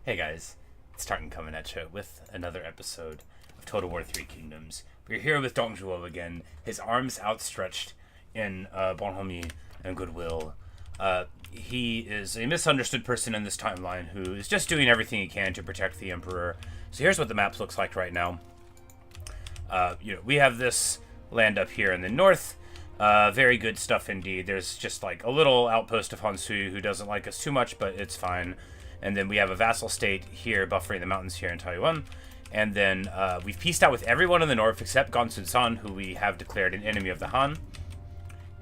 Hey guys, it's Tartan coming at you with another episode of Total War 3 Kingdoms. We're here with Dong Zhuo again, his arms outstretched in bonhomie and goodwill. He is a misunderstood person in this timeline who is just doing everything he can to protect the Emperor. So here's what the map looks like right now. We have this land up here in the north. Very good stuff indeed. There's just like a little outpost of Hansu who doesn't like us too much, but it's fine. And then we have a vassal state here buffering the mountains here in Taiyuan. And then we've peaced out with everyone in the north except Gonsun-san, who we have declared an enemy of the Han.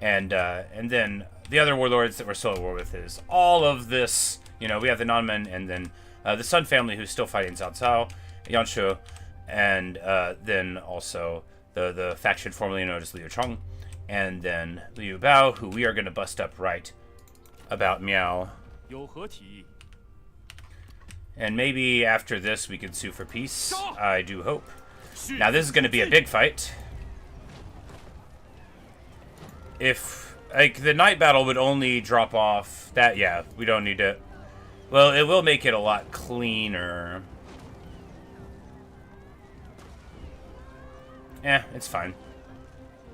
And then the other warlords that we're still at war with is all of this. We have the Nanman and then the Sun family who's still fighting Cao Cao, Yanshu, and then also the faction formerly known as Liu Chong. And then Liu Biao, who we are going to bust up right about Miao. And maybe after this we can sue for peace. I do hope. Now this is going to be a big fight. If, like, the night battle would only drop off that, yeah, we don't need to. Well, it will make it a lot cleaner. It's fine.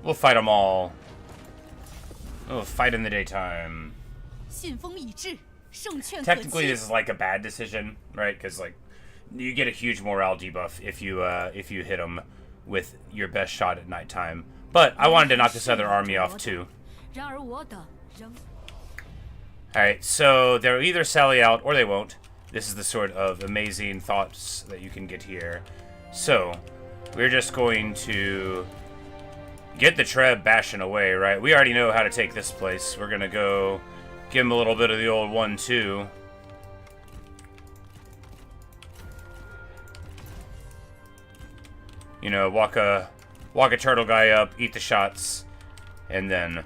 We'll fight them all. We'll fight in the daytime. Technically, this is like a bad decision, right? Because like, you get a huge morale debuff if you hit them with your best shot at nighttime. But I wanted to knock this other army off too. Alright, so they'll either sally out or they won't. This is the sort of amazing thoughts that you can get here. So, we're just going to get the Treb bashing away, right? We already know how to take this place. We're gonna go give him a little bit of the old 1-2. Walk a turtle guy up, eat the shots, and then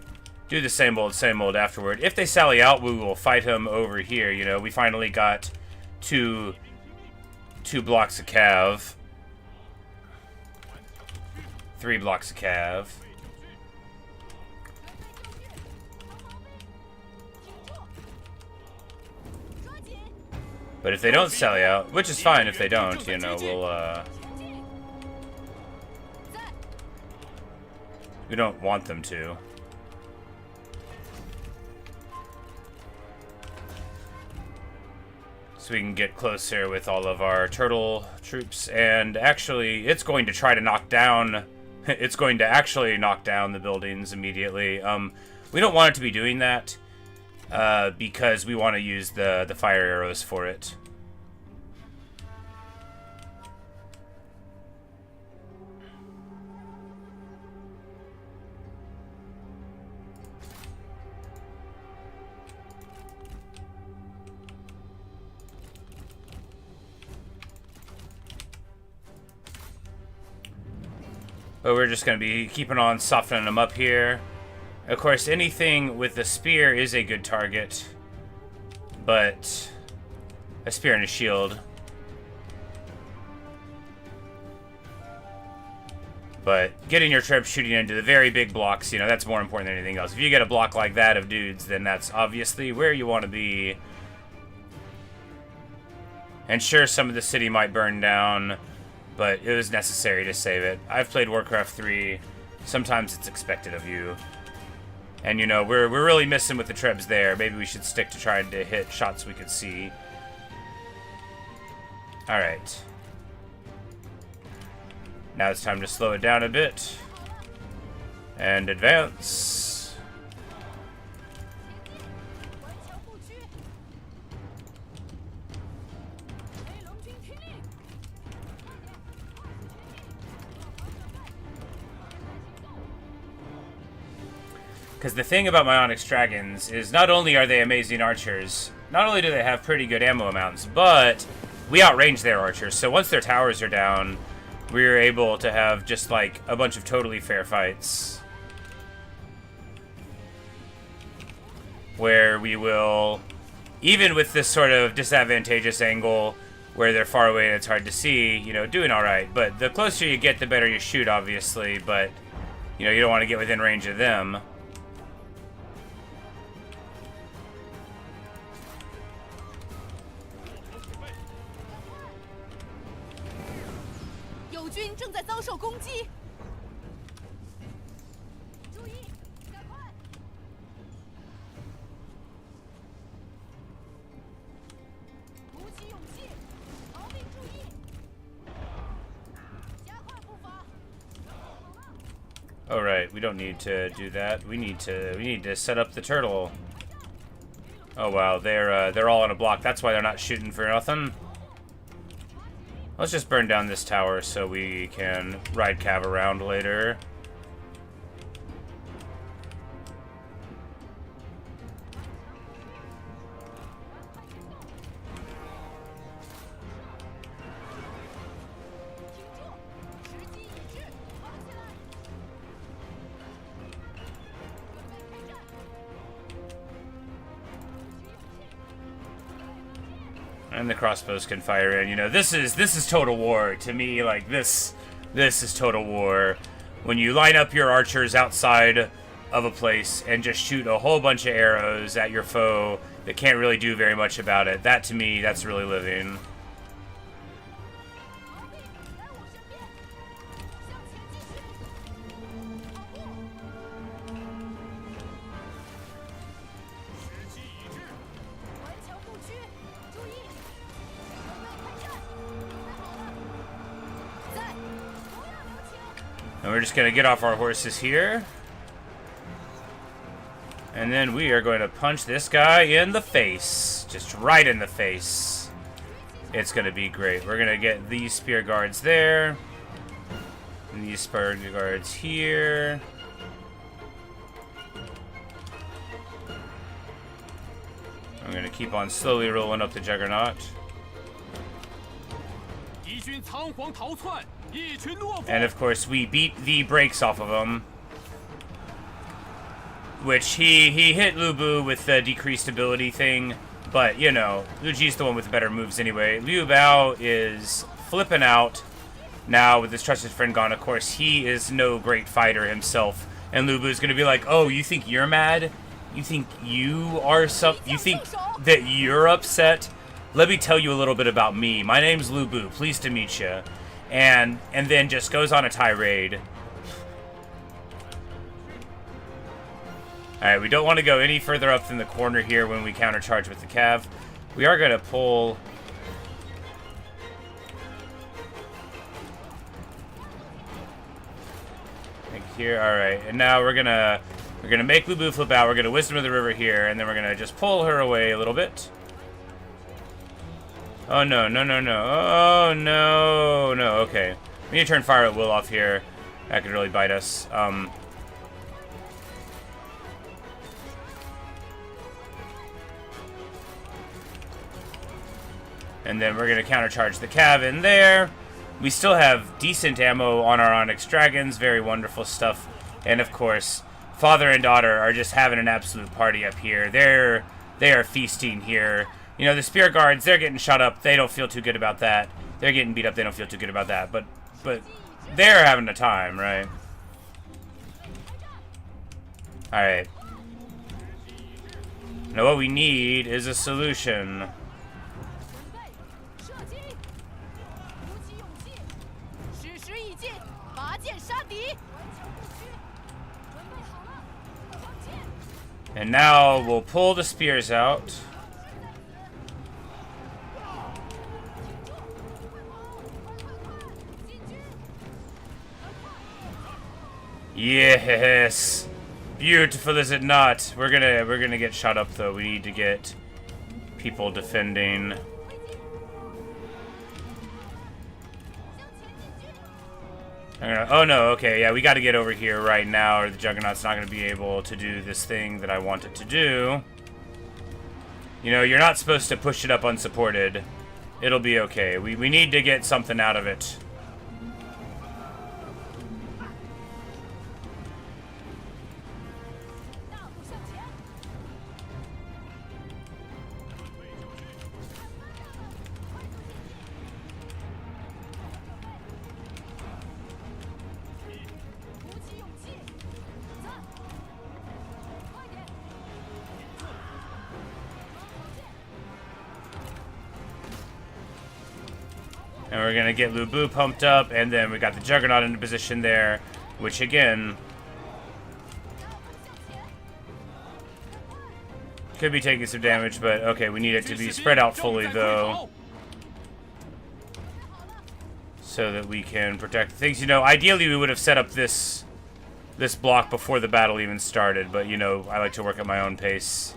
do the same old afterward. If they sally out, we will fight him over here. We finally got two blocks of cav. 3 blocks of cav. But if they don't sally out, which is fine if they don't, we'll, we don't want them to. So we can get closer with all of our turtle troops, and actually, it's going to try to knock down, it's going to actually knock down the buildings immediately. We don't want it to be doing that. Because we want to use the fire arrows for it. But we're just going to be keeping on softening them up here. Of course, anything with the spear is a good target, but a spear and a shield. But getting your troops shooting into the very big blocks, that's more important than anything else. If you get a block like that of dudes, then that's obviously where you want to be. And sure, some of the city might burn down, but it was necessary to save it. I've played Warcraft 3. Sometimes it's expected of you. And, we're really missing with the Trebs there. Maybe we should stick to trying to hit shots we could see. Alright. Now it's time to slow it down a bit. And advance. Because the thing about my Onyx Dragons is not only are they amazing archers, not only do they have pretty good ammo amounts, but we outrange their archers. So once their towers are down, we're able to have just like a bunch of totally fair fights. Where we will, even with this sort of disadvantageous angle where they're far away and it's hard to see, doing alright. But the closer you get, the better you shoot, obviously. But, you don't want to get within range of them. 军正在遭受攻击。注意，赶快！鼓起勇气，逃兵注意，加快步伐。 All right, we don't need to do that. We need to set up the turtle. Oh wow, they're all on a block. That's why they're not shooting for nothing. Let's just burn down this tower so we can ride cav around later. And the crossbows can fire in. You know, this is total war to me. Like this is total war. When you line up your archers outside of a place and just shoot a whole bunch of arrows at your foe that can't really do very much about it. That to me, that's really living. And we're just going to get off our horses here. And then we are going to punch this guy in the face. Just right in the face. It's going to be great. We're going to get these spear guards there. And these spear guards here. I'm going to keep on slowly rolling up the Juggernaut. And of course, we beat the brakes off of him. Which he hit Lu Bu with the decreased ability thing. But, you know, Lu Ji's the one with the better moves anyway. Liu Biao is flipping out now with his trusted friend gone. Of course, he is no great fighter himself. And Lu Bu's going to be like, oh, you think you're mad? You think you are you think that you're upset? Let me tell you a little bit about me. My name's Lu Bu. Pleased to meet you. And then just goes on a tirade. Alright, we don't want to go any further up than the corner here when we countercharge with the cav. We are going to pull... Like here, alright. And now we're gonna make Lu Bu flip out. We're gonna Wisdom of the River here, and then we're gonna just pull her away a little bit. Oh, no, no, no, no. Oh, no, no. Okay. We need to turn Fire at Will off here. That could really bite us. And then we're going to countercharge the cav in there. We still have decent ammo on our Onyx Dragons. Very wonderful stuff. And, of course, father and daughter are just having an absolute party up here. They are feasting here. You know, the spear guards, they're getting shot up. They don't feel too good about that. They're getting beat up. They don't feel too good about that. But they're having a time, right? Alright. Now what we need is a solution. And now we'll pull the spears out. Yes, beautiful, is it not? We're gonna get shot up though. We need to get people defending. Oh no, okay, yeah, we got to get over here right now, or the Juggernaut's not gonna be able to do this thing that I want it to do. You know, you're not supposed to push it up unsupported. It'll be okay. We need to get something out of it. And we're going to get Liu Biao pumped up, and then we got the Juggernaut into position there, which again could be taking some damage, but okay, we need it to be spread out fully though, so that we can protect things. You know, ideally we would have set up this block before the battle even started, but you know, I like to work at my own pace.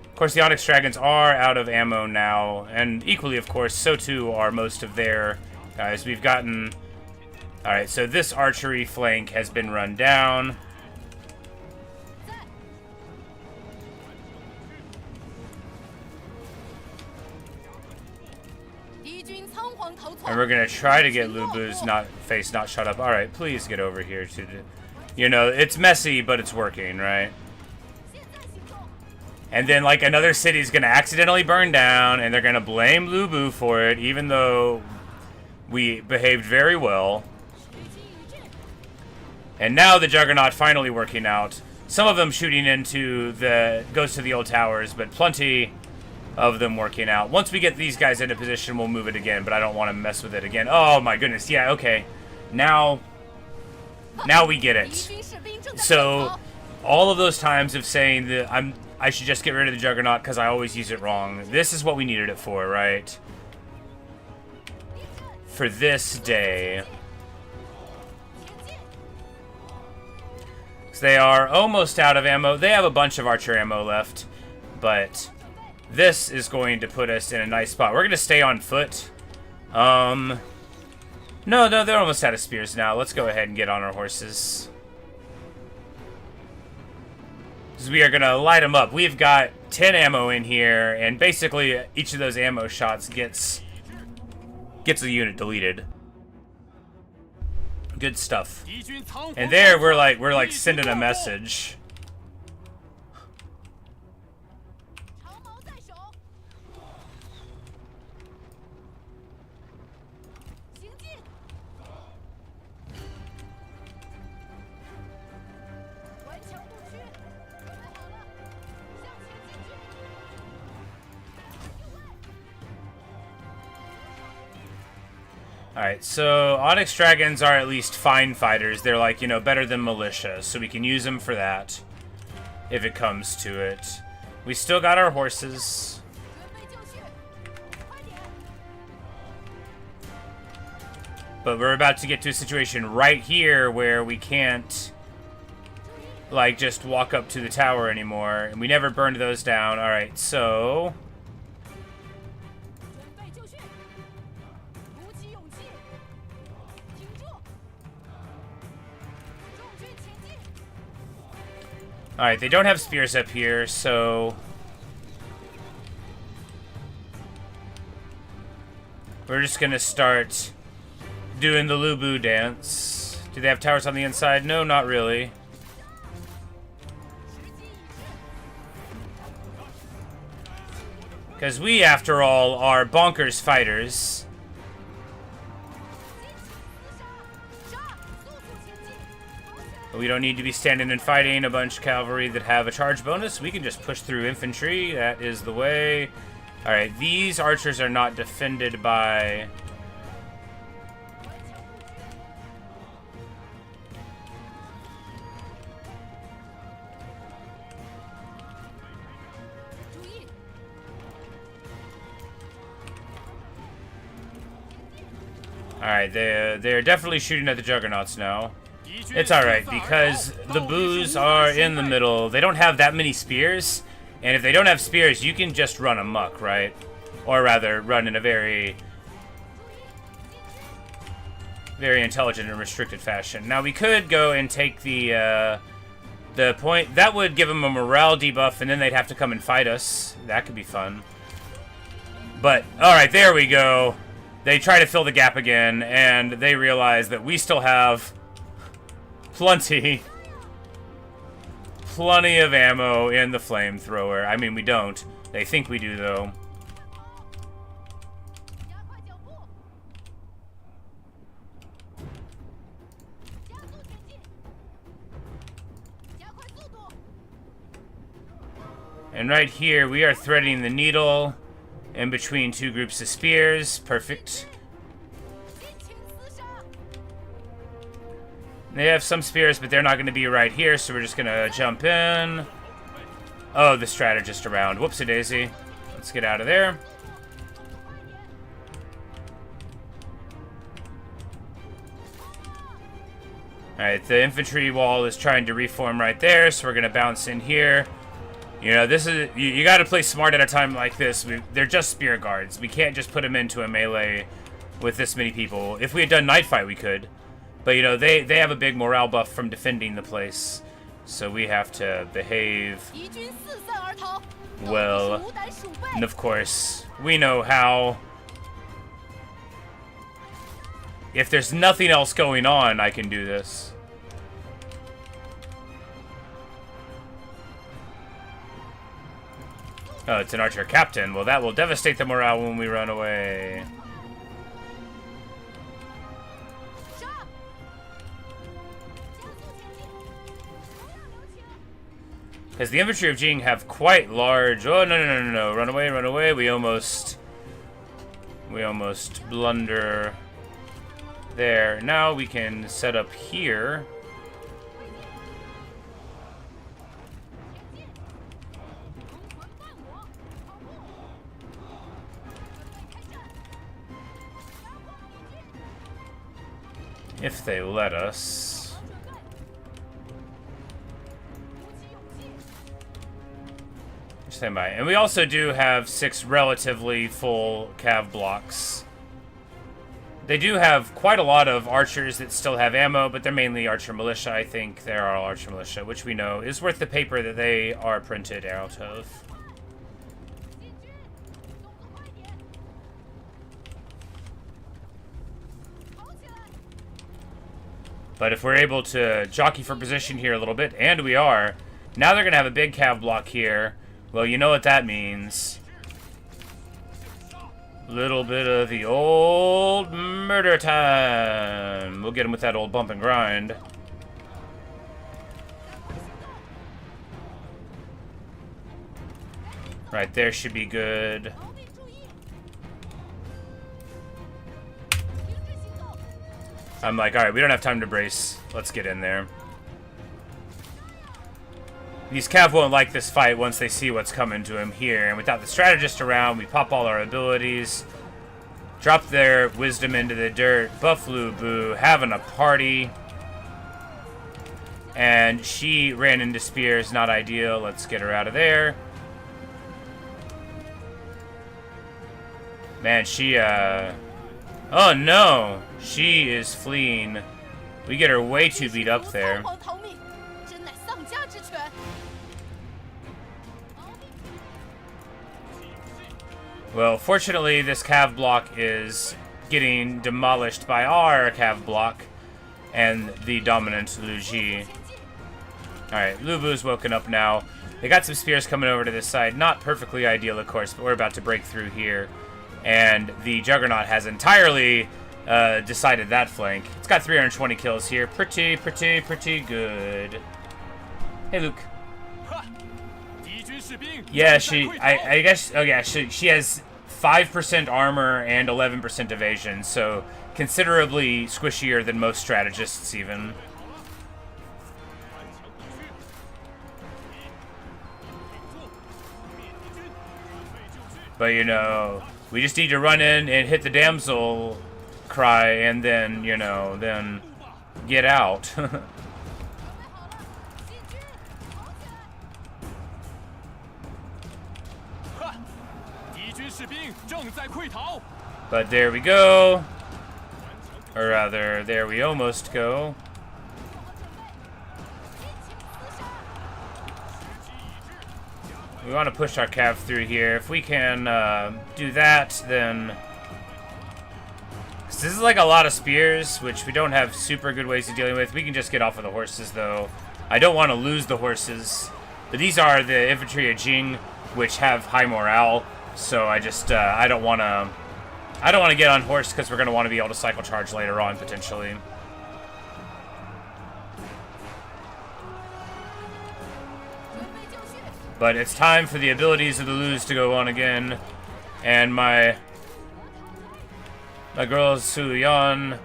Of course, the Onyx Dragons are out of ammo now, and equally, of course, so too are most of their guys. We've gotten... Alright, so this archery flank has been run down. And we're going to try to get Liu Biao's face not shot up. Alright, please get over here. You know, it's messy, but it's working, right? And then, like, another city's gonna accidentally burn down, and they're gonna blame Liu Biao for it, even though we behaved very well. And now the Juggernaut finally working out. Some of them shooting into goes to the old towers, but plenty of them working out. Once we get these guys into position, we'll move it again, but I don't want to mess with it again. Oh my goodness, yeah, okay. Now we get it. So, all of those times of saying that I should just get rid of the Juggernaut because I always use it wrong. This is what we needed it for, right? For this day. So they are almost out of ammo. They have a bunch of archer ammo left, but this is going to put us in a nice spot. We're going to stay on foot. No, they're almost out of spears now. Let's go ahead and get on our horses. We are going to light them up. We've got 10 ammo in here, and basically each of those ammo shots gets a unit deleted. Good stuff. And there we're like sending a message. Alright, so Onyx Dragons are at least fine fighters. They're like, you know, better than militia, so we can use them for that if it comes to it. We still got our horses. But we're about to get to a situation right here where we can't, like, just walk up to the tower anymore. And we never burned those down. Alright, so... Alright, they don't have spears up here, so... we're just gonna start doing the Liu Biao dance. Do they have towers on the inside? No, not really. Because we, after all, are bonkers fighters. We don't need to be standing and fighting a bunch of cavalry that have a charge bonus. We can just push through infantry. That is the way. Alright, these archers are not defended by... Alright, they're definitely shooting at the Juggernauts now. It's alright, because the boos are in the middle. They don't have that many spears, and if they don't have spears, you can just run amok, right? Or rather, run in a very intelligent and restricted fashion. Now, we could go and take the point. That would give them a morale debuff, and then they'd have to come and fight us. That could be fun. But, alright, there we go. They try to fill the gap again, and they realize that we still have plenty of ammo in the flamethrower. I mean, we don't. They think we do, though. And right here, we are threading the needle in between two groups of spears. Perfect. They have some spears, but they're not going to be right here, so we're just going to jump in. Oh, the strategist around. Whoopsie daisy. Let's get out of there. Alright, the infantry wall is trying to reform right there, so we're going to bounce in here. You know, this is... You got to play smart at a time like this. They're just spear guards. We can't just put them into a melee with this many people. If we had done Night Fight, we could. But, you know, they have a big morale buff from defending the place. So we have to behave well. And, of course, we know how. If there's nothing else going on, I can do this. Oh, it's an archer captain. Well, that will devastate the morale when we run away. Because the infantry of Jing have quite large... Oh, no. Run away, run away. We almost blunder there. Now we can set up here. If they let us. Stand by. And we also do have 6 relatively full cav blocks. They do have quite a lot of archers that still have ammo, but they're mainly archer militia. I think they're all archer militia, which we know is worth the paper that they are printed out of. But if we're able to jockey for position here a little bit, and we are, now they're going to have a big cav block here. Well, you know what that means. Little bit of the old murder time. We'll get him with that old bump and grind. Right there should be good. I'm like, alright, we don't have time to brace. Let's get in there. These cav won't like this fight once they see what's coming to him here. And without the strategist around, we pop all our abilities. Drop their wisdom into the dirt. Buff Lu Bu having a party. And she ran into spears. Not ideal. Let's get her out of there. Man, she, oh no! She is fleeing. We get her way too beat up there. Well, fortunately, this cav block is getting demolished by our cav block and the dominant Lu Ji. Alright, Lu Bu's woken up now. They got some spears coming over to this side. Not perfectly ideal, of course, but we're about to break through here. And the Juggernaut has entirely decided that flank. It's got 320 kills here. Pretty good. Hey, Luke. Yeah, I guess, oh yeah, she has 5% armor and 11% evasion, so considerably squishier than most strategists even. But, you know, we just need to run in and hit the damsel cry and then, you know, then get out. But there we go. Or rather, there we almost go. We want to push our cav through here. If we can do that, then... This is like a lot of spears, which we don't have super good ways of dealing with. We can just get off of the horses, though. I don't want to lose the horses. But these are the infantry of Jing, which have high morale. So I just, I don't want to get on horse because we're going to want to be able to cycle charge later on, potentially. But it's time for the abilities of the Lus to go on again. And my girl Yuan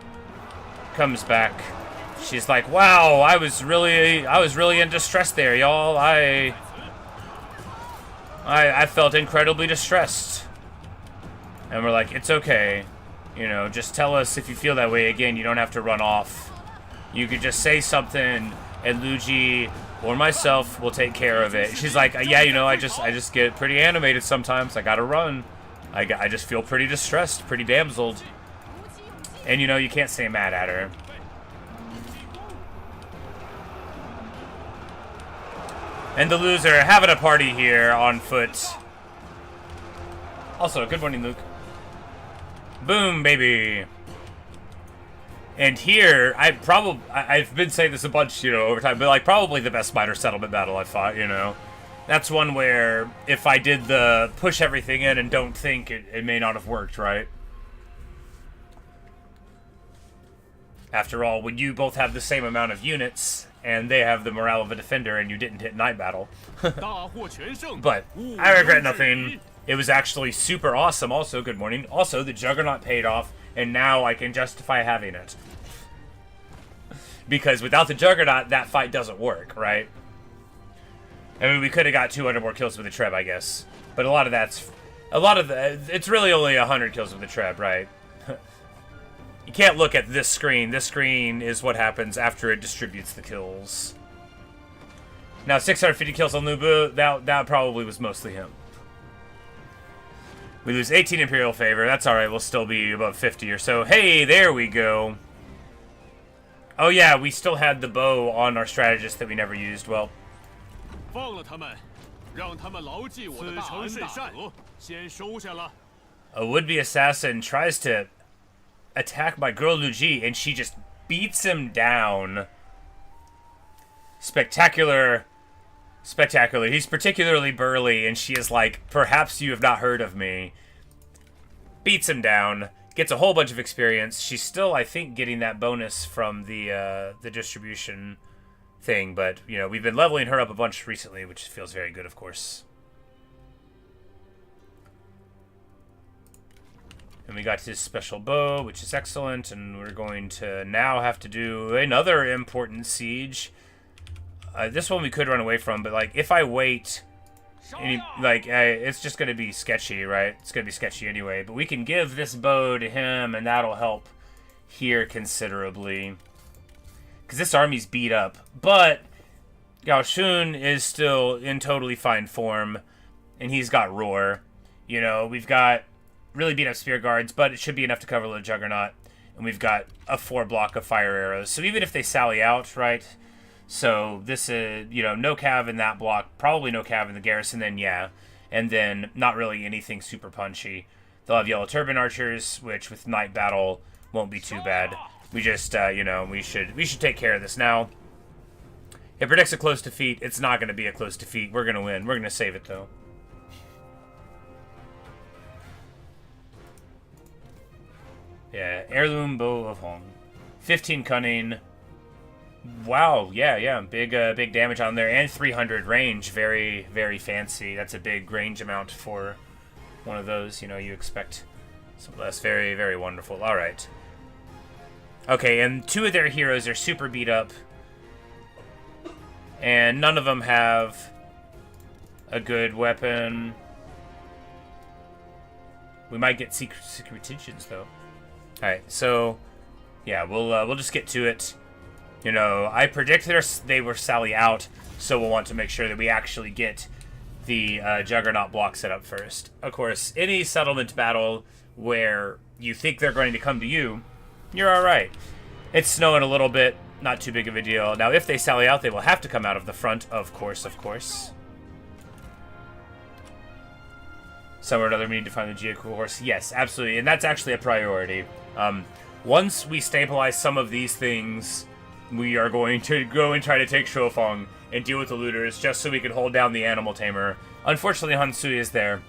comes back She's like, wow, I was really in distress there, y'all. I felt incredibly distressed. And we're like, it's okay. You know, just tell us if you feel that way again. You don't have to run off. You could just say something, and Luigi or myself will take care of it. She's like, yeah, you know, I just get pretty animated sometimes. I gotta run. I just feel pretty distressed, pretty damseled. And, you know, you can't stay mad at her. And the loser having a party here on foot. Also, good morning, Luke. Boom, baby. And here, I've been saying this a bunch, you know, over time, but like probably the best minor settlement battle I fought, you know. That's one where if I did the push everything in and don't think, it may not have worked, right? After all, when you both have the same amount of units, and they have the morale of a defender, and you didn't hit night battle. But I regret nothing. It was actually super awesome. Also, good morning. Also, the Juggernaut paid off, and now I can justify having it. Because without the Juggernaut, that fight doesn't work, right? I mean, we could have got 200 more kills with the Treb, I guess. But it's really only 100 kills with the Treb, right? You can't look at this screen. This screen is what happens after it distributes the kills. Now, 650 kills on Liu Biao, that probably was mostly him. We lose 18 Imperial favor. That's alright. We'll still be above 50 or so. Hey, there we go. Oh, yeah, we still had the bow on our strategist that we never used. Well, a would-be assassin tries to attack my girl Luigi, and she just beats him down. Spectacular. Spectacular. He's particularly burly, and she is like, perhaps you have not heard of me. Beats him down. Gets a whole bunch of experience. She's still, I think, getting that bonus from the distribution thing, but, you know, we've been leveling her up a bunch recently, which feels very good, of course. And we got his special bow, which is excellent, and we're going to now have to do another important siege. This one we could run away from, but, like, if I wait, it's just going to be sketchy, right? It's going to be sketchy anyway, but we can give this bow to him, and that'll help here considerably. Because this army's beat up, but Gao Shun is still in totally fine form, and he's got Roar. You know, we've got really beat up spear guards, but it should be enough to cover the Juggernaut, and we've got a 4 block of fire arrows. So even if they sally out, right? So this is, you know, no cav in that block, probably no cav in the garrison, then yeah, and then not really anything super punchy. They'll have Yellow Turban archers, which with night battle won't be too bad. We just, you know, we should take care of this now. It predicts a close defeat. It's not going to be a close defeat. We're going to win. We're going to save it, though. Yeah, Heirloom Bow of Hong. 15 cunning. Wow, yeah. Big damage on there. And 300 range. Very, very fancy. That's a big range amount for one of those. You know, you expect something less. Very, very wonderful. All right. Okay, and 2 of their heroes are super beat up. And none of them have a good weapon. We might get secret tensions, though. Alright, so yeah, we'll just get to it. You know, I predict they will sally out, so we'll want to make sure that we actually get the Juggernaut block set up first. Of course, any settlement battle where you think they're going to come to you, you're alright. It's snowing a little bit, not too big of a deal. Now, if they sally out, they will have to come out of the front, of course. Somewhere or another, we need to find the Geocool horse. Yes, absolutely, and that's actually a priority. Once we stabilize some of these things, we are going to go and try to take Shofeng and deal with the looters, just so we can hold down the animal tamer. Unfortunately, Hansui is there.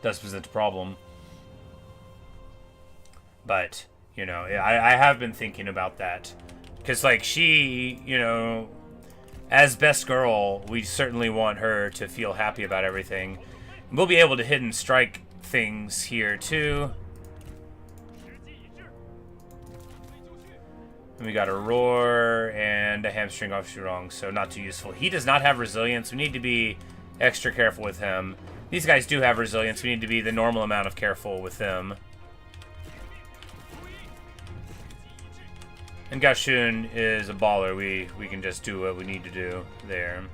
Does present a problem. But, you know, I have been thinking about that. Because, like, she, you know, as best girl, we certainly want her to feel happy about everything. We'll be able to hidden strike things here, too. And we got a roar and a hamstring off Shurong, so not too useful. He does not have resilience. We need to be extra careful with him. These guys do have resilience. We need to be the normal amount of careful with them. And Gashun is a baller. We can just do what we need to do there.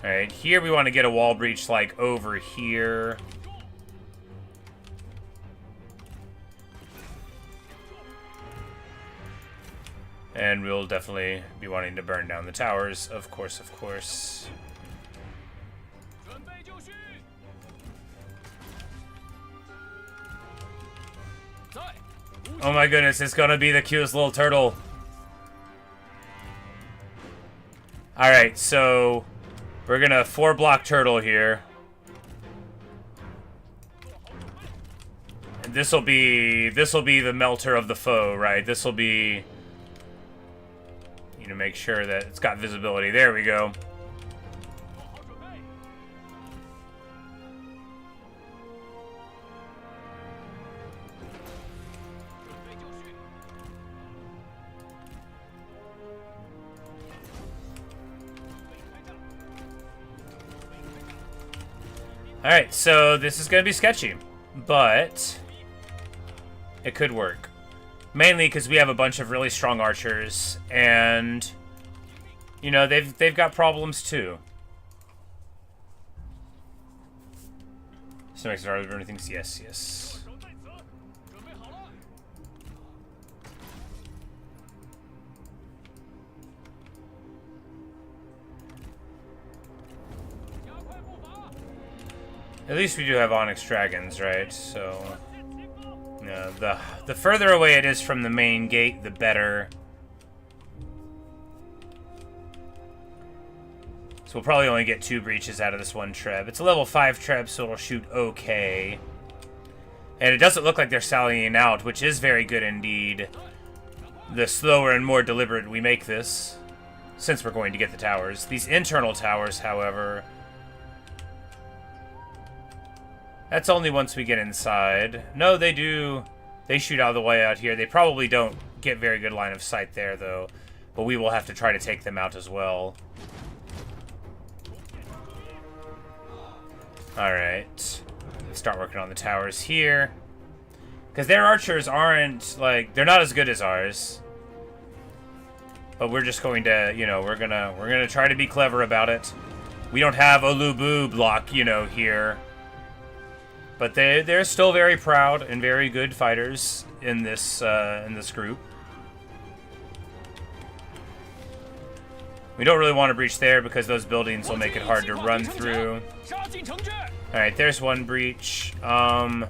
Alright, here we want to get a wall breach, like, over here. And we'll definitely be wanting to burn down the towers, of course, of course. Oh my goodness, it's gonna be the cutest little turtle. Alright, so we're gonna 4-block turtle here. And this'll be the melter of the foe, right? This'll be, you know, make sure that it's got visibility. There we go. Alright, so this is going to be sketchy, but it could work. Mainly because we have a bunch of really strong archers, and, you know, they've got problems too. So makes it hard to burn things. Yes, yes. At least we do have Onyx Dragons, right? So, the further away it is from the main gate, the better. So we'll probably only get 2 breaches out of this one treb. It's a level 5 treb, so it'll shoot okay. And it doesn't look like they're sallying out, which is very good indeed. The slower and more deliberate we make this, since we're going to get the towers. These internal towers, however, that's only once we get inside. No, they do. They shoot out of the way out here. They probably don't get very good line of sight there, though. But we will have to try to take them out as well. Alright. Start working on the towers here. Because their archers aren't, like, they're not as good as ours. But we're just going to, you know, we're gonna try to be clever about it. We don't have a Lubu block, you know, here. But they're still very proud and very good fighters in this group. We don't really want to breach there because those buildings will make it hard to run through. Alright, there's one breach. We'll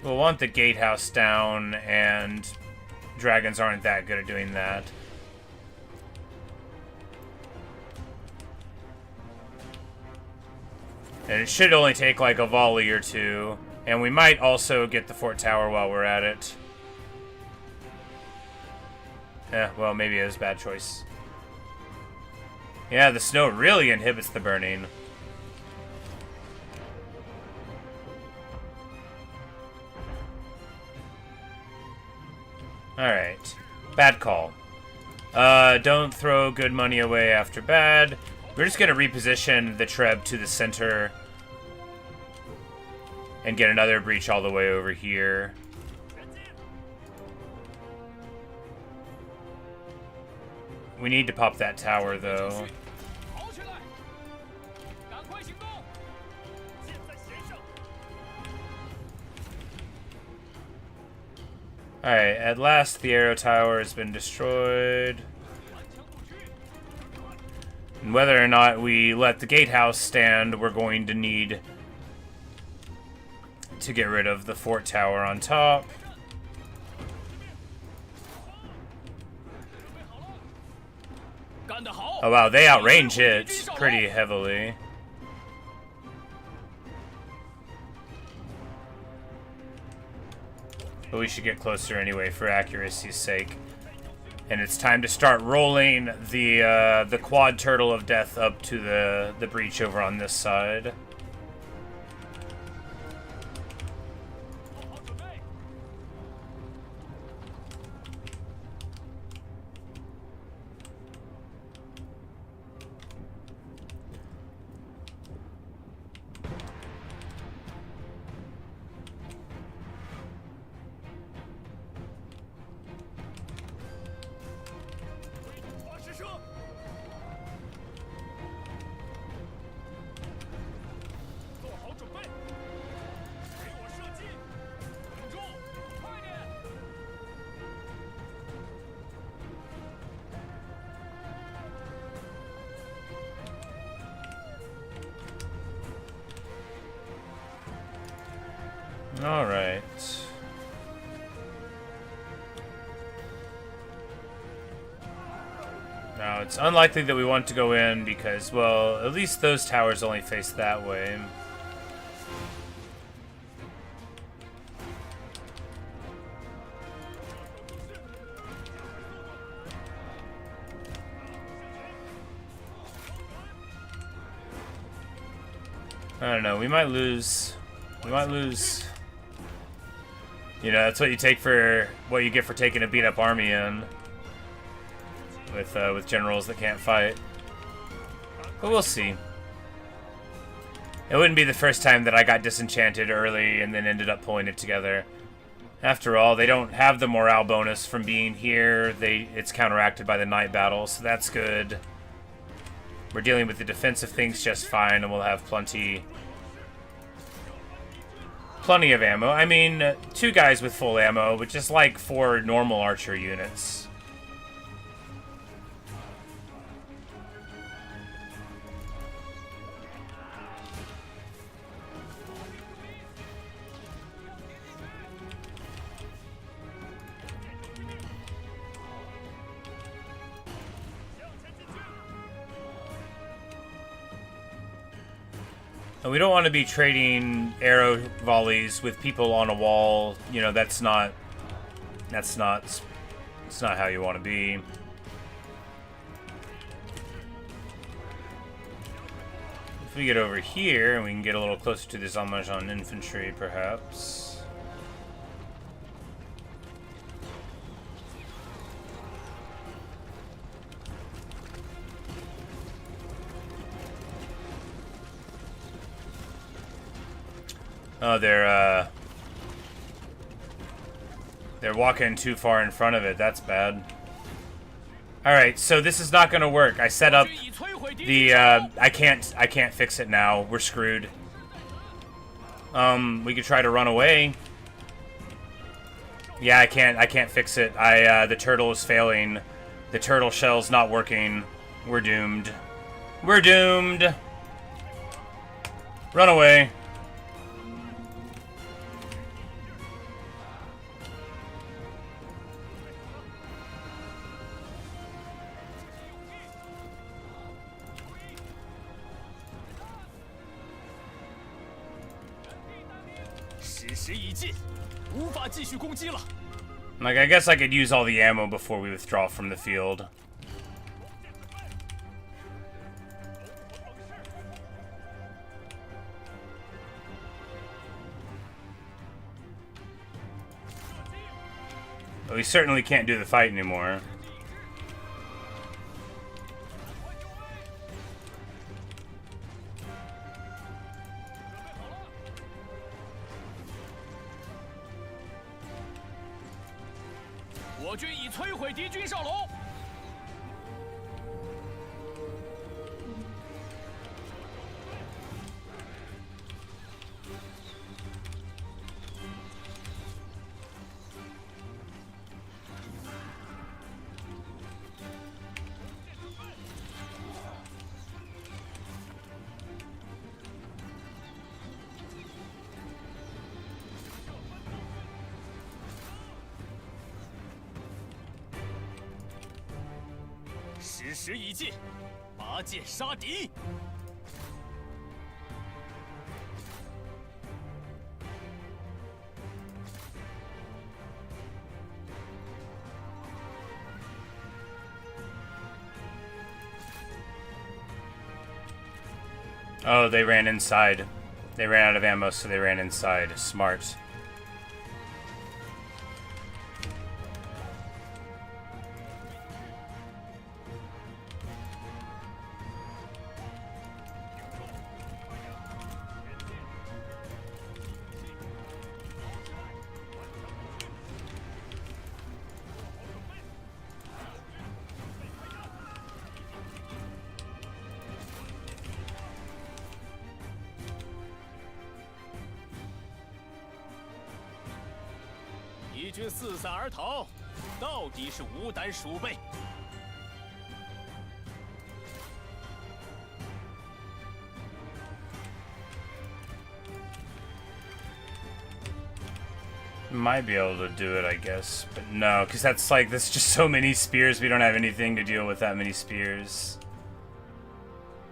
want the gatehouse down, and dragons aren't that good at doing that. And it should only take like a volley or 2. And we might also get the fort tower while we're at it. Well, maybe it was a bad choice. Yeah, the snow really inhibits the burning. Alright. Bad call. Don't throw good money away after bad. We're just going to reposition the Treb to the center. And get another breach all the way over here. We need to pop that tower, though. Alright, at last the arrow tower has been destroyed. And whether or not we let the gatehouse stand, we're going to need to get rid of the fort tower on top. Oh wow, they outrange it pretty heavily. But we should get closer anyway for accuracy's sake. And it's time to start rolling the quad turtle of death up to the breach over on this side. All right. Now, it's unlikely that we want to go in because, well, at least those towers only face that way. I don't know, we might lose. We might lose. You know, that's what you take for what you get for taking a beat-up army in with generals that can't fight. But we'll see. It wouldn't be the first time that I got disenchanted early and then ended up pulling it together. After all, they don't have the morale bonus from being here. It's counteracted by the night battle, so that's good. We're dealing with the defensive things just fine, and we'll have plenty of ammo. I mean, 2 guys with full ammo, but just like 4 normal archer units. And we don't want to be trading arrow volleys with people on a wall. You know, that's not how you want to be. If we get over here and we can get a little closer to the Zalmajan infantry, perhaps. Oh, they're walking too far in front of it. That's bad. Alright, so this is not gonna work. I set up the, I can't fix it now. We're screwed. We could try to run away. Yeah, I can't fix it. The turtle is failing. The turtle shell's not working. We're doomed. We're doomed! Run away. Like, I guess I could use all the ammo before we withdraw from the field. But we certainly can't do the fight anymore. Oh, they ran inside. They ran out of ammo, so they ran inside. Smart. Might be able to do it, I guess, but no, because that's like, there's just so many spears. We don't have anything to deal with that many spears.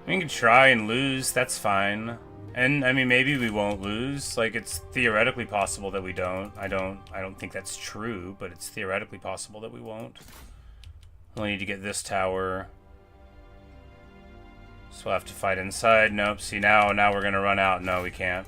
We can try and lose. That's fine. And I mean, maybe we won't lose. Like, it's theoretically possible that we don't. I don't think that's true, but it's theoretically possible that we won't. We'll need to get this tower. So we'll have to fight inside. Nope. See, now we're gonna run out. No, we can't.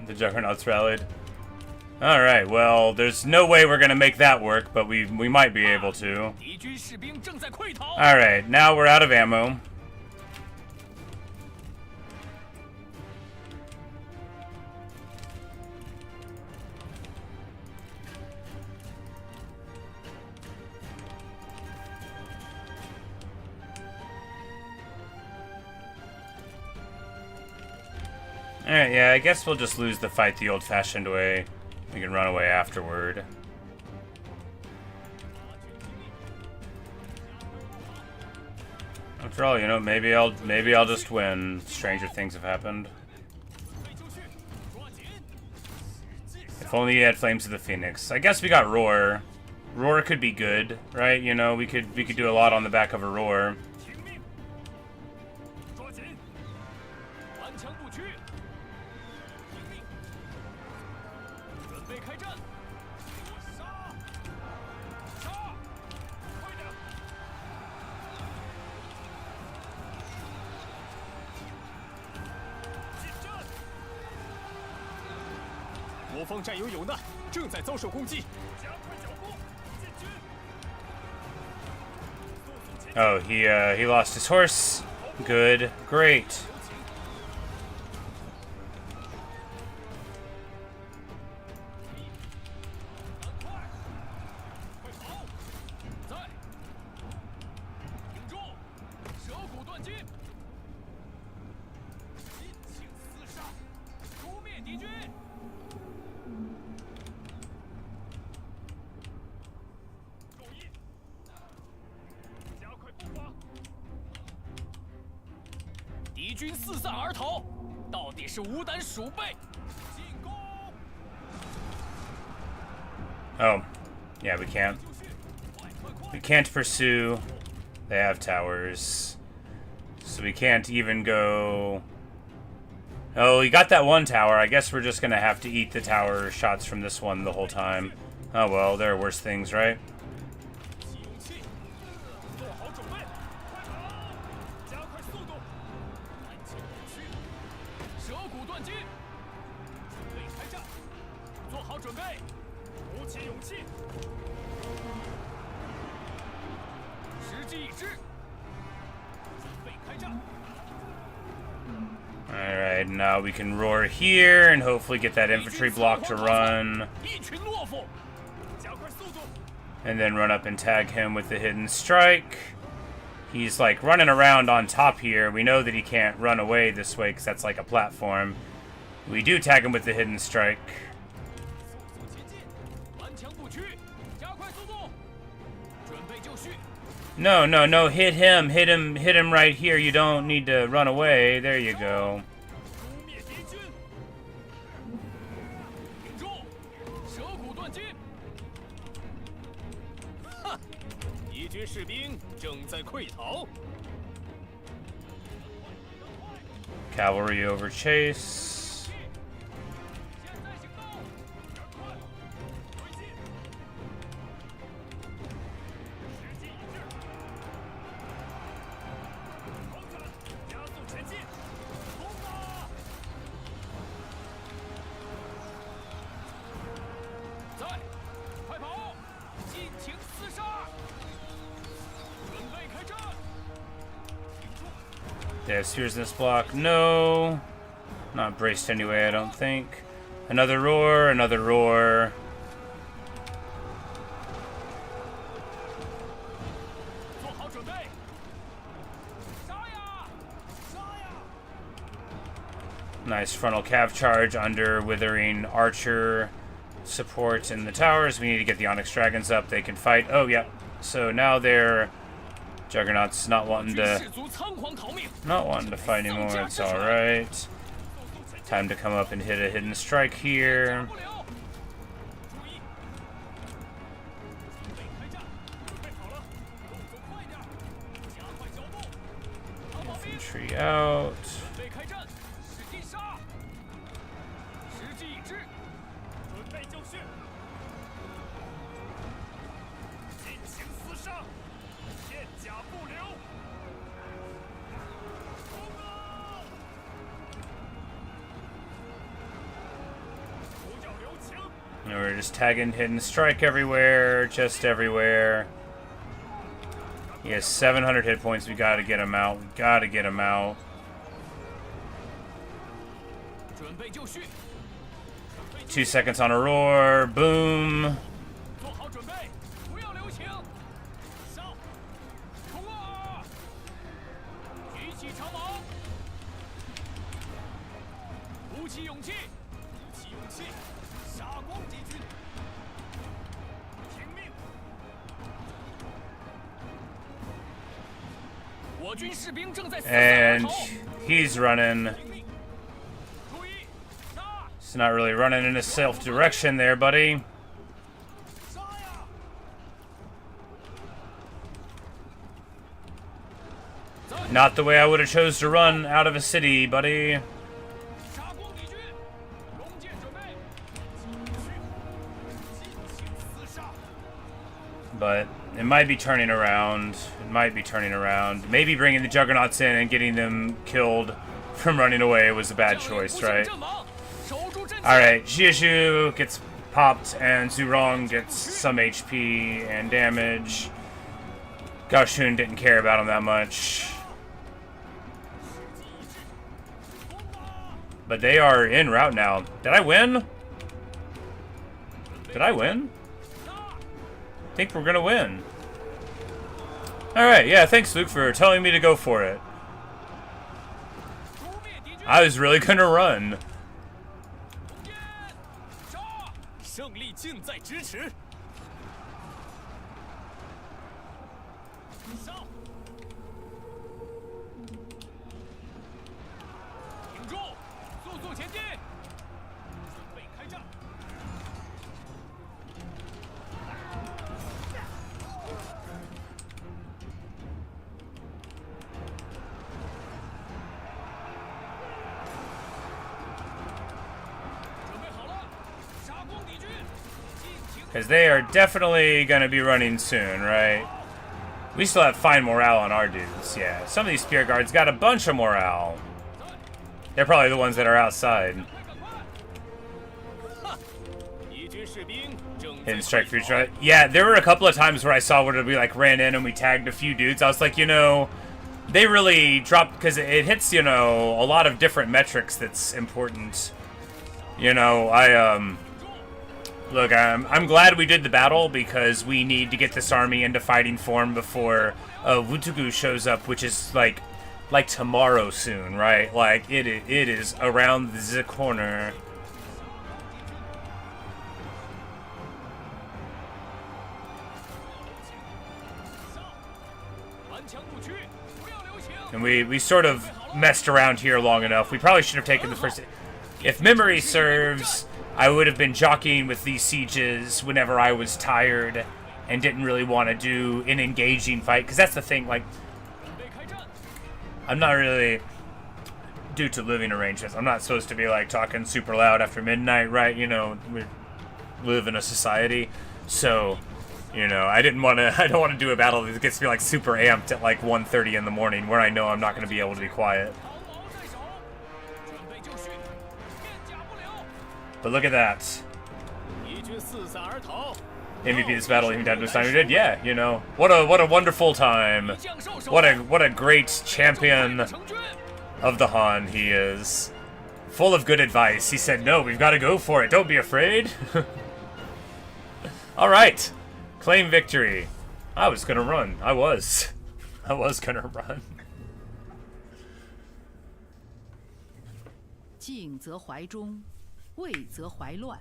The Juggernauts rallied. Alright, well, there's no way we're gonna make that work, but we might be able to. Alright, now we're out of ammo. Alright, yeah, I guess we'll just lose the fight the old-fashioned way. We can run away afterward. After all, you know, maybe I'll just win. Stranger things have happened. If only he had Flames of the Phoenix. I guess we got Roar. Roar could be good, right? You know, we could do a lot on the back of a Roar. Oh, he lost his horse. Good. Great. Oh, yeah, we can't. We can't pursue. They have towers. So we can't even go... Oh, we got that one tower. I guess we're just gonna have to eat the tower shots from this one the whole time. Oh well, there are worse things, right? Alright, now we can roar here and hopefully get that infantry block to run. And then run up and tag him with the hidden strike. He's like running around on top here. We know that he can't run away this way because that's like a platform. We do tag him with the hidden strike. 速速前进，顽强不屈，加快速度，准备就绪。 No, no, no, hit him right here. You don't need to run away. There you go. 诛灭敌军。挺住，蛇骨断金。哼，敌军士兵正在溃逃。 Cavalry over chase. 现在行动，赶快推进。时机已至，猴子，加速前进，冲啊！在，快跑，尽情厮杀，准备开战。挺住。 They have spears in this block. No. Not braced anyway, I don't think. Another roar, another roar. 做好准备，杀呀，杀呀！ Nice frontal cav charge under withering archer support in the towers. We need to get the Onyx Dragons up. They can fight. Oh, yeah. So now they're Juggernaut's not wanting 军 to 士卒仓皇逃命， fight anymore. It's all right. Time to come up and hit a hidden strike here. 不了。注意，准备开战，准备好了，动作快点，加快脚步。长跑兵， Infantry out. 准备开战，使劲杀。时机已至，准备就绪。尽情厮杀，片甲不留。冲啊！不要留情。 And we're just tagging hidden strike everywhere, just everywhere. He has 700 hit points. We gotta get him out. We gotta get him out. 准备就绪， 2 seconds on a roar. Boom. 做好准备，不要留情。上，冲啊！举起长矛，鼓起勇气，鼓起勇气，杀光敌军，听命！我军士兵正在四散而 And 逃。 he's running. 听命！注意，杀！ He's not really running in a self direction there, buddy. 杀呀！ Not the way I would have chose to run out of a city, buddy. 杀光敌军，弓箭准备，尽情厮杀。 But it might be turning around. It might be turning around. Maybe bringing the Juggernauts in and getting them killed from running away was a bad choice, right? 阵亡，守住阵地。 Alright, Jieshu gets popped and Zurong gets some HP and damage. Gao Shun didn't care about him that much. But they are en route now. Did I win? Did I win? I think we're gonna win. Alright, yeah, thanks Luke for telling me to go for it. 诛灭敌军， I was really gonna run. 弓箭，杀！胜利近在咫尺。上！挺住，速速前进，准备开战。 准备好了，杀光敌军，尽情 Because they are definitely gonna be running soon, right? We still have fine morale on our dudes, yeah. Some of these spear guards got a bunch of morale. They're probably the ones that are outside. 哼，敌军士兵正在 Hidden strike 溃 for 逃 each. Yeah, there were a couple of times where I saw where we like ran in and we tagged a few dudes. I was like, you know, they really dropped because it hits, you know, a lot of different metrics that's important. You know, look, I'm glad we did the battle because we need to get this army into fighting form before Wutugu shows up, which is like like tomorrow soon, right? Like it is around the corner. And we sort of messed around here long enough. We probably should have taken the first... If memory serves, I would have been jockeying with these sieges whenever I was tired and didn't really want to do an engaging fight. Because that's the thing, like... I'm not really... Due to living arrangements, I'm not supposed to be, like, talking super loud after midnight, right? You know, we live in a society. So... You know, I don't want to do a battle that gets me, like, super amped at, like, 1:30 in the morning where I know I'm not going to be able to be quiet. But look at that. MVP this battle, even down to the time we did. Yeah, you know, what a wonderful time. What a great champion of the Han he is. Full of good advice. He said, no, we've got to go for it. Don't be afraid. All right. Claim victory. I was gonna run. I was gonna run. 静则怀中，畏则怀乱。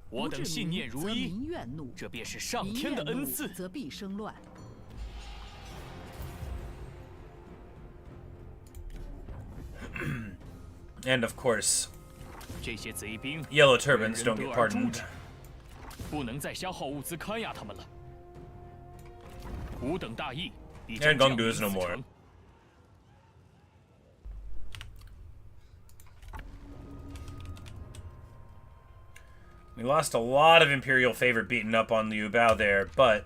我等信念如一，民怨怒，这便是上天的恩赐。则必生乱。And of course, 这些贼兵 Yellow Turbans don't get pardoned. 不能再消耗物资看压他们了。吾等大义，必 And 将 Gong 降临 does no 此 more. 城。We lost a lot of Imperial favor beating up on Liu Biao there, but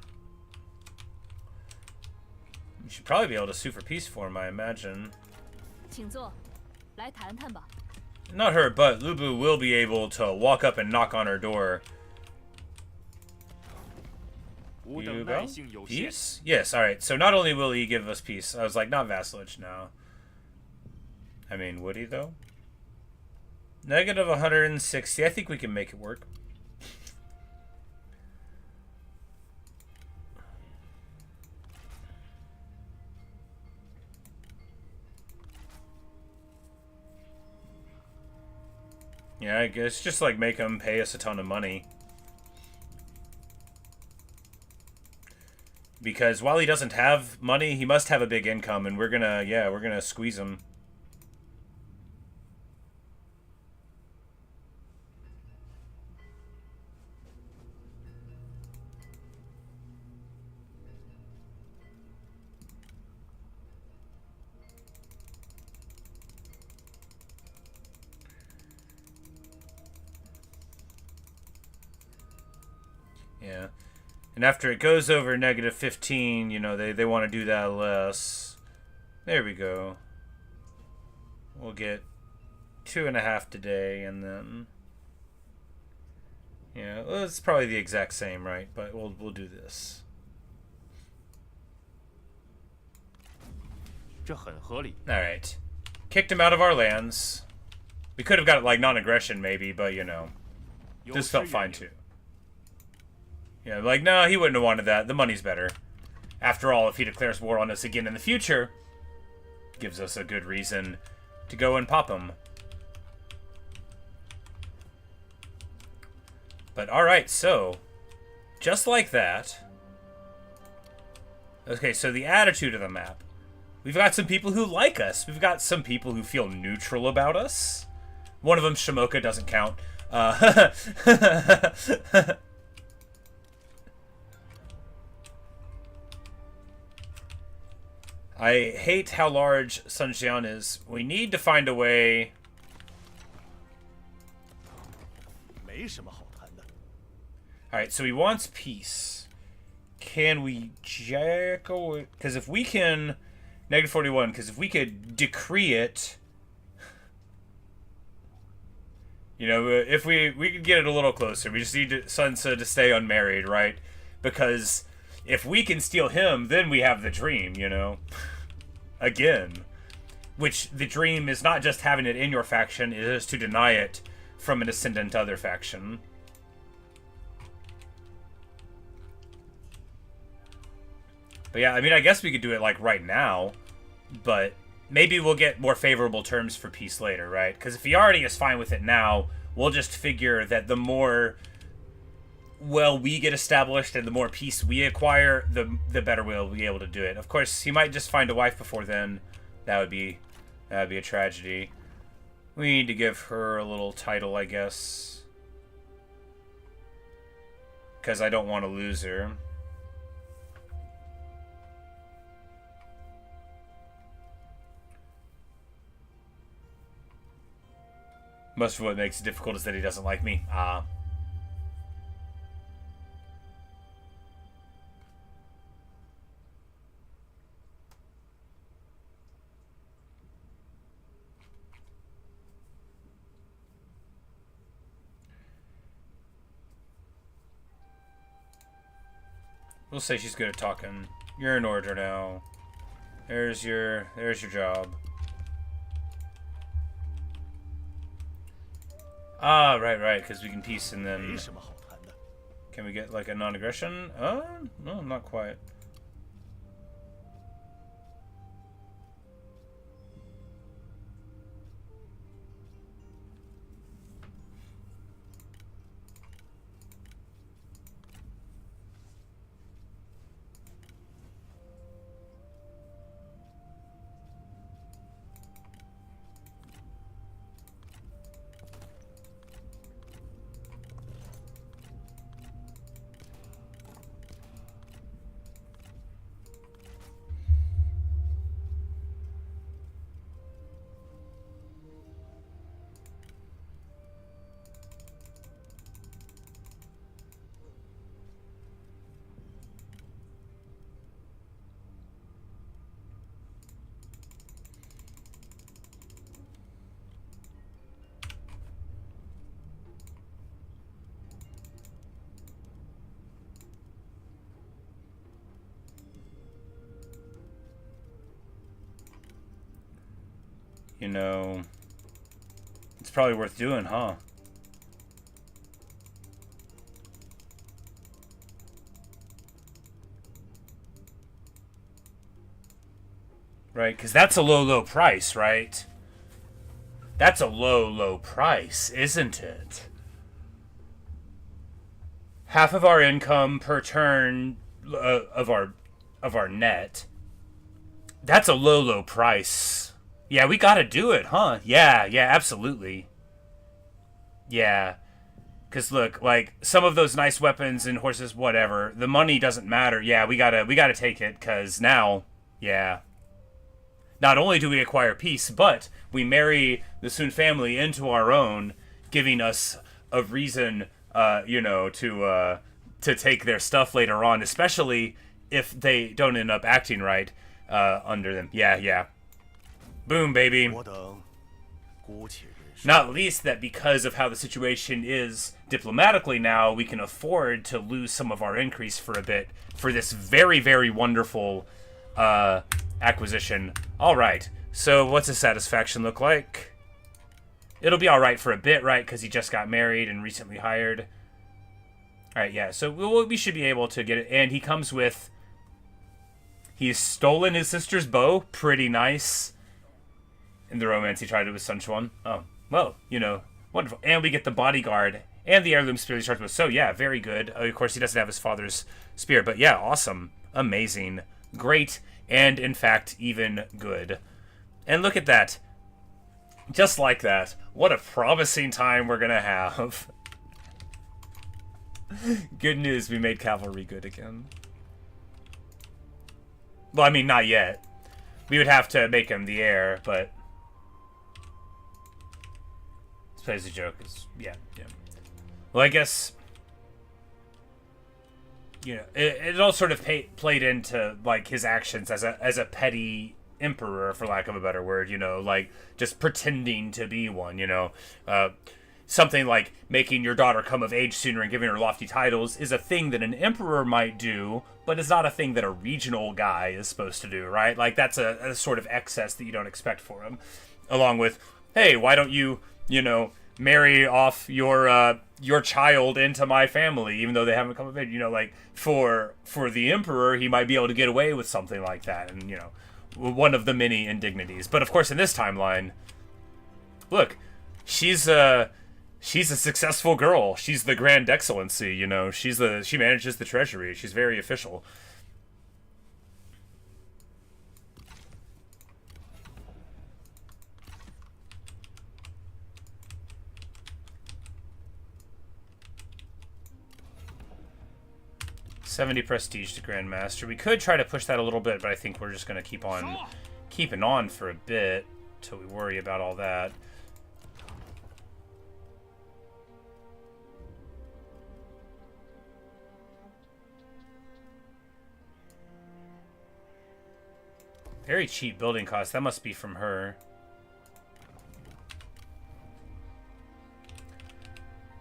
we should probably be able to sue for peace for him, I imagine. 请坐，来谈谈吧。 Not her, but Lu Bu will be able to walk up and knock on her door. 吾 Liu 等耐 Biao? 性有限， Peace? Yes, alright. So not only will he give us peace, I was like, not vassalage now. I mean, would he, though? Negative 160. I think we can make it work. Yeah, I guess just like make him pay us a ton of money. Because while he doesn't have money, he must have a big income, and we're gonna squeeze him. Yeah. And after it goes over negative 15, you know, they want to do that less. There we go. We'll get 2.5 today, and then... Yeah, well, it's probably the exact same, right? But we'll do this. 这很合理。 Alright. Kicked him out of our lands. We could have got, like, non-aggression, maybe, but, you know. This felt fine, too. Yeah, like, no, he wouldn't have wanted that. The money's better. After all, if he declares war on us again in the future, gives us a good reason to go and pop him. But, alright, so, just like that. Okay, so the attitude of the map. We've got some people who like us. We've got some people who feel neutral about us. One of them, Shimoka, doesn't count. I hate how large Sun Xian is. We need to find a way... 没什么好谈的。 Alright, so he wants peace. Can we jack away? Because if we can... Negative 41, because if we could decree it... You know, if we could get it a little closer. We just need Sun Ce to stay unmarried, right? Because if we can steal him, then we have the dream, you know? Again. Which, the dream is not just having it in your faction, it is to deny it from an ascendant other faction. But yeah, I mean, I guess we could do it, like, right now. But maybe we'll get more favorable terms for peace later, right? Because if he already is fine with it now, we'll just figure that the more we get established and the more peace we acquire, the better we'll be able to do it. Of course, he might just find a wife before then. That would be a tragedy. We need to give her a little title, I guess, because I don't want to lose her. Most of what makes it difficult is that he doesn't like me. We'll say she's good at talking. You're in order now. There's your job. Ah, right, because we can peace and then... Can we get, like, a non-aggression? No, not quite. You know, it's probably worth doing, huh? Right, because that's a low price, right? That's a low price, isn't it? Half of our income per turn of our net. That's a low price. Yeah, we gotta do it, huh? Yeah, absolutely. Yeah. Because look, like, some of those nice weapons and horses, whatever, the money doesn't matter. Yeah, we gotta take it, because now, yeah. Not only do we acquire peace, but we marry the Sun family into our own, giving us a reason, to take their stuff later on, especially if they don't end up acting right under them. Yeah. Boom, baby. Not least that because of how the situation is diplomatically now, we can afford to lose some of our increase for a bit for this very, very wonderful acquisition. Alright, so what's his satisfaction look like? It'll be alright for a bit, right? Because he just got married and recently hired. Alright, yeah, so we should be able to get it. And he comes with... He's stolen his sister's bow. Pretty nice. In the romance he tried it with Sun Quan. Oh, well, wonderful. And we get the bodyguard and the heirloom spear he starts with. So, yeah, very good. Of course, he doesn't have his father's spear. But, yeah, awesome. Amazing. Great. And, in fact, even good. And look at that. Just like that. What a promising time we're going to have. Good news, we made cavalry good again. Well, I mean, not yet. We would have to make him the heir, but... This plays a joke. Yeah. Well, I guess... it all sort of played into, like, his actions as a petty emperor, for lack of a better word, like, just pretending to be one, something like making your daughter come of age sooner and giving her lofty titles is a thing that an emperor might do, but it's not a thing that a regional guy is supposed to do, right? Like, that's a sort of excess that you don't expect for him. Along with, hey, why don't you, marry off your child into my family, even though they haven't come of age, like, for the emperor, he might be able to get away with something like that, and, one of the many indignities. But of course, in this timeline, look, she's a successful girl. She's the Grand Excellency, you know. She manages the treasury. She's very official. $70 prestige to Grandmaster. We could try to push that a little bit, but I think we're just going to keep on keeping on for a bit till we worry about all that. Very cheap building cost. That must be from her.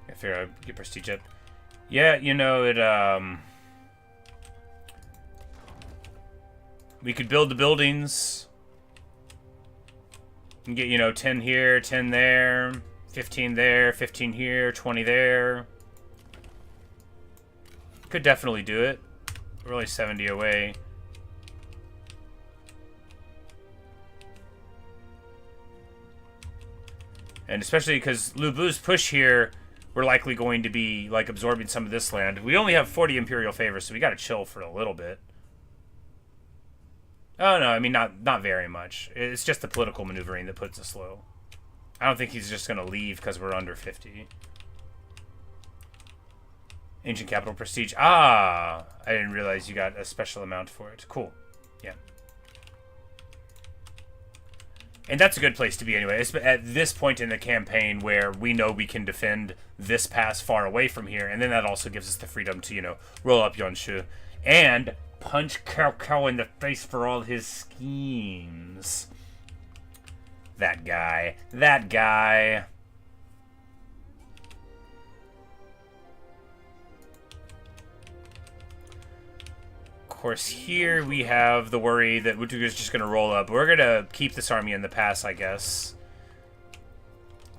I figure I'd get prestige up. Yeah, you know, it, we could build the buildings and get, you know, 10 here, 10 there, 15 there, 15 here, 20 there. Could definitely do it. We're only 70 away. And especially because Lu Bu's push here, we're likely going to be, like, absorbing some of this land. We only have 40 Imperial favors, so we gotta chill for a little bit. Oh, no, I mean, not very much. It's just the political maneuvering that puts us low. I don't think he's just gonna leave because we're under 50. Ancient Capital Prestige. Ah! I didn't realize you got a special amount for it. Cool. Yeah. And that's a good place to be anyway. It's at this point in the campaign where we know we can defend this pass far away from here. And then that also gives us the freedom to, you know, roll up Yonshu. And punch Cao Cao in the face for all his schemes. That guy. That guy. Of course, here we have the worry that Wutugu is just going to roll up. We're going to keep this army in the pass, I guess.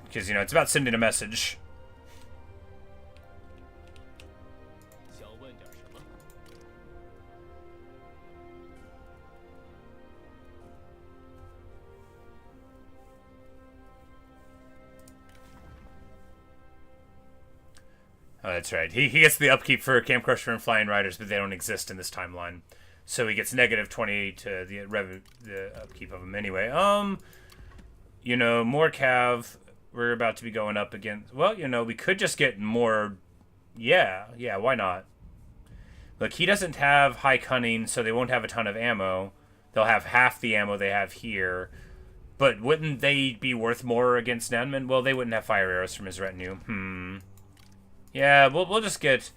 Because, you know, it's about sending a message. Oh, that's right. He gets the upkeep for Camp Crusher and Flying Riders, but they don't exist in this timeline. So he gets negative 20 to the upkeep of them anyway. You know, more Cav. We're about to be going up against... Well, you know, we could just get more... Yeah, why not? Look, he doesn't have high cunning, so they won't have a ton of ammo. They'll have half the ammo they have here. But wouldn't they be worth more against Nanman? Well, they wouldn't have fire arrows from his retinue. Yeah, we'll just get...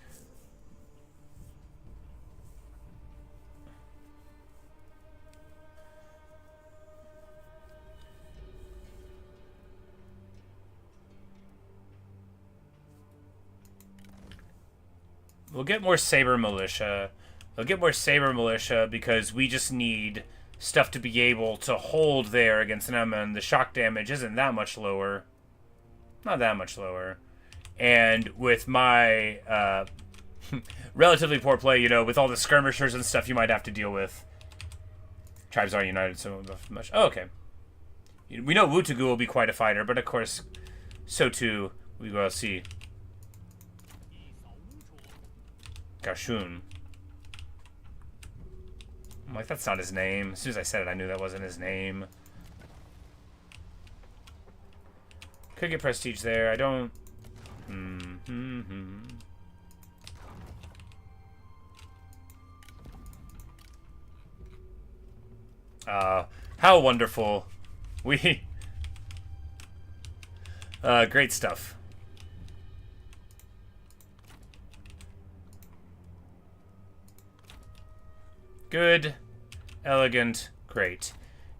We'll get more Saber Militia. We'll get more Saber Militia because we just need stuff to be able to hold there against Nanman. The shock damage isn't that much lower. Not that much lower. And with my relatively poor play, you know, with all the skirmishers and stuff you might have to deal with. Tribes aren't united so much. Oh, okay. We know Wutugu will be quite a fighter, but of course, so too, we will see Gashun. I'm like, that's not his name. As soon as I said it, I knew that wasn't his name. Could get prestige there. I don't... How wonderful. We... great stuff. Good, elegant, great.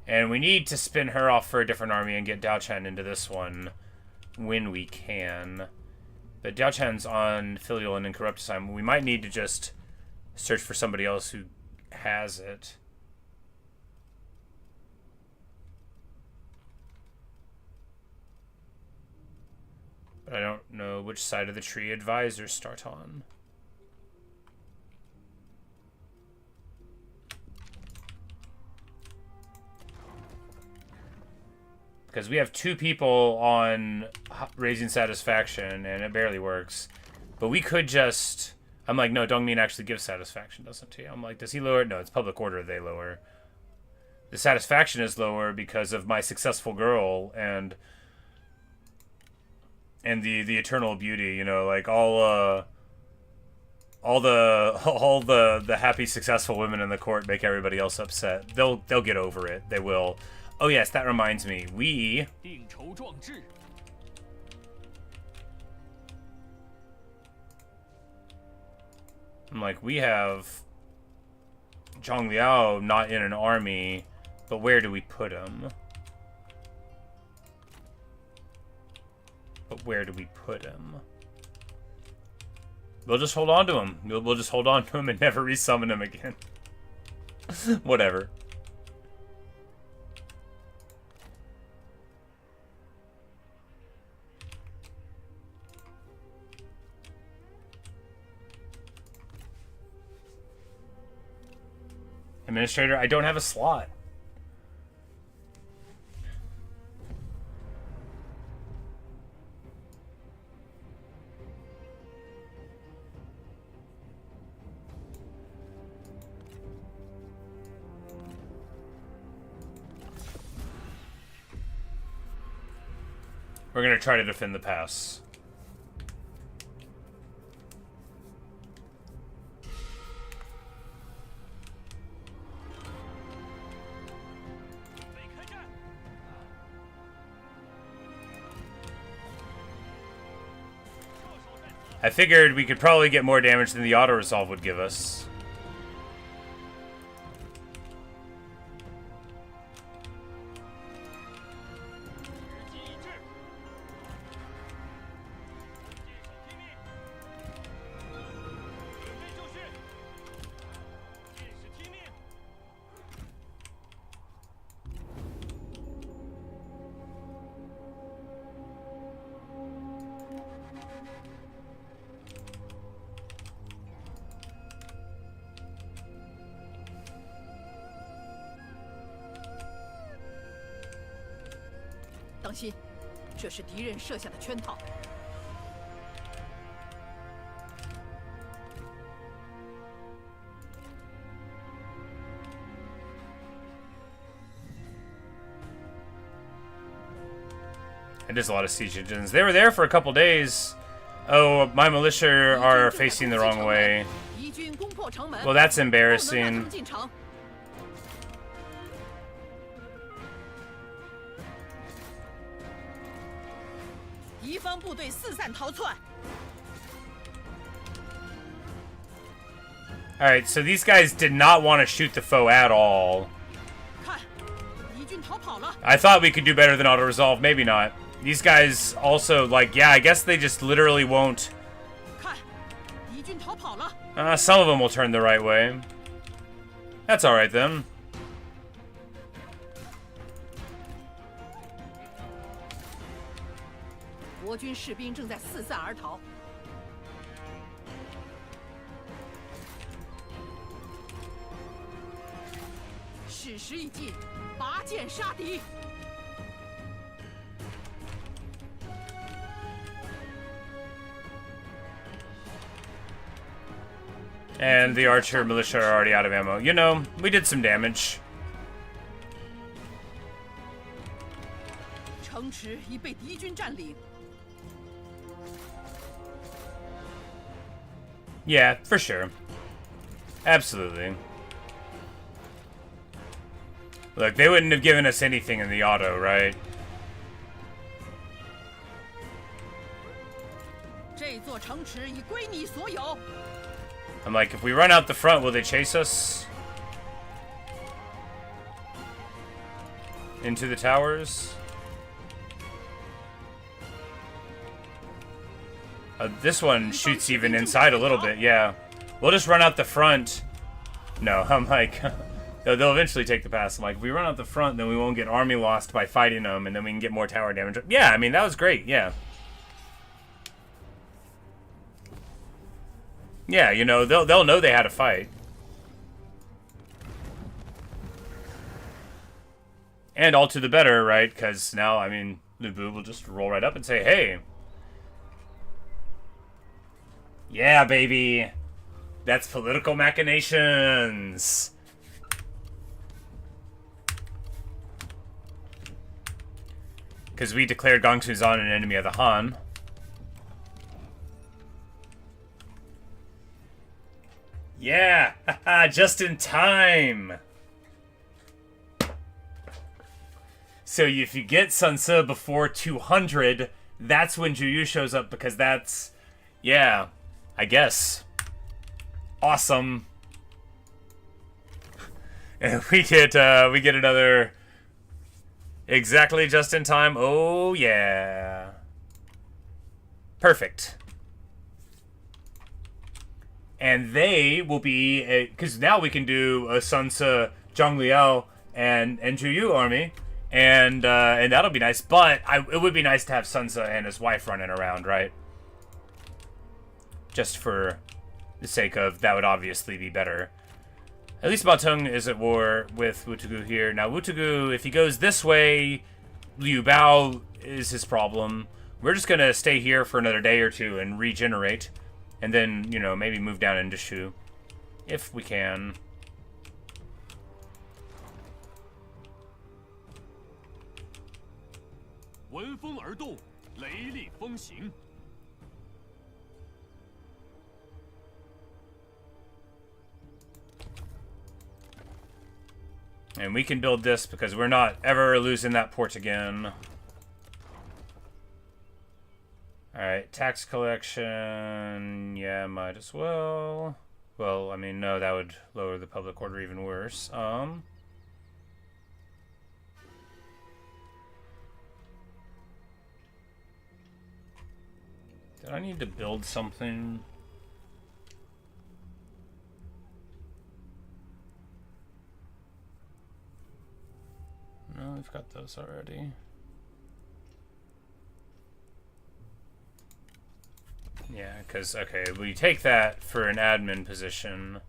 And we need to spin her off for a different army and get Dao Chen into this one when we can. But Dao Chen's on Filial and Incorruptus time. We might need to just search for somebody else who has it. But I don't know which side of the tree advisors start on. Because we have 2 people on raising satisfaction, and it barely works. But we could just... I'm like, no, Dongmin actually gives satisfaction, doesn't he? I'm like, does he lower it? No, it's public order they lower. The satisfaction is lower because of my successful girl and the eternal beauty, you know, like all the happy successful women in the court make everybody else upset. They'll get over it. They will. Oh yes, that reminds me. We 定筹壮志， I'm like, we have Zhang Liao not in an army, but where do we put him? But where do we put him? We'll just hold on to him. We'll just hold on to him and never resummon him again. Whatever. Administrator, I don't have a slot. We're gonna try to defend the pass. I figured we could probably get more damage than the auto-resolve would give us. It is a lot of siege engines. They were there for a couple days. Oh, my militia are facing the wrong way. Well, that's embarrassing. Alright, so these guys did not want to shoot the foe at all. I thought we could do better than auto-resolve. Maybe not. These guys also, like, yeah, I guess they just literally won't. Some of them will turn the right way. That's alright then. And the archer militia are already out of ammo. You know, we did some damage. Yeah, for sure. Absolutely. Look, they wouldn't have given us anything in the auto, right? I'm like, if we run out the front, will they chase us? Into the towers? This one shoots even inside a little bit, yeah. We'll just run out the front. No, I'm like, they'll eventually take the pass. I'm like, if we run out the front, then we won't get army lost by fighting them, and then we can get more tower damage. Yeah, I mean, that was great, yeah. Yeah, you know, they'll know they had to fight. And all to the better, right? Because now, I mean, Liu Bu will just roll right up and say, hey. Yeah, baby. That's political machinations. Because we declared Gong Xuzan an enemy of the Han. Yeah! Just in time! So if you get Sun Ce before 200, that's when Juyu shows up, because that's... Yeah, I guess. Awesome. And we get another... Exactly just in time. Oh, yeah. Perfect. And they will be... Because now we can do a Sun Ce, Zhang Liao, and Juyu army. And that'll be nice. But it would be nice to have Sun Ce and his wife running around, right? Just for the sake of... That would obviously be better. At least Batung is at war with Wutugu here. Now, Wutugu, if he goes this way, Liu Biao is his problem. We're just going to stay here for another day or two and regenerate. And then, you know, maybe move down into Shu. If we can. And we can build this because we're not ever losing that port again. Alright, tax collection. Yeah, might as well. Well, I mean, no, that would lower the public order even worse. Did I need to build something? No, we've got those already. Yeah, because, okay, we take that for an admin position.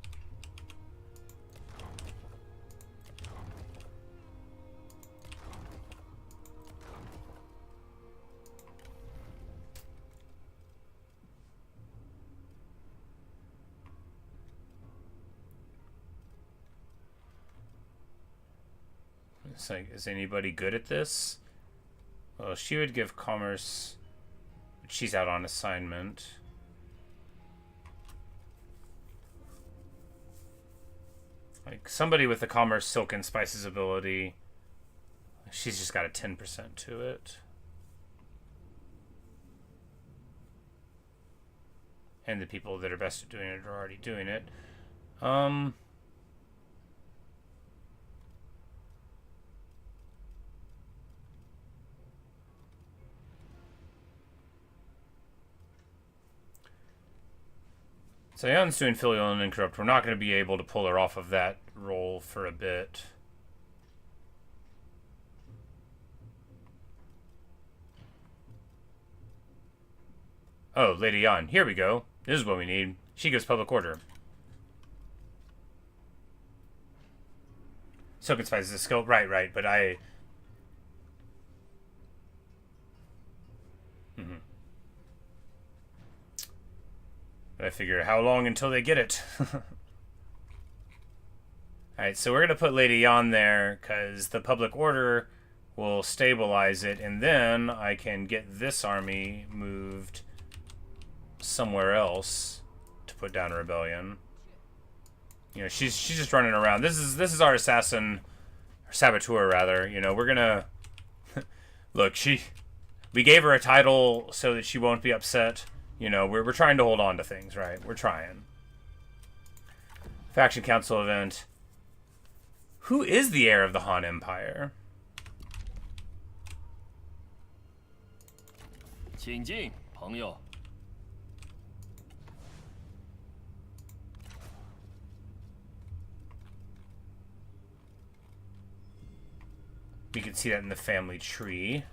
It's like, is anybody good at this? Well, she would give commerce, but she's out on assignment. Like, somebody with the commerce, silk, and spices ability, she's just got a 10% to it. And the people that are best at doing it are already doing it. So Yuan's doing filial and incorrupt. We're not going to be able to pull her off of that role for a bit. Oh, Lady Yuan. Here we go. This is what we need. She gives public order. Silk and Spice is a skill. Right. But I... But I figure, how long until they get it? Alright, so we're going to put Lady Yuan there, because the public order will stabilize it, and then I can get this army moved somewhere else to put down a rebellion. You know, she's just running around. This is our assassin, or saboteur rather. You know, we're gonna look. We gave her a title so that she won't be upset. You know, we're trying to hold on to things, right? We're trying. Faction Council event. Who is the heir of the Han Empire? 请进，朋友。 You can see that in the family tree.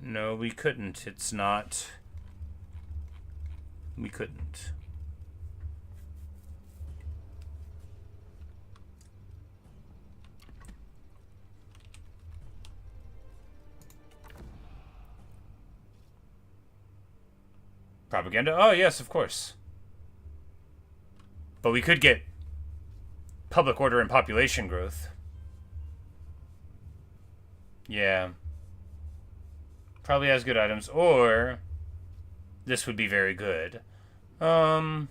No, we couldn't. It's not We couldn't. Propaganda? Oh, yes, of course. But we could get public order and population growth. Yeah. Probably has good items. Or this would be very good. We'll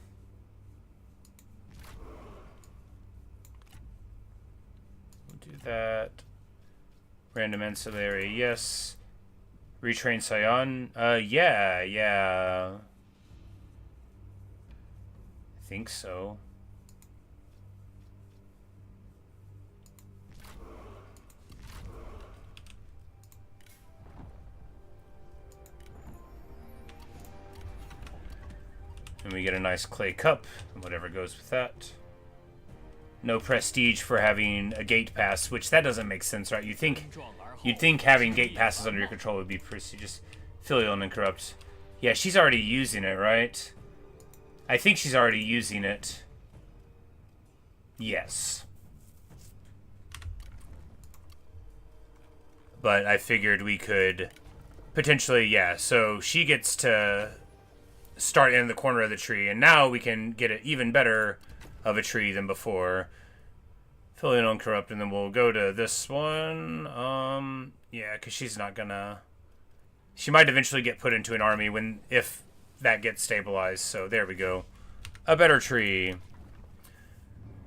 do that. Random ancillary, yes. Retrain Xian. Yeah. I think so. And we get a nice clay cup, and whatever goes with that. No prestige for having a gate pass, which that doesn't make sense, right? You'd think having gate passes under your control would be prestigious. Filial and corrupt. Yeah, she's already using it, right? I think she's already using it. Yes. But I figured we could potentially, yeah. So she gets to start in the corner of the tree, and now we can get it even better of a tree than before. Filial and corrupt, and then we'll go to this one. Yeah, because she's not gonna... She might eventually get put into an army if that gets stabilized, so there we go. A better tree.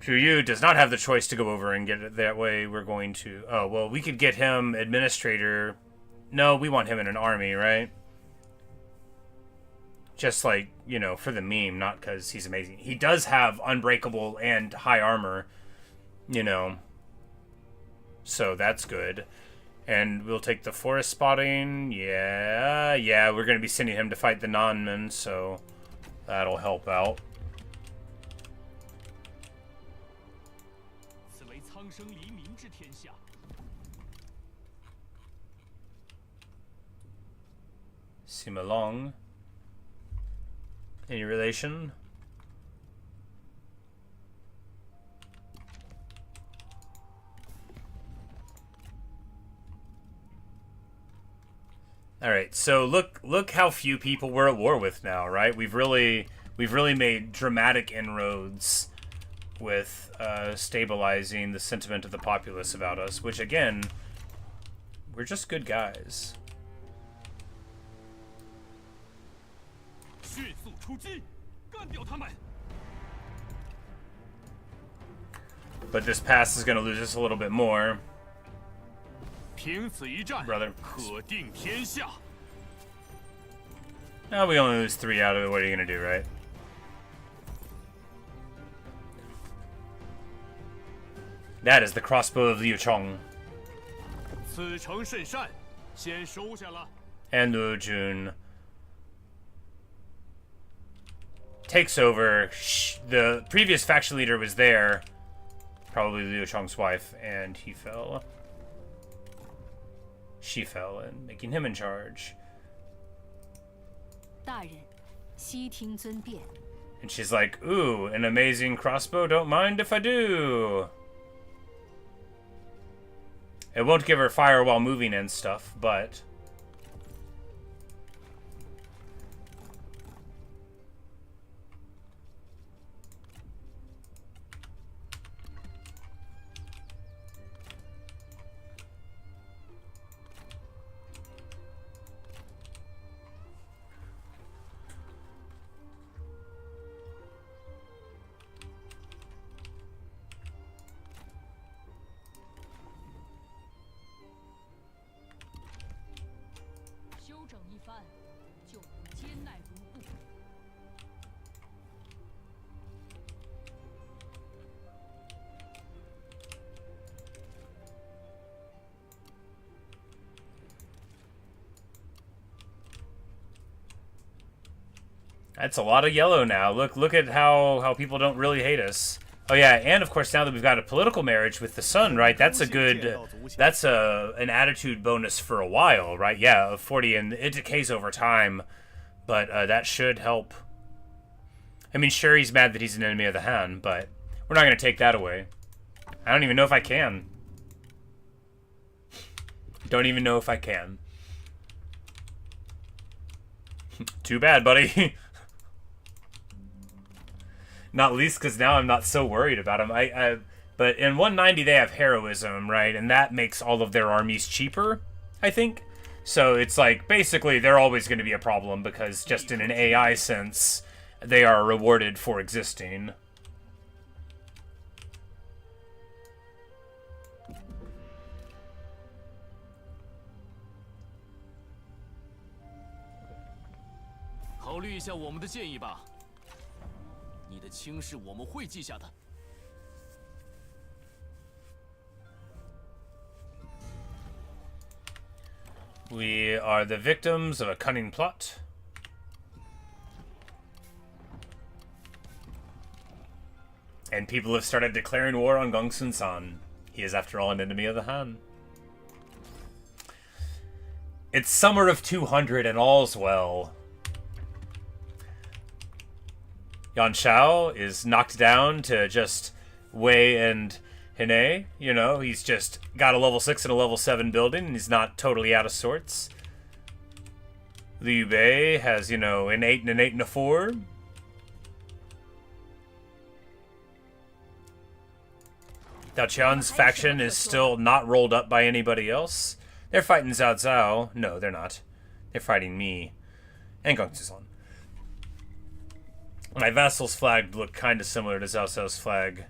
Yu does not have the choice to go over and get it that way. We're going to... Oh, well, we could get him administrator. No, we want him in an army, right? Just like, you know, for the meme, not because he's amazing. He does have unbreakable and high armor, you know. So that's good. And we'll take the forest spotting. Yeah, we're going to be sending him to fight the Nanman, so that'll help out. Simalong. Any relation? All right, so look how few people we're at war with now, right? We've really made dramatic inroads with stabilizing the sentiment of the populace about us, which again, we're just good guys. But this pass is going to lose us a little bit more. Brother. Now we only lose 3 out of it. What are you going to do, right? That is the crossbow of Liu Chong. And Liu Jun takes over. The previous faction leader was there, probably Liu Chong's wife, and he fell. She fell, and making him in charge. And she's like, ooh, an amazing crossbow, don't mind if I do. It won't give her fire while moving and stuff, but... That's a lot of yellow now. Look at how people don't really hate us. Oh yeah, and of course now that we've got a political marriage with the son, right? That's an attitude bonus for a while, right? Yeah, of 40, and it decays over time, but that should help I mean, sure, he's mad that he's an enemy of the Han, but we're not going to take that away. I don't even know if I can. Don't even know if I can. Too bad, buddy. Not least because now I'm not so worried about him. But in 190 they have heroism, right? And that makes all of their armies cheaper, I think. So it's like, basically, they're always going to be a problem because just in an AI sense, they are rewarded for existing. We are the victims of a cunning plot. And people have started declaring war on Gong Sun. He is, after all, an enemy of the Han. It's summer of 200 and all's well. Shao is knocked down to just Wei and Hine. You know, he's just got a level 6 and a level 7 building, and he's not totally out of sorts. Liu Biao has, you know, an 8 and an 8 and a 4. Xian's faction is still not rolled up by anybody else. They're fighting Cao Cao. No, they're not. They're fighting me. And Gong Zhuo. My vassal's flag looked kind of similar to Cao Cao's flag.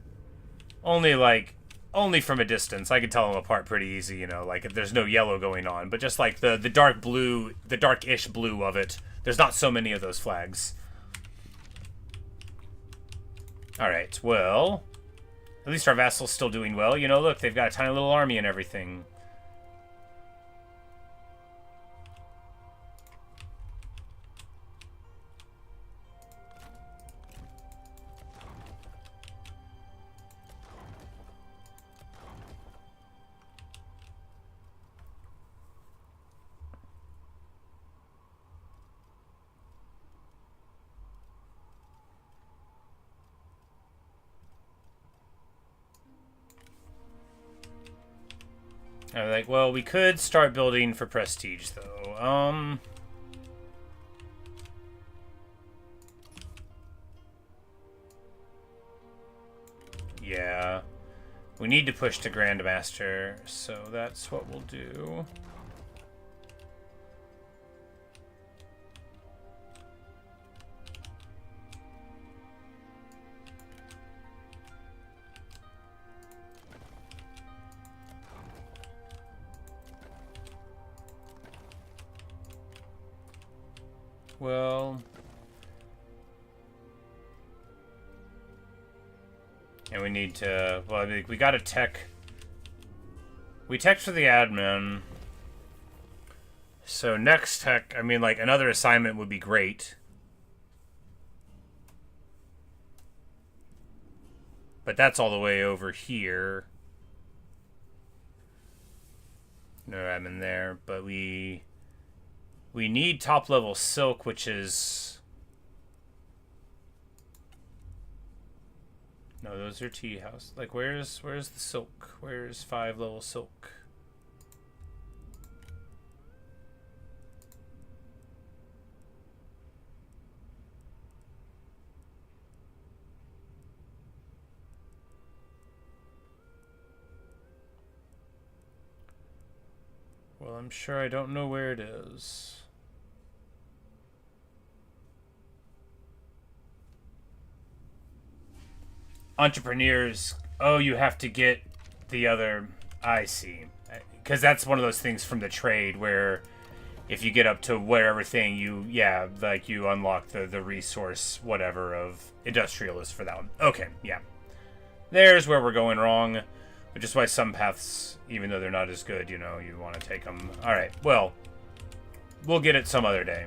Only from a distance. I could tell them apart pretty easy, you know, like if there's no yellow going on. But just like the dark blue, the darkish blue of it, there's not so many of those flags. Alright, well, at least our vassal's still doing well. You know, look, they've got a tiny little army and everything. I'm like, well, we could start building for prestige, though. Yeah. We need to push to Grandmaster, so that's what we'll do. Well, and we need to, well, I mean, we got to tech. We teched for the admin. So next tech, I mean, like, another assignment would be great. But that's all the way over here. No admin there, but we need top-level silk, which is... No, those are tea house. Like, where's the silk? Where's 5-level silk? Well, I'm sure I don't know where it is. Entrepreneurs, oh, you have to get the other, I see. Because that's one of those things from the trade where if you get up to whatever thing, you unlock the resource, whatever, of industrialist for that one. Okay, yeah. There's where we're going wrong, which is why some paths, even though they're not as good, you know, you want to take them. Alright, well, we'll get it some other day.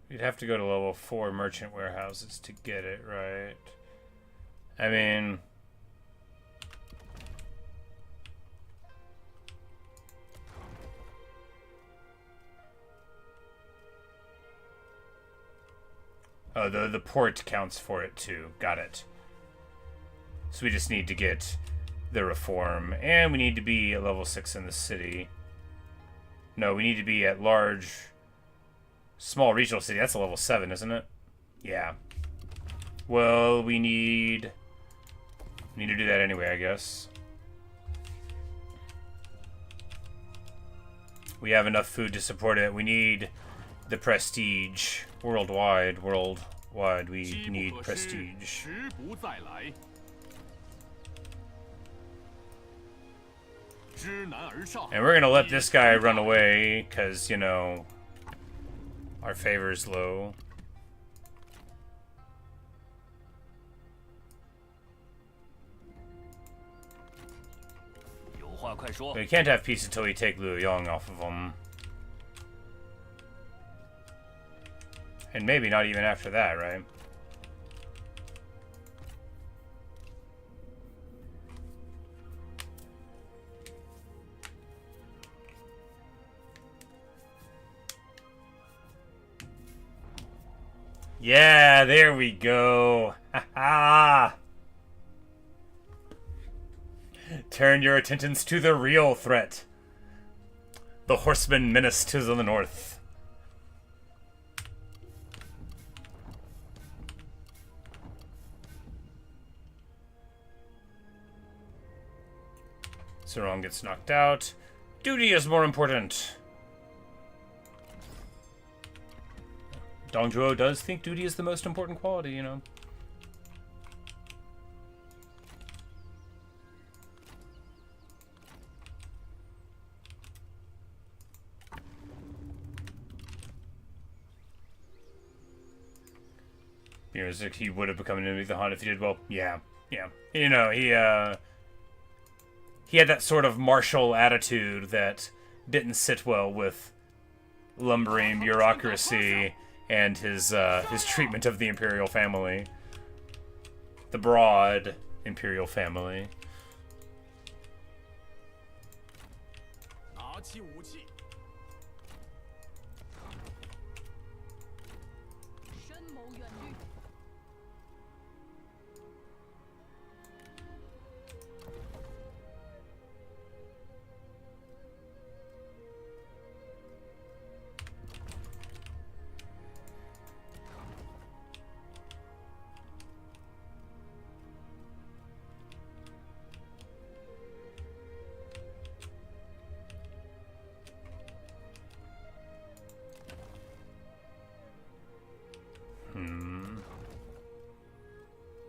You'd have to go to level 4 merchant warehouses to get it, right? I mean, Oh, the port counts for it too. Got it. So we just need to get the reform, and we need to be at level 6 in the city. No, we need to be at small regional city. That's a level 7, isn't it? Yeah. Well, we need to do that anyway, I guess. We have enough food to support it. We need the prestige worldwide. Worldwide, we need prestige. And we're gonna let this guy run away, because, you know, our favor's low. But we can't have peace until we take Liu Yong off of him. And maybe not even after that, right? Yeah, there we go. Ha ha! Turn your attentions to the real threat. The horsemen menace to the north. Sarong gets knocked out. Duty is more important. Dong Zhuo does think duty is the most important quality, you know. You know, he would have become an enemy of the Han if he did well. Yeah, yeah. You know, he had that sort of martial attitude that didn't sit well with lumbering bureaucracy and his treatment of the imperial family. The broad imperial family.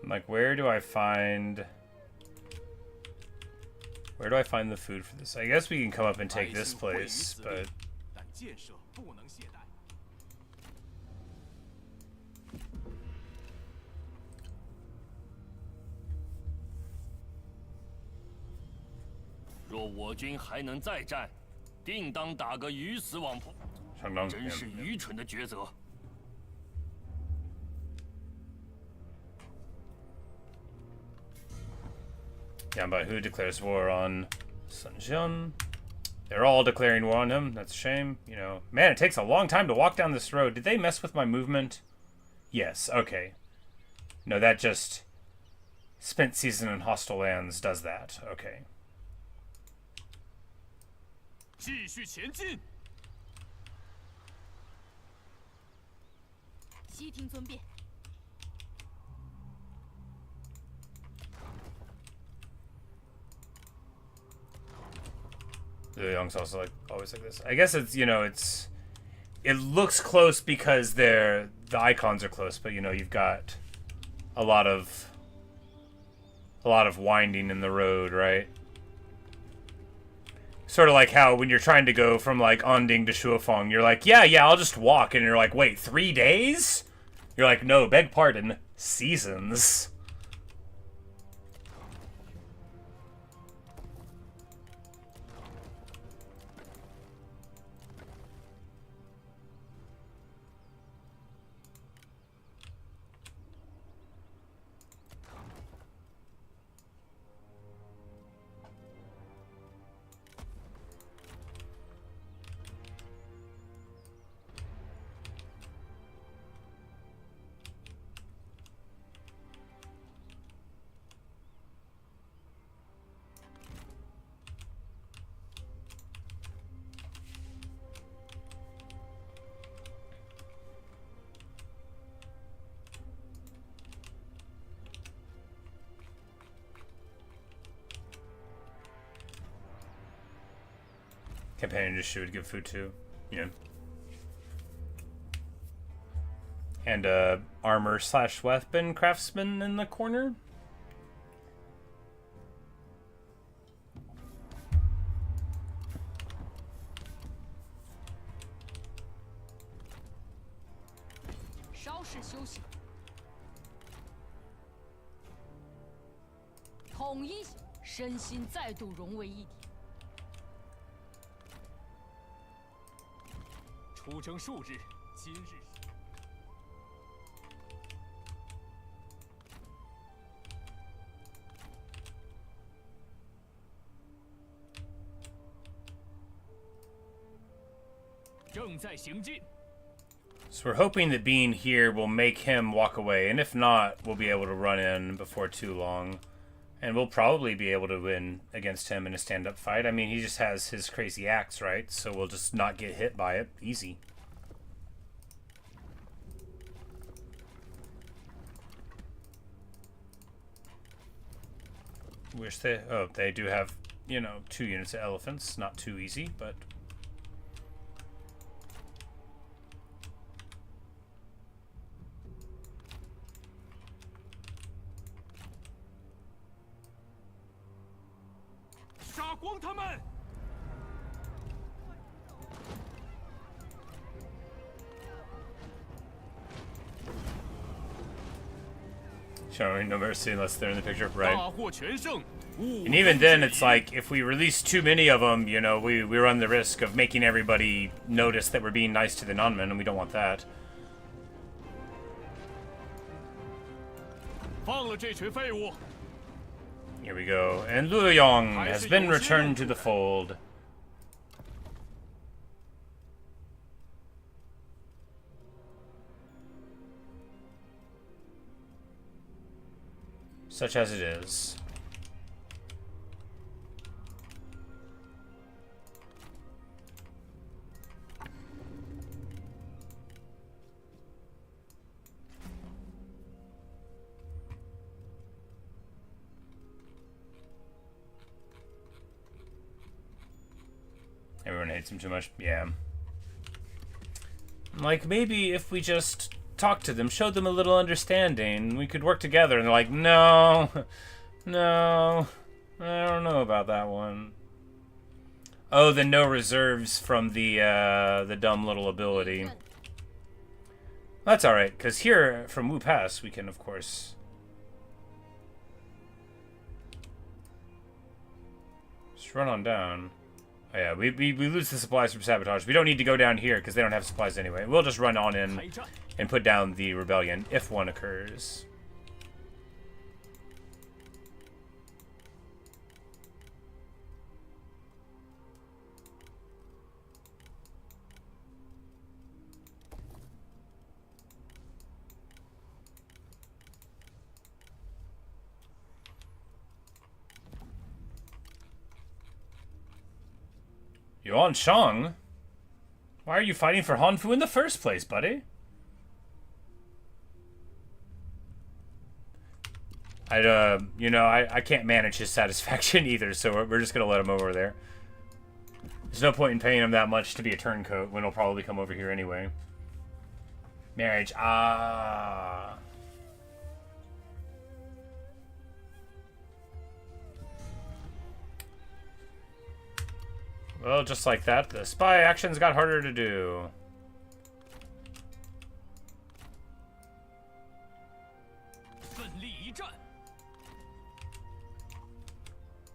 Like, where do I find the food for this? I guess we can come up and take this place, but yeah, but who declares war on Sun Jian? They're all declaring war on him. That's a shame. You know, man, it takes a long time to walk down this road. Did they mess with my movement? Yes, okay. No, that just spent season in hostile lands does that. Okay. Liu Yong's also like always like this. I guess it's, you know, it looks close because the icons are close, but you know, you've got a lot of winding in the road, right? Sort of like how when you're trying to go from like Onding to Shuofeng, you're like, yeah, I'll just walk, and you're like, wait, 3 days? You're like, no, beg pardon, seasons. Companion to Shu would give food to. Yeah. And armor / weapon craftsman in the corner. Shao 式休息，统一身心再度融为一体。出征数日，今日。 正在行进。 So we're hoping that being here will make him walk away, and if not, we'll be able to run in before too long. And we'll probably be able to win against him in a stand-up fight. I mean, he just has his crazy axe, right? So we'll just not get hit by it. Easy. Wish they... Oh, they do have, you know, 2 units of elephants. Not too easy, but... Showing no mercy unless they're in the picture, right? And even then, it's like, if we release too many of them, you know, we run the risk of making everybody notice that we're being nice to the Nanman, and we don't want that. Here we go. And Liu Biao has been returned to the fold. Such as it is. Everyone hates him too much. Yeah. Like, maybe if we just talk to them, show them a little understanding, we could work together. And they're like, no, no, I don't know about that one. Oh, the no reserves from the dumb little ability. That's all right, because here from Wu Pass we can, of course, just run on down. Oh yeah, we lose the supplies from sabotage. We don't need to go down here because they don't have supplies anyway. We'll just run on in and put down the rebellion if one occurs. Yuan Shang? Why are you fighting for Hanfu in the first place, buddy? I can't manage his satisfaction either, so we're just gonna let him over there. There's no point in paying him that much to be a turncoat when he'll probably come over here anyway. Marriage, ah. Well, just like that, the spy actions got harder to do.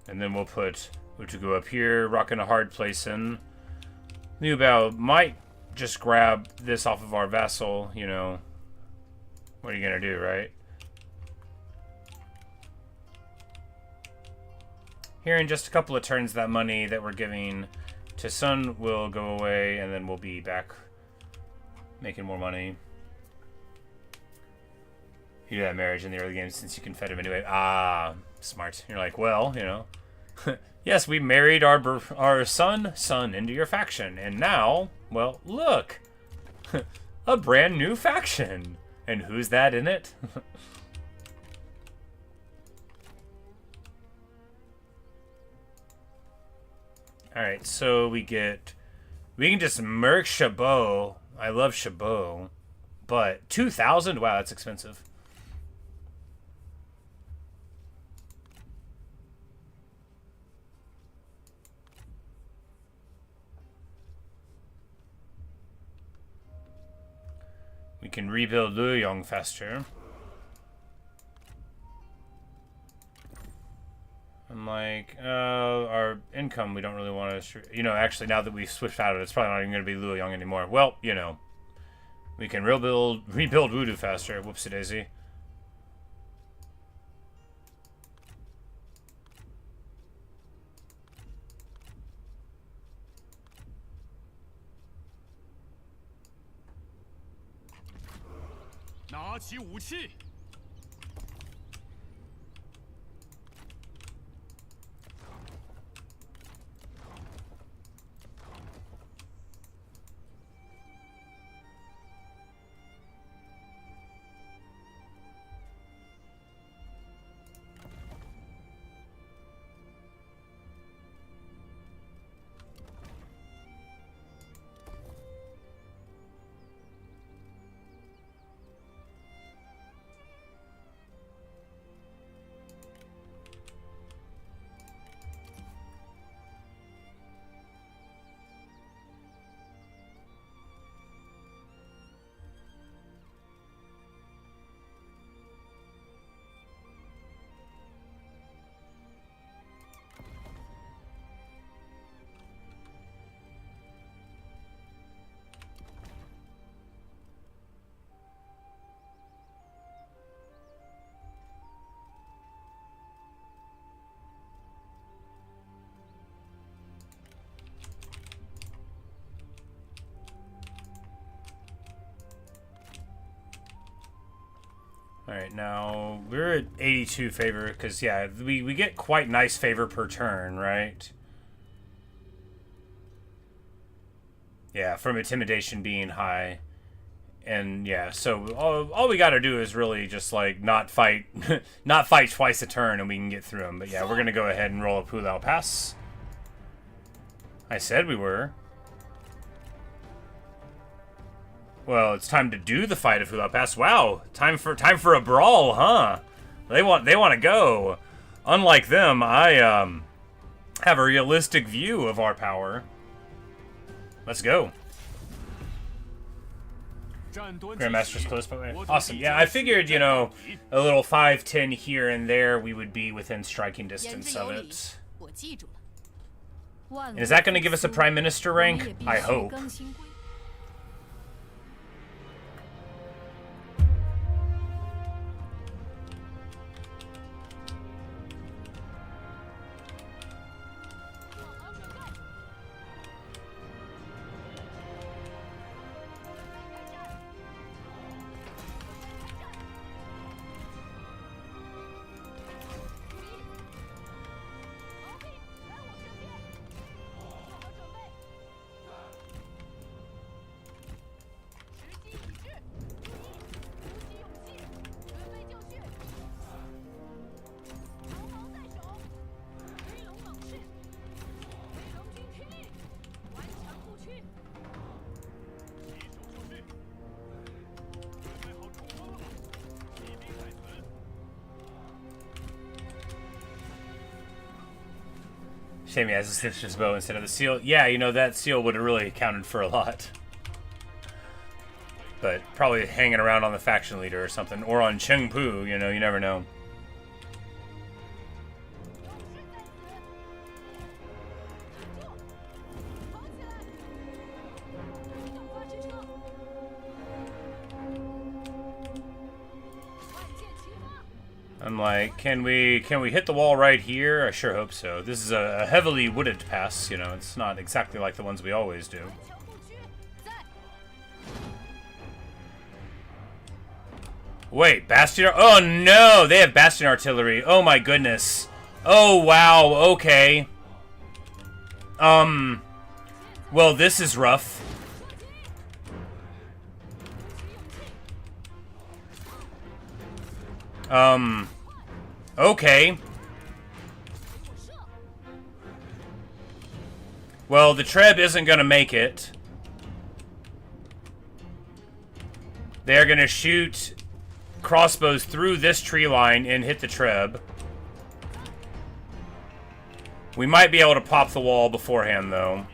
And then we'll put Utugu up here, rocking a hard place in. Liu Biao might just grab this off of our vassal, you know. What are you gonna do, right? Here in just a couple of turns, that money that we're giving to Sun will go away, and then we'll be back making more money. You do that marriage in the early game since you can fed him anyway. Ah, smart. You're like, well, you know. Yes, we married our son into your faction, and now, well, look. A brand new faction. And who's that in it? Alright, so we can just merc Chabot. I love Chabot. But 2,000? Wow, that's expensive. We can rebuild Luoyang faster. I'm like, our income, we don't really want to... You know, actually, now that we've switched out of it, it's probably not even going to be Luoyang anymore. Well, you know. We can rebuild Wudu faster. Whoopsie-daisy.拿起武器。 Alright, now we're at 82 favor, because, yeah, we get quite nice favor per turn, right? Yeah, from intimidation being high. And, yeah, so all we gotta do is really just, like, not fight not fight twice a turn, and we can get through them. But, yeah, we're gonna go ahead and roll a Pulao Pass. I said we were. Well, it's time to do the fight of Hulao Pass. Wow, time for a brawl, huh? They want to go. Unlike them, I have a realistic view of our power. Let's go. Grandmaster's close by. Awesome. Yeah, I figured, you know, a little 5-10 here and there, we would be within striking distance of it. And is that going to give us a prime minister rank? I hope. Shame he has a stitches bow instead of the seal. Yeah, you know, that seal would have really accounted for a lot. But probably hanging around on the faction leader or something. Or on Chengpu, you know, you never know. I'm like, can we hit the wall right here? I sure hope so. This is a heavily wooded pass, you know, it's not exactly like the ones we always do. Wait, bastion? Oh no, they have bastion artillery. Oh my goodness. Oh wow, okay. Well, this is rough. Okay. Well, the Treb isn't gonna make it. They're gonna shoot crossbows through this tree line and hit the Treb. We might be able to pop the wall beforehand, though.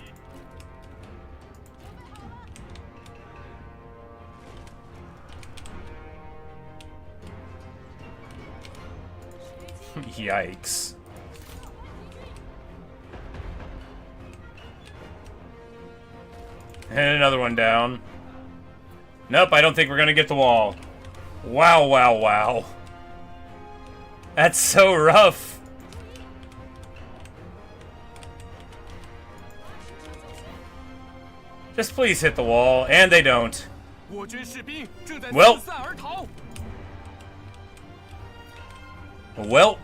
Yikes. And another one down. Nope, I don't think we're gonna get the wall. Wow, wow, wow. That's so rough. Just please hit the wall, and they don't. Well. Well.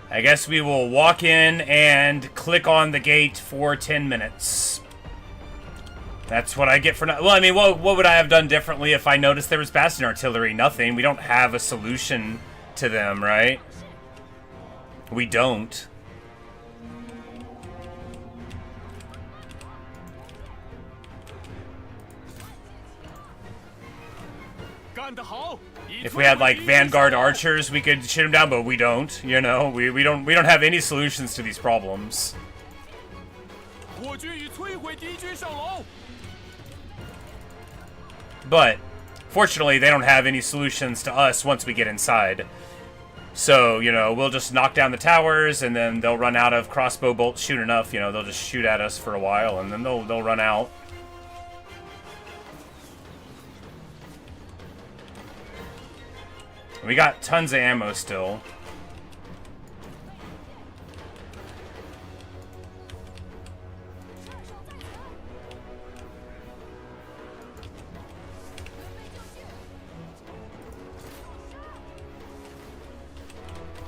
I guess we will walk in and click on the gate for 10 minutes. That's what I get for... Well, I mean, what would I have done differently if I noticed there was bastion artillery? Nothing. We don't have a solution to them, right? We don't. If we had like Vanguard archers, we could shoot them down, but we don't. You know, we don't have any solutions to these problems. But fortunately, they don't have any solutions to us once we get inside. So, you know, we'll just knock down the towers, and then they'll run out of crossbow bolts soon enough. You know, they'll just shoot at us for a while, and then they'll run out. We got tons of ammo still.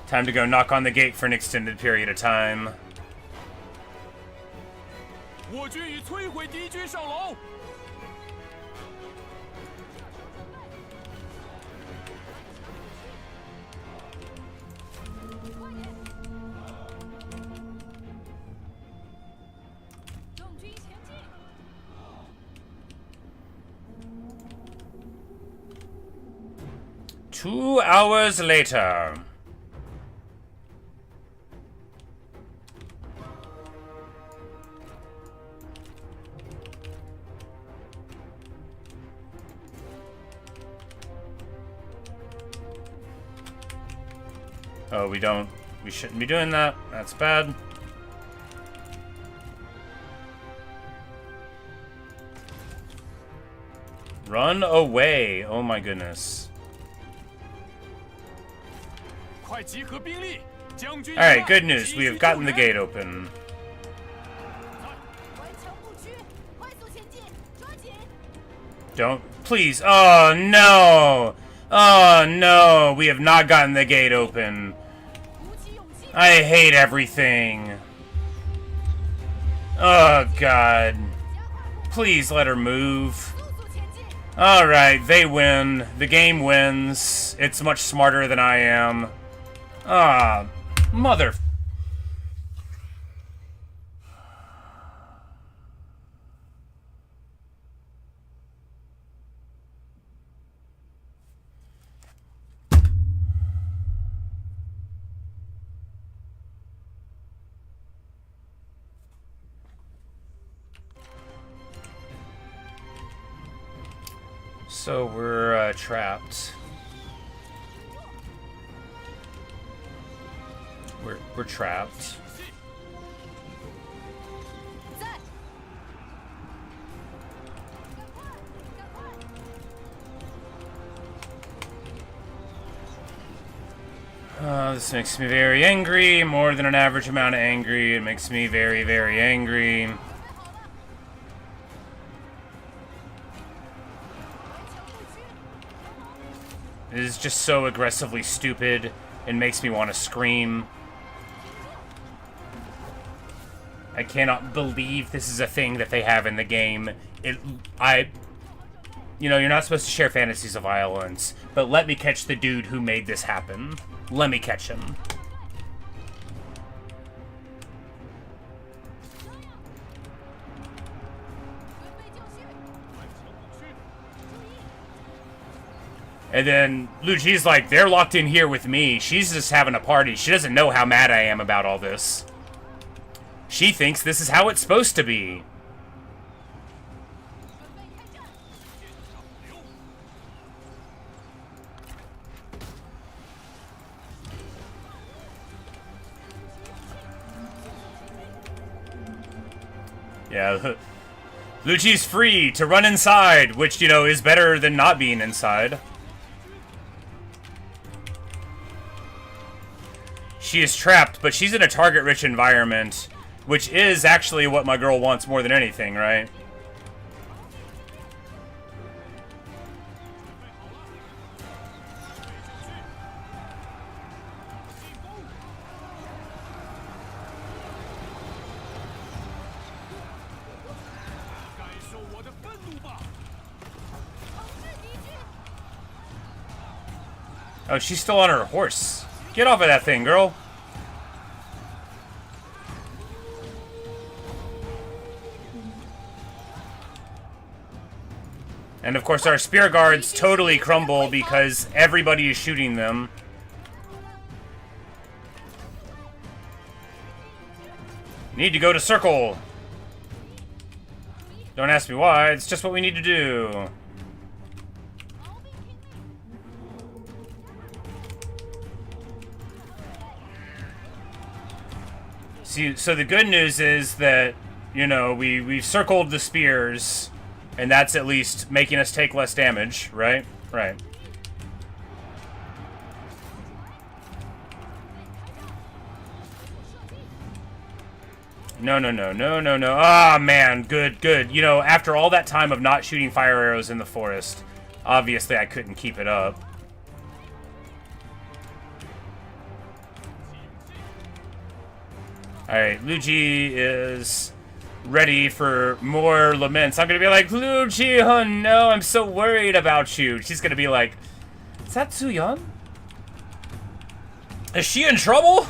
Time to go knock on the gate for an extended period of time. Two hours later. Oh, we shouldn't be doing that. That's bad. Run away. Oh my goodness. Alright, good news. We have gotten the gate open. Don't. Please. Oh no. Oh no. We have not gotten the gate open. I hate everything. Oh god. Please let her move. Alright, they win. The game wins. It's much smarter than I am. Ah, mother... So we're trapped. We're trapped. This makes me very angry, more than an average amount of angry. It makes me very, very angry. It is just so aggressively stupid. It makes me want to scream. I cannot believe this is a thing that they have in the game. You know, you're not supposed to share fantasies of violence, but let me catch the dude who made this happen. Let me catch him. And then Lu Ji's like, they're locked in here with me. She's just having a party. She doesn't know how mad I am about all this. She thinks this is how it's supposed to be. Yeah, Lu Ji's free to run inside, which, you know, is better than not being inside. She is trapped, but she's in a target-rich environment, which is actually what my girl wants more than anything, right? Oh, she's still on her horse. Get off of that thing, girl. And of course our spear guards totally crumble because everybody is shooting them. Need to go to circle. Don't ask me why, it's just what we need to do. See, so the good news is that, you know, we've circled the spears, and that's at least making us take less damage, right? Right. No, no, no, no, no, no. Ah, man, good, good. You know, after all that time of not shooting fire arrows in the forest, obviously I couldn't keep it up. Alright, Lu Ji is ready for more laments. I'm gonna be like, Lu Ji, oh no, I'm so worried about you. She's gonna be like, is that Yuan? Is she in trouble?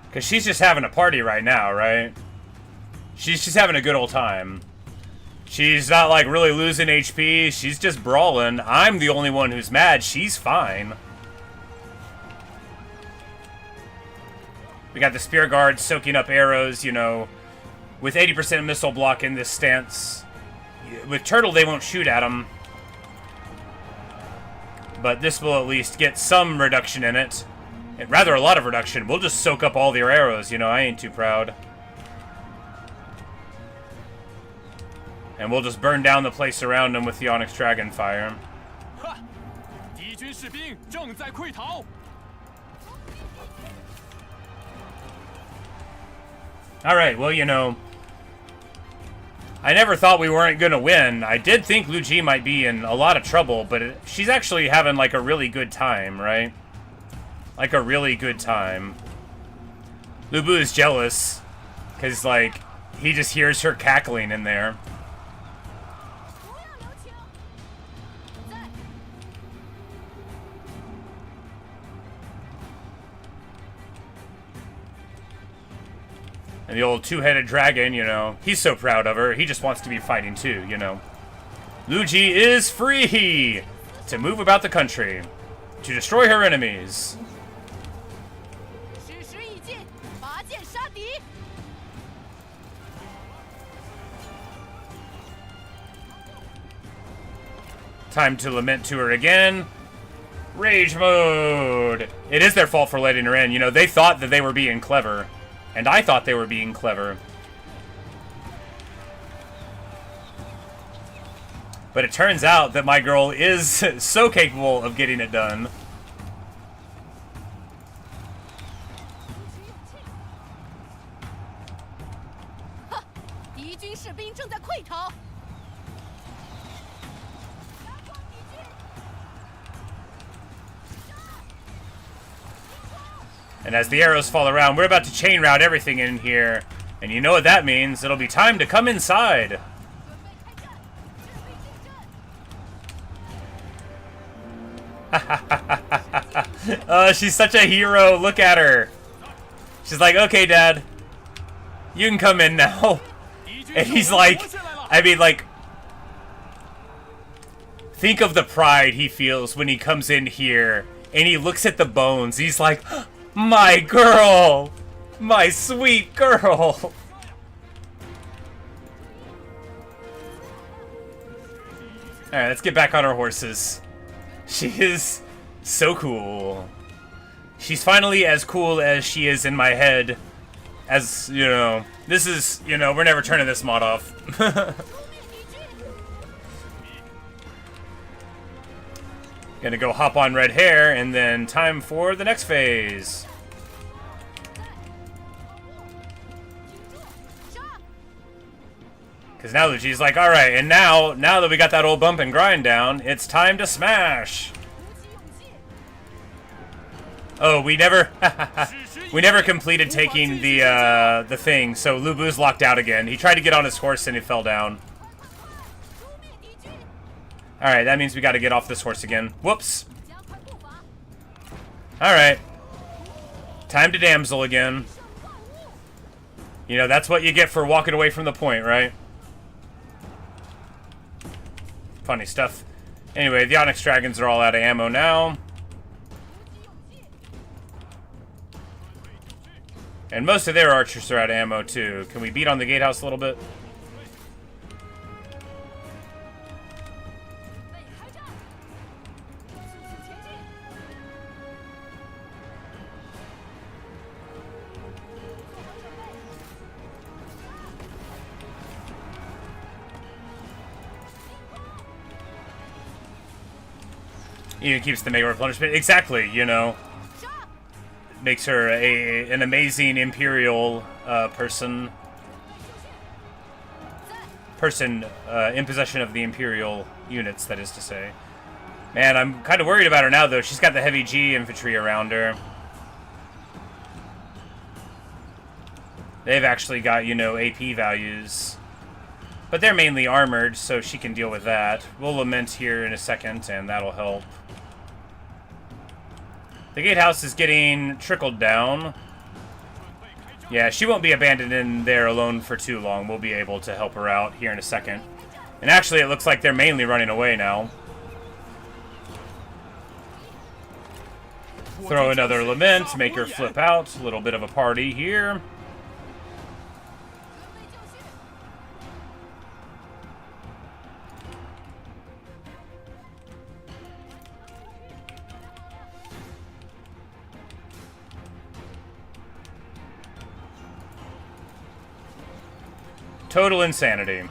Because she's just having a party right now, right? She's just having a good old time. She's not, like, really losing HP. She's just brawling. I'm the only one who's mad. She's fine. We got the spear guard soaking up arrows, you know, with 80% missile block in this stance. With Turtle, they won't shoot at him. But this will at least get some reduction in it. Rather, a lot of reduction. We'll just soak up all their arrows, you know, I ain't too proud. And we'll just burn down the place around them with the Onyx Dragon Fire. Alright, well, you know, I never thought we weren't gonna win. I did think Lu Ji might be in a lot of trouble, but she's actually having, like, a really good time, right? Like a really good time. Lu Bu is jealous because, like, he just hears her cackling in there. And the old two-headed dragon, you know, he's so proud of her. He just wants to be fighting too, you know. Lu Ji is free to move about the country, to destroy her enemies. Time to lament to her again. Rage mode. It is their fault for letting her in. You know, they thought that they were being clever. And I thought they were being clever. But it turns out that my girl is so capable of getting it done. And as the arrows fall around, we're about to chain route everything in here. And you know what that means. It'll be time to come inside. She's such a hero. Look at her. She's like, okay, Dad. You can come in now. And he's like, I mean, like, think of the pride he feels when he comes in here and he looks at the bones. He's like, my girl. My sweet girl. Alright, let's get back on our horses. She is so cool. She's finally as cool as she is in my head. As, you know, this is, you know, we're never turning this mod off. Gonna go hop on red hair, and then time for the next phase. Because now Luigi's like, alright, and now that we got that old bump and grind down, it's time to smash! Oh, we never completed taking the thing, so Lu Bu's locked out again. He tried to get on his horse and he fell down. Alright, that means we gotta get off this horse again. Whoops! Alright. Time to damsel again. You know, that's what you get for walking away from the point, right? Funny stuff. Anyway, the Onyx Dragons are all out of ammo now. And most of their archers are out of ammo, too. Can we beat on the gatehouse a little bit? Even keeps the mega replenishment. Exactly, you know. Makes her an amazing Imperial person in possession of the Imperial units, that is to say. Man, I'm kind of worried about her now, though. She's got the heavy G infantry around her. They've actually got, you know, AP values. But they're mainly armored, so she can deal with that. We'll lament here in a second, and that'll help. The gatehouse is getting trickled down. Yeah, she won't be abandoned in there alone for too long. We'll be able to help her out here in a second. And actually, it looks like they're mainly running away now. Throw another lament, make her flip out. A little bit of a party here. Total insanity.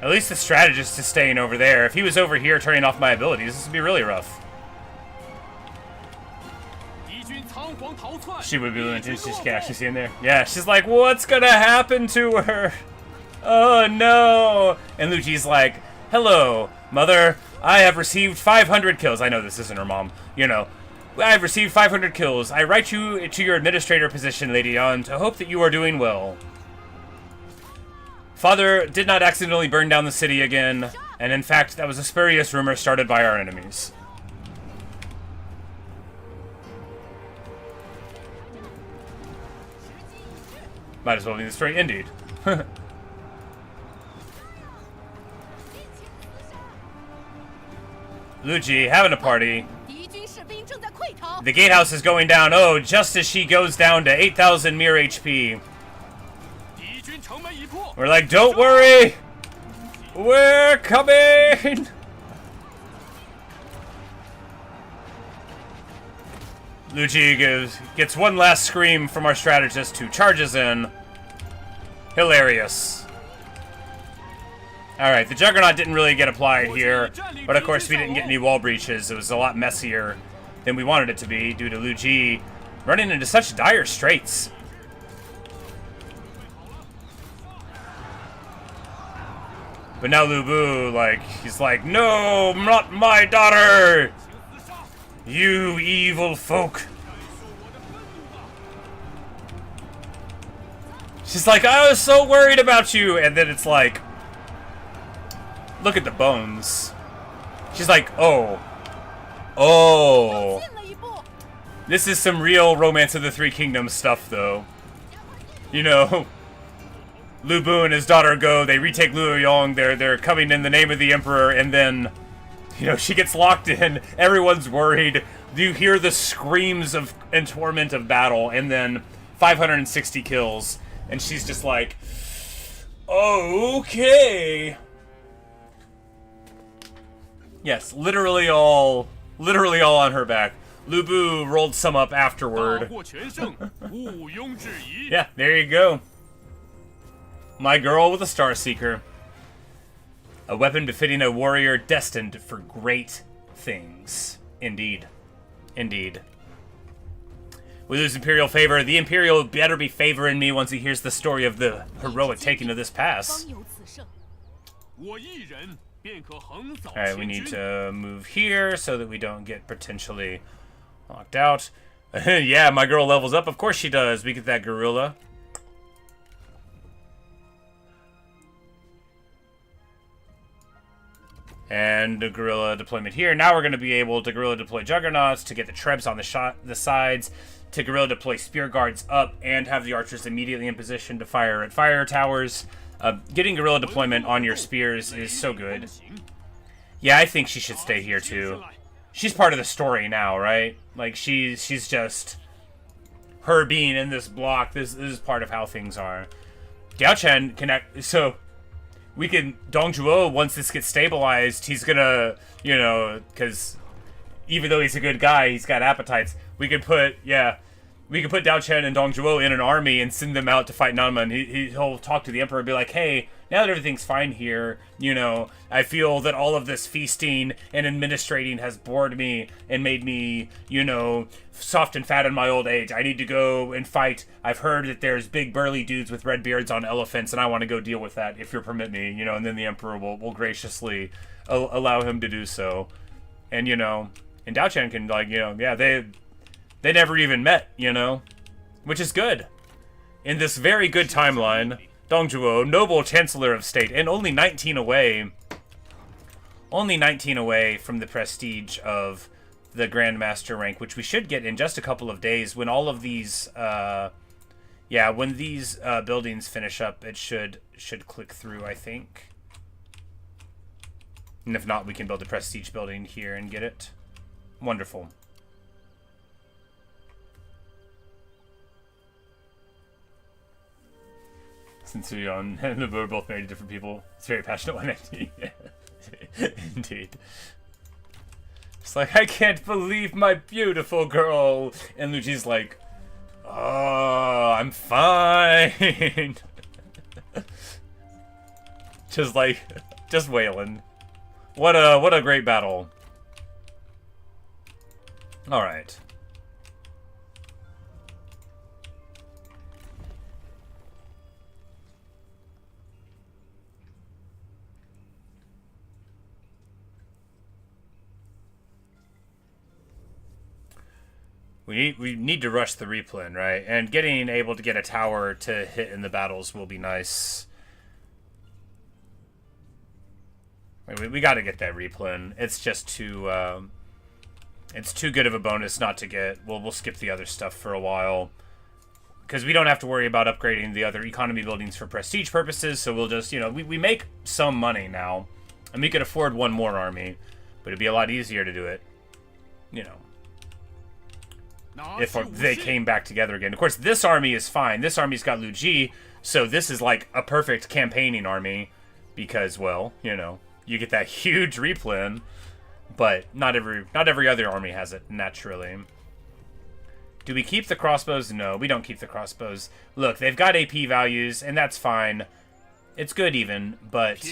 At least the strategist is staying over there. If he was over here turning off my abilities, this would be really rough. She would be limited. She's actually seeing there. Yeah, she's like, what's gonna happen to her? Oh no! And Luigi's like, hello, mother. I have received 500 kills. I know this isn't her mom. You know. I've received 500 kills. I write you to your administrator position, Lady Yuan, to hope that you are doing well. Father did not accidentally burn down the city again, and in fact, that was a spurious rumor started by our enemies. Might as well be the story, indeed. Luigi, having a party. The gatehouse is going down. Oh, just as she goes down to 8,000 mere HP. We're like, don't worry. We're coming. Luigi gets one last scream from our strategist who charges in. Hilarious. Alright, the Juggernaut didn't really get applied here, but of course we didn't get any wall breaches. It was a lot messier than we wanted it to be due to Luigi running into such dire straits. But now Lu Bu, like, he's like, no, not my daughter! You evil folk! She's like, I was so worried about you! And then it's like, look at the bones. She's like, oh. Oh. This is some real Romance of the Three Kingdoms stuff, though. You know, Lu Bu and his daughter go, they retake Luoyang, they're coming in the name of the Emperor, and then, you know, she gets locked in, everyone's worried, you hear the screams of and torment of battle, and then 560 kills, and she's just like, okay. Yes, literally all on her back. Lu Bu rolled some up afterward. Yeah, there you go. My girl with a Star Seeker. A weapon befitting a warrior destined for great things. Indeed. Indeed. We lose Imperial favor. The Imperial better be favoring me once he hears the story of the heroic taking of this pass. Alright, we need to move here so that we don't get potentially locked out. Yeah, my girl levels up. Of course she does. We get that gorilla. And the guerrilla deployment here. Now we're going to be able to guerrilla deploy juggernauts to get the trebs on the sides, to guerrilla deploy spear guards up, and have the archers immediately in position to fire at fire towers. Getting guerrilla deployment on your spears is so good. Yeah, I think she should stay here too. She's part of the story now, right? Like, she's just... Her being in this block, this is part of how things are. Diao Chen connect... So, we can... Dong Zhuo, once this gets stabilized, he's gonna, you know, because even though he's a good guy, he's got appetites. We could put, yeah... We could put Diao Chen and Dong Zhuo in an army and send them out to fight Nanman. He'll talk to the Emperor and be like, hey, now that everything's fine here, you know, I feel that all of this feasting and administrating has bored me and made me, you know, soft and fat in my old age. I need to go and fight. I've heard that there's big burly dudes with red beards on elephants, and I want to go deal with that, if you'll permit me, you know, and then the Emperor will graciously allow him to do so. And, you know, and Diao Chen can, like, you know, yeah, they never even met, you know? Which is good. In this very good timeline, Dong Zhuo, noble chancellor of state, and only 19 away from the prestige of the Grandmaster rank, which we should get in just a couple of days when all of these, when these buildings finish up, it should click through, I think. And if not, we can build a prestige building here and get it. Wonderful. Since Yuan and Lu Bu are both married to different people, it's very passionate one. Indeed. It's like, I can't believe my beautiful girl. And Luigi's like, oh, I'm fine. just wailing. What a great battle. All right. We need to rush the replan, right? And getting able to get a tower to hit in the battles will be nice. We got to get that replan. It's just too good of a bonus not to get. We'll skip the other stuff for a while because we don't have to worry about upgrading the other economy buildings for prestige purposes. So we'll just, you know, we make some money now, and we could afford one more army, but it'd be a lot easier to do it, you know, if they came back together again. Of course, this army is fine. This army's got Lu Ji, so this is like a perfect campaigning army because, well, you know, you get that huge replan, but not every other army has it, naturally. Do we keep the crossbows? No, we don't keep the crossbows. Look, they've got AP values, and that's fine. It's good even, but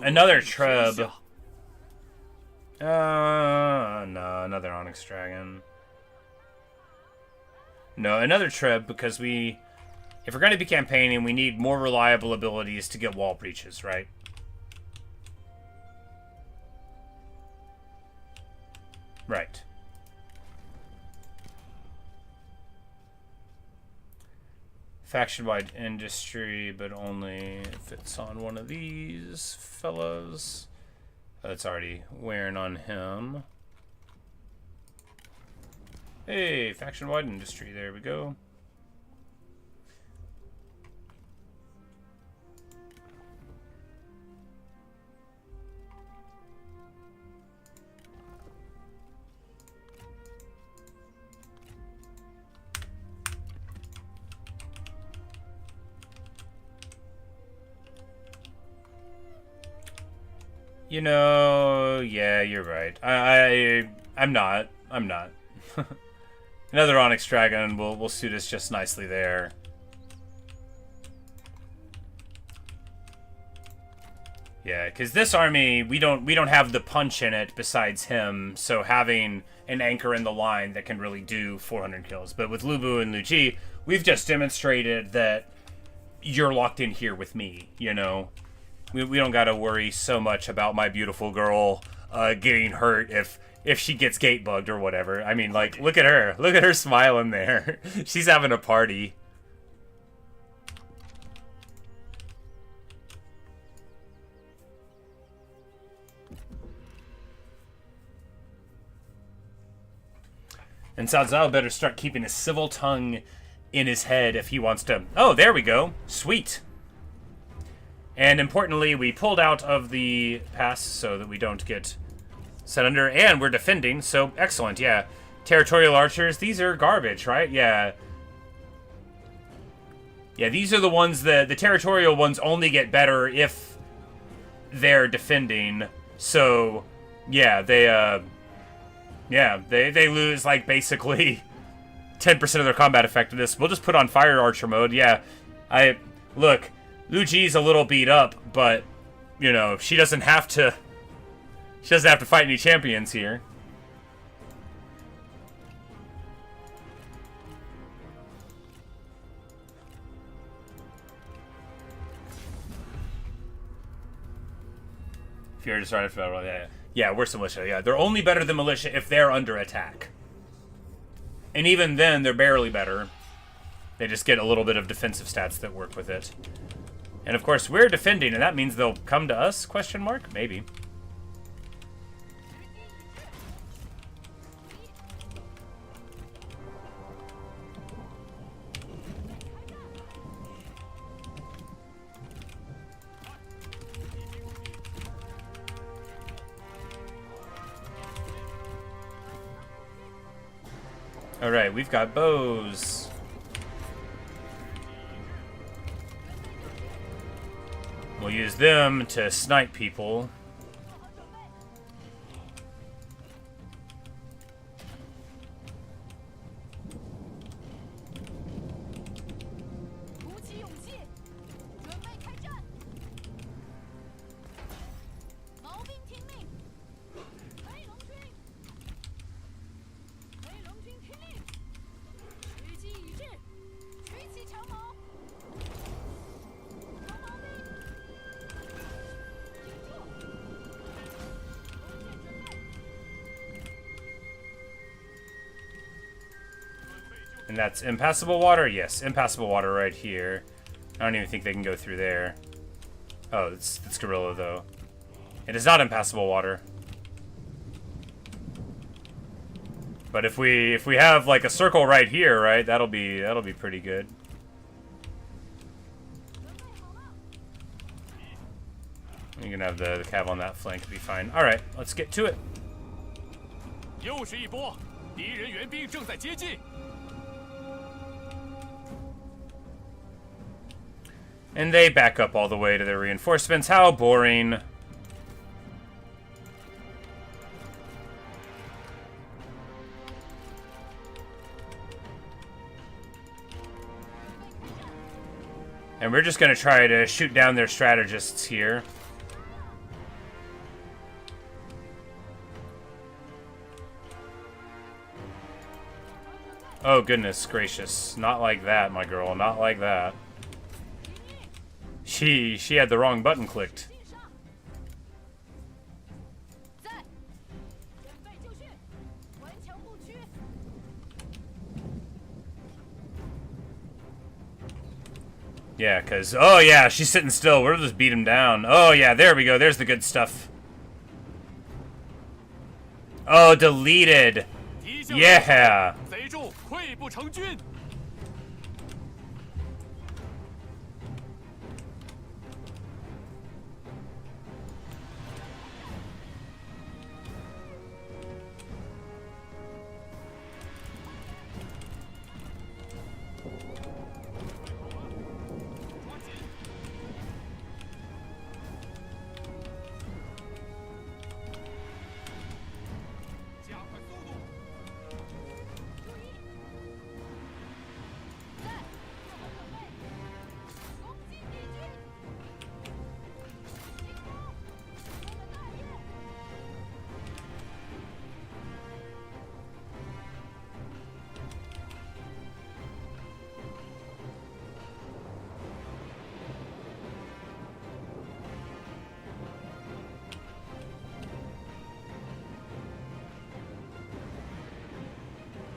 another treb. No, another Onyx Dragon. No, another treb, because if we're going to be campaigning, we need more reliable abilities to get wall breaches, right? Right. Faction-wide industry, but only if it's on one of these fellas. That's already wearing on him. Hey, faction-wide industry. There we go. You know, yeah, you're right. I'm not. Another Onyx Dragon will suit us just nicely there. Yeah, because this army, we don't have the punch in it besides him, so having an anchor in the line that can really do 400 kills. But with Lu Bu and Lu Ji, we've just demonstrated that you're locked in here with me, you know? We don't gotta worry so much about my beautiful girl getting hurt if she gets gate bugged or whatever. I mean, like, look at her. Look at her smiling there. She's having a party. And Cao Cao better start keeping a civil tongue in his head if he wants to... Oh, there we go. Sweet. And importantly, we pulled out of the pass so that we don't get set under. And we're defending, so excellent, yeah. Territorial archers, these are garbage, right? Yeah. Yeah, these are the ones that... The territorial ones only get better if they're defending. So, yeah, they lose, like, basically 10% of their combat effectiveness. We'll just put on fire archer mode, yeah. Look... Lu Ji's a little beat up, but, you know, she doesn't have to fight any champions here. If you're just right after battle, yeah, worse than militia, yeah. They're only better than militia if they're under attack. And even then, they're barely better. They just get a little bit of defensive stats that work with it. And of course, we're defending, and that means they'll come to us? Question mark? Maybe. Alright, we've got bows. We'll use them to snipe people. And that's impassable water? Yes, impassable water right here. I don't even think they can go through there. Oh, it's gorilla though. It is not impassable water. But if we have like a circle right here, right, that'll be pretty good. You can have the cav on that flank, be fine. All right, let's get to it. 又是一波，敌人援兵正在接近。 And they back up all the way to their reinforcements. How boring. And we're just going to try to shoot down their strategists here. Oh, goodness gracious. Not like that, my girl. Not like that. She had the wrong button clicked. Yeah, because... Oh, yeah, she's sitting still. We'll just beat him down. Oh, yeah, there we go. There's the good stuff. Oh, deleted. Yeah. 贼众溃不成军。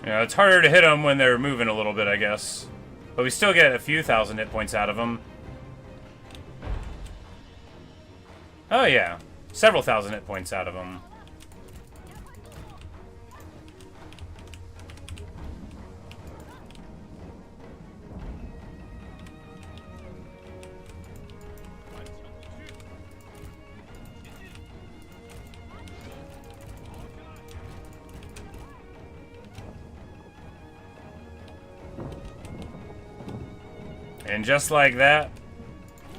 Yeah, it's harder to hit them when they're moving a little bit, I guess. But we still get a few thousand hit points out of them. Oh, yeah. Several thousand hit points out of them. And just like that,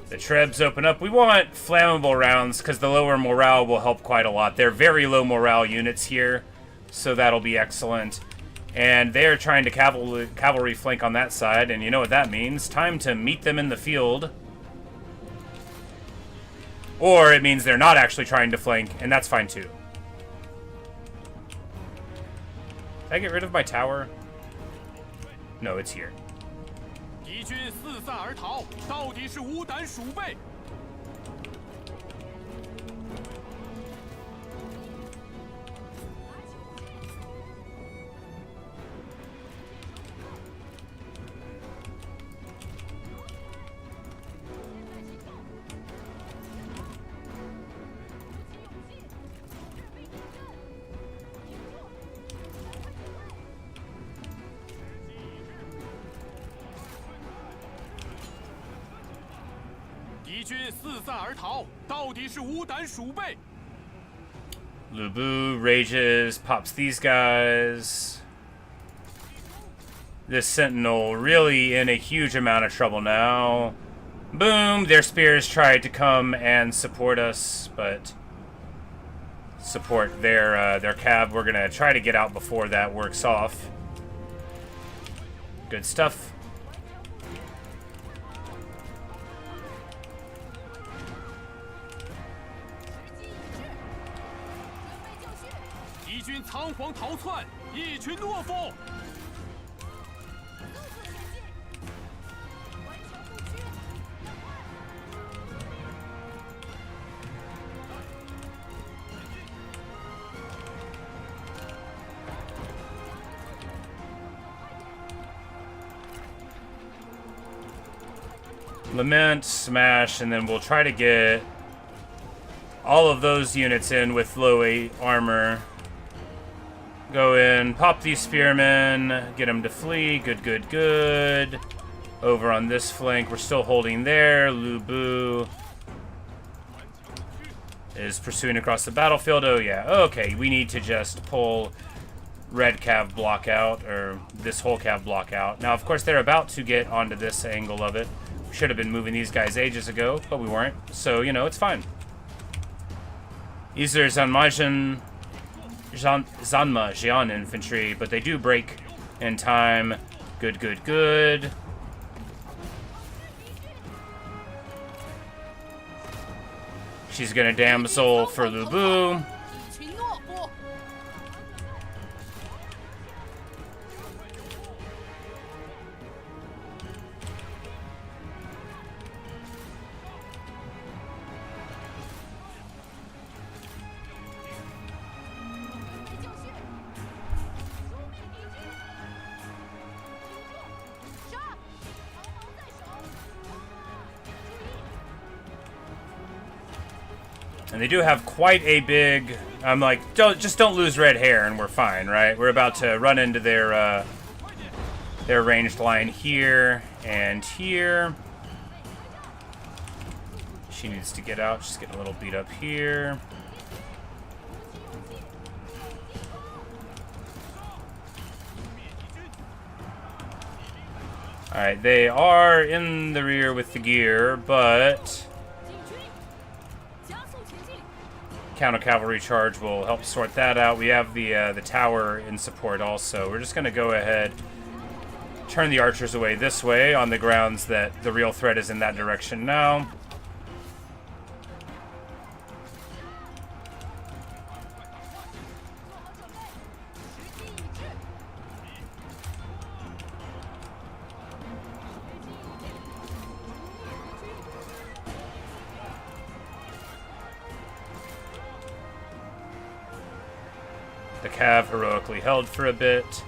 the trebs open up. We want flammable rounds because the lower morale will help quite a lot. They're very low morale units here, so that'll be excellent. And they're trying to cavalry flank on that side, and you know what that means. Time to meet them in the field. Or it means they're not actually trying to flank, and that's fine too. Did I get rid of my tower? No, it's here. 敌军四散而逃，到底是无胆鼠辈。 敌军四散而逃，到底是无胆鼠辈。 Liu Biao rages, pops these guys. This sentinel really in a huge amount of trouble now. Boom! Their spears tried to come and support us, but support their cab. We're gonna try to get out before that works off. Good stuff. 敌军仓皇逃窜，一群懦夫。 Lament, smash, and then we'll try to get all of those units in with low 8 armor. Go in, pop these spearmen, get them to flee. Good, good, good. Over on this flank, we're still holding there. Liu Biao is pursuing across the battlefield. Oh, yeah. Okay, we need to just pull red cav block out, or this whole cav block out. Now, of course, they're about to get onto this angle of it. Should have been moving these guys ages ago, but we weren't. So, you know, it's fine. These are Zanma Xian infantry, but they do break in time. Good, good, good. She's gonna damsel for Liu Biao. And they do have quite a big... I'm like, don't lose red hair and we're fine, right? We're about to run into their ranged line here and here. She needs to get out. She's getting a little beat up here. Alright, they are in the rear with the gear, but counter cavalry charge will help sort that out. We have the tower in support also. We're just going to go ahead, turn the archers away this way on the grounds that the real threat is in that direction now. The Cav heroically held for a bit.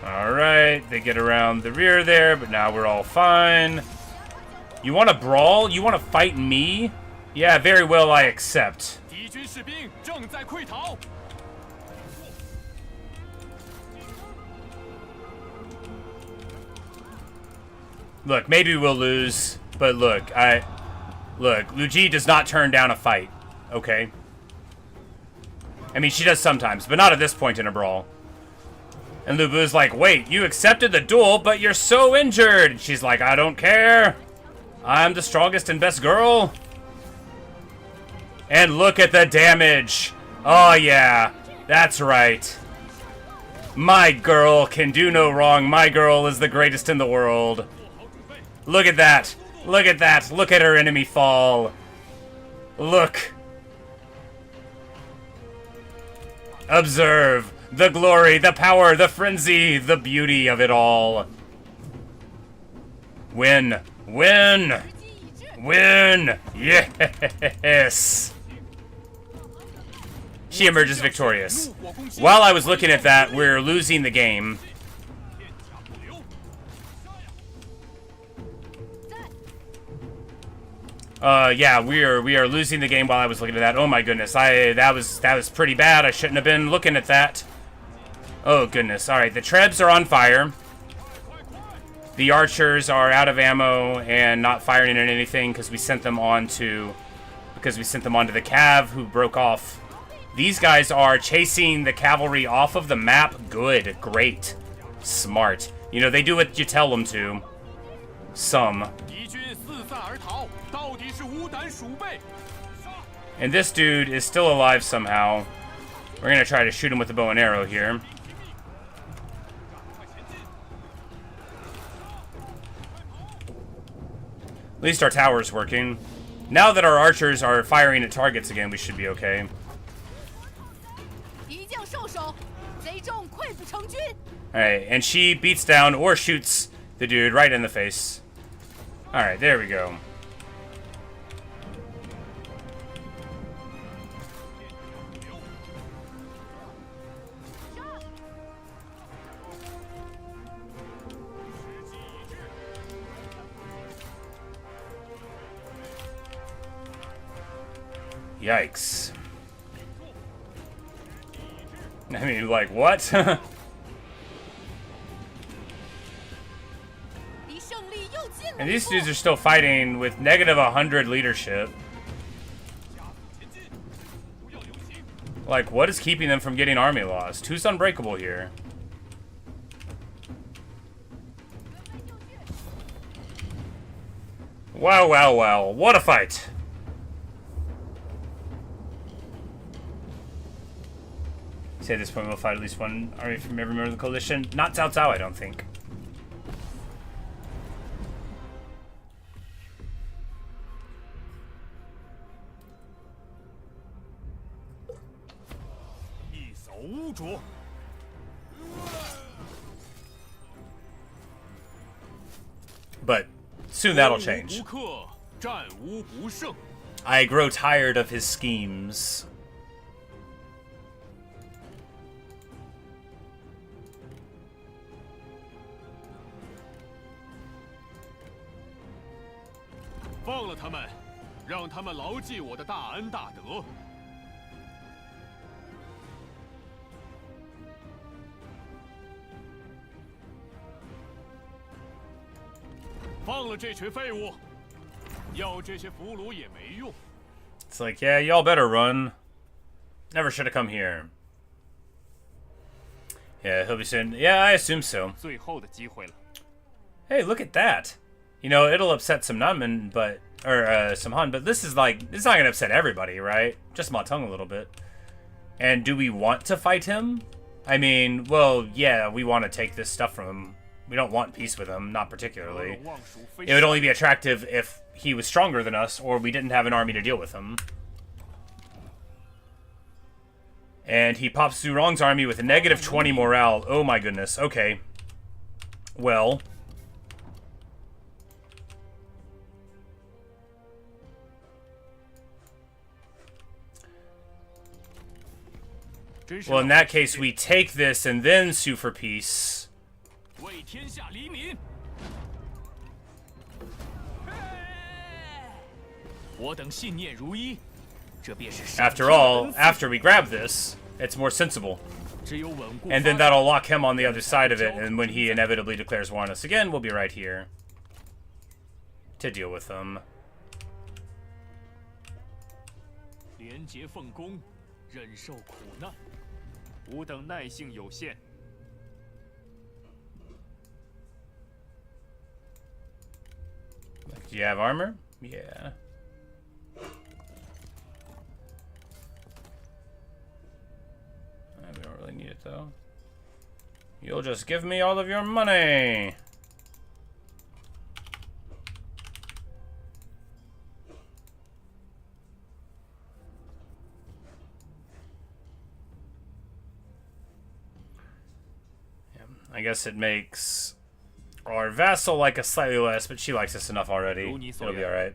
Alright, they get around the rear there, but now we're all fine. You want to brawl? You want to fight me? Yeah, very well, I accept. Look, maybe we'll lose, but look, Liu Ji does not turn down a fight, okay? I mean, she does sometimes, but not at this point in a brawl. And Lu Bu's like, wait, you accepted the duel, but you're so injured. And she's like, I don't care. I'm the strongest and best girl. And look at the damage. Oh, yeah, that's right. My girl can do no wrong. My girl is the greatest in the world. Look at that. Look at that. Look at her enemy fall. Look. Observe the glory, the power, the frenzy, the beauty of it all. Win. Win. Win. Yes. She emerges victorious. While I was looking at that, we're losing the game. Yeah, we are losing the game while I was looking at that. Oh my goodness, that was pretty bad. I shouldn't have been looking at that. Oh goodness. All right, the trebs are on fire. The archers are out of ammo and not firing at anything because we sent them onto the cav who broke off. These guys are chasing the cavalry off of the map. Good, great, smart. You know, they do what you tell them to. Some. And this dude is still alive somehow. We're gonna try to shoot him with the bow and arrow here. At least our tower's working. Now that our archers are firing at targets again, we should be okay. Alright, and she beats down or shoots the dude right in the face. Alright, there we go. Yikes. I mean, like, what? And these dudes are still fighting with negative 100 leadership. Like, what is keeping them from getting army lost? Who's unbreakable here? Wow, wow, wow. What a fight. Say at this point we'll fight at least one army from every member of the coalition. Not Cao Cao, I don't think. But soon that'll change. I grow tired of his schemes. 放了他们，让他们牢记我的大恩大德。放了这群废物，要这些俘虏也没用。 It's like, yeah, y'all better run. Never should have come here. Yeah, he'll be soon. Yeah, I assume so. 最后的机会了。 Hey, look at that. You know, it'll upset some Nanman, but some Han, but this is like, it's not gonna upset everybody, right? Just Ma Teng a little bit. And do we want to fight him? I mean, well, yeah, we want to take this stuff from him. We don't want peace with him, not particularly. It would only be attractive if he was stronger than us, or we didn't have an army to deal with him. And he pops Zhu Rong's army with a negative 20 morale. Oh my goodness. Okay. Well. Well, in that case, we take this and then sue for peace. 为天下黎民。我等信念如一，这便是。After all, after we grab this, it's more sensible. 只有稳固。 And then that'll lock him on the other side of it, and when he inevitably declares war on us again, we'll be right here to deal with them. 廉洁奉公，忍受苦难，吾等耐性有限。 Do you have armor? Yeah. We don't really need it though. You'll just give me all of your money. Yeah, I guess it makes our vassal like us slightly less, but she likes us enough already. It'll be alright.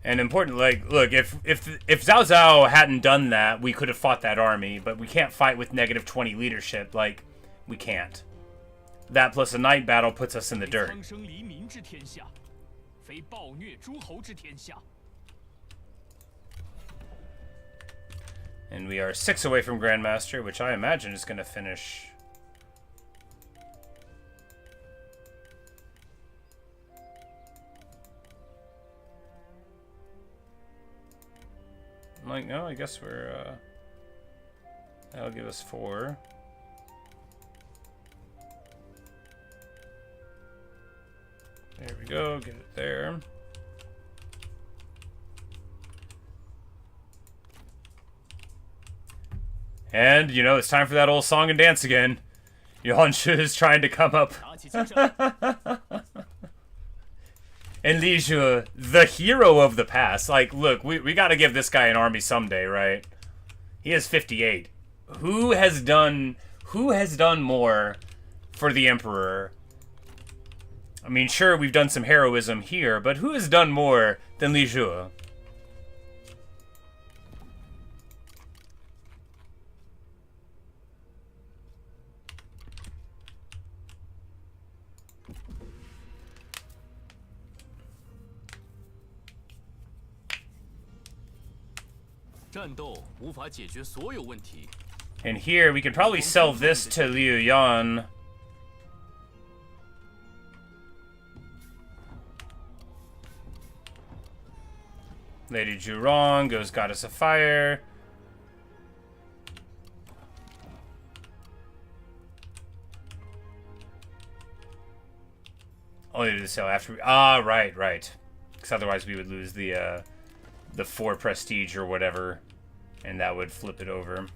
And important, like, look, if Zhao Zhao hadn't done that, we could have fought that army, but we can't fight with negative 20 leadership. Like, we can't. That plus a night battle puts us in the dirt. And we are 6 away from Grandmaster, which I imagine is going to finish. Like, no, I guess we're, that'll give us 4. There we go, get it there. And, you know, it's time for that old song and dance again. Yuan is trying to come up. And Li Zhuo, the hero of the past. Like, look, we gotta give this guy an army someday, right? He has 58. Who has done more for the Emperor? I mean, sure, we've done some heroism here, but who has done more than Li Zhuo? And here, we could probably sell this to Liu Yuan. Lady Zhurong goes Goddess of Fire. Only to sell after we... Ah, right. Because otherwise we would lose the 4 prestige or whatever. And that would flip it over.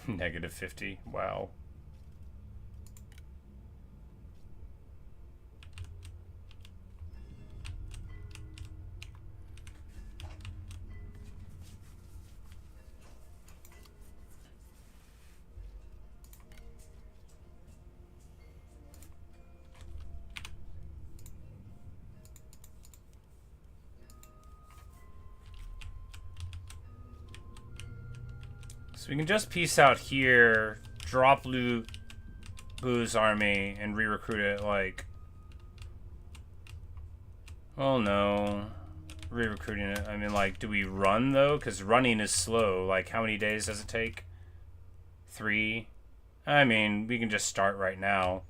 Negative 50. Wow. So we can just peace out here, drop Liu Bu's army, and re-recruit it, like... Oh no. Re-recruiting it. I mean, like, do we run, though? Because running is slow. Like, how many days does it take? 3? I mean, we can just start right now.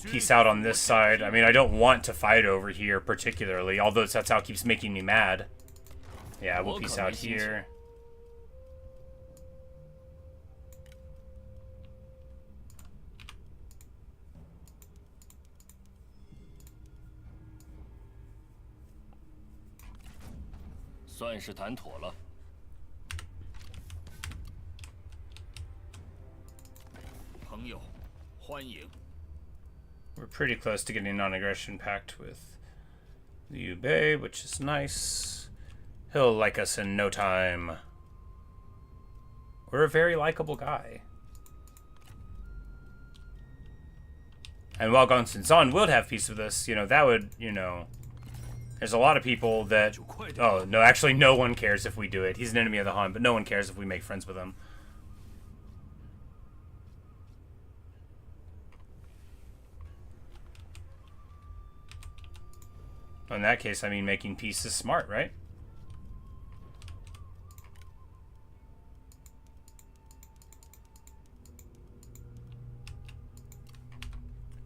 Peace out on this side. I mean, I don't want to fight over here particularly, although that's how it keeps making me mad. Yeah, we'll peace out here. We're pretty close to getting a non-aggression pact with Liu Biao, which is nice. He'll like us in no time. We're a very likable guy. And while Gong Zhuo would have peace with us, you know, that would, you know... There's a lot of people that... Oh, no, actually no one cares if we do it. He's an enemy of the Han, but no one cares if we make friends with him. In that case, I mean, making peace is smart, right?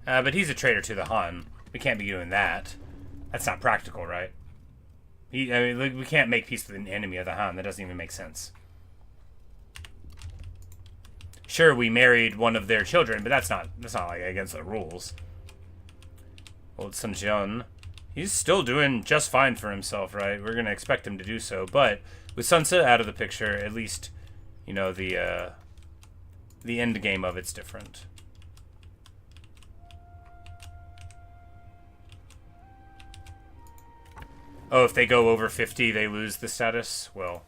But he's a traitor to the Han. We can't be doing that. That's not practical, right? I mean, we can't make peace with an enemy of the Han. That doesn't even make sense. Sure, we married one of their children, but that's not like against the rules. Old Sun Jian. He's still doing just fine for himself, right? We're gonna expect him to do so, but with Sun Ce out of the picture, at least, you know, the end game of it's different. Oh, if they go over 50, they lose the status? Well,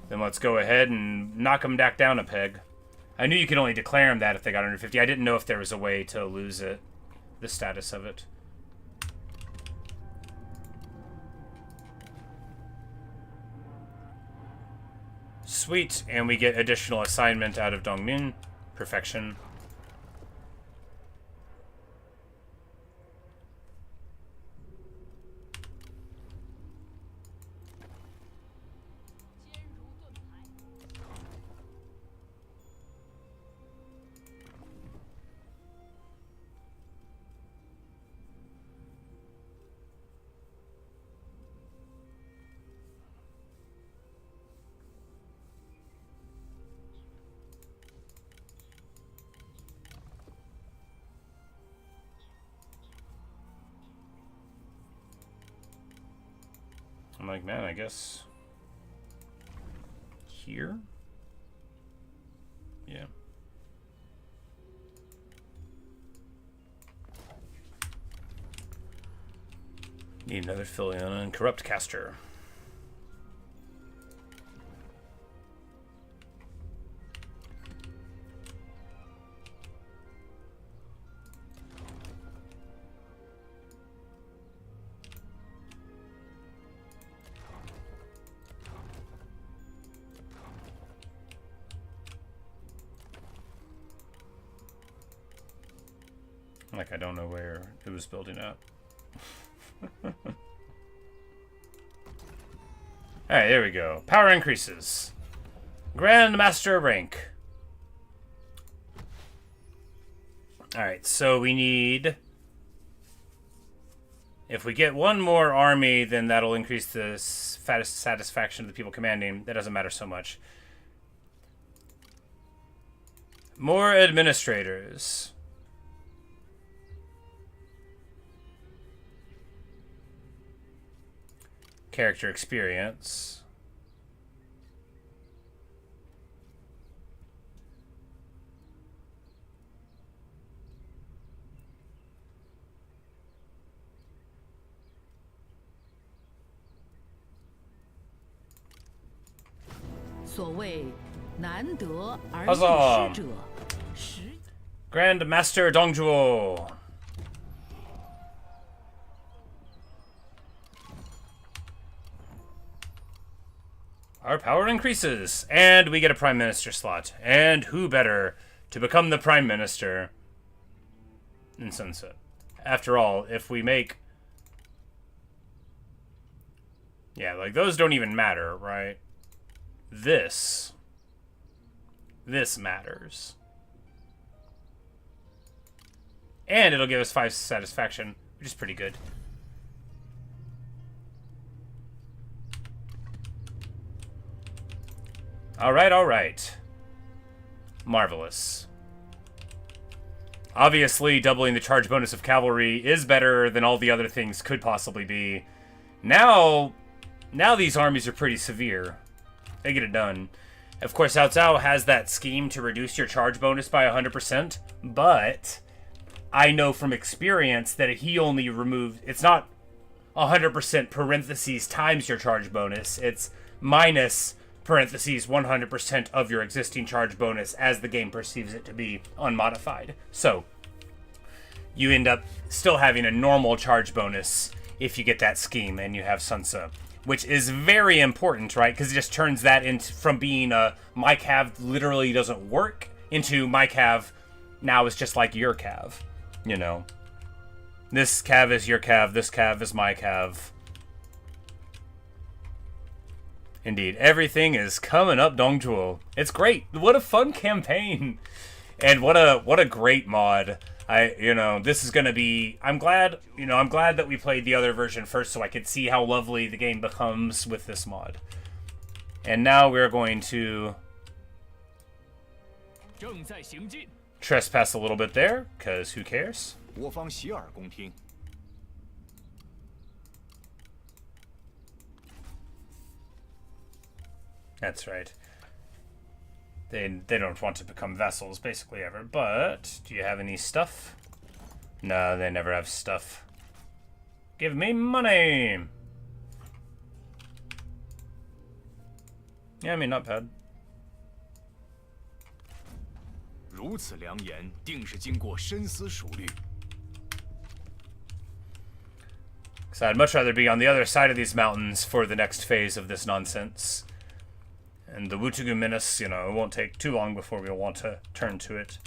then let's go ahead and knock them back down a peg. I knew you could only declare them that if they got under 50. I didn't know if there was a way to lose it, the status of it. Sweet, and we get additional assignment out of Dongmin. Perfection. I'm like, man, I guess here? Yeah. Need another Filion and Corrupt Caster. Like, I don't know where it was building up. Alright, there we go. Power increases. Grand Master rank. Alright, so we need... If we get one more army, then that'll increase the satisfaction of the people commanding. That doesn't matter so much. More administrators. Character experience. Huzzah! Grand Master Dong Zhuo. our power increases, and we get a prime minister slot. And who better to become the prime minister than Sun Tzu? After all, if we make... Yeah, like, those don't even matter, right? This matters. And it'll give us 5 satisfaction, which is pretty good. Alright, alright. Marvelous. Obviously, doubling the charge bonus of cavalry is better than all the other things could possibly be. Now these armies are pretty severe. They get it done. Of course, Cao Cao has that scheme to reduce your charge bonus by 100%, but I know from experience that he only removed... It's not 100% parentheses times your charge bonus. It's minus parentheses 100% of your existing charge bonus as the game perceives it to be unmodified. So, you end up still having a normal charge bonus if you get that scheme and you have Sun Tzu, which is very important, right? Because it just turns that into from being a my cav literally doesn't work into my cav now is just like your cav, you know. This cav is your cav, this cav is my cav. Indeed, everything is coming up Dong Zhuo. It's great. What a fun campaign. And what a great mod. This is going to be... I'm glad that we played the other version first so I could see how lovely the game becomes with this mod. And now we're going to trespass a little bit there, because who cares? That's right. They don't want to become vassals, basically, ever. But, do you have any stuff? No, they never have stuff. Give me money! Yeah, I mean, not bad. 如此良言，定是经过深思熟虑。 So I'd much rather be on the other side of these mountains for the next phase of this nonsense. And the Wutugu Menace, it won't take too long before we'll want to turn to it.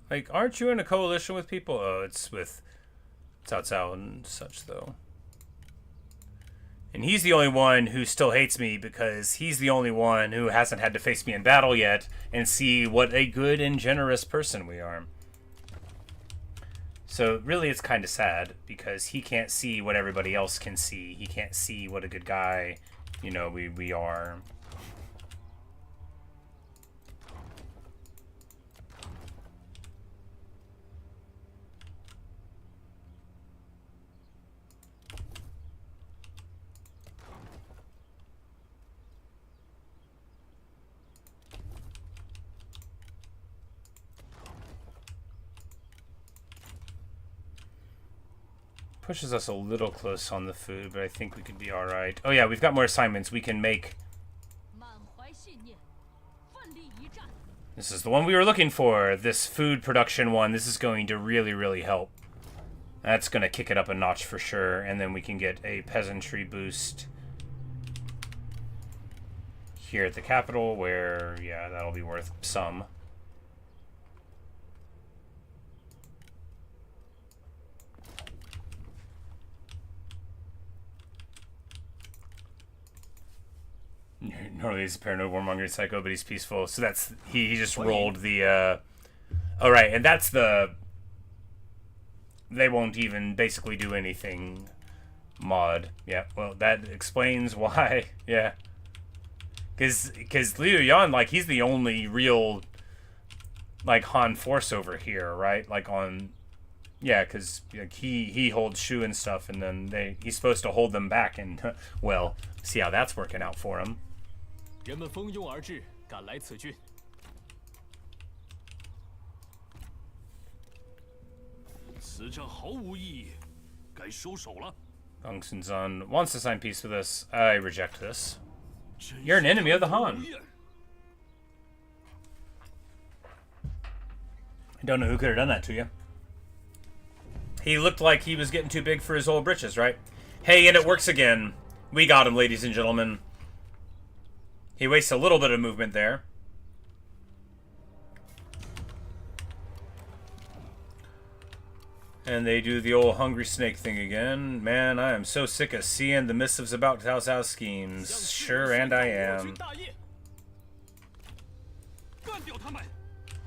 Like, aren't you in a coalition with people? Oh, it's with Cao Cao and such, though. And he's the only one who still hates me because he's the only one who hasn't had to face me in battle yet and see what a good and generous person we are. So really it's kind of sad because he can't see what everybody else can see. He can't see what a good guy, we are. Pushes us a little close on the food, but I think we could be alright. Oh yeah, we've got more assignments. We can make... This is the one we were looking for. This food production one. This is going to really, really help. That's going to kick it up a notch for sure. And then we can get a peasantry boost here at the capital where, yeah, that'll be worth some. Normally he's a paranoid warmongering psycho, but he's peaceful. So that's he just rolled the oh right, and that's the they won't even basically do anything mod. Yeah, well that explains why. Yeah. Cause Liu Yuan, like, he's the only real like Han force over here, right? Like on yeah, because like, he holds Shu and stuff, and then he's supposed to hold them back, and well, see how that's working out for him. 人们蜂拥而至，赶来此郡。此战毫无意义，该收手了。 Gong Sunzan wants to sign peace with us. I reject this. You're an enemy of the Han. I don't know who could have done that to you. He looked like he was getting too big for his old britches, right? Hey, and it works again. We got him, ladies and gentlemen. He wastes a little bit of movement there. And they do the old hungry snake thing again. Man, I am so sick of seeing the missives about Cao Cao's schemes. Sure, and I am.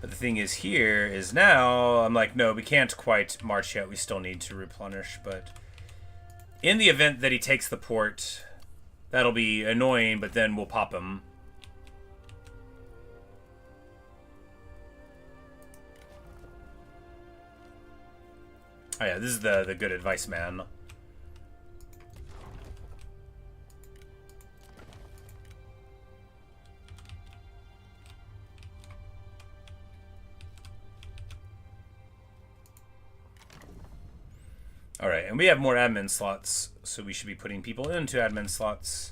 But the thing is here is now, I'm like, no, we can't quite march yet. We still need to replenish. But in the event that he takes the port, that'll be annoying, but then we'll pop him. Oh yeah, this is the good advice, man. Alright, and we have more admin slots, so we should be putting people into admin slots.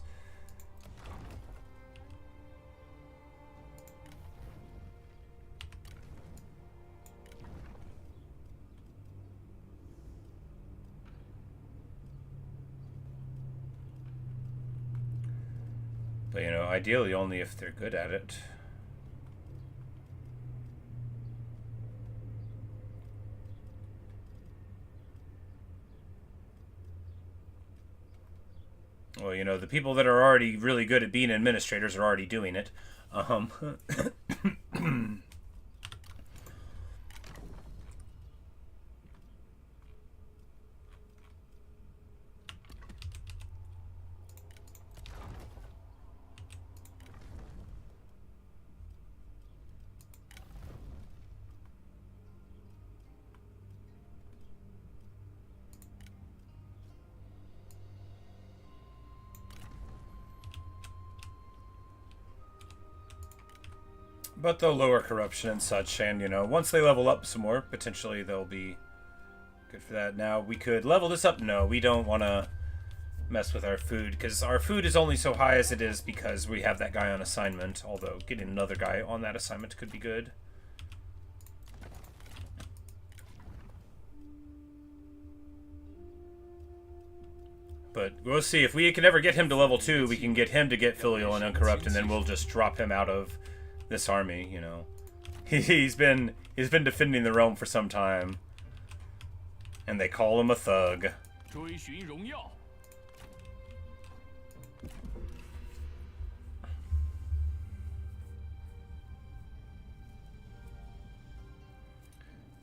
But, you know, ideally only if they're good at it. Well, you know, the people that are already really good at being administrators are already doing it. But they'll lower corruption and such, and, you know, once they level up some more, potentially they'll be good for that. Now, we could level this up. No, we don't want to mess with our food, because our food is only so high as it is because we have that guy on assignment, although getting another guy on that assignment could be good. But we'll see. If we can ever get him to level 2, we can get him to get filial and uncorrupt, and then we'll just drop him out of this army, you know. He's been defending the realm for some time. And they call him a thug.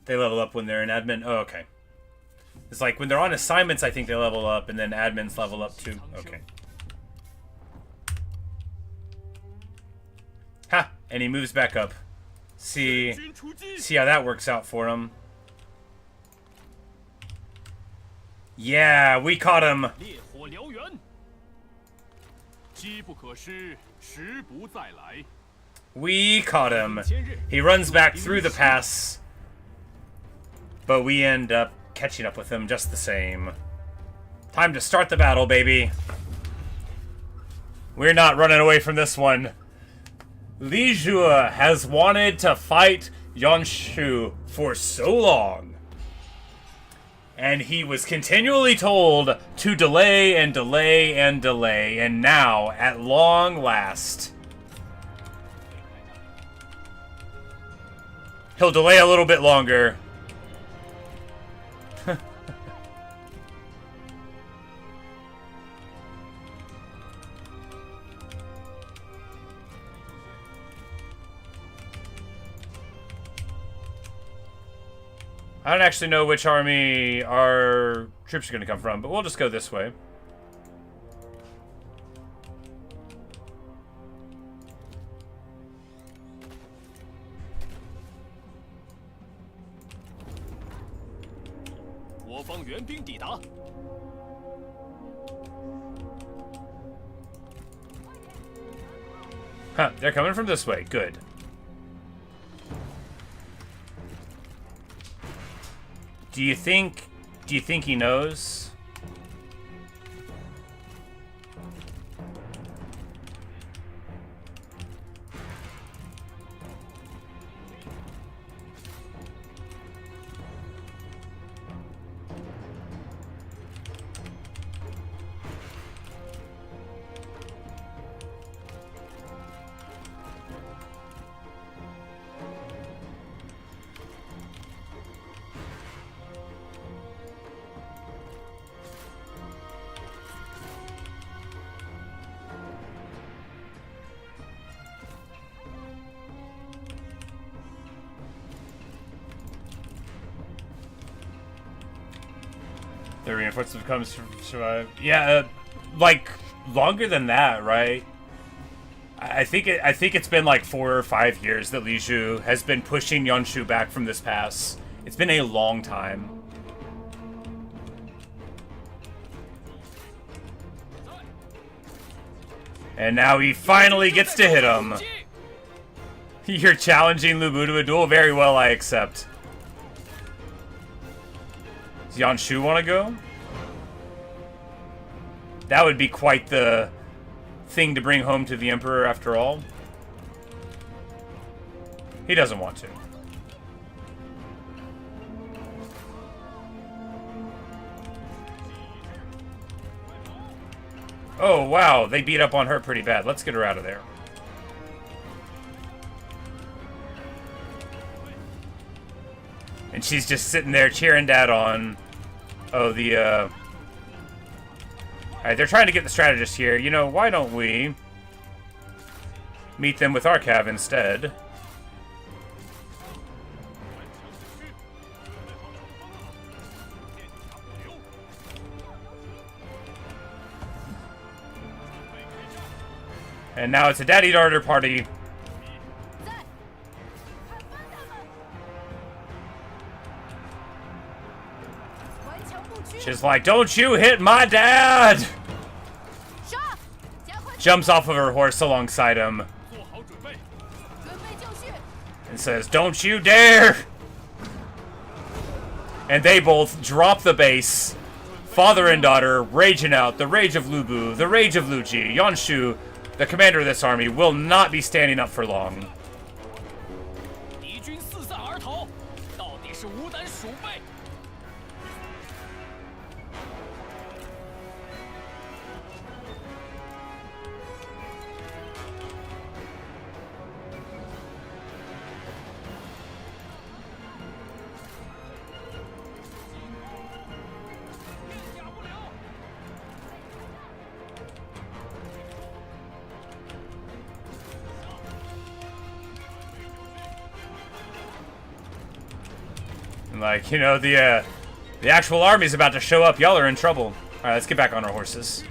They level up when they're in admin. Oh, okay. It's like when they're on assignments, I think they level up, and then admins level up too. Okay. Ha! And he moves back up. See how that works out for him. Yeah, we caught him. We caught him. He runs back through the pass, but we end up catching up with him just the same. Time to start the battle, baby. We're not running away from this one. Li Zhuo has wanted to fight Yuan for so long. And he was continually told to delay and delay and delay. And now, at long last, he'll delay a little bit longer. I don't actually know which army our troops are going to come from, but we'll just go this way. Huh, they're coming from this way. Good. Do you think he knows? The reinforcement comes from yeah, like longer than that, right? I think it's been like 4 or 5 years that Li Zhu has been pushing Yanshu back from this pass. It's been a long time. And now he finally gets to hit him. You're challenging Lu Bu to a duel? Very well, I accept. Does Yanshu want to go? That would be quite the thing to bring home to the Emperor after all. He doesn't want to. Oh, wow. They beat up on her pretty bad. Let's get her out of there. And she's just sitting there cheering Dad on. Oh, the, Alright, they're trying to get the strategist here. You know, why don't we meet them with our cav instead? And now it's a daddy-daughter party. She's like, don't you hit my dad! Jumps off of her horse alongside him. And says, don't you dare! And they both drop the base. Father and daughter, raging out. The rage of Lu Bu, the rage of Lu Ji. Yanshu, the commander of this army, will not be standing up for long. Like, you know, the actual army's about to show up. Y'all are in trouble. Alright, let's get back on our horses.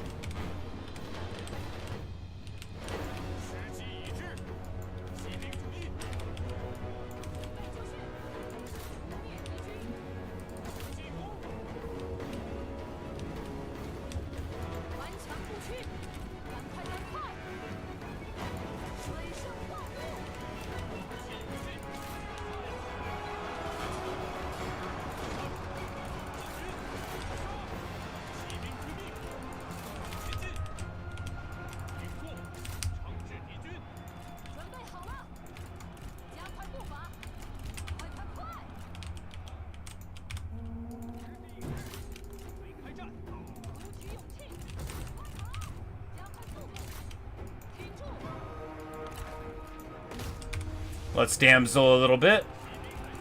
Let's damsel a little bit.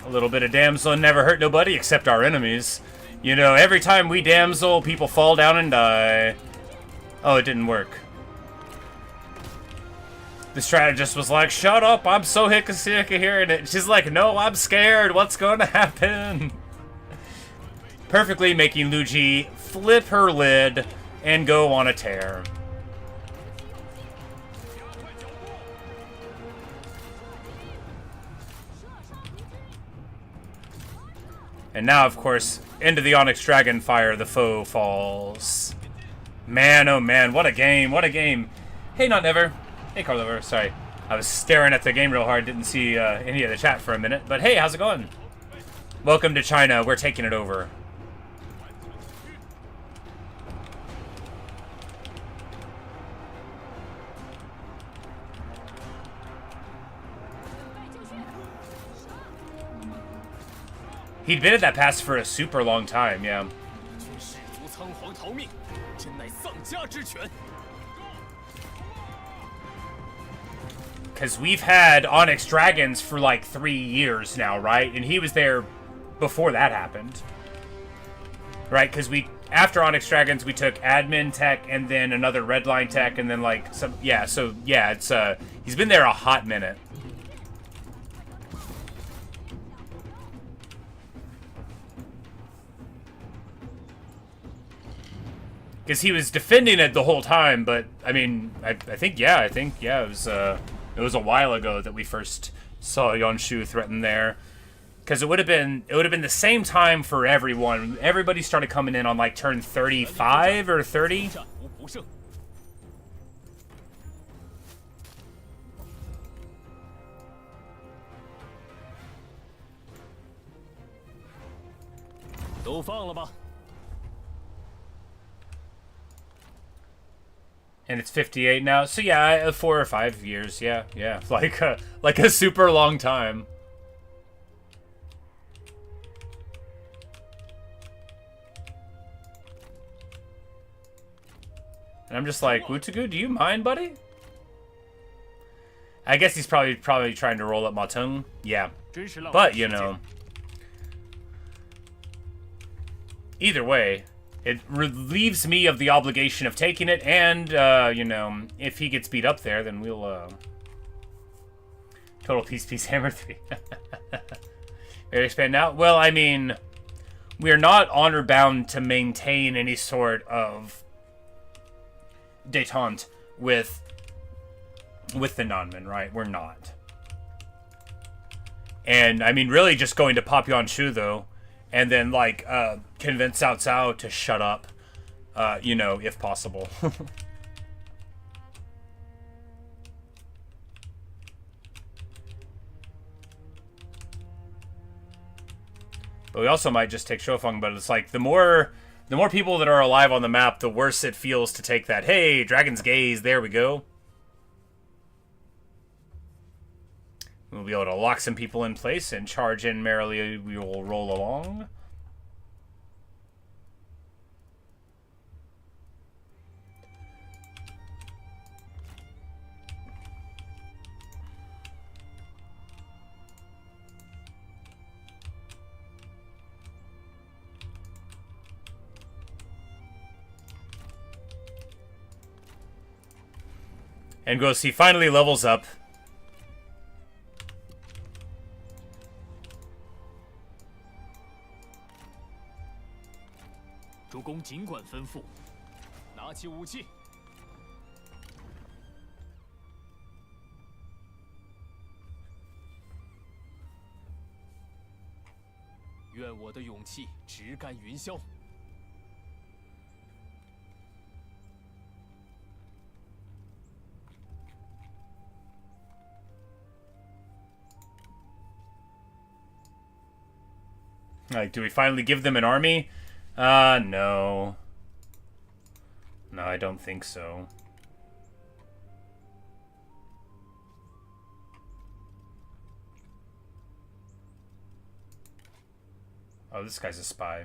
A little bit of damsel never hurt nobody except our enemies. You know, every time we damsel, people fall down and die. Oh, it didn't work. The strategist was like, shut up, I'm so sick of hearing it. She's like, no, I'm scared. What's going to happen? Perfectly making Lu Ji flip her lid and go on a tear. And now, of course, into the Onyx Dragon fire, the foe falls. Man, oh man, what a game, what a game. Hey, Not Never. Hey, Carlover, sorry. I was staring at the game real hard, didn't see any of the chat for a minute. But hey, how's it going? Welcome to China, we're taking it over. He'd been at that pass for a super long time, yeah. Because we've had Onyx Dragons for like 3 years now, right? And he was there before that happened. Right? Because after Onyx Dragons, we took admin tech and then another redline tech and then like some, yeah, so yeah, it's, he's been there a hot minute. Because he was defending it the whole time, but I mean, I think it was a while ago that we first saw Yuan threaten there. Because it would have been the same time for everyone. Everybody started coming in on like turn 35 or 30. 战无不胜。都放了吧。 And it's 58 now, so yeah, 4 or 5 years, yeah, like a super long time. And I'm just like, Wutagu, do you mind, buddy? I guess he's probably trying to roll up Matung, yeah, but you know, either way. It relieves me of the obligation of taking it, and, you know, if he gets beat up there, then we'll, Total Peace Hammer 3. Very expand now? Well, I mean, we are not honor-bound to maintain any sort of détente with the Nanman, right? We're not. And, I mean, really just going to pop Yuan Shu, though, and then, like, convince Cao Cao to shut up, you know, if possible. But we also might just take Shofeng, but it's like, the more people that are alive on the map, the worse it feels to take that, hey, Dragon's Gaze, there we go. We'll be able to lock some people in place and charge in merrily. We will roll along. And go see finally levels up. 主公尽管吩咐，拿起武器。愿我的勇气直干云霄。Like, do we finally give them an army? No. No, I don't think so. Oh, this guy's a spy.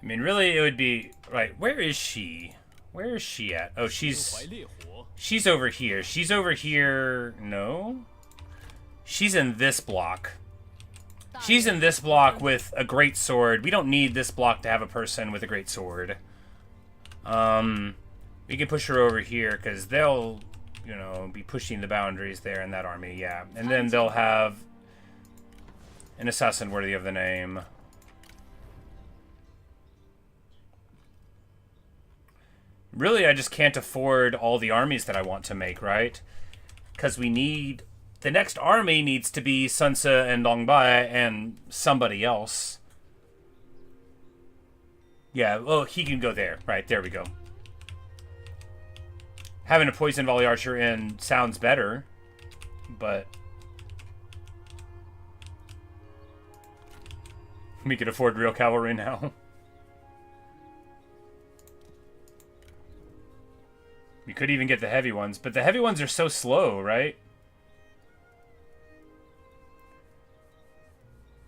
I mean, really, it would be... Right, where is she? Where is she at? Oh, she's over here. She's over here... No? She's in this block. She's in this block with a great sword. We don't need this block to have a person with a great sword. We can push her over here, because they'll, you know, be pushing the boundaries there in that army, yeah. And then they'll have an assassin worthy of the name. Really, I just can't afford all the armies that I want to make, right? Because we need... The next army needs to be Sun Ce and Dong Bai and somebody else. Yeah, oh, he can go there. Right, there we go. Having a poison volley archer in sounds better, but... We can afford real cavalry now. We could even get the heavy ones, but the heavy ones are so slow, right?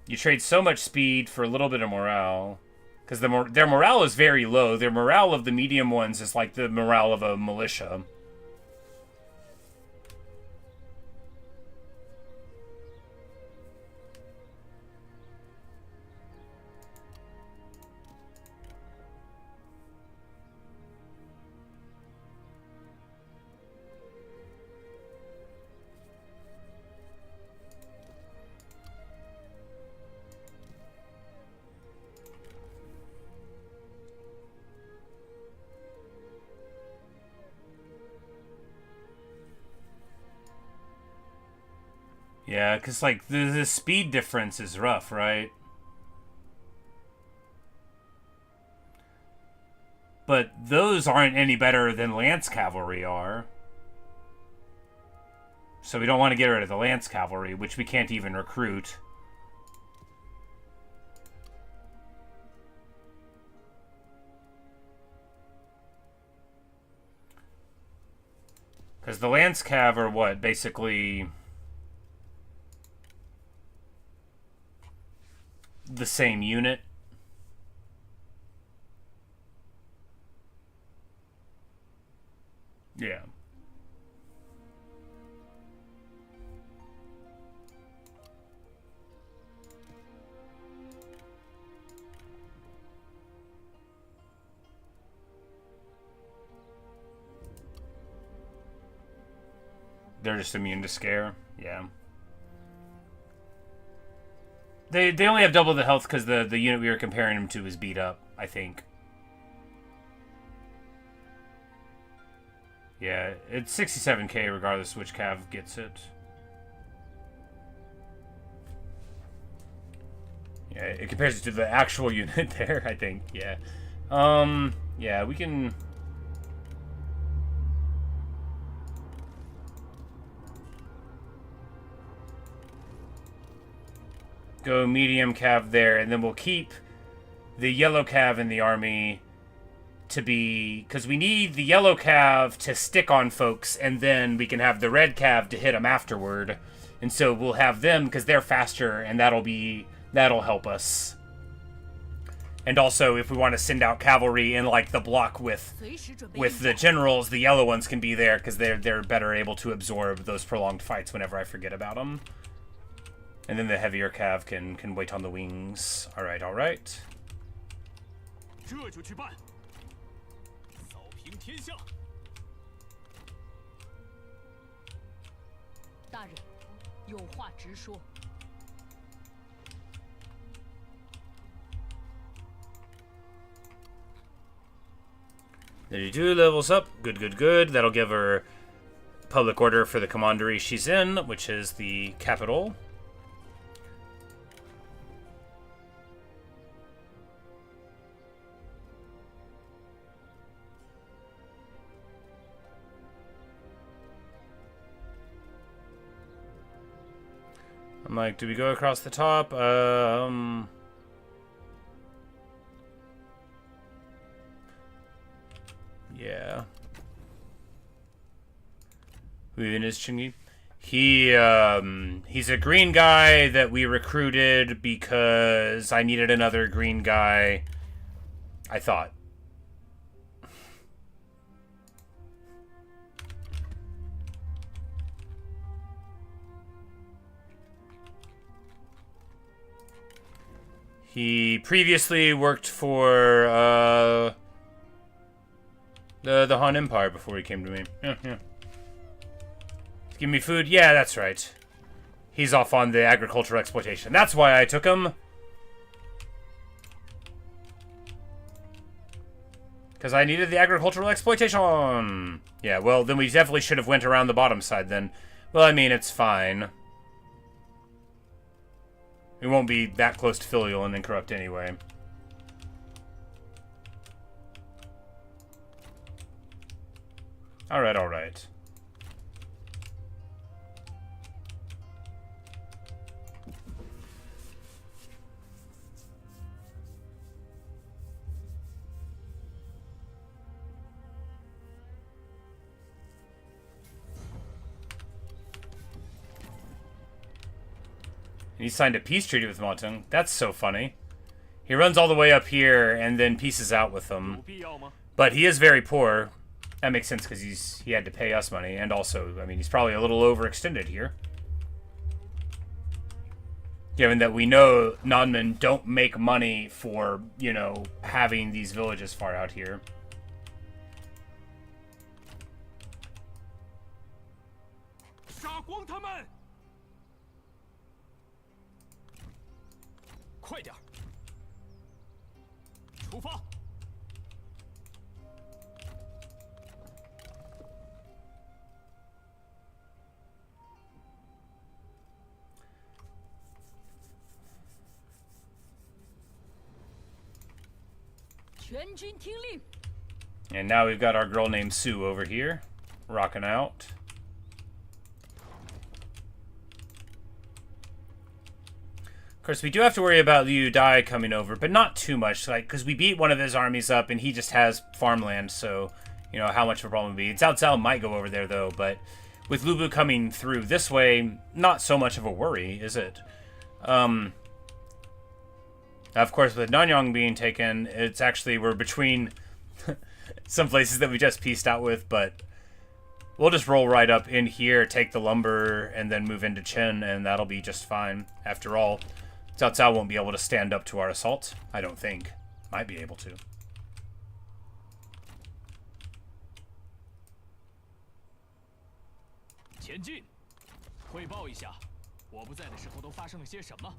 You trade so much speed for a little bit of morale. Because their morale is very low. Their morale of the medium ones is like the morale of a militia. Yeah, because, like, the speed difference is rough, right? But those aren't any better than Lance Cavalry are. So we don't want to get rid of the Lance Cavalry, which we can't even recruit. Because the Lance Cav are what? Basically the same unit. Yeah. They're just immune to scare. Yeah. They only have double the health because the unit we were comparing them to is beat up, I think. Yeah, it's 67k regardless which cav gets it. Yeah, it compares it to the actual unit there, I think. Yeah. Yeah, we can... go medium cav there, and then we'll keep the yellow cav in the army to be... because we need the yellow cav to stick on folks, and then we can have the red cav to hit them afterward. And so we'll have them because they're faster, and that'll help us. And also, if we want to send out cavalry in like the block with the generals, the yellow ones can be there because they're better able to absorb those prolonged fights whenever I forget about them. And then the heavier cav can wait on the wings. All right, all right. 这就去办，扫平天下。大人，有话直说。 32 levels up. Good, good, good. That'll give her public order for the commandery she's in, which is the capital. I'm like, do we go across the top? Yeah. Who even is Chingy? He's a green guy that we recruited because I needed another green guy. I thought. He previously worked for the Han Empire before he came to me. Yeah, yeah. Give me food? Yeah, that's right. He's off on the agricultural exploitation. That's why I took him. Because I needed the agricultural exploitation. Yeah, well, then we definitely should have went around the bottom side then. Well, I mean, it's fine. We won't be that close to filial and then corrupt anyway. Alright, alright. He signed a peace treaty with Montung. That's so funny. He runs all the way up here and then pieces out with them. But he is very poor. That makes sense because he had to pay us money. And also, I mean, he's probably a little overextended here. Given that we know Nanman don't make money for, you know, having these villages far out here. 全军听令。 And now we've got our girl named Sue over here, rocking out. Of course, we do have to worry about Liu Dai coming over, but not too much, like, because we beat one of his armies up, and he just has farmland, so, you know, how much of a problem would be. Cao Cao might go over there, though, but with Lu Bu coming through this way, not so much of a worry, is it? Of course, with Nanyang being taken, it's actually, we're between some places that we just pieced out with, but we'll just roll right up in here, take the lumber, and then move into Chen, and that'll be just fine. After all, Cao Cao won't be able to stand up to our assault, I don't think. Might be able to. 前进，汇报一下，我不在的时候都发生了些什么？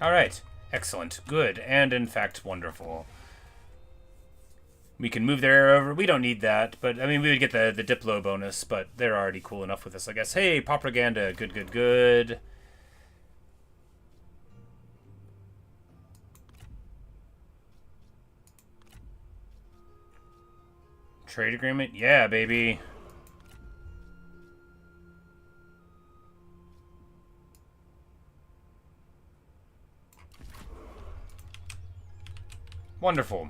Alright, excellent, good, and in fact wonderful. We can move their over. We don't need that, but I mean, we would get the Diplo bonus, but they're already cool enough with us, I guess. Hey, propaganda, good, good, good. Trade agreement? Yeah, baby. Wonderful.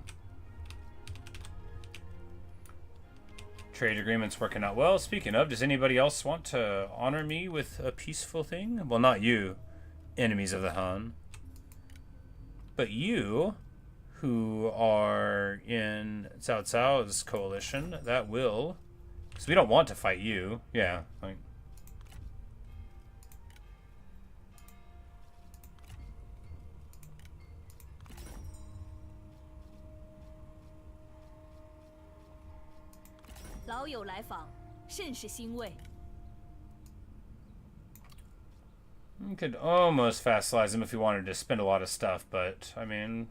Trade agreement's working out well. Speaking of, does anybody else want to honor me with a peaceful thing? Well, not you, enemies of the Han. But you, who are in Cao Cao's coalition, that will... Because we don't want to fight you. Yeah, like...老友来访，甚是欣慰。 You could almost vassalize him if you wanted to spend a lot of stuff, but, I mean...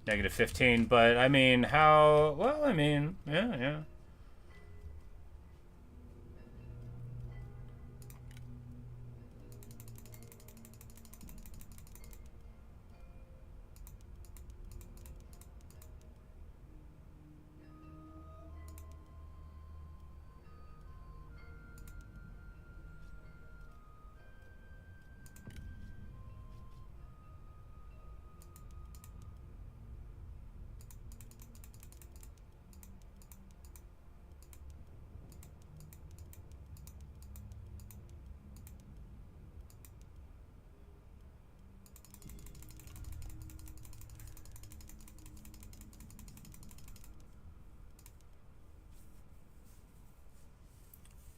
Negative 15, but, I mean, how... Well, I mean, yeah.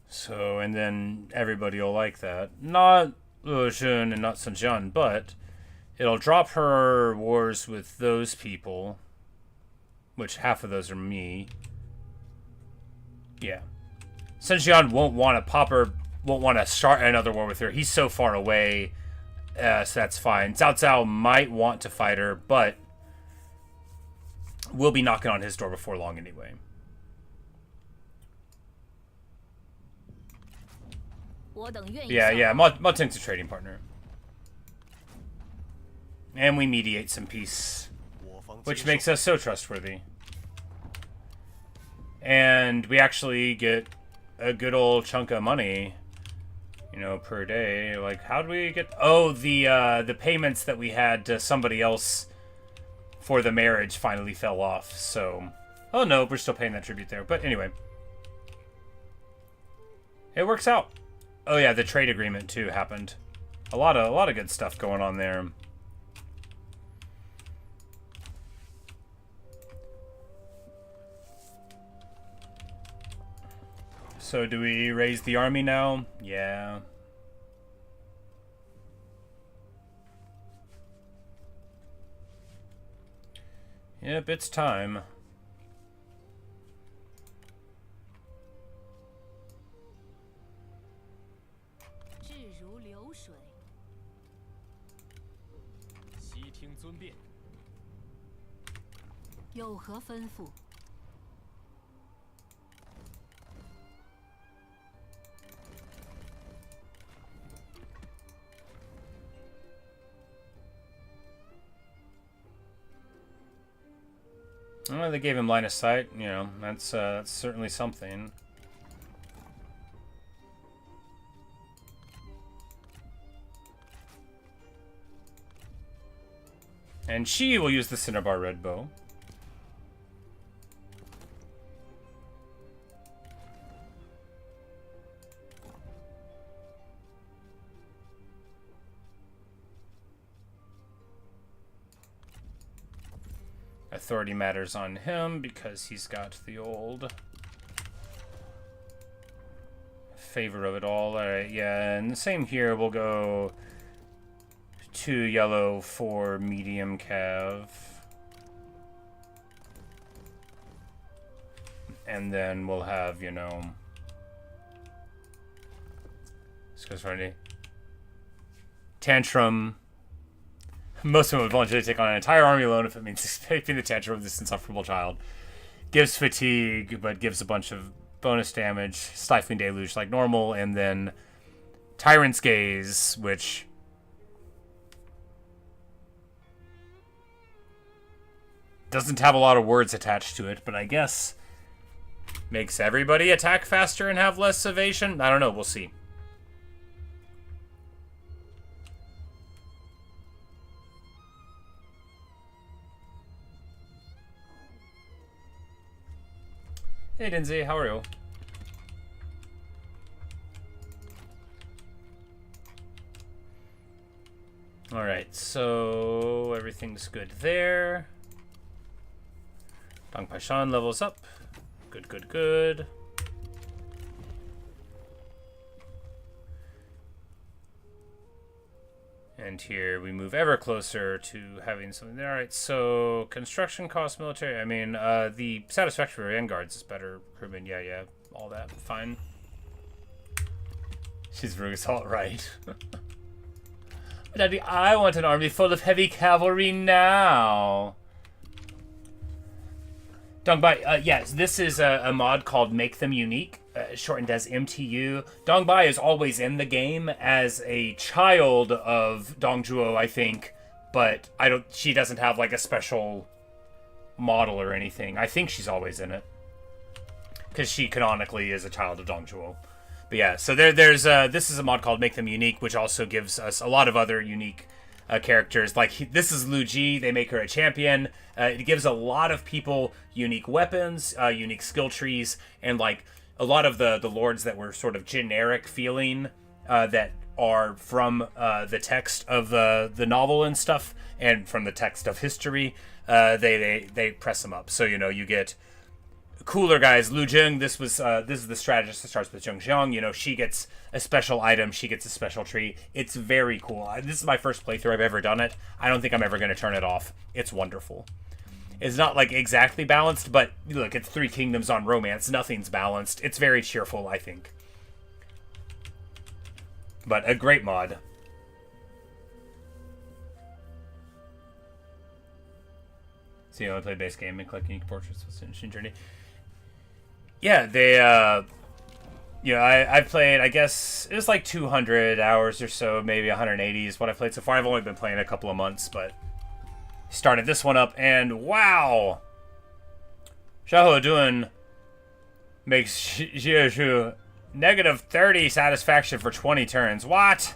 So, and then everybody will like that. Not Shun and not Sun Jian, but it'll drop her wars with those people, which half of those are me. Yeah. Sun Jian won't want to start another war with her. He's so far away, so that's fine. Cao Cao might want to fight her, but we'll be knocking on his door before long anyway. Yeah, Ma Ting's a trading partner. And we mediate some peace, which makes us so trustworthy. And we actually get a good old chunk of money, you know, per day. Like, how do we get... Oh, the payments that we had to somebody else for the marriage finally fell off, so... Oh, no, we're still paying that tribute there. But anyway. It works out. Oh yeah, the trade agreement too happened. A lot of good stuff going on there. So do we raise the army now? Yeah. Yep, it's time. Well, they gave him line of sight. You know, that's certainly something. And she will use the Cinnabar Red Bow. Authority matters on him because he's got the old favor of it all. Alright, yeah, and the same here. We'll go 2 yellow for medium cav. And then we'll have, you know... This goes for any... Tantrum. Most of them would voluntarily take on an entire army alone if it means escaping the tantrum of this insufferable child. Gives fatigue, but gives a bunch of bonus damage. Stifling deluge like normal, and then Tyrant's Gaze, which doesn't have a lot of words attached to it, but I guess makes everybody attack faster and have less evasion. I don't know. We'll see. Hey Dinzy, how are you? Alright, so everything's good there. Dong Paishan levels up. Good, good, good. And here we move ever closer to having something there. Alright, so construction cost, military. I mean, the satisfaction for vanguards is better. Crewman, yeah, all that, fine. She's very assault, right? Daddy, I want an army full of heavy cavalry now. Dongbai, yes, this is a mod called Make Them Unique, shortened as MTU. Dongbai is always in the game as a child of Dong Zhuo, I think, but she doesn't have like a special model or anything. I think she's always in it, because she canonically is a child of Dong Zhuo. But yeah, so there's this is a mod called Make Them Unique, which also gives us a lot of other unique characters. Like this is Lu Ji. They make her a champion. It gives a lot of people unique weapons, unique skill trees, and like a lot of the lords that were sort of generic feeling that are from the text of the novel and stuff, and from the text of history. They press them up. So you know you get cooler guys. Lu Jing, this is the strategist that starts with Zheng Xiang. You know, she gets a special item, she gets a special tree. It's very cool. This is my first playthrough I've ever done it. I don't think I'm ever going to turn it off. It's wonderful. It's not like exactly balanced, but look, it's 3 kingdoms on romance. Nothing's balanced. It's very cheerful, I think. But a great mod. So you know, I play base game and collect unique portraits with Shin Journey. Yeah, they, I've played, I guess, it was like 200 hours or so, maybe 180 is what I played so far. I've only been playing a couple of months, but started this one up, and wow! Shao Dun makes Jiu negative 30 satisfaction for 20 turns. What?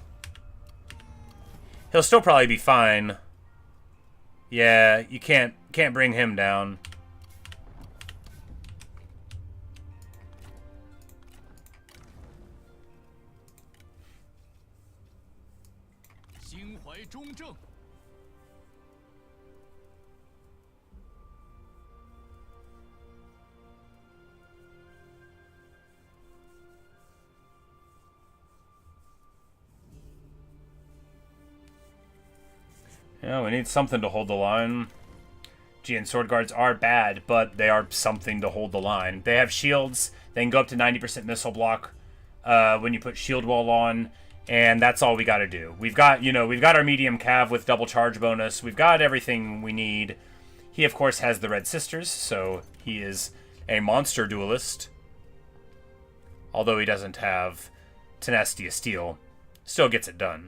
He'll still probably be fine. Yeah, you can't bring him down. Yeah, we need something to hold the line. Xian sword guards are bad, but they are something to hold the line. They have shields. They can go up to 90% missile block when you put shield wall on, and that's all we got to do. We've got our medium cav with double charge bonus. We've got everything we need. He of course has the Red Sisters, so he is a monster duelist. Although he doesn't have Tenacity of Steel, still gets it done.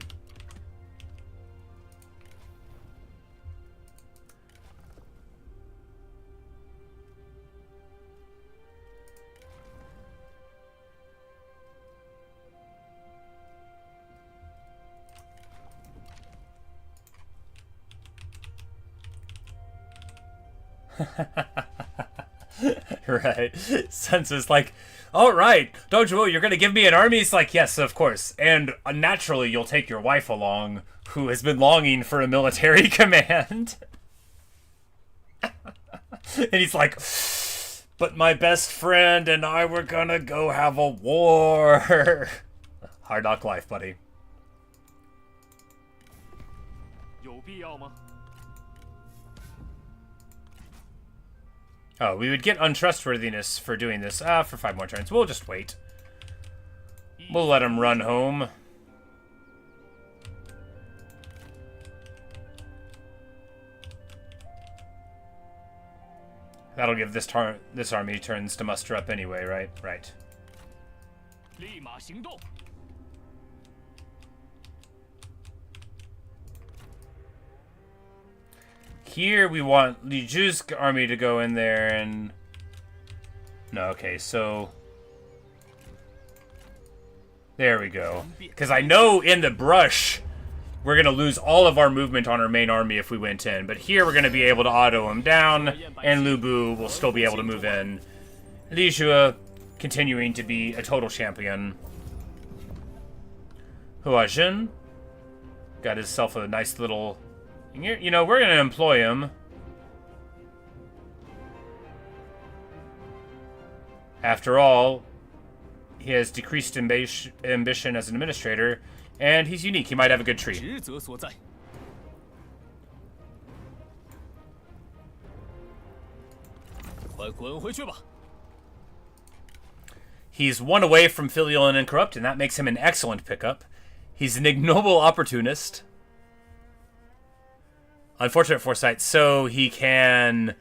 Right. Sun Tzu's like, all right, Dong Zhuo, you're going to give me an army? It's like, yes, of course. And naturally, you'll take your wife along, who has been longing for a military command. And he's like, but my best friend and I were going to go have a war. Hard knock life, buddy. 有必要吗？ Oh, we would get untrustworthiness for doing this. For 5 more turns. We'll just wait. We'll let him run home. That'll give this army turns to muster up anyway, right? Right. 立马行动！ Here we want Li Ju's army to go in there and... No, okay, so... There we go. Because I know in the brush, we're going to lose all of our movement on our main army if we went in. But here we're going to be able to auto him down, and Lu Bu will still be able to move in. Li Jue continuing to be a total champion. Hua Jin got himself a nice little... You know, we're going to employ him. After all, he has decreased ambition as an administrator, and he's unique. He might have a good tree. 职责所在。快滚回去吧！ He's one away from filial and incorrupt, and that makes him an excellent pickup. He's an ignoble opportunist. Unfortunate foresight, so he can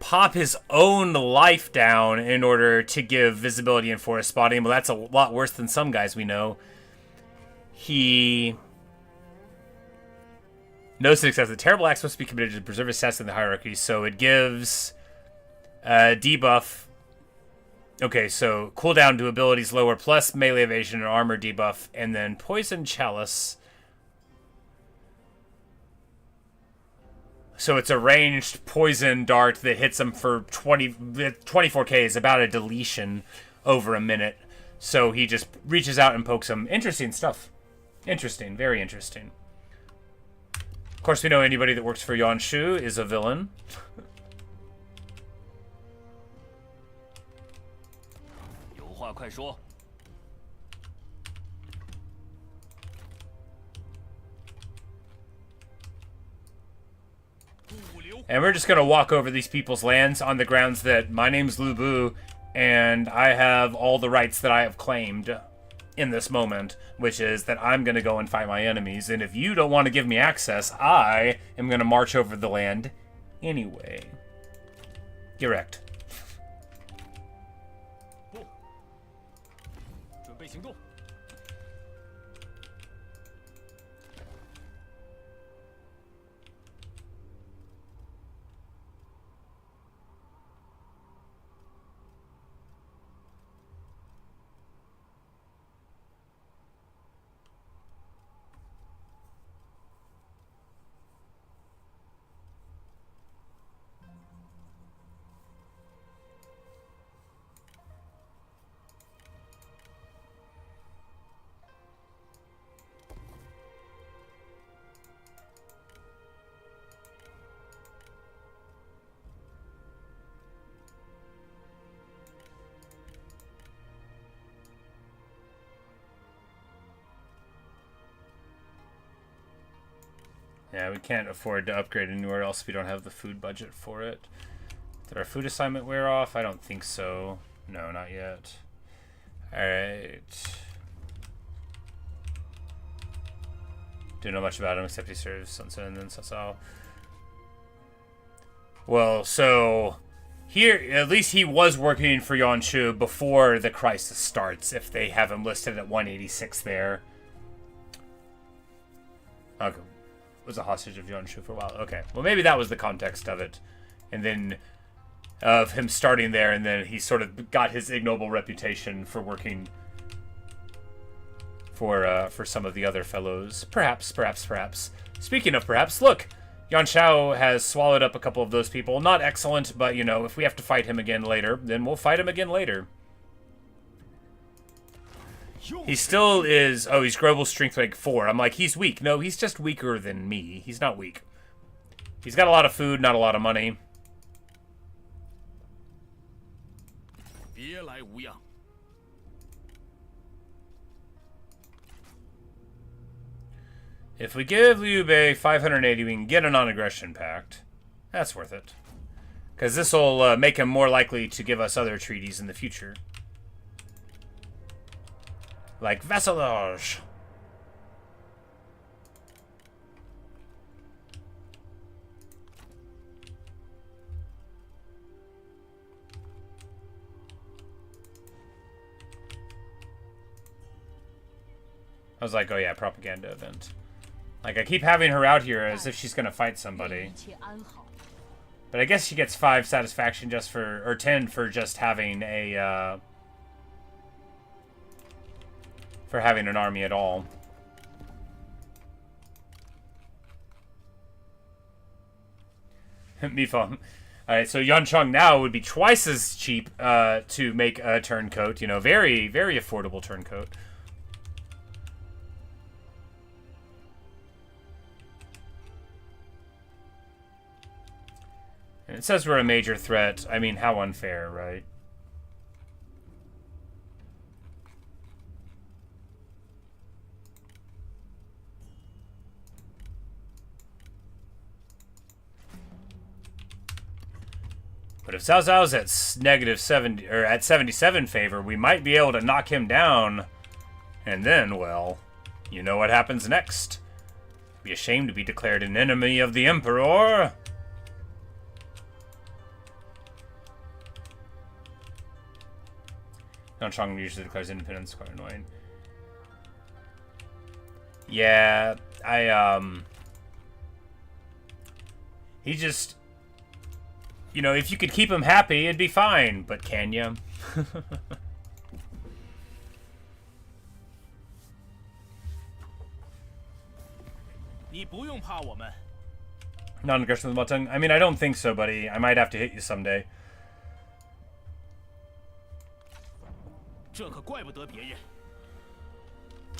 pop his own life down in order to give visibility and forest spotting. Well, that's a lot worse than some guys we know. He knows success. The terrible act supposed to be committed to preserve his status in the hierarchy, so it gives debuff. Okay, so cooldown to abilities lower, plus melee evasion and armor debuff, and then poison chalice. So it's a ranged poison dart that hits him for 24k is about a deletion over a minute. So he just reaches out and pokes him. Interesting stuff. Interesting. Very interesting. Of course, we know anybody that works for Yuan Shu is a villain. 有话快说。 And we're just going to walk over these people's lands on the grounds that my name's Lu Bu, and I have all the rights that I have claimed in this moment, which is that I'm going to go and fight my enemies, and if you don't want to give me access, I am going to march over the land anyway. Correct. 不，准备行动。 Yeah, we can't afford to upgrade anywhere else if we don't have the food budget for it. Did our food assignment wear off? I don't think so. No, not yet. Alright. Don't know much about him except he serves Sun Tzu and then Cao. Well, so here, at least he was working for Yuan Shu before the crisis starts, if they have him listed at 186 there. Okay. Was a hostage of Yuan Shu for a while. Okay. Well, maybe that was the context of it. And then of him starting there, and then he sort of got his ignoble reputation for working for some of the other fellows. Perhaps. Speaking of perhaps, look! Yuan Shao has swallowed up a couple of those people. Not excellent, but, you know, if we have to fight him again later, then we'll fight him again later. He still is... Oh, he's global strength like 4. I'm like, he's weak. No, he's just weaker than me. He's not weak. He's got a lot of food, not a lot of money. If we give Liu Biao 580, we can get a non-aggression pact. That's worth it. Because this will make him more likely to give us other treaties in the future. Like vassalage. I was like, oh yeah, propaganda event. Like, I keep having her out here as if she's gonna fight somebody. But I guess she gets 5 satisfaction just for, or 10 for just having a, for having an army at all. Mifong. Alright, so Yancheng now would be twice as cheap to make a turncoat. You know, very, very affordable turncoat. And it says we're a major threat. I mean, how unfair, right? But if Cao Cao's at -70 or at 77 favor, we might be able to knock him down. And then, well, you know what happens next. Be ashamed to be declared an enemy of the Emperor. Nanchang usually declares independence, quite annoying. Yeah, he just, you know, if you could keep him happy, it'd be fine, but can you? Non-aggression with Motong? I mean, I don't think so, buddy. I might have to hit you someday.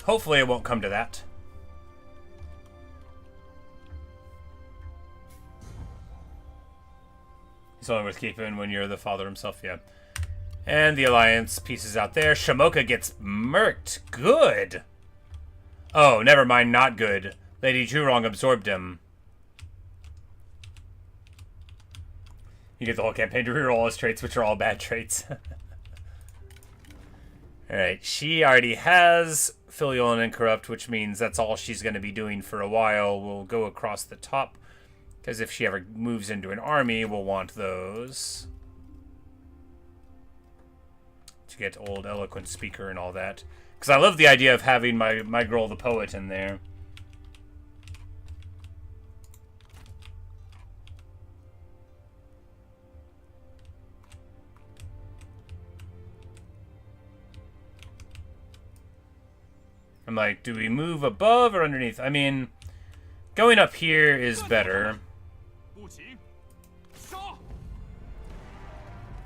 Hopefully it won't come to that. He's only worth keeping when you're the father himself, yeah. And the alliance pieces out there. Shamoka gets murked. Good. Oh, never mind, not good. Lady Zhurong absorbed him. You get the whole campaign to reroll all his traits, which are all bad traits. Alright, she already has Filial and Incorrupt, which means that's all she's going to be doing for a while. We'll go across the top, because if she ever moves into an army, we'll want those. To get Old Eloquent Speaker and all that. Because I love the idea of having my girl the poet in there. I'm like, do we move above or underneath? I mean, going up here is better.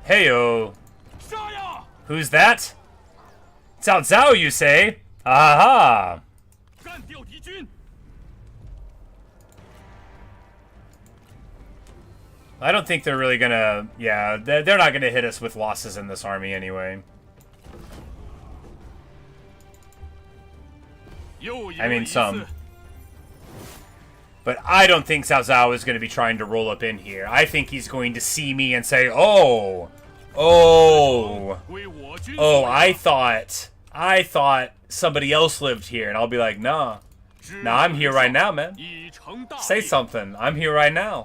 Heyo. Who's that? Cao Cao, you say? Aha! I don't think they're really gonna... Yeah, they're not gonna hit us with losses in this army anyway. I mean, some. But I don't think Cao Cao is going to be trying to roll up in here. I think he's going to see me and say, oh, I thought somebody else lived here. And I'll be like, nah, I'm here right now, man. Say something. I'm here right now.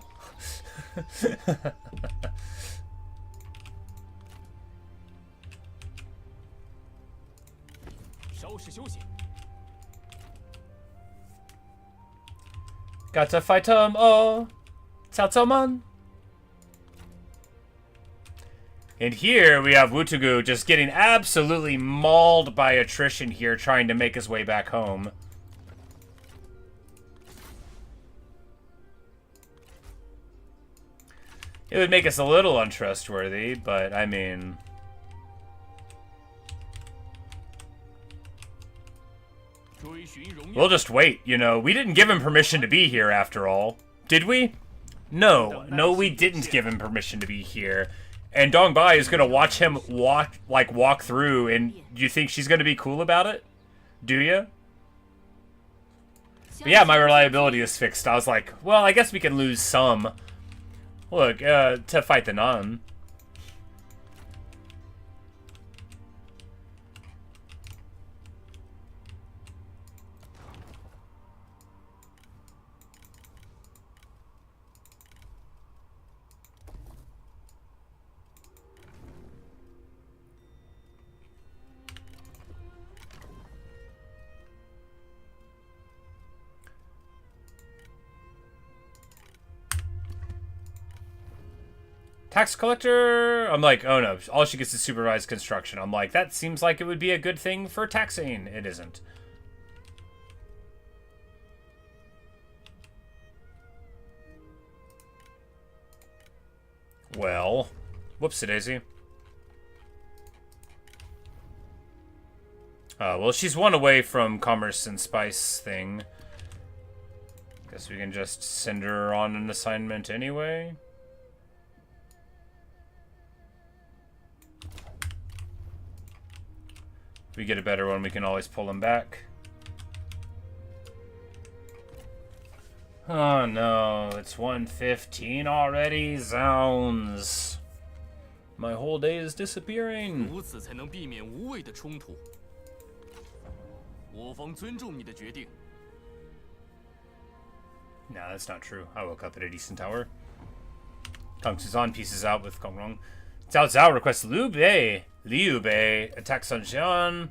Gotta fight him, oh, Cao Cao man. And here we have Wutugu just getting absolutely mauled by attrition here, trying to make his way back home. It would make us a little untrustworthy, but I mean... We'll just wait, you know. We didn't give him permission to be here, after all. Did we? No. No, we didn't give him permission to be here. And Dong Bai is gonna watch him walk through, and do you think she's gonna be cool about it? Do you? But yeah, my reliability is fixed. I was like, well, I guess we can lose some. Look, to fight the Nan. Tax collector? I'm like, oh no, all she gets is supervised construction. I'm like, that seems like it would be a good thing for taxing. It isn't. Well, whoopsie-daisy. Well, she's one away from commerce and spice thing. Guess we can just send her on an assignment anyway. If we get a better one, we can always pull him back. Oh no, it's 1:15 already. Zounds. My whole day is disappearing. No, that's not true. I woke up at a decent hour. Kang Suzan pieces out with Gong. Cao Cao requests Liu Biao attacks on Xian.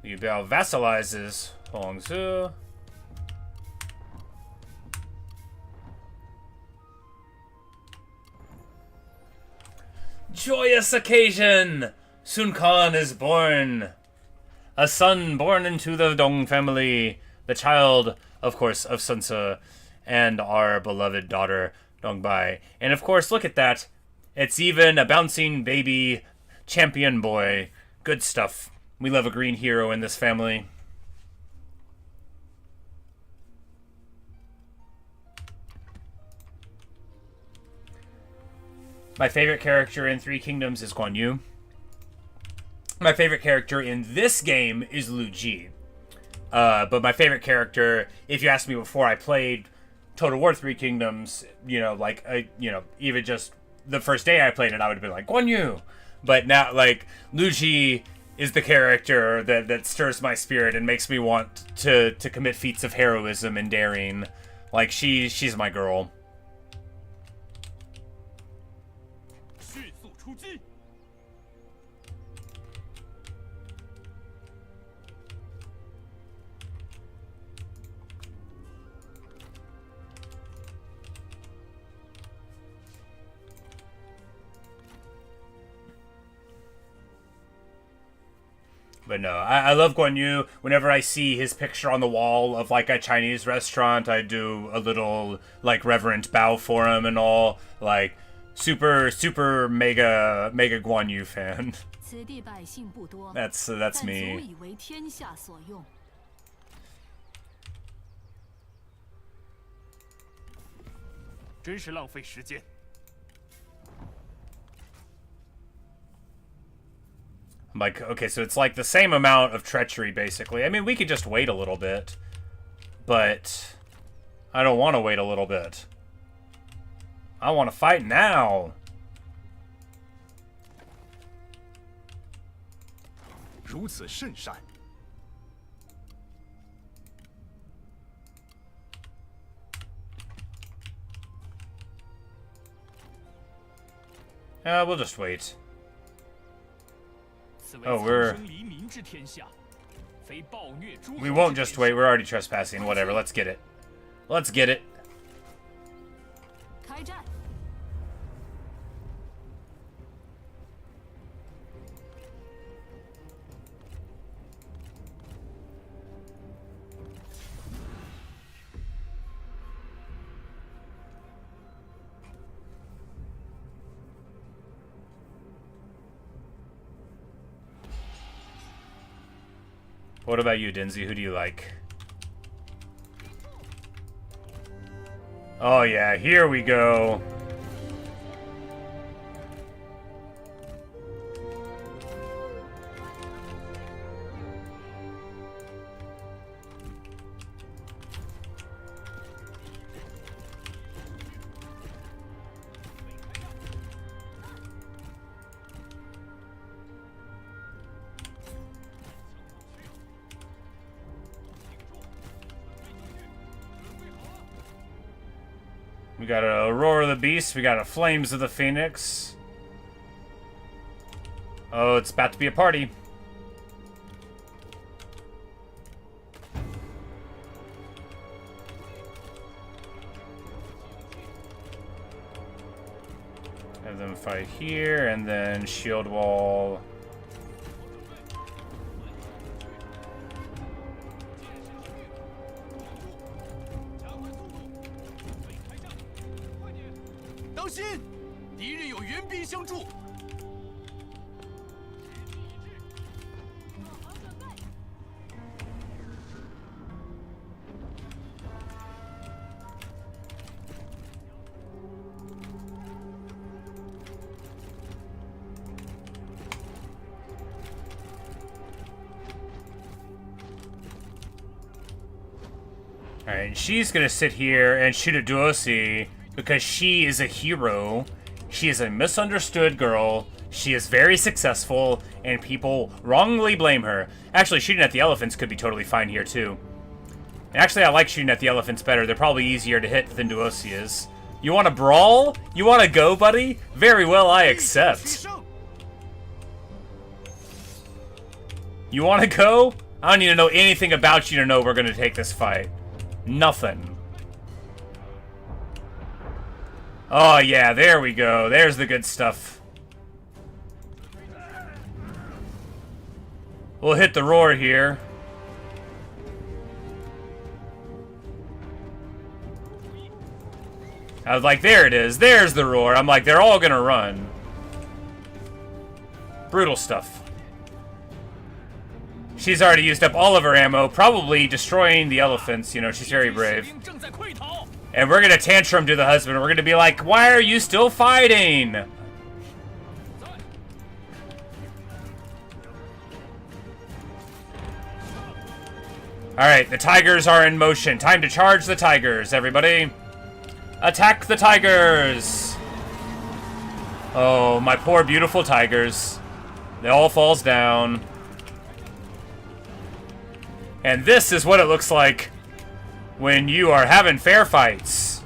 Liu Biao vassalizes Hongzhu. Joyous occasion! Sun Quan is born. A son born into the Dong family. The child, of course, of Sun Ce and our beloved daughter, Dong Bai. And of course, look at that. It's even a bouncing baby champion boy. Good stuff. We love a green hero in this family. My favorite character in Three Kingdoms is Guan Yu. My favorite character in this game is Lu Ji. But my favorite character, if you asked me before I played Total War Three Kingdoms, even just the first day I played it, I would have been like, Guan Yu. But now, like, Lu Ji is the character that stirs my spirit and makes me want to commit feats of heroism and daring. Like, she's my girl. But no, I love Guan Yu. Whenever I see his picture on the wall of, like, a Chinese restaurant, I do a little, like, reverent bow for him and all. Like, super mega Guan Yu fan. That's me. I'm like, okay, so it's like the same amount of treachery, basically. I mean, we could just wait a little bit. But I don't want to wait a little bit. I want to fight now. We'll just wait. Oh, we won't just wait. We're already trespassing. Whatever. Let's get it. Let's get it. What about you, Dinzy? Who do you like? Oh yeah, here we go. We got a Roar of the Beast. We got a Flames of the Phoenix. Oh, it's about to be a party. Have them fight here, and then shield wall. Alright, she's gonna sit here and shoot a Duosi because she is a hero. She is a misunderstood girl. She is very successful, and people wrongly blame her. Actually, shooting at the elephants could be totally fine here, too. Actually, I like shooting at the elephants better. They're probably easier to hit than Duosi is. You want to brawl? You want to go, buddy? Very well, I accept. You want to go? I don't need to know anything about you to know we're going to take this fight. Nothing. Oh, yeah, there we go. There's the good stuff. We'll hit the roar here. I was like, there it is. There's the roar. I'm like, they're all gonna run. Brutal stuff. She's already used up all of her ammo, probably destroying the elephants. You know, she's very brave. And we're gonna tantrum to the husband. We're gonna be like, why are you still fighting? Alright, the tigers are in motion. Time to charge the tigers, everybody. Attack the tigers! Oh, my poor beautiful tigers. It all falls down. And this is what it looks like when you are having fair fights.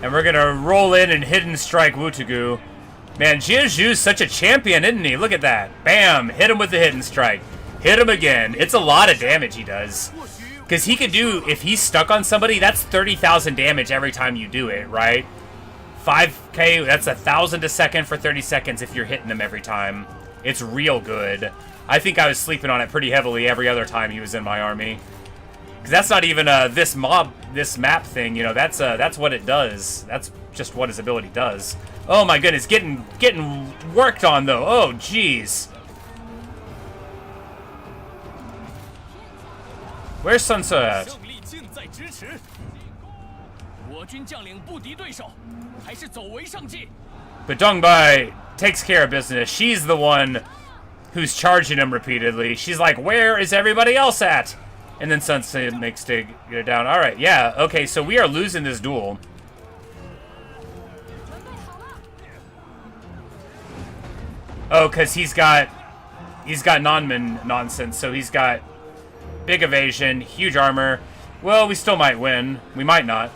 And we're gonna roll in and hidden strike Wutugu. Man, Jiaju's such a champion, isn't he? Look at that. Bam! Hit him with the hidden strike. Hit him again. It's a lot of damage he does. Because he could do, if he's stuck on somebody, that's 30,000 damage every time you do it, right? 5k, that's 1,000 a second for 30 seconds if you're hitting him every time. It's real good. I think I was sleeping on it pretty heavily every other time he was in my army. Because that's not even this map thing, you know, that's what it does. That's just what his ability does. Oh my goodness, getting worked on though. Oh jeez. Where's Sun Tzu at? But Dongbai takes care of business. She's the one who's charging him repeatedly. She's like, where is everybody else at? And then Sun Tzu makes to get it down. Alright, yeah, okay, so we are losing this duel. Oh, because he's got Nanman nonsense, so he's got big evasion, huge armor. Well, we still might win. We might not.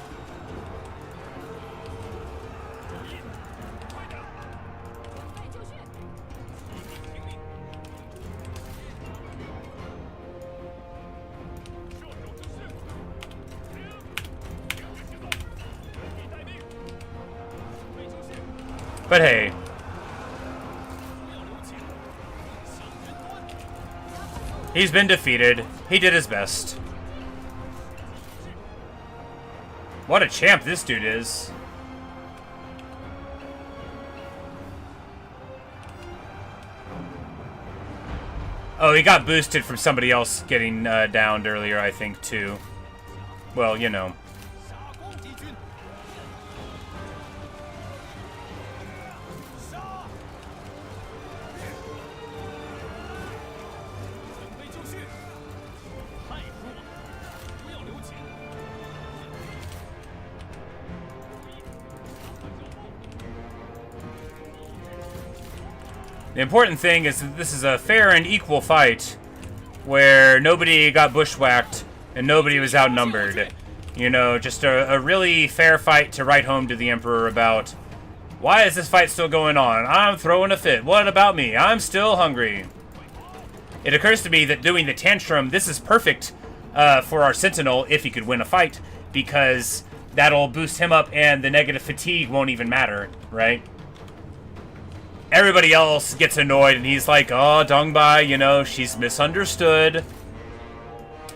But hey. He's been defeated. He did his best. What a champ this dude is. Oh, he got boosted from somebody else getting downed earlier, I think, too. Well, you know. 下攻敌军，杀！准备就绪，太弱了，不要留情。The important thing is that this is a fair and equal fight where nobody got bushwhacked and nobody was outnumbered. You know, just a really fair fight to write home to the Emperor about, why is this fight still going on? I'm throwing a fit. What about me? I'm still hungry. It occurs to me that doing the tantrum, this is perfect for our Sentinel if he could win a fight, because that'll boost him up and the negative fatigue won't even matter, right? Everybody else gets annoyed and he's like, oh, Dongbai, you know, she's misunderstood.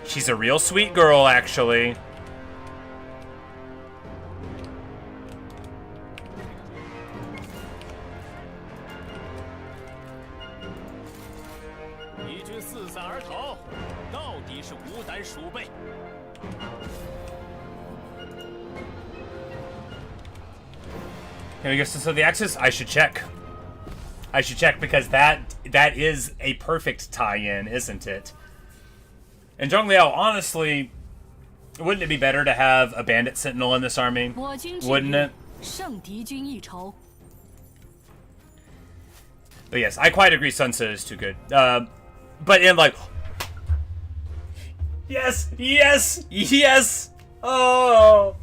She's a real sweet girl, actually. Here we go. So the Axis, I should check. I should check because that is a perfect tie-in, isn't it? And Zhang Liao, honestly, wouldn't it be better to have a bandit sentinel in this army? Wouldn't it? But yes, I quite agree Sun Tzu is too good. But in like... Yes! Yes! Yes! Oh!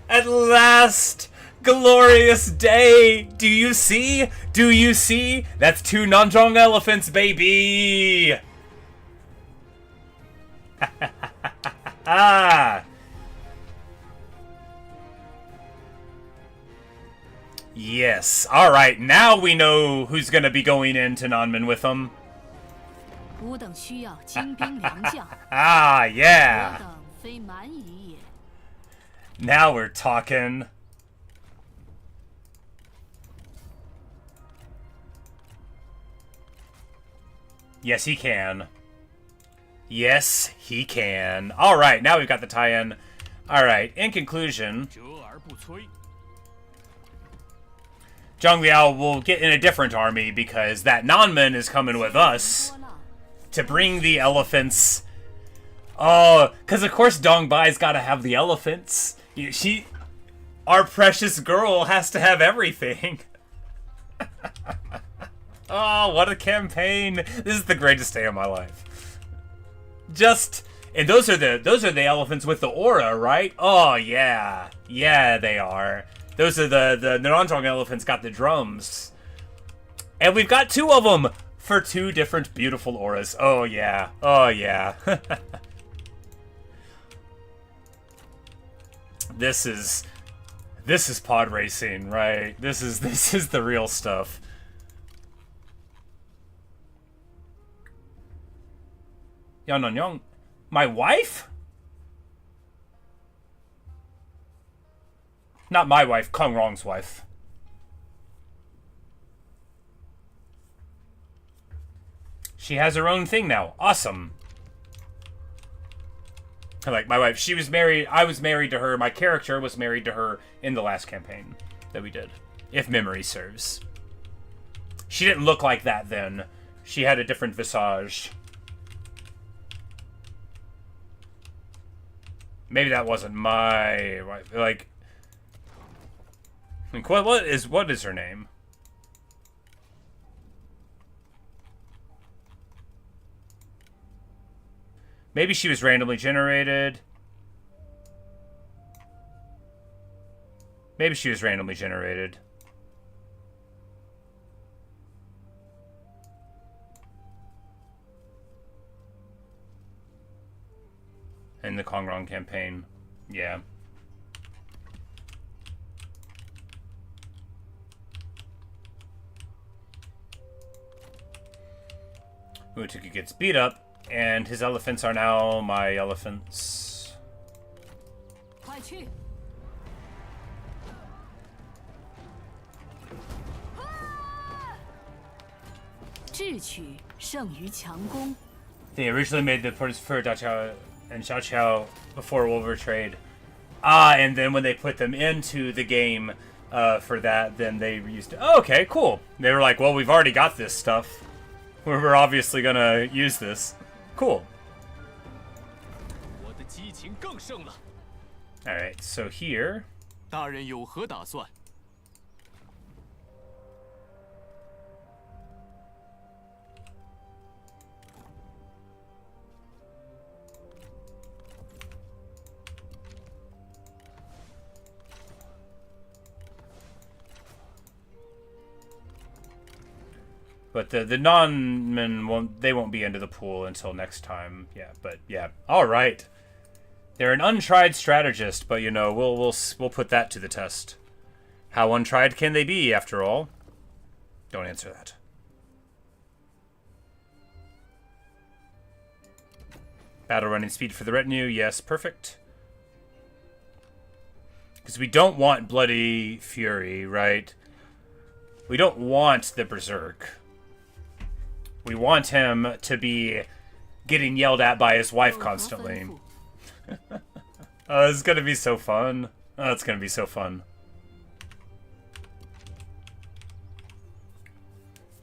At last! Glorious day! Do you see? Do you see? That's 2 Nanzhong elephants, baby! Yes. Alright, now we know who's gonna be going into Nanman with them. Yeah! Now we're talking. Yes, he can. Yes, he can. Alright, now we've got the tie-in. Alright, in conclusion, Zhang Liao will get in a different army because that Nanman is coming with us to bring the elephants. Oh, because of course Dongbai's got to have the elephants. Our precious girl has to have everything. Oh, what a campaign! This is the greatest day of my life. And those are the elephants with the aura, right? Oh yeah, yeah they are. Those are the Nanzhong elephants got the drums, and we've got 2 of them for 2 different beautiful auras. Oh yeah, oh yeah. This is pod racing, right? This is the real stuff. Yang, my wife? Not my wife, Kong Rong's wife. She has her own thing now. Awesome. Like my wife, she was married, I was married to her, my character was married to her in the last campaign that we did, if memory serves. She didn't look like that then. She had a different visage. Maybe that wasn't my wife. Like what is her name? Maybe she was randomly generated. Maybe she was randomly generated. In the Kongrong campaign. Yeah. Utuki gets beat up, and his elephants are now my elephants. 智取胜于强攻。 They originally made the ports for Da Chao and Xiao Qiao before World War Trade. And then when they put them into the game for that, then they used it. Oh, okay, cool. They were like, well, we've already got this stuff. We're obviously gonna use this. Cool. 我的激情更盛了。 Alright, so here... 大人有何打算？ But the Nanman won't be into the pool until next time. Yeah, but yeah. All right. They're an untried strategist, but you know, we'll put that to the test. How untried can they be after all? Don't answer that. Battle running speed for the retinue. Yes, perfect. Because we don't want Bloody Fury, right? We don't want the Berserk. We want him to be getting yelled at by his wife constantly. Oh, it's gonna be so fun. Oh, it's gonna be so fun.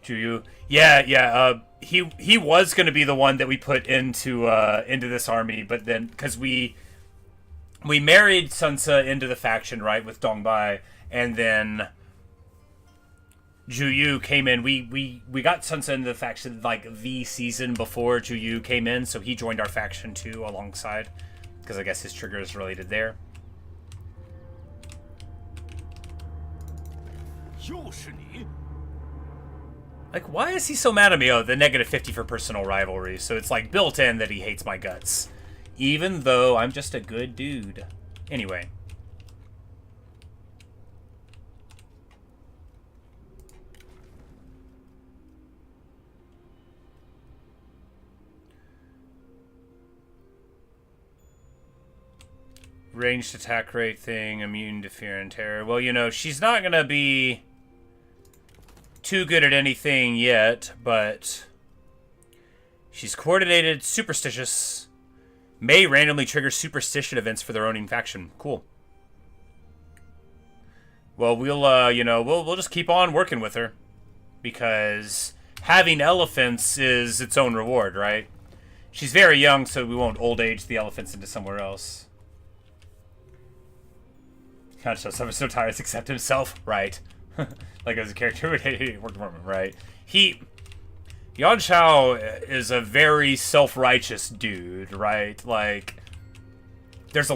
Juyu. Yeah, he was gonna be the one that we put into this army, but then because we married Sansa into the faction, right, with Dongbai, and then Juyu came in. We got Sansa into the faction like the season before Juyu came in, so he joined our faction too alongside, because I guess his trigger is related there. 又是你！ Like, why is he so mad at me? Oh, the -50 for personal rivalry, so it's like built in that he hates my guts, even though I'm just a good dude. Anyway. Ranged attack rate thing, immune to fear and terror. Well, you know, she's not gonna be too good at anything yet, but she's coordinated, superstitious, may randomly trigger superstition events for their own faction. Cool. Well, we'll you know, we'll just keep on working with her, because having elephants is its own reward, right? She's very young, so we won't old age the elephants into somewhere else. Kind of shows so tired to accept himself, right? Like as a character, right? Yuan Shao is a very self-righteous dude, right? Like, there's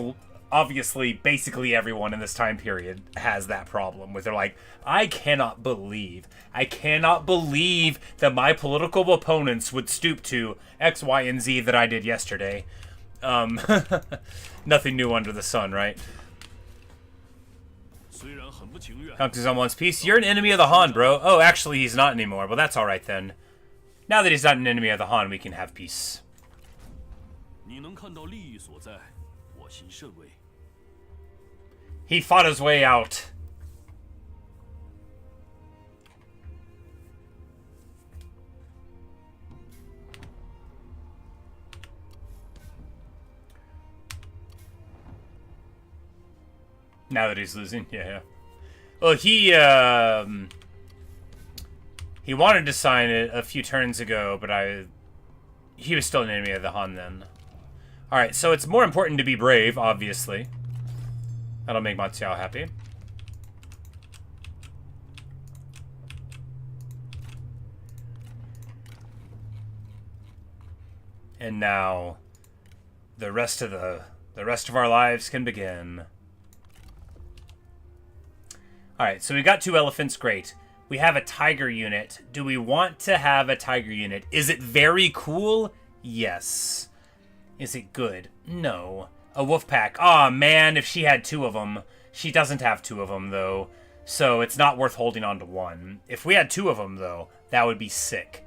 obviously basically everyone in this time period has that problem with they're like, I cannot believe that my political opponents would stoop to X, Y, and Z that I did yesterday. Nothing new under the sun, right? Conquers on one's piece. You're an enemy of the Han, bro. Oh, actually, he's not anymore. Well, that's alright then. Now that he's not an enemy of the Han, we can have peace. He fought his way out. Now that he's losing, yeah. Well, he wanted to sign it a few turns ago, but he was still an enemy of the Han then. Alright, so it's more important to be brave, obviously. That'll make Ma Xiao happy. And now the rest of our lives can begin. Alright, so we got 2 elephants, great. We have a tiger unit. Do we want to have a tiger unit? Is it very cool? Yes. Is it good? No. A wolf pack. Aw, man, if she had 2 of them. She doesn't have 2 of them, though. So it's not worth holding on to 1. If we had 2 of them, though, that would be sick.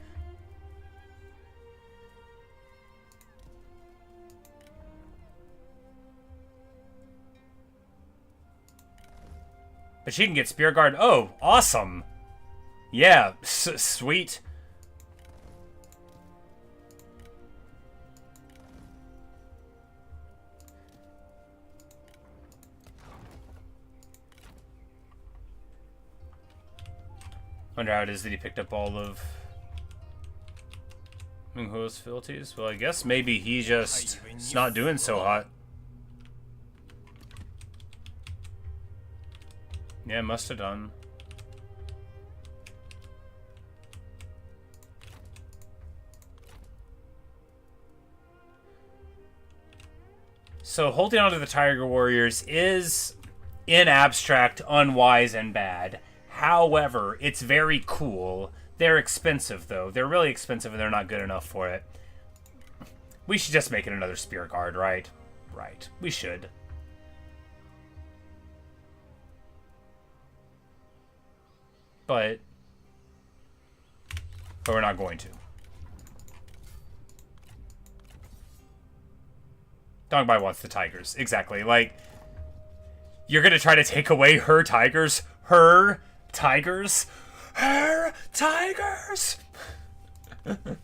But she can get Spear Guard. Oh, awesome. Yeah, sweet. Wonder how it is that he picked up all of Meng Huo's fealties. Well, I guess maybe he just is not doing so hot. Yeah, must have done. So holding on to the Tiger Warriors is, in abstract, unwise and bad. However, it's very cool. They're expensive, though. They're really expensive, and they're not good enough for it. We should just make it another Spear Guard, right? Right. We should. But we're not going to. Dongbai wants the tigers. Exactly. Like, you're gonna try to take away her tigers? Her tigers? Her tigers! And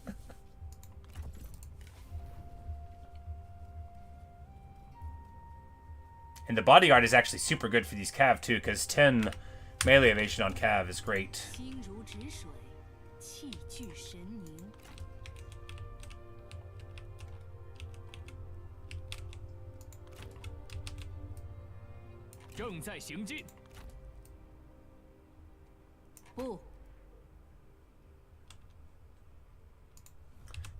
the bodyguard is actually super good for these Cav, too, because 10 melee evasion on Cav is great. 心如止水，气聚神凝。正在行进。不，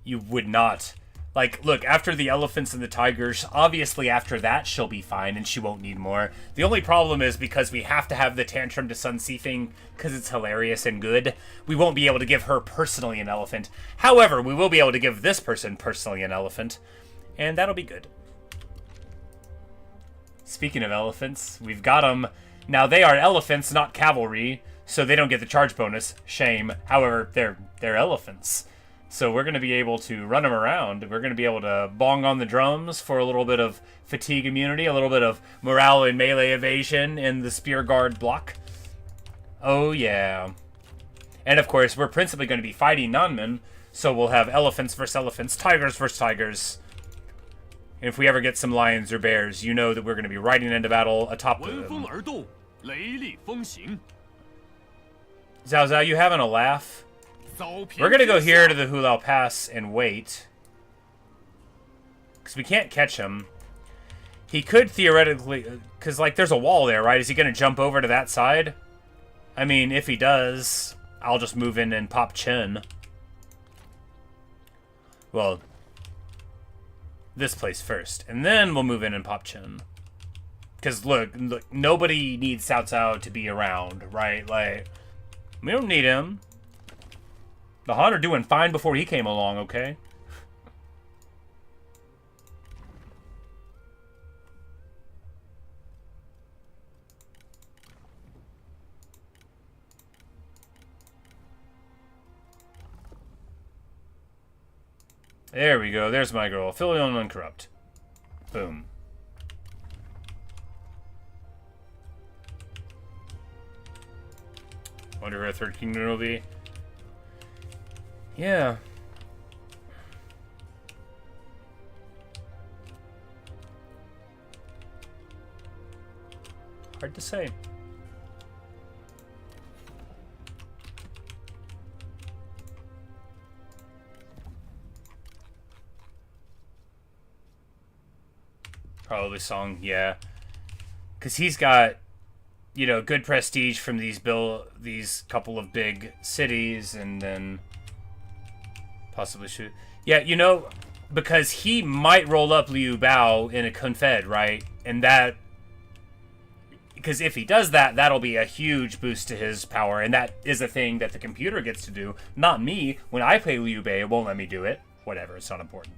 You would not. Like, look, after the elephants and the tigers, obviously after that she'll be fine and she won't need more. The only problem is because we have to have the Tantrum to Sun Si thing, because it's hilarious and good, we won't be able to give her personally an elephant. However, we will be able to give this person personally an elephant, and that'll be good. Speaking of elephants, we've got them. Now, they are elephants, not cavalry, so they don't get the charge bonus. Shame. However, they're elephants. So we're going to be able to run them around. We're going to be able to bong on the drums for a little bit of fatigue immunity, a little bit of morale and melee evasion in the Spear Guard block. Oh, yeah. And, of course, we're principally going to be fighting Nanman, so we'll have elephants versus elephants, tigers versus tigers. And if we ever get some lions or bears, you know that we're going to be riding into battle atop of 闻风 them. 而动，雷厉风行。 Zhao Zhao, you having a laugh? 遭平 We're going to go 之 here 下 to the Hulao Pass and wait. Because we can't catch him. He could theoretically... Because, like, there's a wall there, right? Is he going to jump over to that side? I mean, if he does, I'll just move in and pop Chen. Well, this place first. And then we'll move in and pop Chen. Because, look, nobody needs Cao Cao to be around, right? Like, we don't need him. The Han are doing fine before he came along, okay? There we go. There's my girl. Filial and uncorrupt. Boom. Wonder who our third kingdom will be. Yeah. Hard to say. Probably Song, yeah. Because he's got, you know, good prestige from these couple of big cities, and then possibly shoot. Yeah, you know, because he might roll up Liu Biao in a confed, right? And that, because if he does that, that'll be a huge boost to his power, and that is a thing that the computer gets to do, not me. When I play Liu Bei, it won't let me do it. Whatever, it's not important.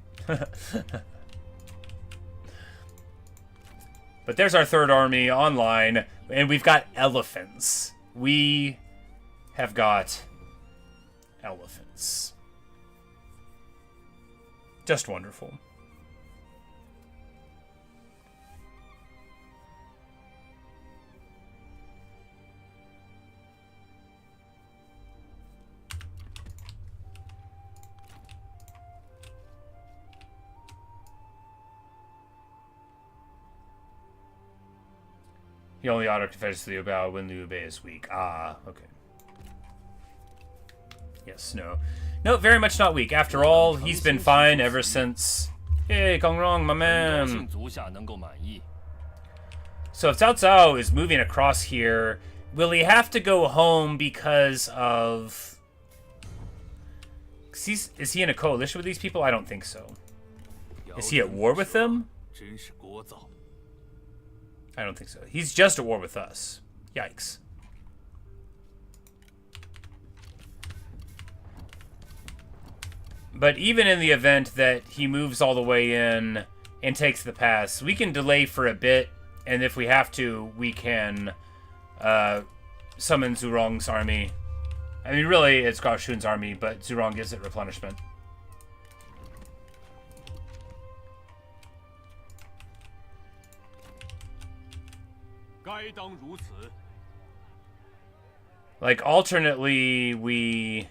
But there's our third army online, and we've got elephants. We have got elephants. Just wonderful. He only auto-confesses to Liu Biao when Liu Bei is weak. Ah, okay. Yes, no. No, very much not weak. After all, he's been fine ever since... Hey, Gong Rong, my 高 man. 兴足下能够满意。 So if Cao Cao is moving across here, will he have to go home because of... Is he in a coalition with these people? I don't think so. Is he at war with them? 真是聒噪。 I don't think so. He's just at war with us. Yikes. But even in the event that he moves all the way in and takes the pass, we can delay for a bit, and if we have to, we can summon Zhurong's army. I mean, really, it's Gao Shun's army, but Zhurong gives it replenishment. Like, alternately, we...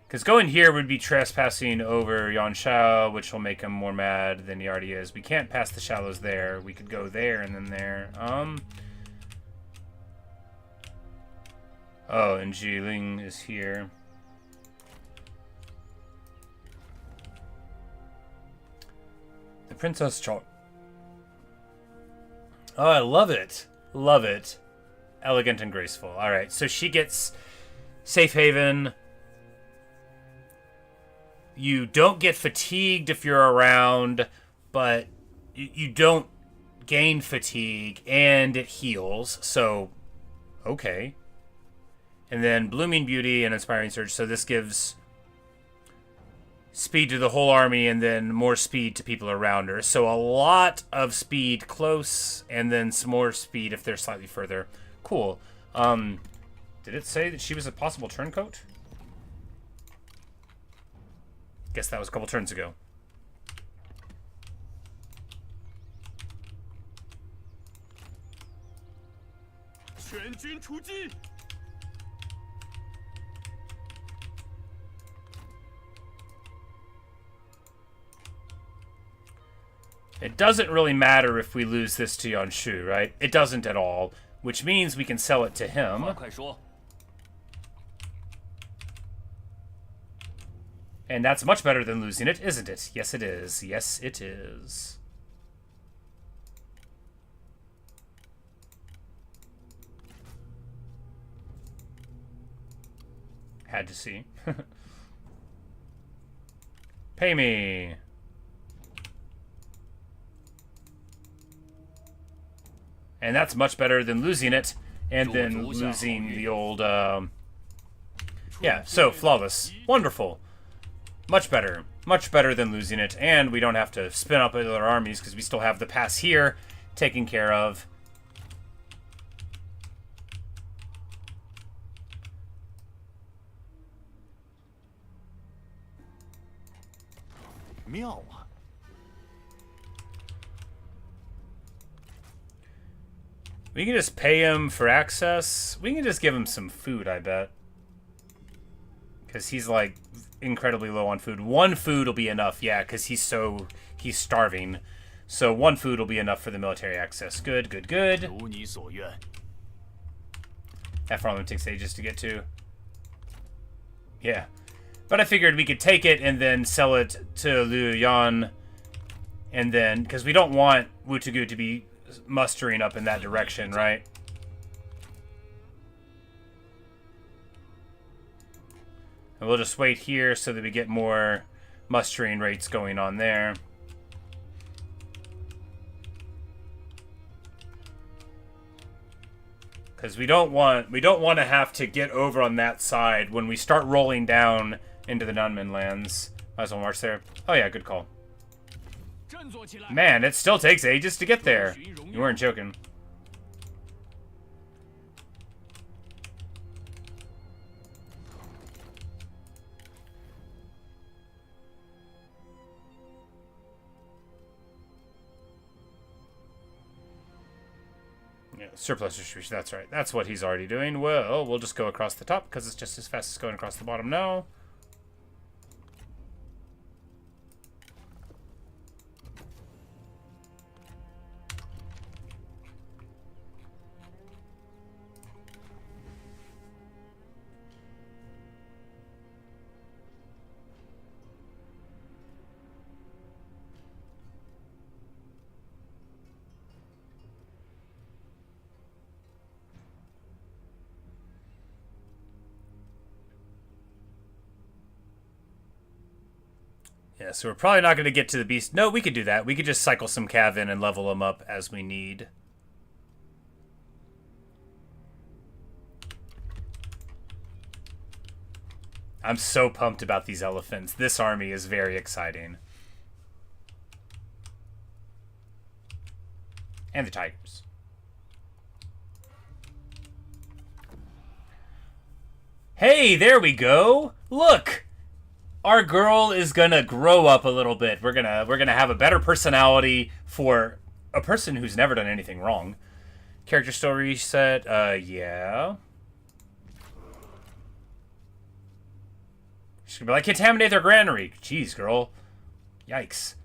Because going here would be trespassing over Yuan Shao, which will make him more mad than he already is. We can't pass the shallows there. We could go there and then there. Oh, and Jiling is here. The Princess Chao. Oh, I love it. Love it. Elegant and graceful. Alright, so she gets safe haven. You don't get fatigued if you're around, but you don't gain fatigue, and it heals, so okay. And then Blooming Beauty and Inspiring Surge, so this gives speed to the whole army and then more speed to people around her. So a lot of speed close, and then some more speed if they're slightly further. Cool. Did it say that she was a possible turncoat? Guess that was a couple turns ago. It doesn't really matter if we lose this to Yanshu, right? It doesn't at all, which means we can sell it to him. 话快说。 And that's much better than losing it, isn't it? Yes, it is. Yes, it is. Had to see. Pay me. And that's much better than losing it, and then losing the old, yeah, so, flawless. Wonderful. Much better. Much better than losing it, and we don't have to spin up other armies, because we still have the pass here taken care of. We can just pay him for access. We can just give him some food, I bet. Because he's, like, incredibly low on food. One food will be enough, yeah, because he's starving. So one food will be enough for the military access. Good, good, good. That farmland takes ages to get to. Yeah. But I figured we could take it and then sell it to Liu Yuan. And then, because we don't want Wutagu to be mustering up in that direction, right? And we'll just wait here so that we get more mustering rates going on there. Because we don't want to have to get over on that side when we start rolling down into the Nanman lands. Might as well march there. Oh yeah, good call. Man, it still takes ages to get there. You weren't joking. Yeah, surplus distribution, that's right. That's what he's already doing. Well, we'll just go across the top because it's just as fast as going across the bottom now. Yeah, so we're probably not going to get to the beast. No, we could do that. We could just cycle some cav in and level them up as we need. I'm so pumped about these elephants. This army is very exciting. And the tigers. Hey, there we go. Look. Our girl is gonna grow up a little bit. We're gonna have a better personality for a person who's never done anything wrong. Character story reset. Yeah. She's gonna be like, contaminate their granary. Jeez, girl. Yikes.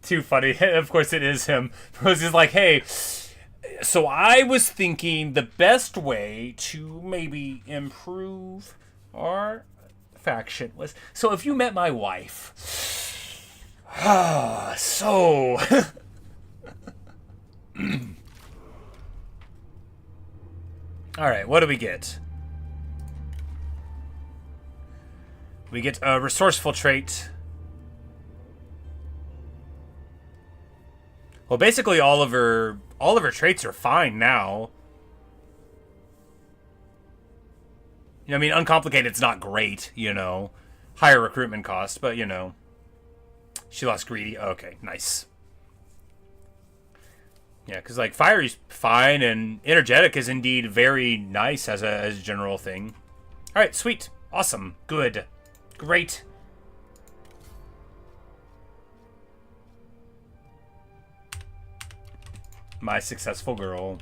Too funny. Of course it is him. Rosie's like, hey, so I was thinking the best way to maybe improve our faction was... So if you met my wife... so... Alright, what do we get? We get a resourceful trait... Well, basically all of her traits are fine now. You know, I mean, uncomplicated—it's not great, you know. Higher recruitment cost, but you know. She lost greedy. Okay, nice. Yeah, because like fiery's fine, and energetic is indeed very nice as a general thing. All right, sweet, awesome, good, great. My successful girl.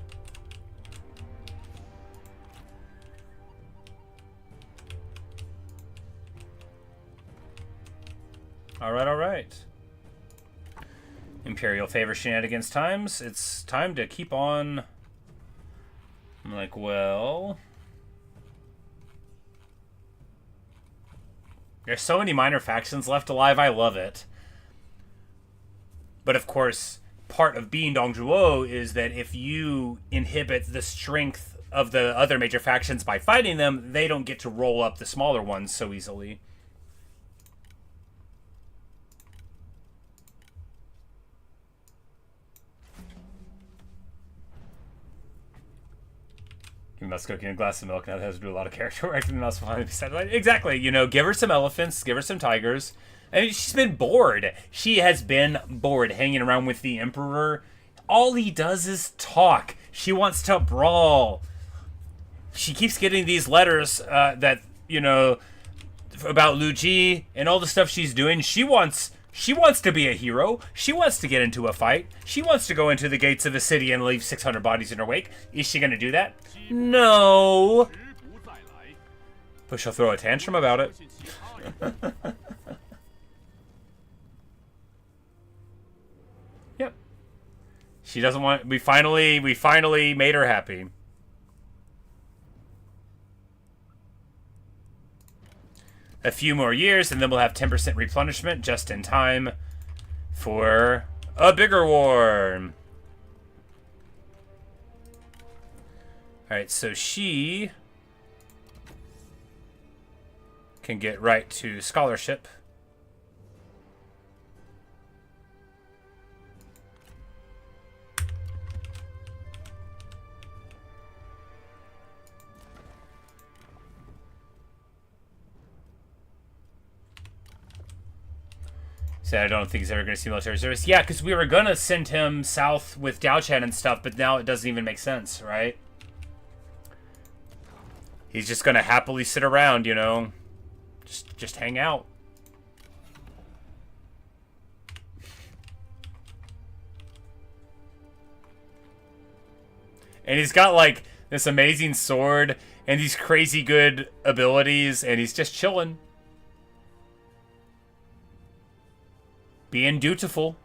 Alright, alright. Imperial favor shenanigans times. It's time to keep on... I'm like, well... There's so many minor factions left alive, I love it. But of course... part of being Dong Zhuo is that if you inhibit the strength of the other major factions by fighting them, they don't get to roll up the smaller ones so easily. Give Mouse cooking a glass of milk, now that has to do a lot of character work, and Mouse finally decided, exactly, you know, give her some elephants, give her some tigers. I mean, she's been bored. She has been bored hanging around with the Emperor. All he does is talk. She wants to brawl. She keeps getting these letters that, you know, about Lu Ji and all the stuff she's doing. She wants to be a hero. She wants to get into a fight. She wants to go into the gates of the city and leave 600 bodies in her wake. Is she going to do that? No. But she'll throw a tantrum about it. Yep. She doesn't want... We finally made her happy. A few more years, and then we'll have 10% replenishment just in time for a bigger war. Alright, so she can get right to scholarship. Said I don't think he's ever going to see military service. Yeah, because we were going to send him south with Diao Chan and stuff, but now it doesn't even make sense, right? He's just going to happily sit around, you know. Just hang out. And he's got, like, this amazing sword and these crazy good abilities, and he's just chilling. Being dutiful.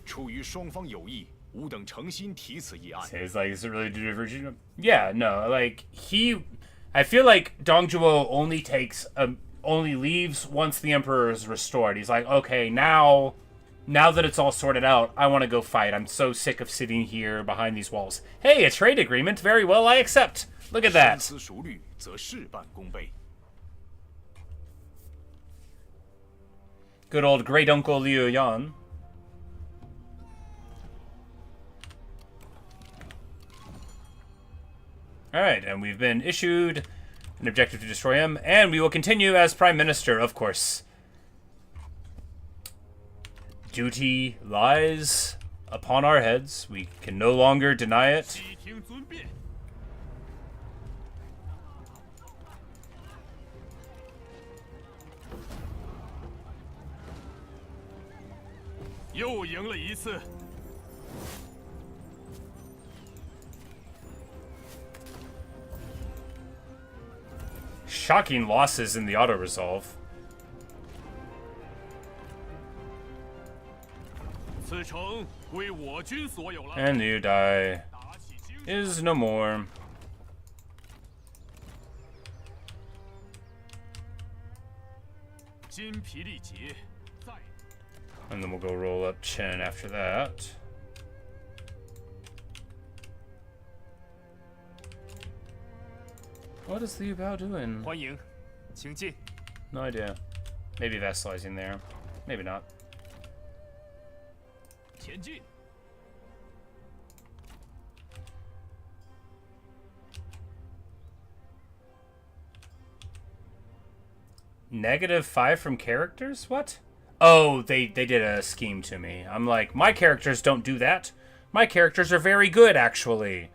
出于双方有意，吾等诚心提此议案。 It's like, is it really divergent? Yeah, no, like I feel like Dong Zhuo only leaves once the emperor is restored. He's like, okay, now that it's all sorted out, I want to go fight. I'm so sick of sitting here behind these walls. Hey, a trade agreement. Very well, I accept. Look at 深 that. 思熟虑，则事半功倍。 Good old great uncle Liu Yuan. Alright, and we've been issued an objective to destroy him, and we will continue as Prime Minister, of course. Duty lies upon our heads. We can no longer deny it. 悉听尊便。又赢了一次。 Shocking losses in the auto-resolve. 此城归我军所有了。 And Liu Dai 打起精神， is no more. 筋疲力竭，再 And then we'll go roll up Chen after that. What is Liu Biao doing? 欢迎，请进。 No idea. Maybe vassalizing there. Maybe not. 前进。 -5 from characters? What? Oh, they did a scheme to me. I'm like, my characters don't do that. My characters are very good, actually.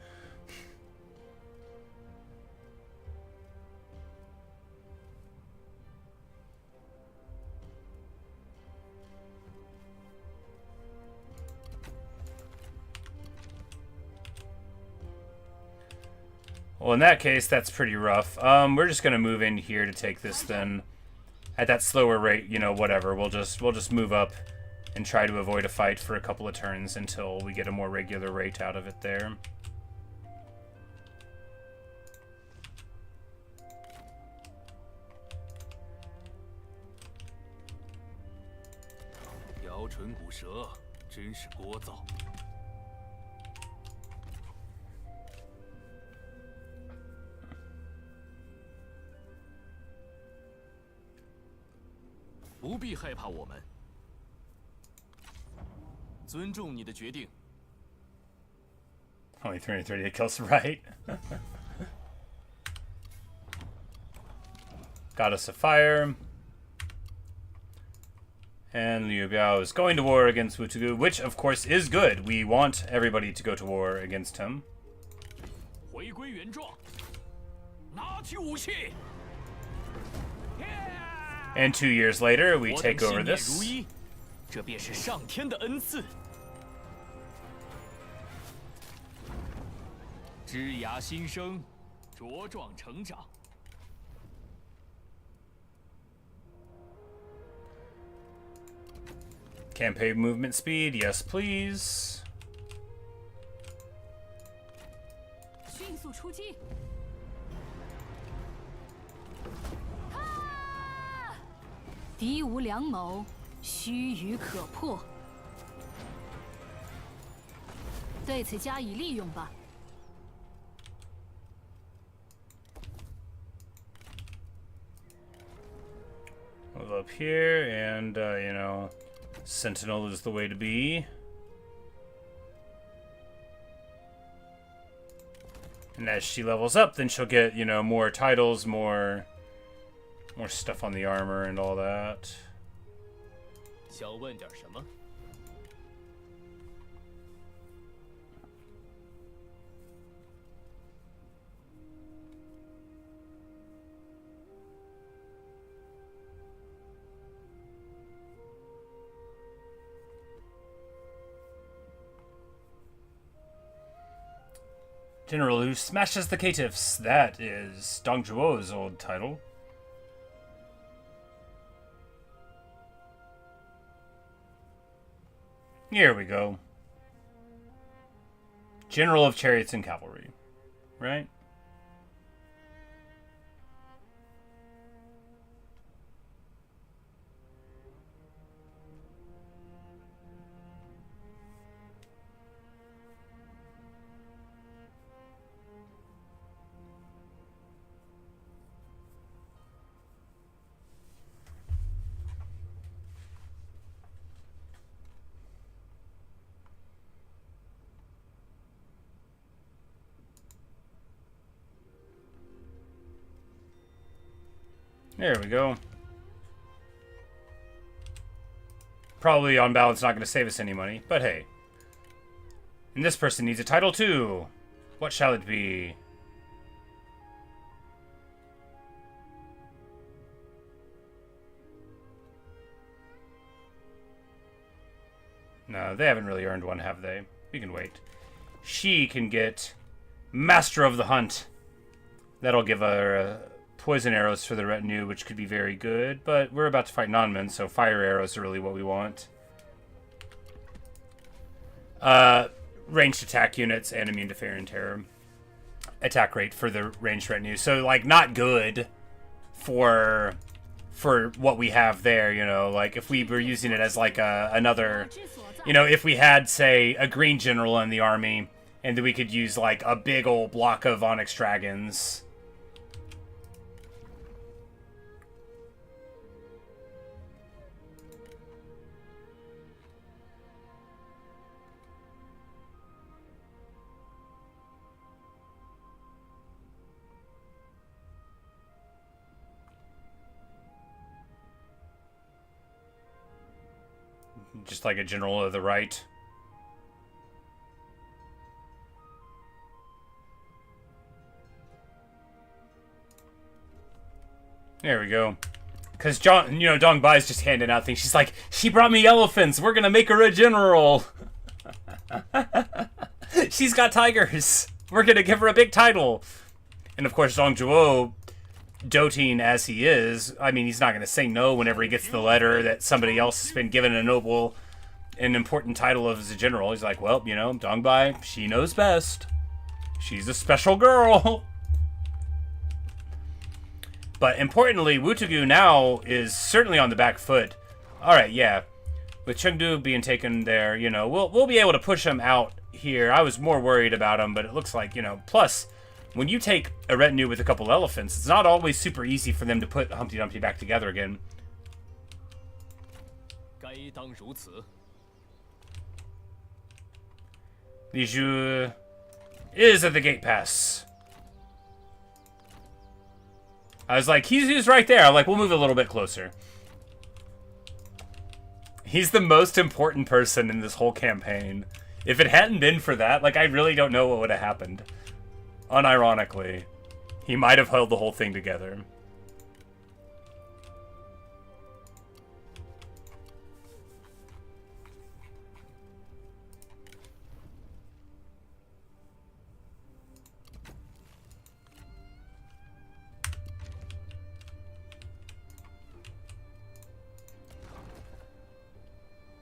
Well, in that case, that's pretty rough. We're just gonna move in here to take this then. At that slower rate, you know, whatever. We'll just move up and try to avoid a fight for a couple of turns until we get a more regular rate out of it there. 摇唇鼓舌，真是聒噪。不必害怕我们，尊重你的决定。 Only 338 kills, right? Got us a fire. And Liu Biao is going to war against Wutugu, which of course is good. We want everybody to go to war against him. 回归原状，拿起武器。 And 2 years later, we 我 take 等 over 信念 this. 如一，这便是上天的恩赐。枝芽新生，茁壮成长。 Campaign movement speed, yes please. 迅速出击！敌无良谋，须臾可破。对此加以利用吧。 Move up here, and, you know, Sentinel is the way to be. And as she levels up, then she'll get, you know, more titles, more stuff on the armor and all that. 想问点什么？ General who smashes the caitiffs. That is Dong Zhuo's old title. Here we go. General of Chariots and Cavalry. Right? There we go. Probably on balance not going to save us any money, but hey. And this person needs a title too. What shall it be? No, they haven't really earned one, have they? We can wait. She can get Master of the Hunt. That'll give her poison arrows for the retinue, which could be very good, but we're about to fight Nanman, so fire arrows are really what we want. Ranged attack units and immune to fear and terror. Attack rate for the ranged retinue. So, like, not good for what we have there, you know. Like, if we were using it as, like, another... You know, if we had, say, a green general in the army, and then we could use, like, a big old block of Onyx Dragons... Just like a general of the right. There we go. Because Dong Bai's just handing out things. She's like, she brought me elephants. We're going to make her a general. She's got tigers. We're going to give her a big title. And of course, Dong Zhuo, doting as he is, I mean, he's not going to say no whenever he gets the letter that somebody else has been given an important title as a general. He's like, well, you know, Dong Bai, she knows best. She's a special girl. But importantly, Wutegu now is certainly on the back foot. All right, yeah. With Chengdu being taken there, you know, we'll be able to push him out here. I was more worried about him, but it looks like, you know, plus... When you take a retinue with a couple elephants, it's not always super easy for them to put Humpty Dumpty back together again. Li Zhu is at the gate pass. I was like, he's right there. I'm like, we'll move a little bit closer. He's the most important person in this whole campaign. If it hadn't been for that, like, I really don't know what would have happened. Unironically, he might have held the whole thing together.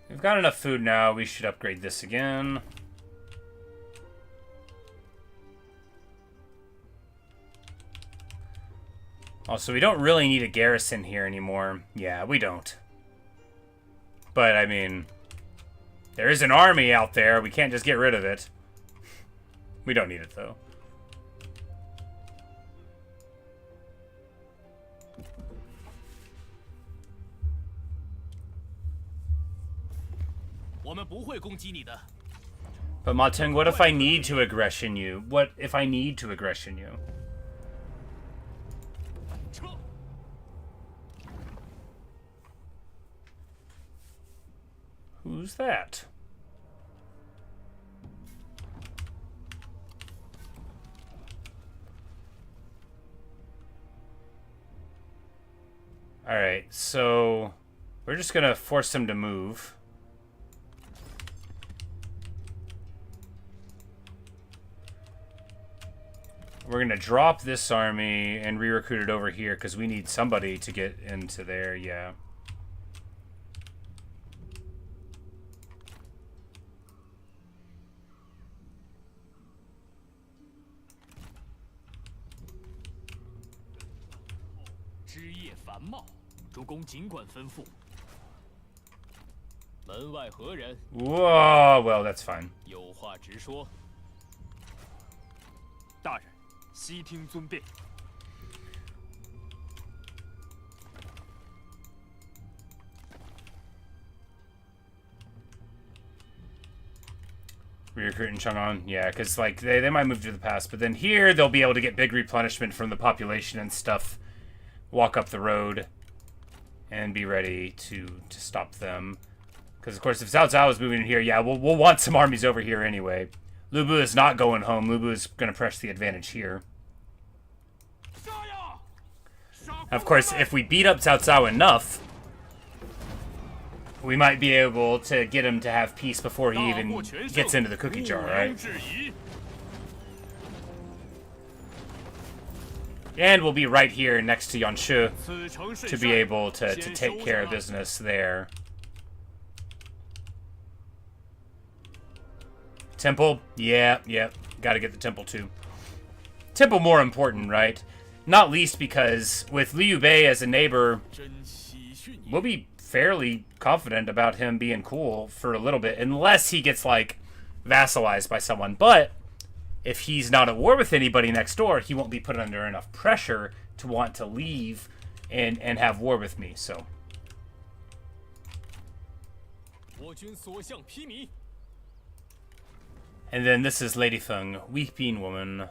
We've got enough food now. We should upgrade this again. Also, we don't really need a garrison here anymore. Yeah, we don't. But, I mean, there is an army out there. We can't just get rid of it. We don't need it, though. But, Ma Teng, what if I need to aggression you? What if I need to aggression you? Who's that? Alright, so we're just gonna force them to move. We're gonna drop this army and re-recruit it over here because we need somebody to get into there, yeah. 蓝帽，主公尽管吩咐。门外何人？ Whoa, well, that's fine. 有话直说。大人，悉听尊便。 Recruiting Chang'an, yeah, because like they might move to the past, but then here they'll be able to get big replenishment from the population and stuff. Walk up the road and be ready to stop them. Because of course, if Cao Cao is moving in here, yeah, we'll want some armies over here anyway. Lu Bu is not going home. Lu Bu is going to press the advantage here. Of course, if we beat up Cao Cao enough, we might be able to get him to have peace before he even gets into the cookie jar, right? And we'll be right here next to Yanshu to be able to take care of business there. Temple? Yeah. Gotta get the temple too. Temple more important, right? Not least because with Liu Bei as a neighbor, we'll be fairly confident about him being cool for a little bit, unless he gets, like, vassalized by someone. But if he's not at war with anybody next door, he won't be put under enough pressure to want to leave and have war with me, so. And then this is Lady Feng, Weeping Woman.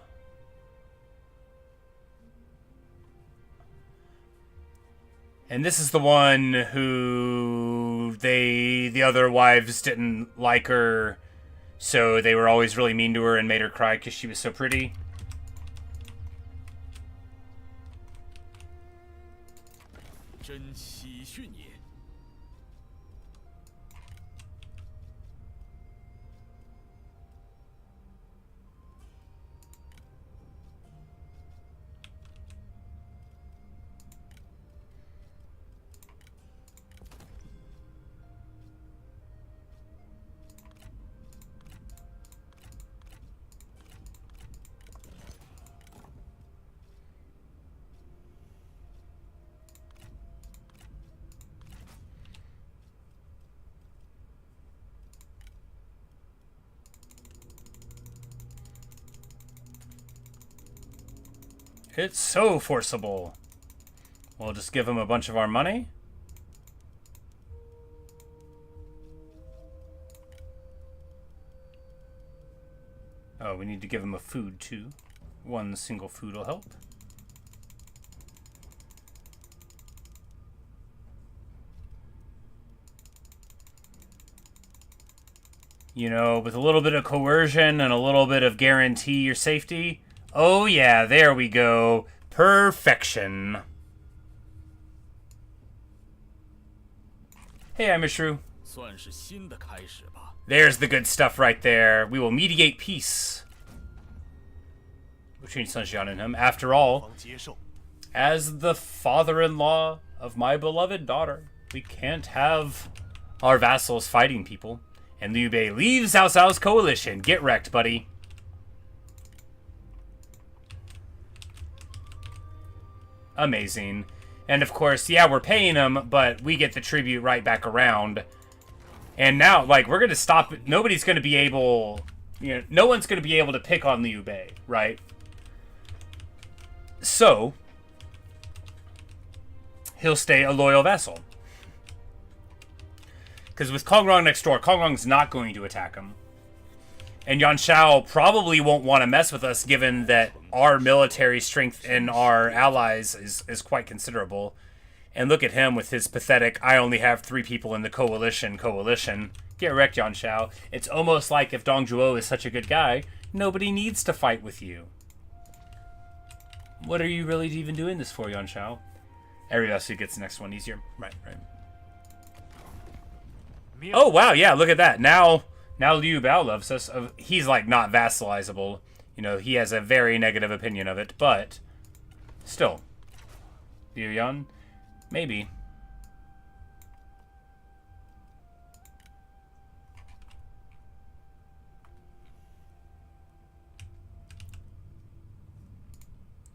And this is the one who the other wives didn't like her, so they were always really mean to her and made her cry because she was so pretty. It's so forcible. We'll just give him a bunch of our money. Oh, we need to give him a food too. One single food will help. You know, with a little bit of coercion and a little bit of guarantee your safety. Oh yeah, there we go. Perfection. Hey, I'm Mishru. There's the good stuff right there. We will mediate peace between Sun Xian and him. After all, as the father-in-law of my beloved daughter, we can't have our vassals fighting people. And Liu Bei leaves Cao Cao's coalition. Get wrecked, buddy. Amazing. And of course, yeah, we're paying him, but we get the tribute right back around. And now, like, we're going to stop. Nobody's going to be able, you know, no one's going to be able to pick on Liu Bei, right? So, he'll stay a loyal vassal. Because with Kong Rong next door, Kong Rong's not going to attack him. And Yuan Shao probably won't want to mess with us, given that our military strength and our allies is quite considerable. And look at him with his pathetic, I only have 3 people in the coalition. Get wrecked, Yuan Shao. It's almost like if Dong Zhuo is such a good guy, nobody needs to fight with you. What are you really even doing this for, Yuan Shao? Ariyasu gets the next one easier. Right. Oh, wow, yeah, look at that. Now Liu Biao loves us. He's, like, not vassalizable. You know, he has a very negative opinion of it, but still. Liu Yan? Maybe.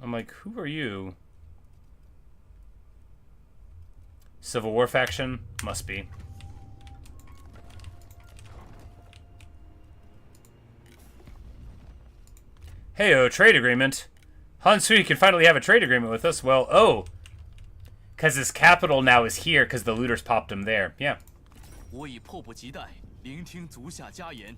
I'm like, who are you? Civil War faction? Must be. Hey-oh, trade agreement. Han Sui can finally have a trade agreement with us. Well, oh. Because his capital now is here because the looters popped him there. Yeah. 我已迫不及待聆听足下家言。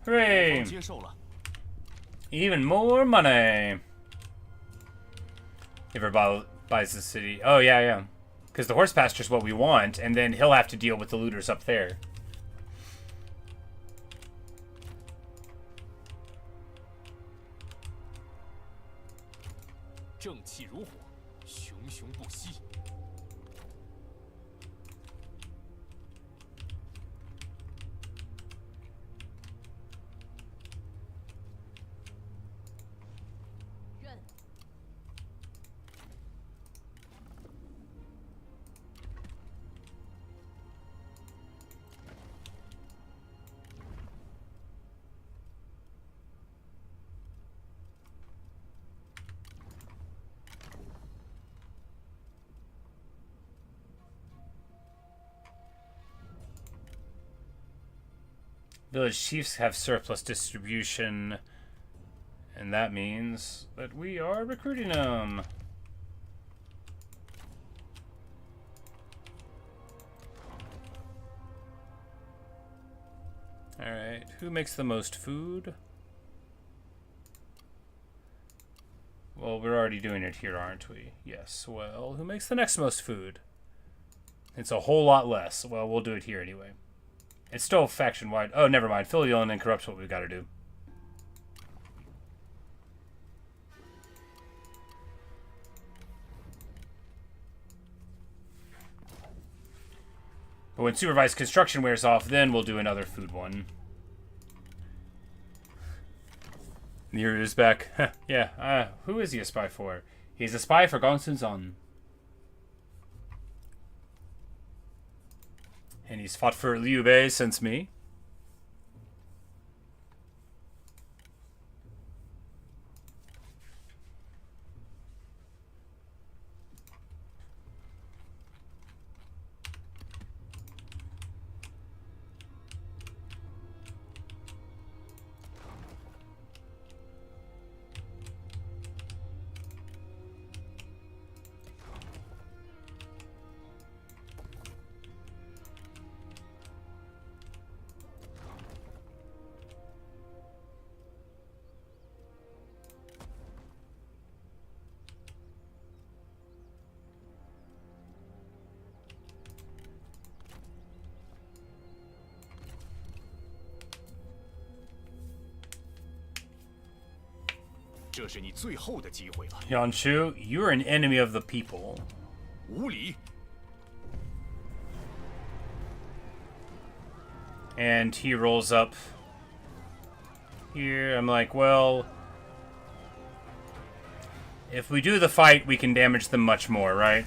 Hooray! 接受了。 Even more money. If everybody buys the city. Oh, yeah, yeah. Because the horse pasture is what we want, and then he'll have to deal with the looters up there. 正气如火，熊熊不息。 Village chiefs have surplus distribution, and that means that we are recruiting them. Alright, who makes the most food? Well, we're already doing it here, aren't we? Yes, well, who makes the next most food? It's a whole lot less. Well, we'll do it here anyway. It's still faction-wide. Oh, never mind. Filial and corrupts what we've got to do. But when supervised construction wears off, then we'll do another food one. Niru is back. Yeah, who is he a spy for? He's a spy for Gong Sun. And he's fought for Liu Biao since me. Yanshu, you're an enemy of the people. 无礼！ And he rolls up here. I'm like, well, if we do the fight, we can damage them much more, right?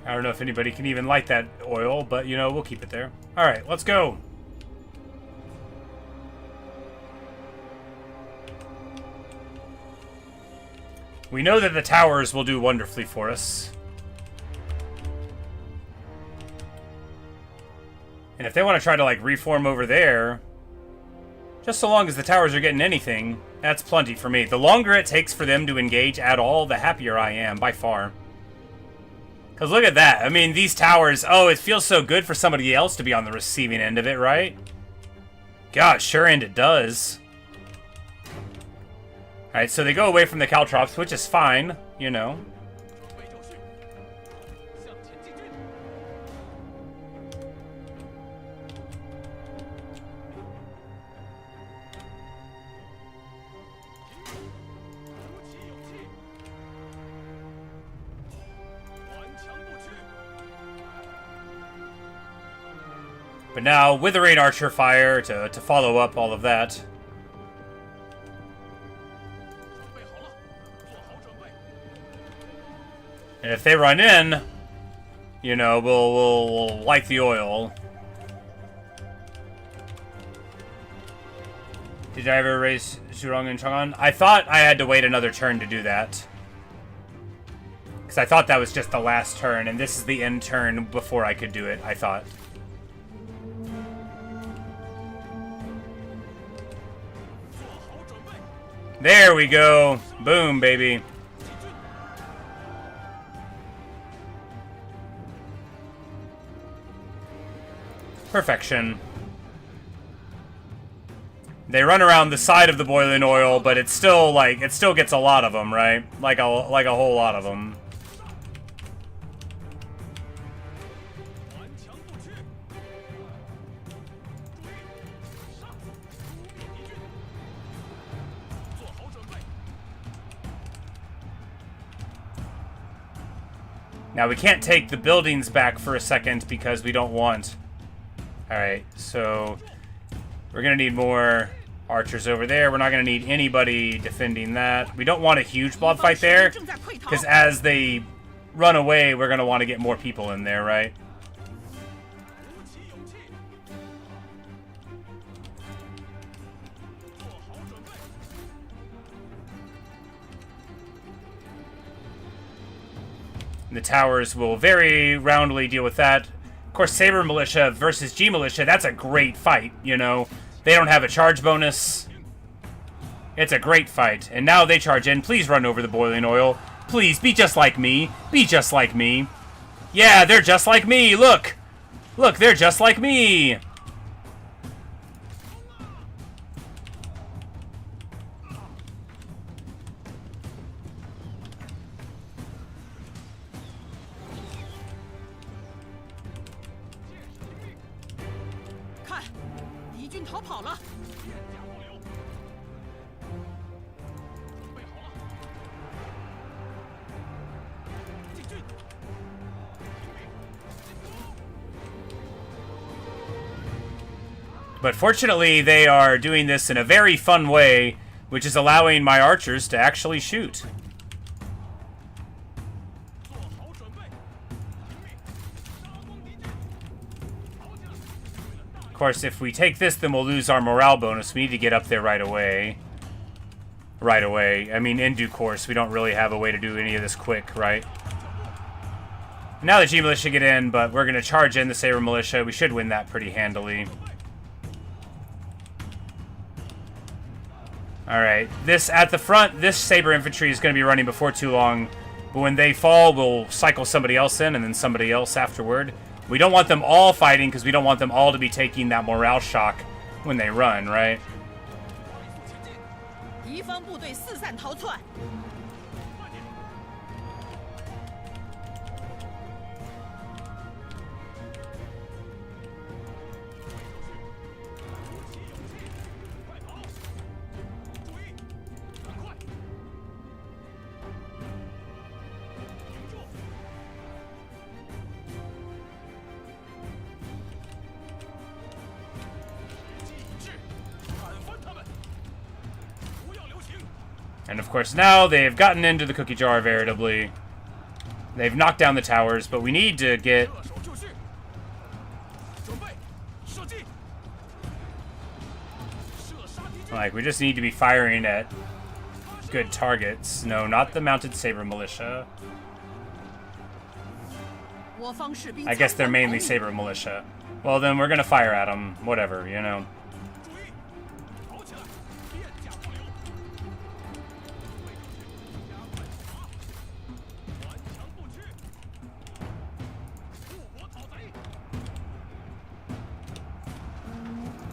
I don't know if anybody can even light that oil, but, you know, we'll keep it there. Alright, let's go. We know that the towers will do wonderfully for us. And if they want to try to, like, reform over there, just so long as the towers are getting anything, that's plenty for me. The longer it takes for them to engage at all, the happier I am, by far. Because look at that. I mean, these towers, oh, it feels so good for somebody else to be on the receiving end of it, right? God, sure, and it does. Alright, so they go away from the caltrops, which is fine, you know. But now, Withering Archer Fire to follow up all of that. And if they run in, you know, we'll light the oil. Did I ever raise Zhurong and Chang'an? I thought I had to wait another turn to do that. Because I thought that was just the last turn, and this is the end turn before I could do it, I thought. There we go. Boom, baby. Perfection. They run around the side of the boiling oil, but it's still like it still gets a lot of them, right? Like a whole lot of them. Now we can't take the buildings back for a second because we don't want. Alright, so we're going to need more archers over there. We're not going to need anybody defending that. We don't want a huge blob fight there, because as they run away, we're going to want to get more people in there, right? And the towers will very roundly deal with that. Of course, Saber Militia versus G Militia, that's a great fight, you know. They don't have a charge bonus. It's a great fight. And now they charge in. Please run over the boiling oil. Please, be just like me. Be just like me. Yeah, they're just like me. Look. Look, they're just like me. But fortunately, they are doing this in a very fun way, which is allowing my archers to actually shoot. Of course, if we take this, then we'll lose our morale bonus. We need to get up there right away. Right away. I mean, in due course. We don't really have a way to do any of this quick, right? Now the G Militia get in, but we're going to charge in the Saber Militia. We should win that pretty handily. Alright, this at the front, this Saber Infantry is going to be running before too long. But when they fall, we'll cycle somebody else in and then somebody else afterward. We don't want them all fighting because we don't want them all to be taking that morale shock when they run, right? And of course now they've gotten into the cookie jar veritably. They've knocked down the towers, but we need to get... 射手就绪，准备射击，射杀敌军。 Like, we just need to be firing at good targets. No, not the mounted saber militia. 我方士兵 I guess they're 仓皇 mainly 逃命 saber militia. Well, then we're gonna fire at them. Whatever, you know. 注意，跑起来，变甲不留。备就绪，加快查，顽强不屈，护国讨贼。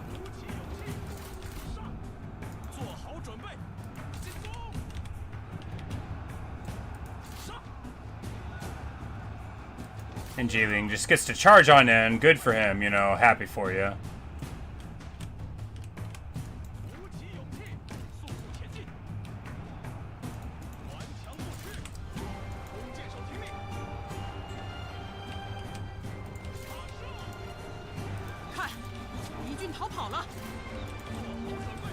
鼓起勇气，上，做好准备，进攻，上。 And Jiling just gets to charge on in. Good for him, you know. Happy for you. 鼓起勇气，速速前进，顽强不屈，弓箭手听命，马上，看，敌军逃跑了。做好准备，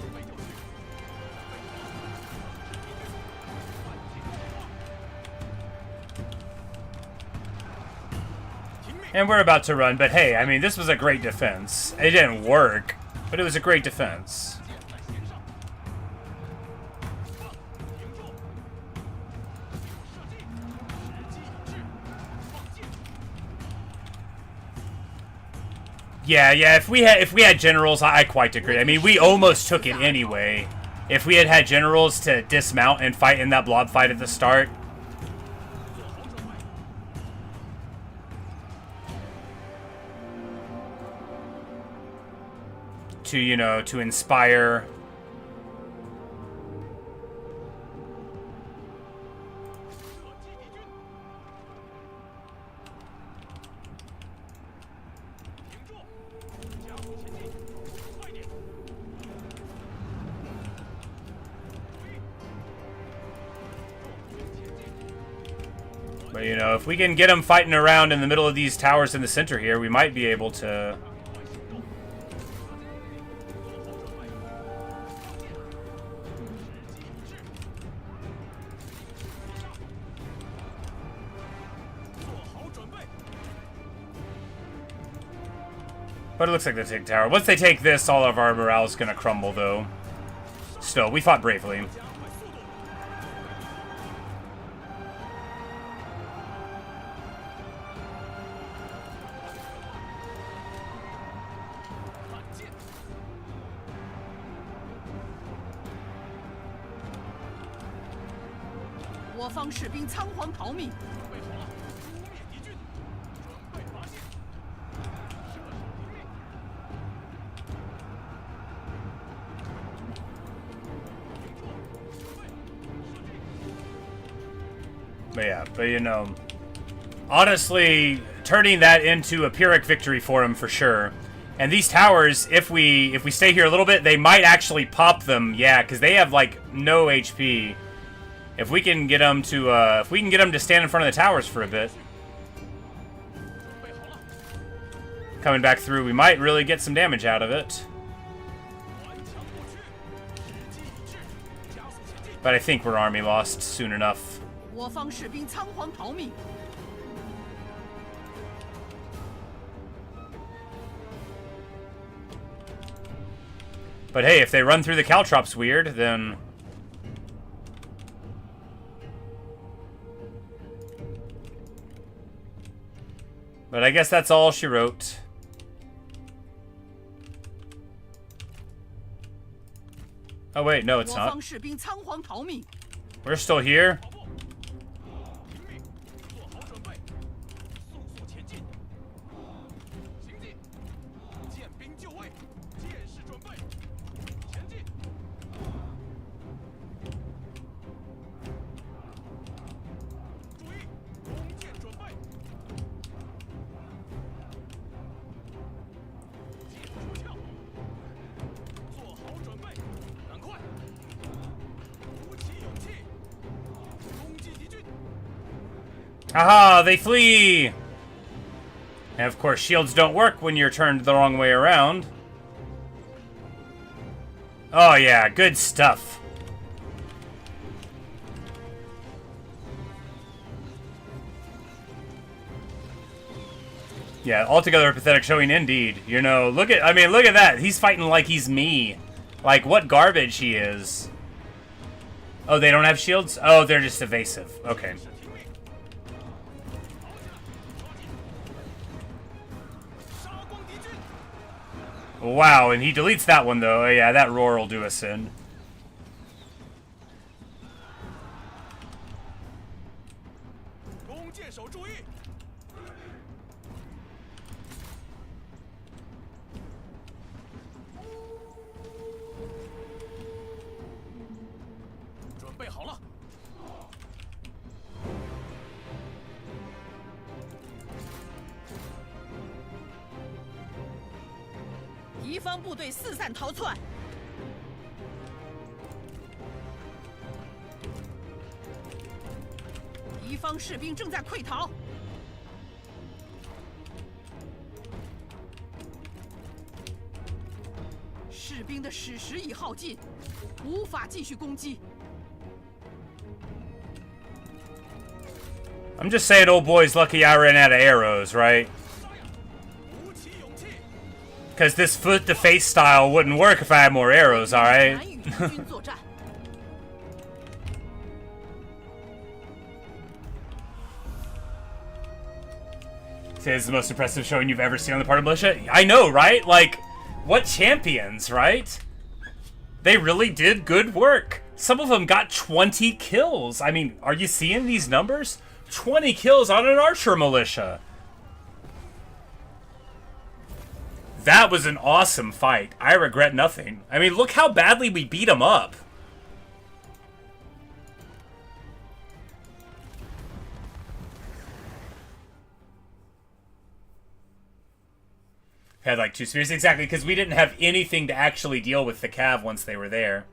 准备就绪，准备好，敌军，半径开花。 And we're about to run, but hey, I mean, this was a great defense. It didn't work, but it was a great defense. 箭在弦上，放，停住，给我射击，时机已至，放箭。 Yeah. If we had generals, I quite agree. I mean, we almost took it anyway. If we had had generals to dismount and fight in that blob fight at the start. 做好准备， To, you know, to inspire. 射击敌军，停住，加速前进，快点，注意，重兵前进。 But, you know, if we can get them fighting around in the middle of these towers in the center here, we might be able to... 快行动！做好准备，放箭，时机已至，上，做好准备。 But it looks like they take tower. Once they take this, all of our morale is going to crumble, though. Still, we fought bravely. 加快速度，看剑，我方士兵仓皇逃命。准备好了，诛灭敌军，准备发箭，射手听命，停住，准备，射击。 But yeah, but you know, honestly, turning that into a Pyrrhic victory for him for sure. And these towers, if we stay here a little bit, they might actually pop them. Yeah, because they have like no HP. If we can get them to stand in front of the towers for a bit, 准备好了， coming back through, we might really get some damage out of it. 顽强不屈，时机已至，加速前进。 But I think we're army lost soon enough. 我方士兵仓皇逃命。 But hey, if they run through the caltrops weird, then... But I guess that's all she wrote. Oh wait, no, it's 我 not. 方士兵仓皇逃命。 We're still here. 跑步，听命，做好准备，速速前进，行进，剑兵就位，剑士准备，前进。注意，弓箭准备，箭出鞘，做好准备，赶快，鼓起勇气，攻击敌军。 Aha, they flee! And of course, shields don't work when you're turned the wrong way around. Oh yeah, good stuff. Yeah, altogether a pathetic showing indeed. You know, look at that. He's fighting like he's me. Like, what garbage he is. Oh, they don't have shields? Oh, they're just evasive. Okay. Wow, and he deletes that one, though. Oh, yeah, that roar will do us in. I'm just saying, old boy's lucky I ran out of arrows, right? Because this foot-to-face style wouldn't work if I had more arrows, alright? Say this is the most impressive showing you've ever seen on the part of militia? I know, right? Like, what champions, right? They really did good work. Some of them got 20 kills. I mean, are you seeing these numbers? 20 kills on an archer militia. That was an awesome fight. I regret nothing. I mean, look how badly we beat him up. Had like 2 spears, exactly, because we didn't have anything to actually deal with the cav once they were there.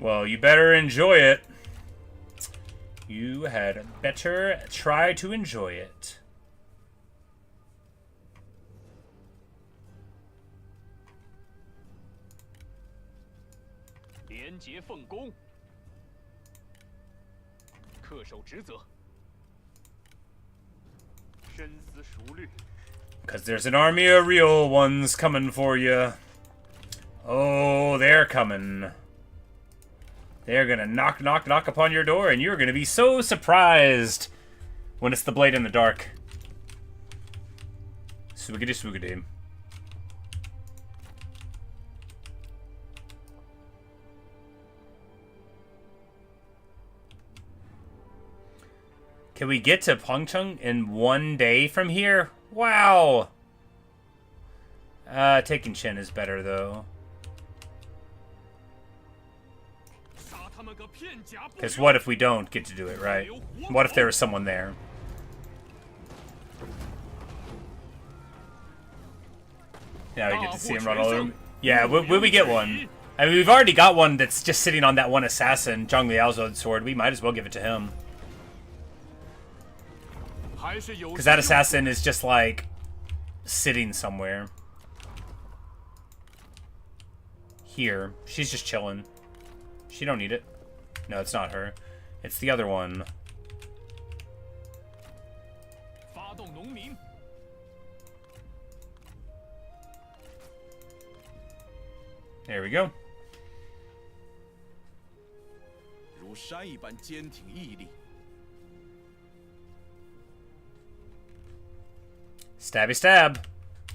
Well, you better enjoy it. You had better try to enjoy it. Because there's an army of real ones coming for you. Oh, they're coming. They're gonna knock, knock, knock upon your door, and you're gonna be so surprised when it's the blade in the dark. Swoogity swoogity. Can we get to Pengcheng in 1 day from here? Wow! Taking Chen is better, though. Because what if we don't get to do it, right? What if there was someone there? Yeah, we get to see him run all over. Yeah, will we get one? I mean, we've already got one that's just sitting on that one assassin, Zhang Liao's sword. We might as well give it to him. Because that assassin is just, like, sitting somewhere. Here. She's just chilling. She don't need it. No, it's not her. It's the other one. There we go. Stabby stab.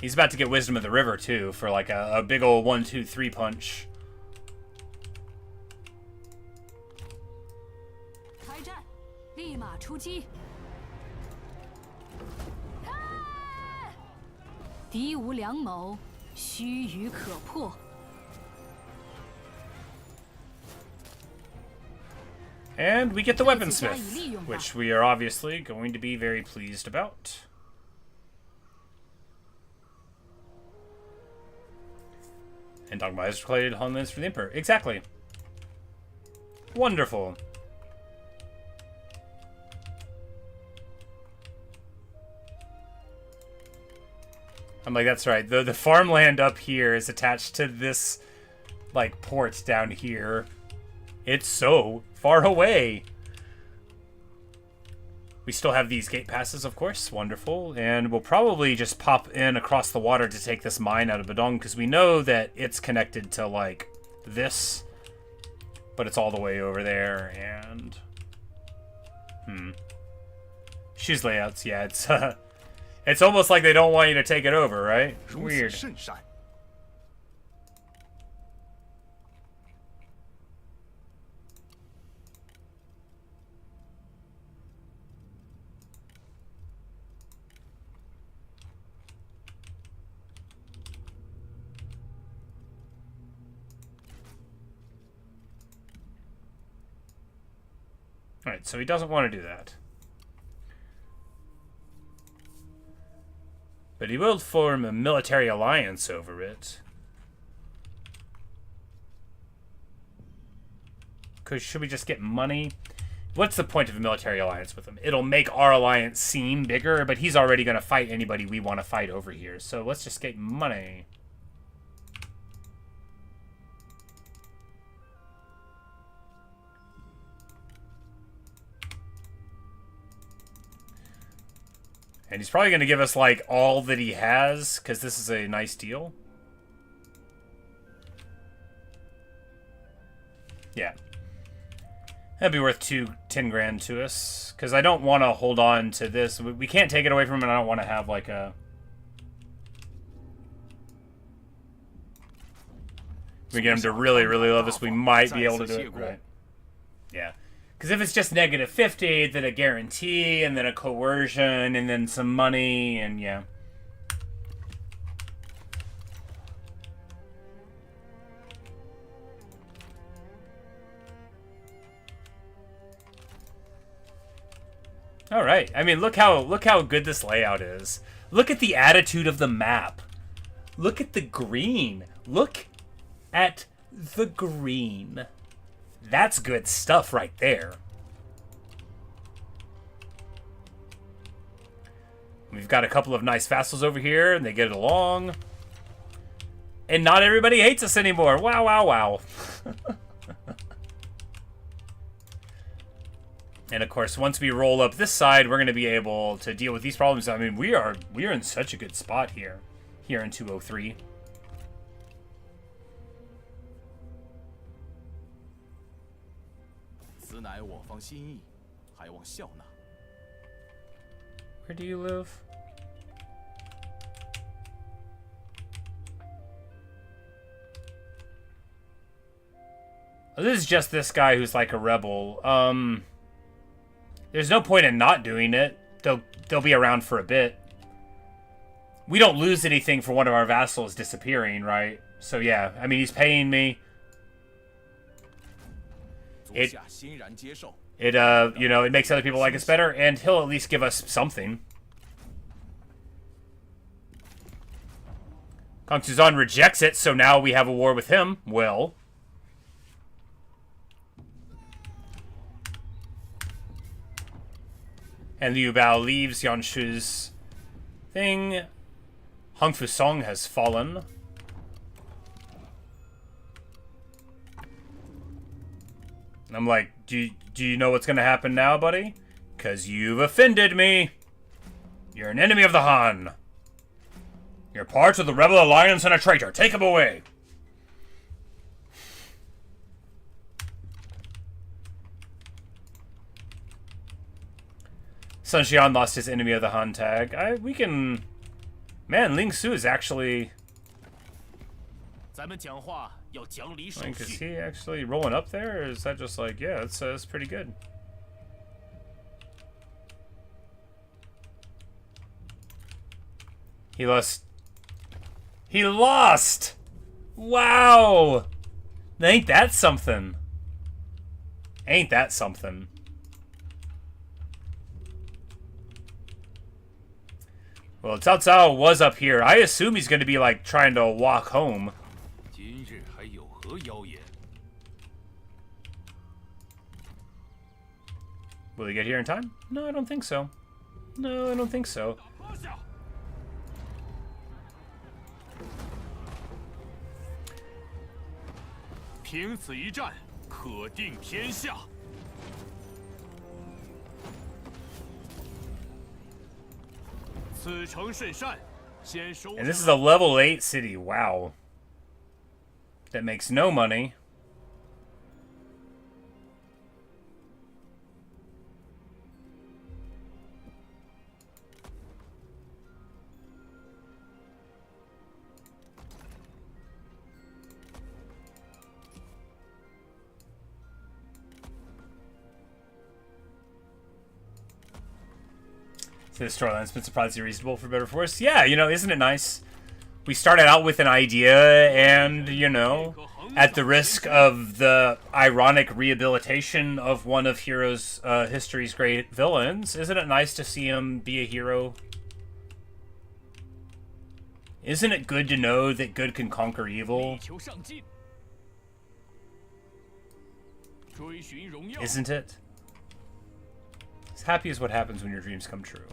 He's about to get Wisdom of the River, too, for like a big ol' 1, 2, 3 punch. And we get the weaponsmith, which we are obviously going to be very pleased about. And Dogma has declared homelands for the Emperor. Exactly. Wonderful. I'm like, that's right. The farmland up here is attached to this, like, port down here. It's so far away. We still have these gate passes, of course. Wonderful. And we'll probably just pop in across the water to take this mine out of Badong, because we know that it's connected to, like, this. But it's all the way over there, and... Shoes layouts, yeah, it's, it's almost like they don't want you to take it over, right? Weird. Alright, so he doesn't want to do that. But he will form a military alliance over it. Should we just get money? What's the point of a military alliance with him? It'll make our alliance seem bigger, but he's already going to fight anybody we want to fight over here. So let's just get money. And he's probably going to give us, like, all that he has, because this is a nice deal. Yeah. That'd be worth 10 grand to us, because I don't want to hold on to this. We can't take it away from him, and I don't want to have, like, a... If we get him to really, really love us, we might be able to do it. Right. Yeah. Because if it's just negative 50, then a guarantee, and then a coercion, and then some money, and yeah. All right. I mean, look how good this layout is. Look at the attitude of the map. Look at the green. Look at the green. That's good stuff right there. We've got a couple of nice vassals over here, and they get along. And not everybody hates us anymore. Wow, wow, wow. And of course, once we roll up this side, we're going to be able to deal with these problems. I mean, we are in such a good spot here in 203. Where do you live? Oh, this is just this guy who's like a rebel. There's no point in not doing it. They'll be around for a bit. We don't lose anything for one of our vassals disappearing, right? So yeah, I mean, he's paying me. It you know, it makes other people like us better, and he'll at least give us something. Gong Suzan rejects it, so now we have a war with him. Well. And Liu Biao leaves Yanshu's thing. Hung Fu Song has fallen. And I'm like, do you know what's going to happen now, buddy? Because you've offended me. You're an enemy of the Han. You're part of the Rebel Alliance and a traitor. Take him away. Sun Xian lost his enemy of the Han tag. We can... Man, Ling Su is actually... Like, is he actually rolling up there, or is that just like, yeah, that's pretty good. He lost. He lost! Wow! Ain't that something? Ain't that something? Well, Cao Cao was up here. I assume he's going to be, like, trying to walk home. Will he get here in time? No, I don't think so. No, I don't think so. 凭此一战，可定天下。此城甚善，先收。And this is a level 8 city. Wow. That makes no money. So the storyline's been surprisingly reasonable for better or for worse. Yeah, you know, isn't it nice? We started out with an idea, and, you know, at the risk of the ironic rehabilitation of one of Heroes history's great villains, isn't it nice to see him be a hero? Isn't it good to know that good can conquer evil? Isn't it? As happy as what happens when your dreams come true.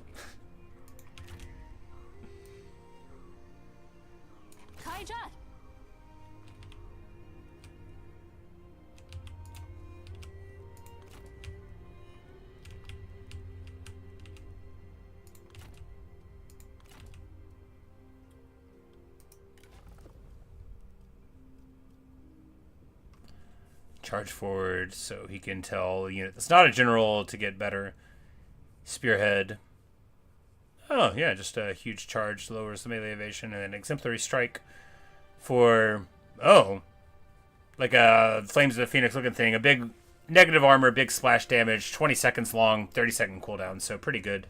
Charge forward so he can tell a unit that's not a general to get better. Spearhead. Oh, yeah, just a huge charge lowers the melee evasion, and an exemplary strike for, oh, like a Flames of the Phoenix looking thing. A big negative armor, big splash damage, 20 seconds long, 30-second cooldown, so pretty good.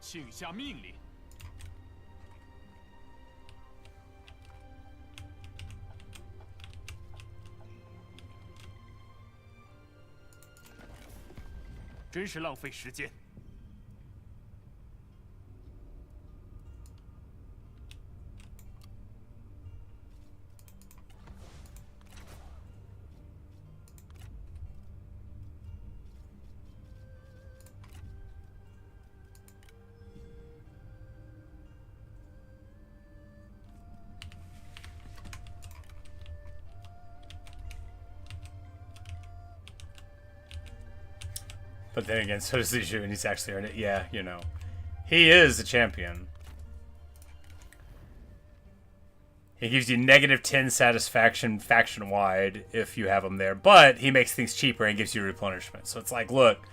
请下命令。真是浪费时间。But then again, so does Liu Biao, and he's actually earned it. Yeah, you know. He is a champion. He gives you -10 satisfaction faction-wide if you have him there. But he makes things cheaper and gives you replenishment. So it's like, look,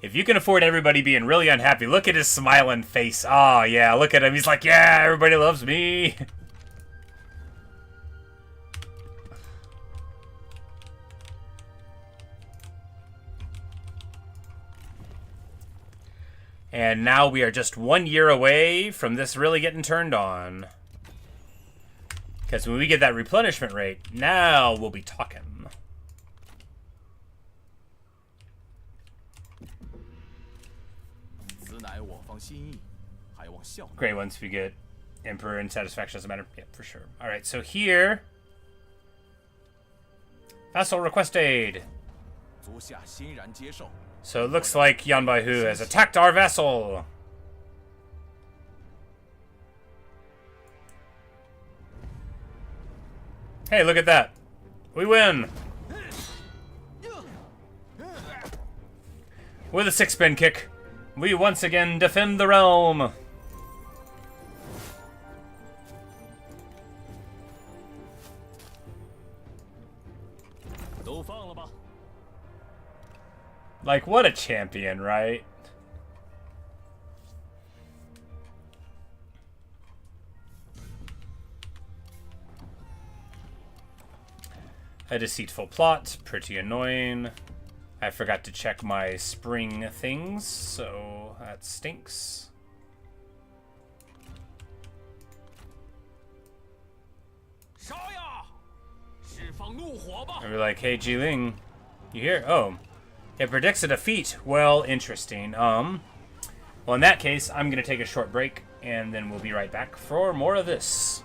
if you can afford everybody being really unhappy, look at his smiling face. Oh, yeah, look at him. He's like, yeah, everybody loves me. And now we are just 1 year away from this really getting turned on. Because when we get that replenishment rate, now we'll be talking. Great once we get Emperor and Satisfaction doesn't matter. Yeah, for sure. Alright, so here... Vassal request aid. So it looks like Yuan Baihu has attacked our vassal. Hey, look at that. We win. With a 6-spin kick, we once again defend the realm. Like, what a champion, right? A deceitful plot, pretty annoying. I forgot to check my spring things, so that stinks. 放怒火吧！ And we're like, hey, Jiling, you here? Oh, it predicts a defeat. Well, interesting. Well, in that case, I'm going to take a short break, and then we'll be right back for more of this.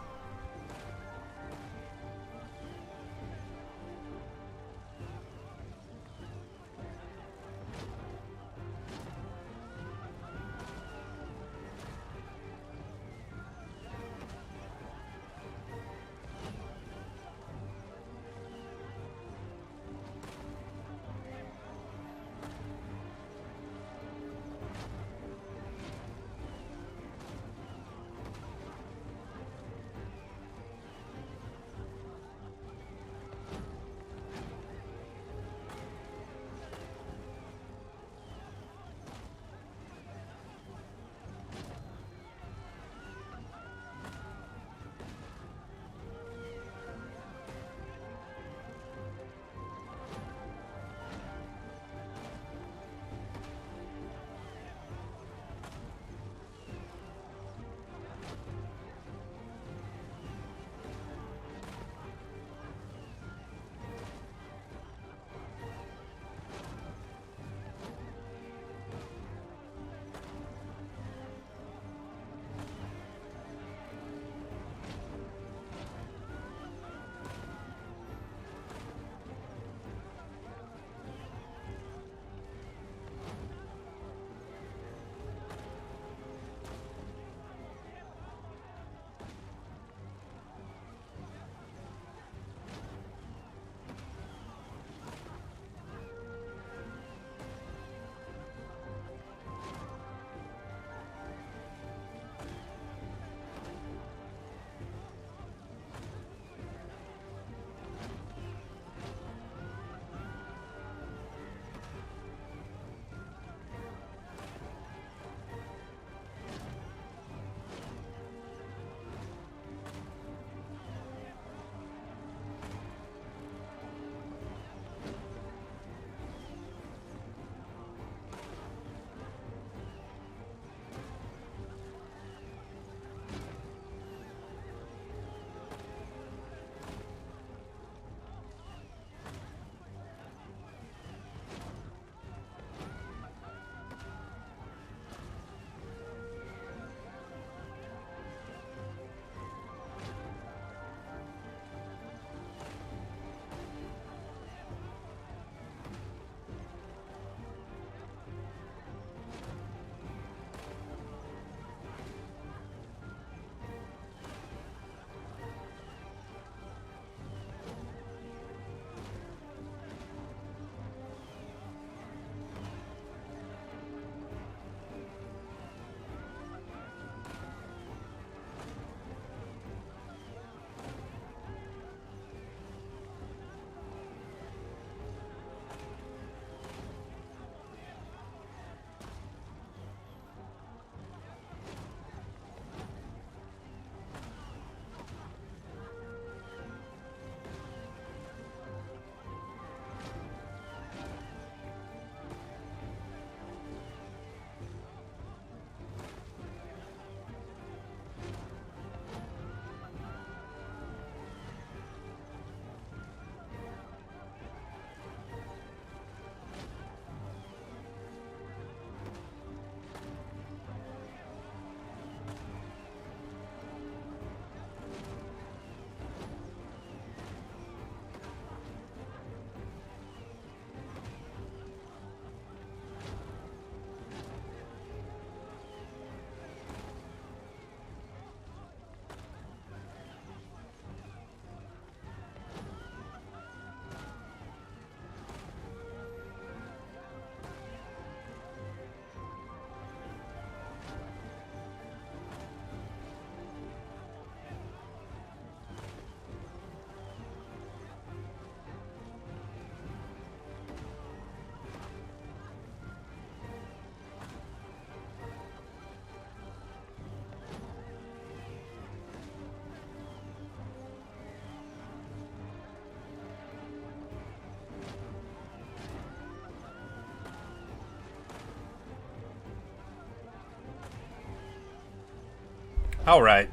All right.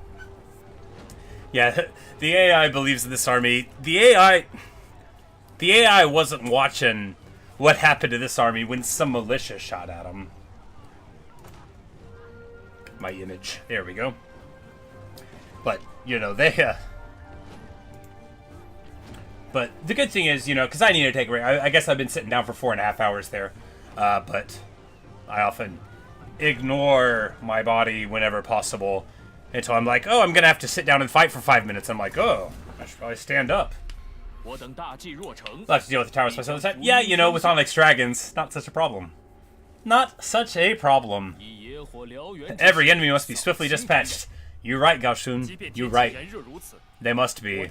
Yeah, The AI believes in this army. The AI wasn't watching what happened to this army when some militia shot at them. My image. There we go. But, you know, but the good thing is, you know, because I need to take a break. I guess I've been sitting down for 4.5 hours there. But I often ignore my body whenever possible until I'm like, oh, I'm going to have to sit down and fight for 5 minutes. I'm like, oh, I should probably stand up. I'll have to deal with the towers myself this time. Yeah, you know, with Onyx Dragons, not such a problem. Not such a problem. Every enemy must be swiftly dispatched. You're right, Gao Shun. You're right. They must be.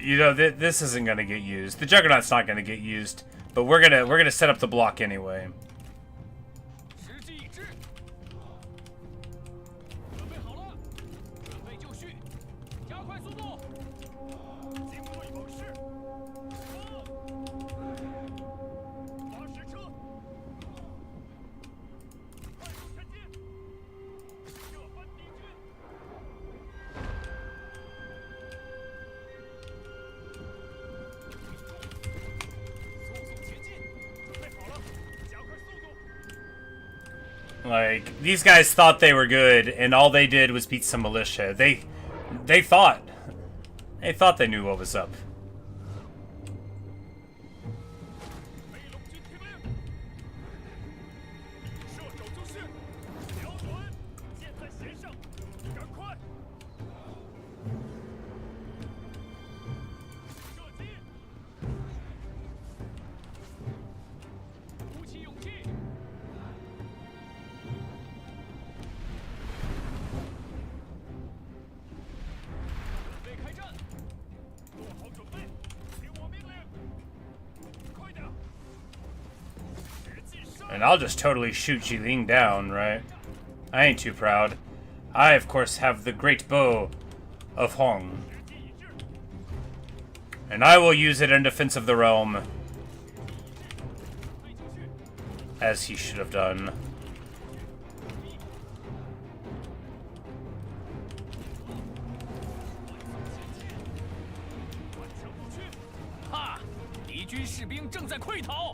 You know, this isn't gonna get used. The Juggernaut's not gonna get used, but we're gonna set up the block anyway. Like, these guys thought they were good, and all they did was beat some militia. They thought they knew what was up. And I'll just totally shoot Jiling down, right? I ain't too proud. I, of course, have the great bow of Hong. And I will use it in defense of the realm. As he should have done. Ha! 敌军士兵正在溃逃。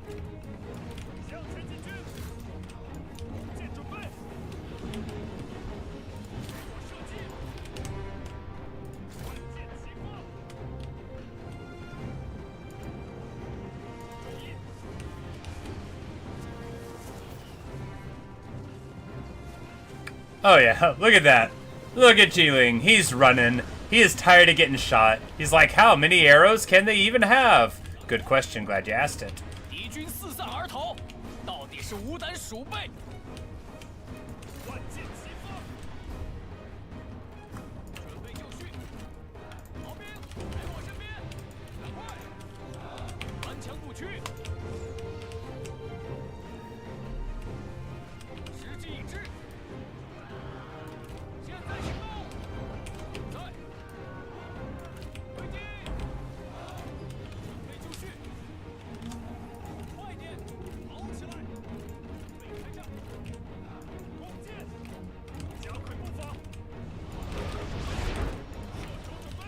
Oh yeah, look at that. Look at Jiling. He's running. He is tired of getting shot. He's like, how many arrows can they even have? Good question, glad you asked it. 敌军四散而逃，到底是无胆鼠辈。万箭齐发，准备就绪。逃兵来我身边，赶快，顽强不屈。时机已至。 现在行动！在，回击！准备就绪，快点，跑起来！准备开战！弓箭，加快步伐！射手准备！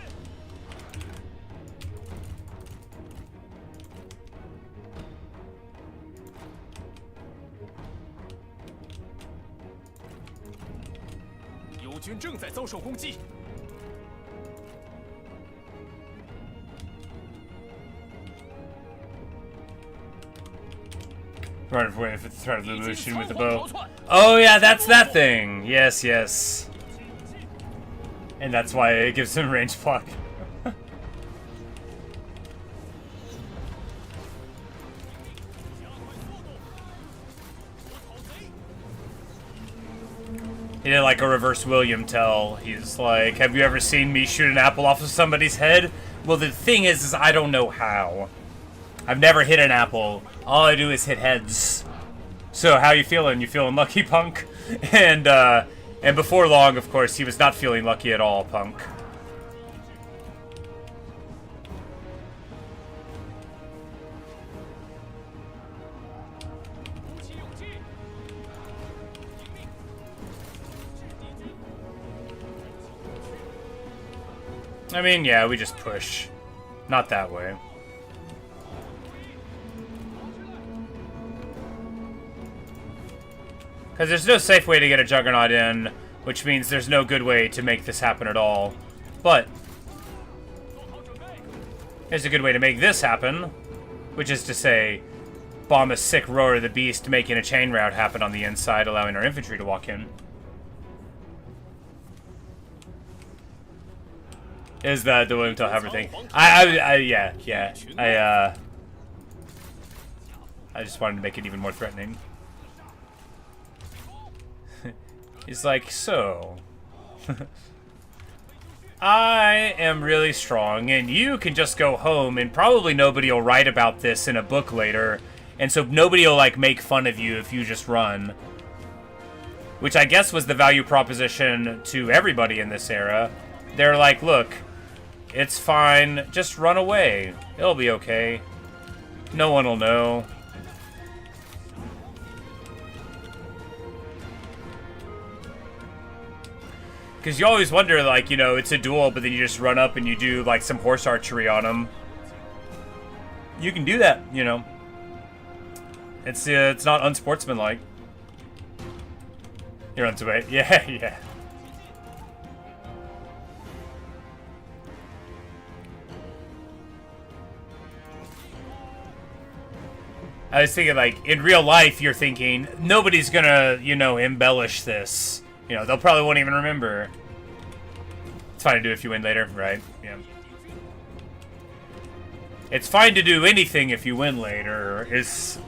友军正在遭受攻击。 Run away if it's threat of illusion with the bow. Oh yeah, that's that thing. Yes, yes. And that's why it gives him range block. He did like a reverse William Tell. He's like, have you ever seen me shoot an apple off of somebody's head? Well, the thing is I don't know how. I've never hit an apple. All I do is hit heads. So how you feeling? You feeling lucky, punk? And before long, of course, he was not feeling lucky at all, punk. I mean, yeah, we just push. Not that way. Because there's no safe way to get a Juggernaut in, which means there's no good way to make this happen at all. But there's a good way to make this happen, which is to say, bomb a sick Roar of the Beast, making a chain route happen on the inside, allowing our infantry to walk in. Is that the William Tell everything? Yeah. I just wanted to make it even more threatening. He's like, so... I am really strong, and you can just go home, and probably nobody will write about this in a book later, and so nobody will, like, make fun of you if you just run. Which I guess was the value proposition to everybody in this era. They're like, look, it's fine, just run away. It'll be okay. No one will know. Because you always wonder, like, you know, it's a duel, but then you just run up and you do, like, some horse archery on them. You can do that, you know. It's not unsportsmanlike. He runs away. Yeah, yeah. I was thinking, like, in real life, you're thinking, nobody's gonna, you know, embellish this. You know, they'll probably won't even remember. It's fine to do if you win later, right? Yeah. It's fine to do anything if you win later, is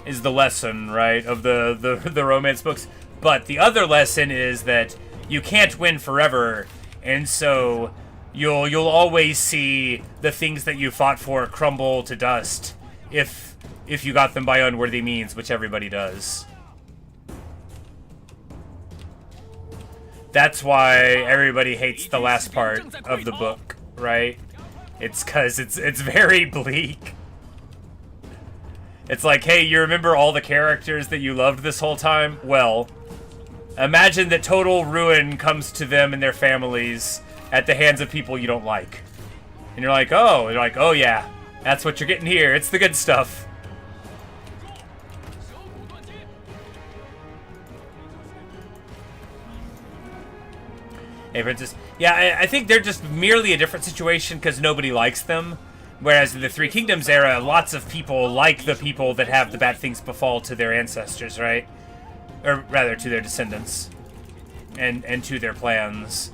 the lesson, right, of the romance books. But the other lesson is that you can't win forever, and so you'll always see the things that you fought for crumble to dust if you got them by unworthy means, which everybody does. That's why everybody hates the last part of the book, right? It's because it's very bleak. It's like, hey, you remember all the characters that you loved this whole time? Well, imagine that total ruin comes to them and their families at the hands of people you don't like. And you're like, oh yeah, that's what you're getting here. It's the good stuff. Hey, Princess. Yeah, I think they're just merely a different situation because nobody likes them. Whereas in the Three Kingdoms era, lots of people like the people that have the bad things befall to their ancestors, right? Or rather, to their descendants. And to their plans.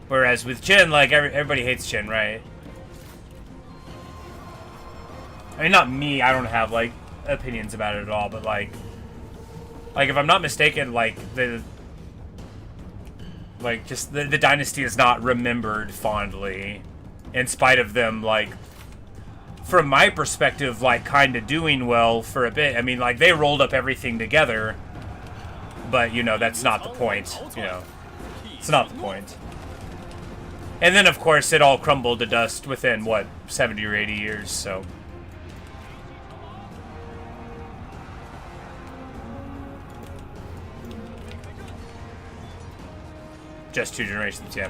Whereas with Jin, like, everybody hates Jin, right? I mean, not me, I don't have, like, opinions about it at all, but, like, if I'm not mistaken, like, the dynasty is not remembered fondly, in spite of them, like, from my perspective, like, kind of doing well for a bit. I mean, like, they rolled up everything together, but, you know, that's not the point, you know. It's not the point. And then, of course, it all crumbled to dust within, what, 70 or 80 years, so... Just 2 generations, yeah.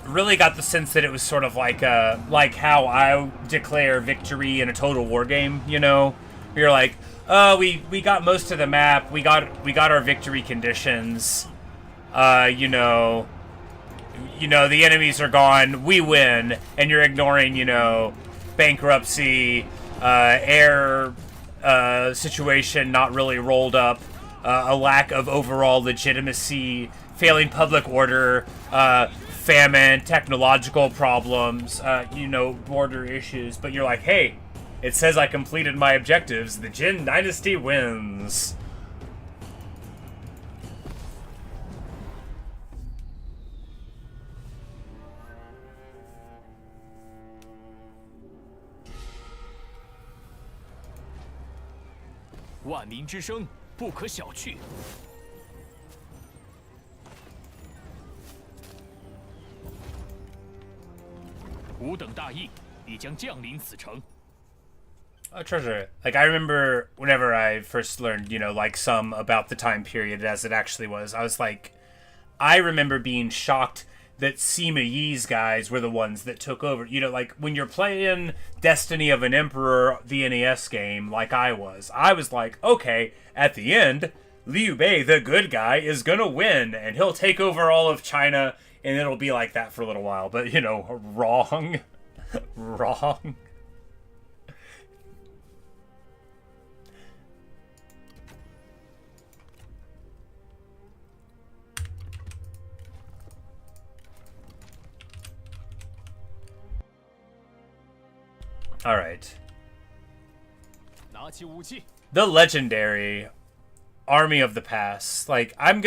Really got the sense that it was sort of like how I declare victory in a Total War game, you know? You're like, oh, we got most of the map, we got our victory conditions, you know, the enemies are gone, we win, and you're ignoring, you know, bankruptcy, air situation not really rolled up, a lack of overall legitimacy, failing public order, famine, technological problems, you know, border issues. But you're like, hey, It says I completed my objectives. The Jin Dynasty wins. "万民之声，不可小觑。吾等大义必将降临此城。" A treasure. Like, I remember whenever I first learned, you know, like, some about the time period as it actually was, I was like, I remember being shocked that Sima Yi's guys were the ones that took over. You know, like, when you're playing Destiny of an Emperor, the NES game, like I was like, okay, at the end, Liu Bei, the good guy, is gonna win, and he'll take over all of China, and it'll be like that for a little while. But, you know, wrong. Wrong. All right. 拿起武器。 The legendary army of the past. Like, I'm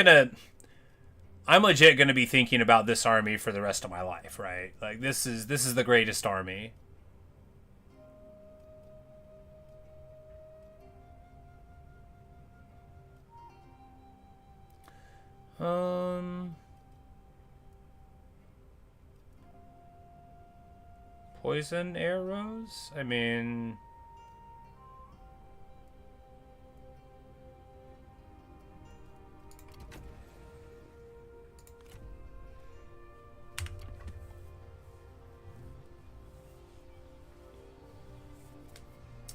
legit gonna be thinking about this army for the rest of my life, right? Like, this is the greatest army. Poison arrows? I mean...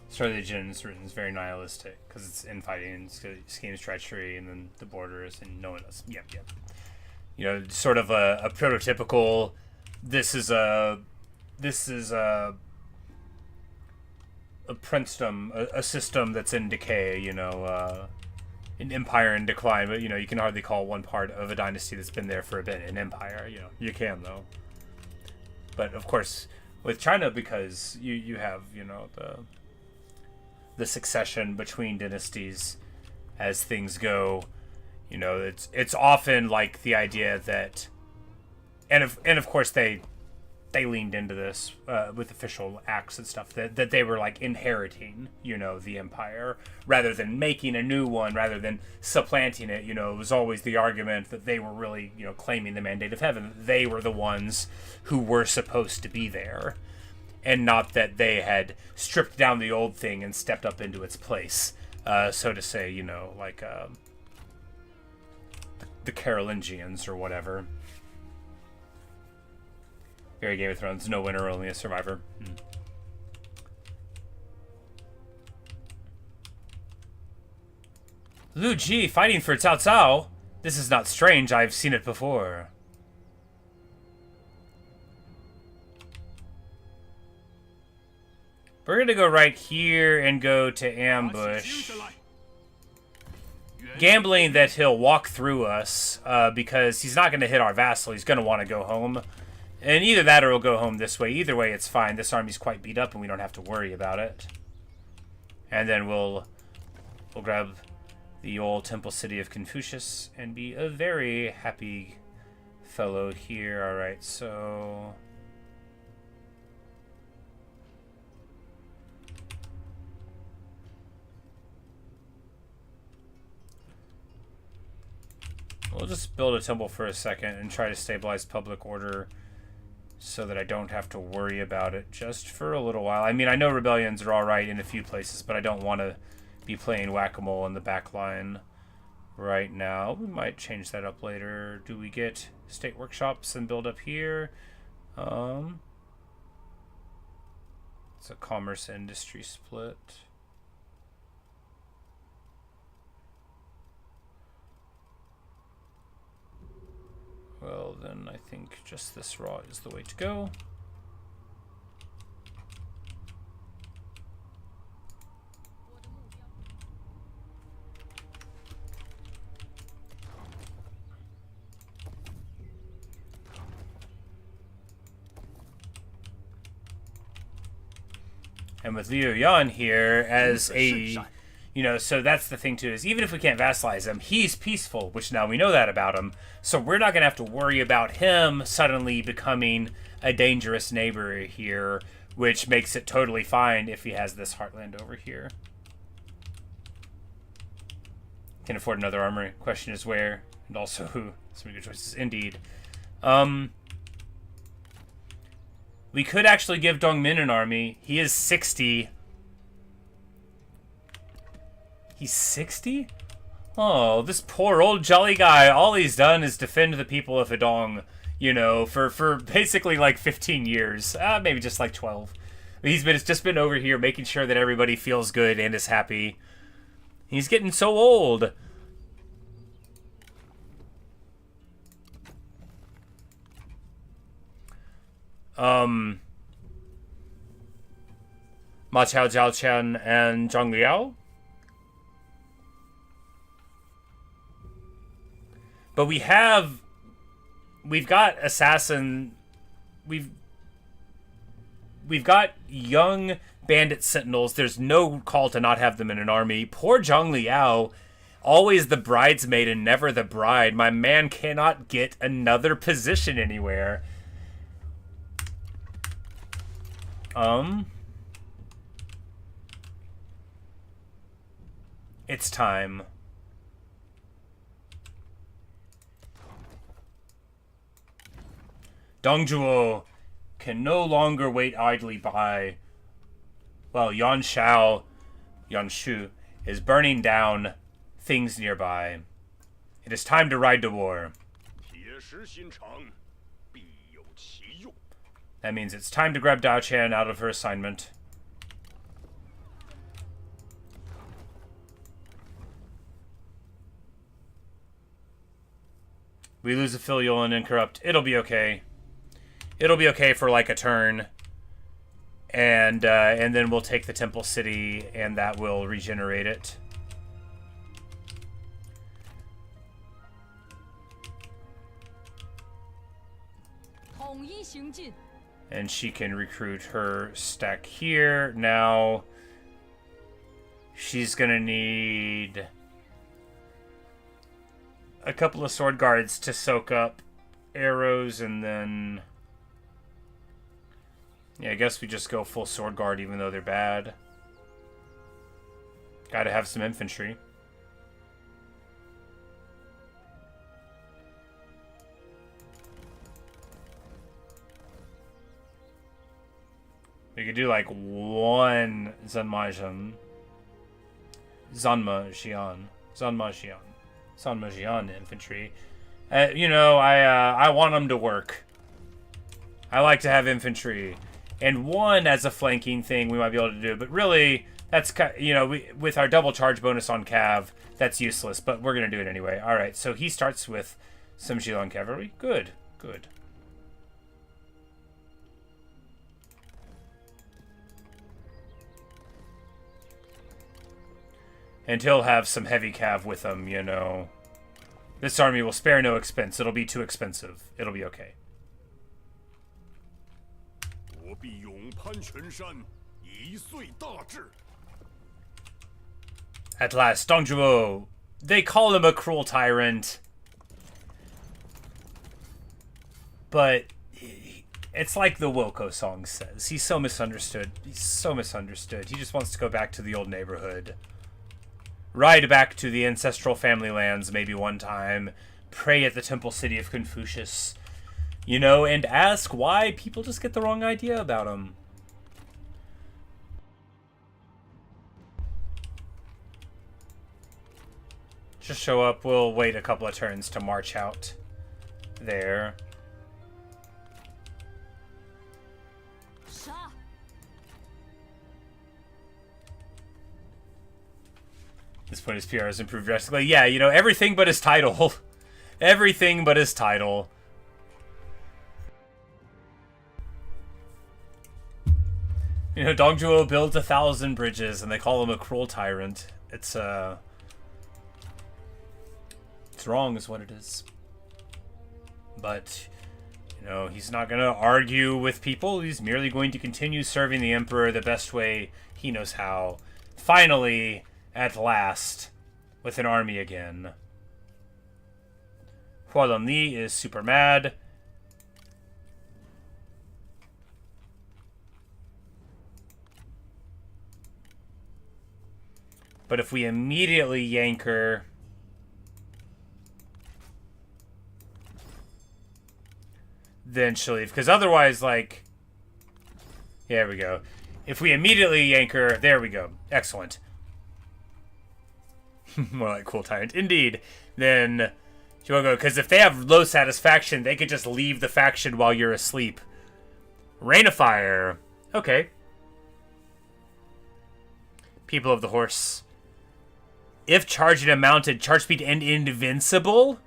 Story of the Jin is written is very nihilistic because it's infighting, schemes, treachery, and then the borders, and no one else. Yep. You know, sort of a prototypical. This is a princedom, a system that's in decay. You know, an empire in decline. But you know, you can hardly call one part of a dynasty that's been there for a bit an empire. You know, you can though. But of course, with China, because you have, you know, the succession between dynasties as things go, you know, it's often like the idea that, and of course they leaned into this with official acts and stuff that they were like inheriting, you know, the empire rather than making a new one, rather than supplanting it. You know, it was always the argument that they were really, you know, claiming the mandate of heaven. They were the ones who were supposed to be there, and not that they had stripped down the old thing and stepped up into its place, so to say, you know, like the Carolingians or whatever. Very Game of Thrones, no winner, only a survivor. Lu Ji fighting for Cao Cao. This is not strange, I've seen it before. We're gonna go right here and go to ambush. Gambling that he'll walk through us, because he's not gonna hit our vassal, he's gonna want to go home. And either that or he'll go home this way. Either way, it's fine. This army's quite beat up and we don't have to worry about it. And then we'll grab the old temple city of Confucius and be a very happy fellow here. Alright, so... we'll just build a temple for a second and try to stabilize public order so that I don't have to worry about it just for a little while. I mean, I know rebellions are alright in a few places, but I don't want to be playing whack-a-mole in the back line right now. We might change that up later. Do we get state workshops and build up here? It's a commerce industry split. Well, then I think just this raw is the way to go. And with Liu Yuan here as a, so that's the thing too, is even if we can't vassalize him, he's peaceful, which now we know that about him. So we're not going to have to worry about him suddenly becoming a dangerous neighbor here, which makes it totally fine if he has this heartland over here. Can afford another armory. Question is where, and also who. Some good choices, indeed. We could actually give Dongmin an army. He is 60. He's 60? Oh, this poor old jolly guy. All he's done is defend the people of Hedong, for basically like 15 years. Maybe just like 12. It's just been over here making sure that everybody feels good and is happy. He's getting so old. Ma Chao Jiao Chen and Zhang Liao. But we've got assassin, we've got young bandit sentinels. There's no call to not have them in an army. Poor Zhang Liao, always the bridesmaid and never the bride. My man cannot get another position anywhere. It's time. Dong Zhuo can no longer wait idly by. Well, Yuan Shao, Yuan Shu, is burning down things nearby. It is time to ride to war. That means it's time to grab Dao Qian out of her assignment. We lose a filial and incorrupt. It'll be okay. It'll be okay for like a turn. And then we'll take the temple city and that will regenerate it. And she can recruit her stack here. Now, she's gonna need a couple of sword guards to soak up arrows, and then yeah, I guess we just go full sword guard even though they're bad. Gotta have some infantry. We could do like one Zanma Xian infantry. I want them to work. I like to have infantry, and one as a flanking thing we might be able to do. But really, that's with our double charge bonus on Cav, that's useless. But we're gonna do it anyway. All right, so he starts with some Zhilong cavalry. Good, good. And he'll have some heavy cav with him, This army will spare no expense. It'll be too expensive. It'll be okay. At last, Dong Zhuo. They call him a cruel tyrant. But it's like the Wilco song says. He's so misunderstood. He's so misunderstood. He just wants to go back to the old neighborhood. Ride back to the ancestral family lands maybe one time, pray at the temple city of Confucius, and ask why people just get the wrong idea about him. Just show up, we'll wait a couple of turns to march out there. This point his PR has improved drastically. Yeah, everything but his title. Everything but his title. Dong Zhuo builds 1,000 bridges and they call him a cruel tyrant. It's wrong is what it is. But, You know, he's not going to argue with people. He's merely going to continue serving the Emperor the best way he knows how. Finally, at last, with an army again. Hualong Li is super mad. But if we immediately yank her... then she'll leave. Because otherwise, like... there we go. If we immediately yank her... there we go. Excellent. More like cool tyrant. Indeed. Then... she won't go. Because if they have low satisfaction, they could just leave the faction while you're asleep. Rain of Fire. Okay. People of the Horse. If charging a mounted, charge speed and invincible?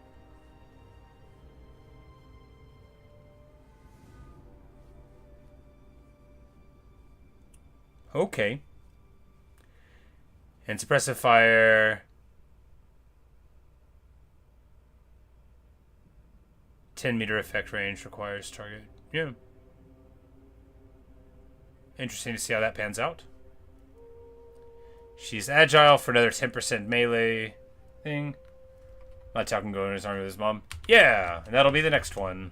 Okay. And suppressive fire. 10-meter effect range requires target. Yeah. Interesting to see how that pans out. She's agile for another 10% melee thing. My Tao can go in his army with his mom. Yeah, and that'll be the next one.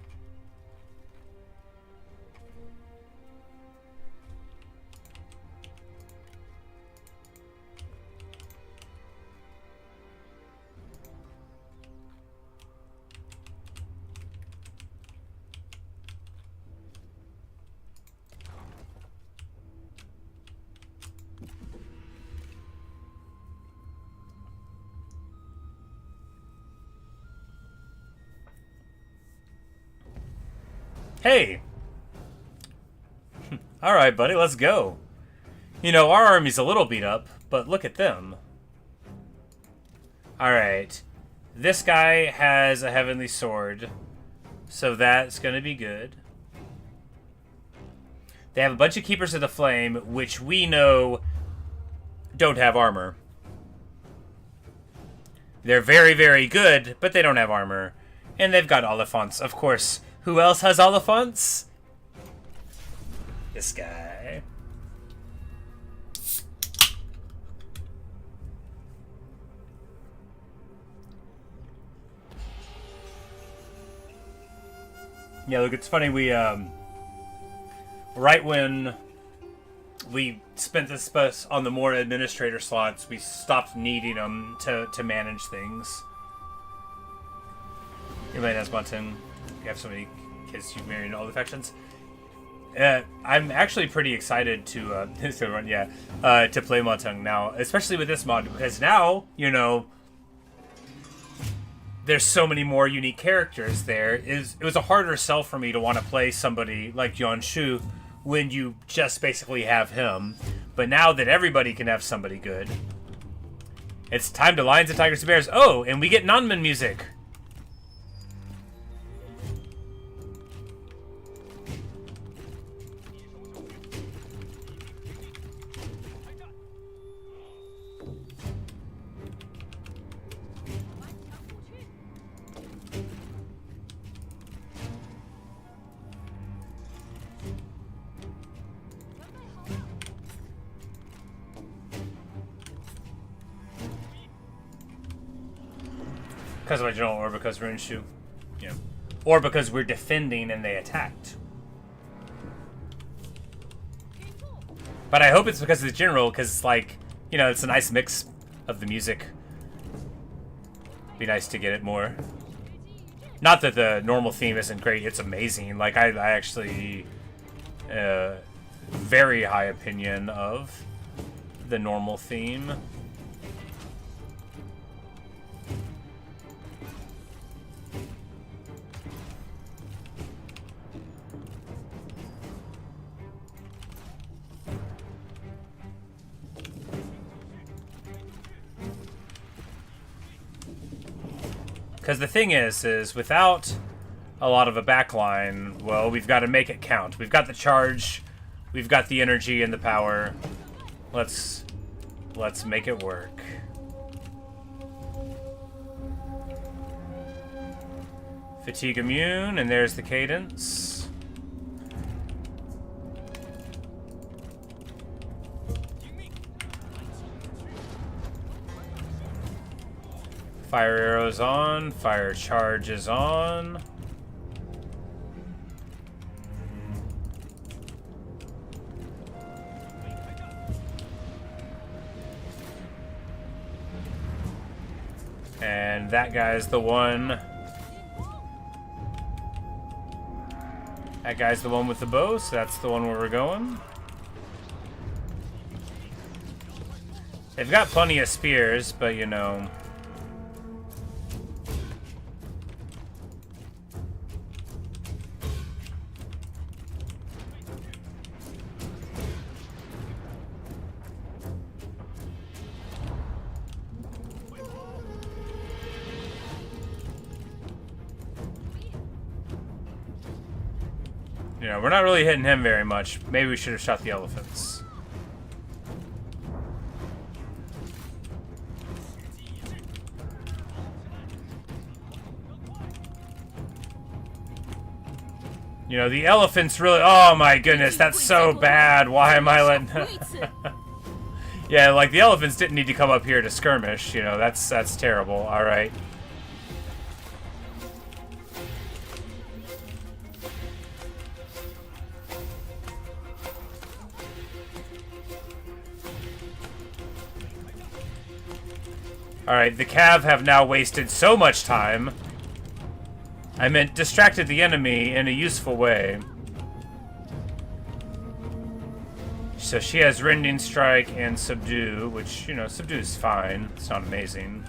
Hey! Alright, buddy, let's go. You know, our army's a little beat up, but look at them. Alright. This guy has a heavenly sword, so that's gonna be good. They have a bunch of Keepers of the Flame, which we know don't have armor. They're very, very good, but they don't have armor. And they've got Oliphants, of course. Who else has Oliphants? This guy. Yeah, look, it's funny, we, right when we spent this space on the more administrator slots, we stopped needing them to manage things. Everybody has Montaigne. You have so many kids you've married in all the factions. I'm actually pretty excited to to play Montaigne now, especially with this mod, because now, you know, there's so many more unique characters there. It was a harder sell for me to want to play somebody like Yuan Shu when you just basically have him. But now that everybody can have somebody good, it's time to Lions and Tigers and Bears. Oh, and we get Nanman music. Because of my general, or because we're in Shu. Yeah. Or because we're defending and they attacked. But I hope it's because of the general, because, like, you know, it's a nice mix of the music. Be nice to get it more. Not that the normal theme isn't great, it's amazing. Like, I actually, very high opinion of the normal theme. Because the thing is without a lot of a backline, well, we've got to make it count. We've got the charge, we've got the energy and the power. Let's make it work. Fatigue immune, and there's the cadence. Fire arrows on, fire charge is on. And that guy's the one. That guy's the one with the bow, so that's the one where we're going. They've got plenty of spears, but you know. You know, we're not really hitting him very much. Maybe we should have shot the elephants. You know, the elephants really... Oh my goodness, that's so bad. Why am I letting... Yeah, like, the elephants didn't need to come up here to skirmish. You know, that's terrible. Alright. Alright, the Cav have now wasted so much time. I meant distracted the enemy in a useful way. So she has Rending Strike and Subdue, which, you know, Subdue is fine. It's not amazing.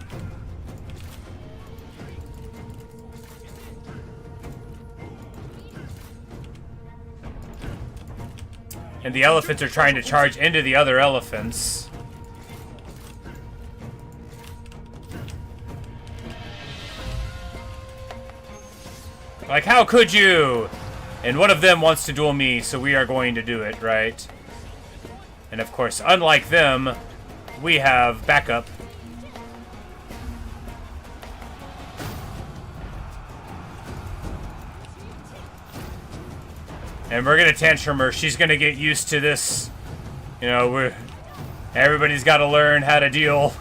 And the elephants are trying to charge into the other elephants. Like, how could you? And one of them wants to duel me, so we are going to do it, right? And of course, unlike them, we have backup. And we're gonna tantrum her. She's gonna get used to this. You know, everybody's got to learn how to deal.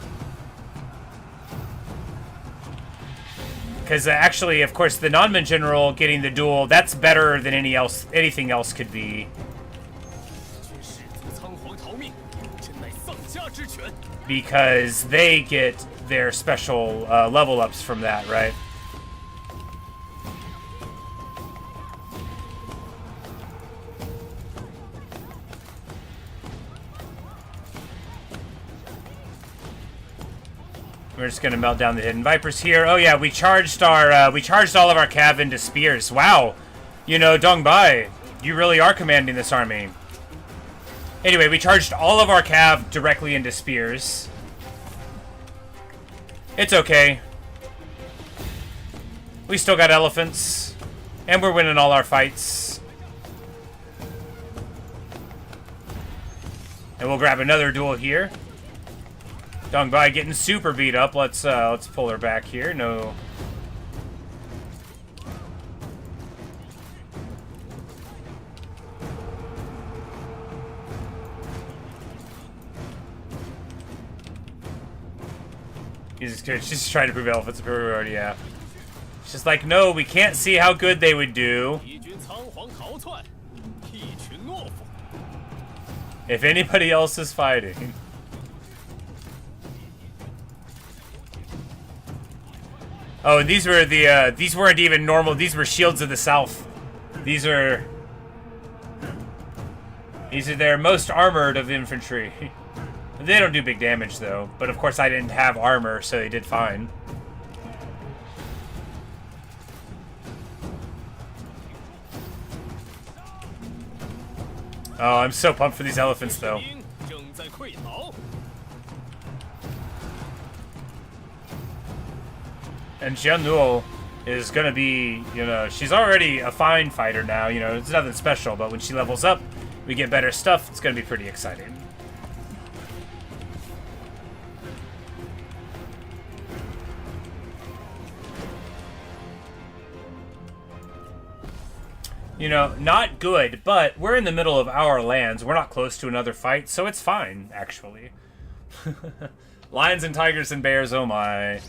Because actually, of course, the Nanman general getting the duel, that's better than anything else could be. Because they get their special level ups from that, right? We're just gonna melt down the hidden vipers here. Oh yeah, we charged all of our cav into spears. Wow, you know, Dong Bai, you really are commanding this army. Anyway, we charged all of our cav directly into spears. It's okay. We still got elephants, and we're winning all our fights. And we'll grab another duel here. Dong Bai getting super beat up. Let's pull her back here. No. She's just trying to prove elephant superiority, yeah. She's like, no, we can't see how good they would do. If anybody else is fighting. Oh, and these were these weren't even normal. These were Shields of the South. These are their most armored of infantry. They don't do big damage though. But of course I didn't have armor, so they did fine. Oh, I'm so pumped for these elephants though. And Xian is going to be, you know, she's already a fine fighter now, you know, it's nothing special, but when she levels up, we get better stuff, it's going to be pretty exciting. You know, not good, but we're in the middle of our lands. We're not close to another fight, so it's fine, actually. Lions and tigers and bears, oh my.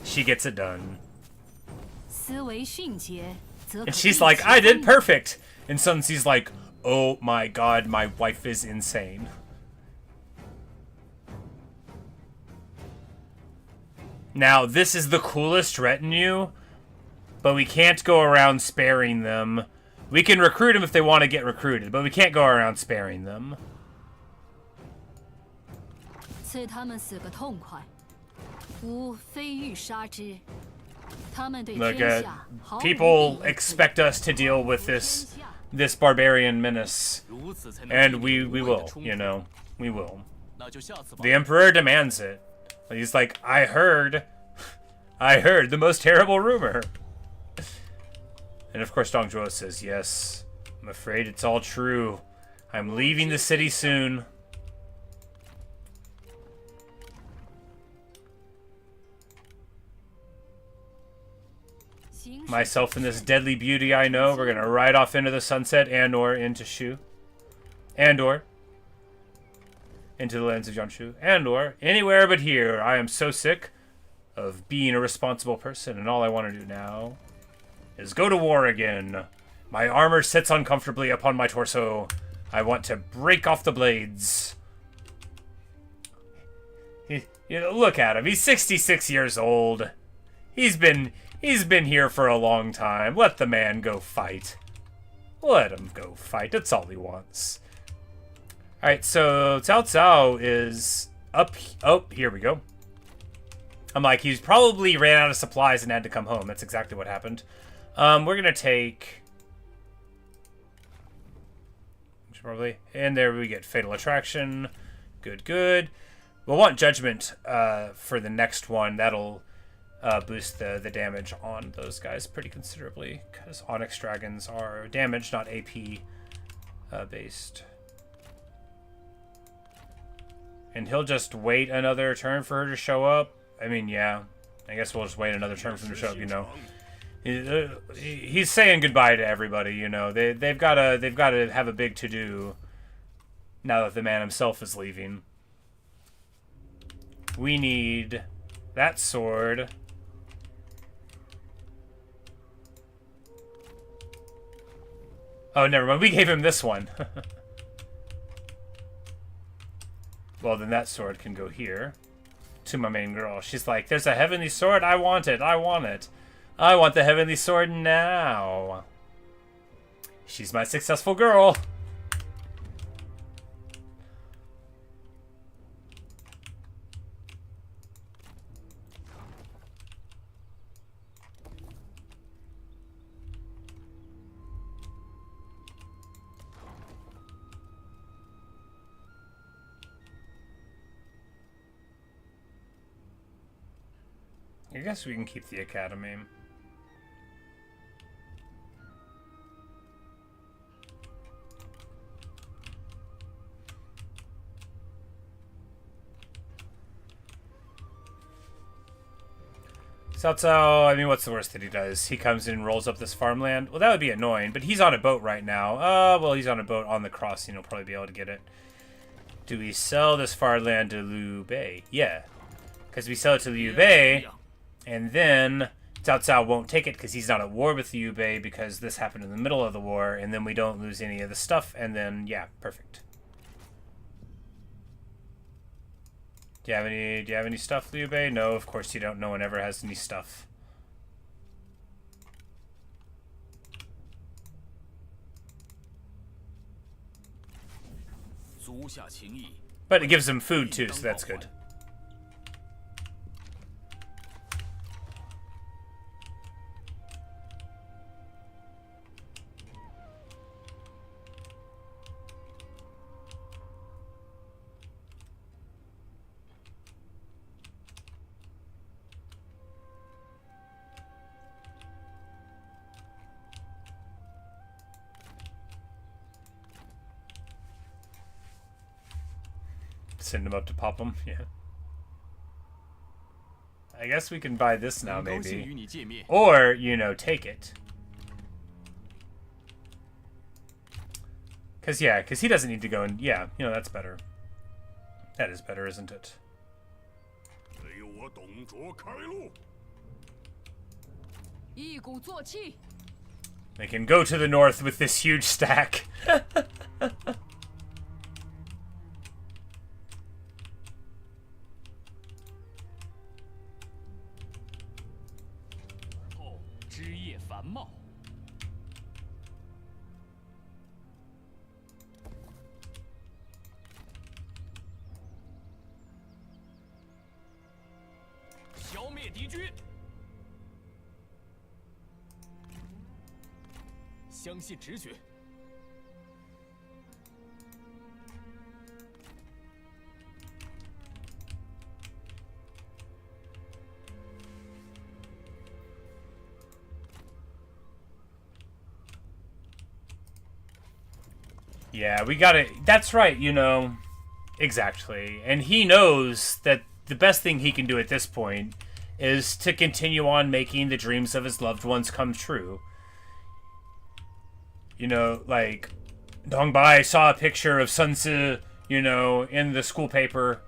She gets it done. And she's like, I did perfect! And Sun Tzu's like, oh my god, my wife is insane. Now, this is the coolest retinue, but we can't go around sparing them. We can recruit them if they want to get recruited, but we can't go around sparing them. Look at people expect us to deal with this barbarian menace, and we will, you know, we will. The Emperor demands it. He's like, I heard the most terrible rumor. And of course Dong Zhuo says, yes, I'm afraid it's all true. I'm leaving the city soon. Myself and this deadly beauty I know, we're gonna ride off into the sunset and/or into Shu. And/or into the lands of Jianshu. And/or anywhere but here. I am so sick of being a responsible person, and all I want to do now is go to war again. My armor sits uncomfortably upon my torso. I want to break off the blades. You know, look at him. He's 66 years old. He's been here for a long time. Let the man go fight. Let him go fight. That's all he wants. Alright, so Cao Cao is up. Oh, here we go. I'm like, he's probably ran out of supplies and had to come home. That's exactly what happened. We're going to take... Probably. And there we get Fatal Attraction. Good, good. We'll want Judgment for the next one. That'll boost the damage on those guys pretty considerably. Because Onyx Dragons are damage, not AP based. And he'll just wait another turn for her to show up. I mean, yeah. I guess we'll just wait another turn for him to show up, you know. He's saying goodbye to everybody, you know. They've got to have a big to-do now that the man himself is leaving. We need that sword. Oh, never mind. We gave him this one. Well, then that sword can go here to my main girl. She's like, there's a heavenly sword. I want it. I want it. I want the heavenly sword now. She's my successful girl. I guess we can keep the academy. Cao Cao, I mean, what's the worst that he does? He comes in and rolls up this farmland. Well, that would be annoying, but he's on a boat right now. Well, he's on a boat on the crossing. He'll probably be able to get it. Do we sell this farmland to Liu Biao? Yeah. Because we sell it to Liu Biao, and then Cao Cao won't take it because he's not at war with Liu Biao because this happened in the middle of the war, and then we don't lose any of the stuff, and then, yeah, perfect. Do you have any stuff, Liu Biao? No, of course you don't. No one ever has any stuff. But it gives him food too, so that's good. Send him up to pop him, yeah. I guess we can buy this now, maybe. Or, you know, take it. Because he doesn't need to go and... Yeah, you know, that's better. That is better, isn't it? 给我董卓开路！ 一鼓作气， They can go to the north with this huge stack. 后枝叶繁茂。 消灭敌军，相信直觉。Yeah, we gotta... That's right, you know. Exactly. And he knows that the best thing he can do at this point is to continue on making the dreams of his loved ones come true. You know, like, Dong Bai saw a picture of Sun Tzu, you know, in the school paper.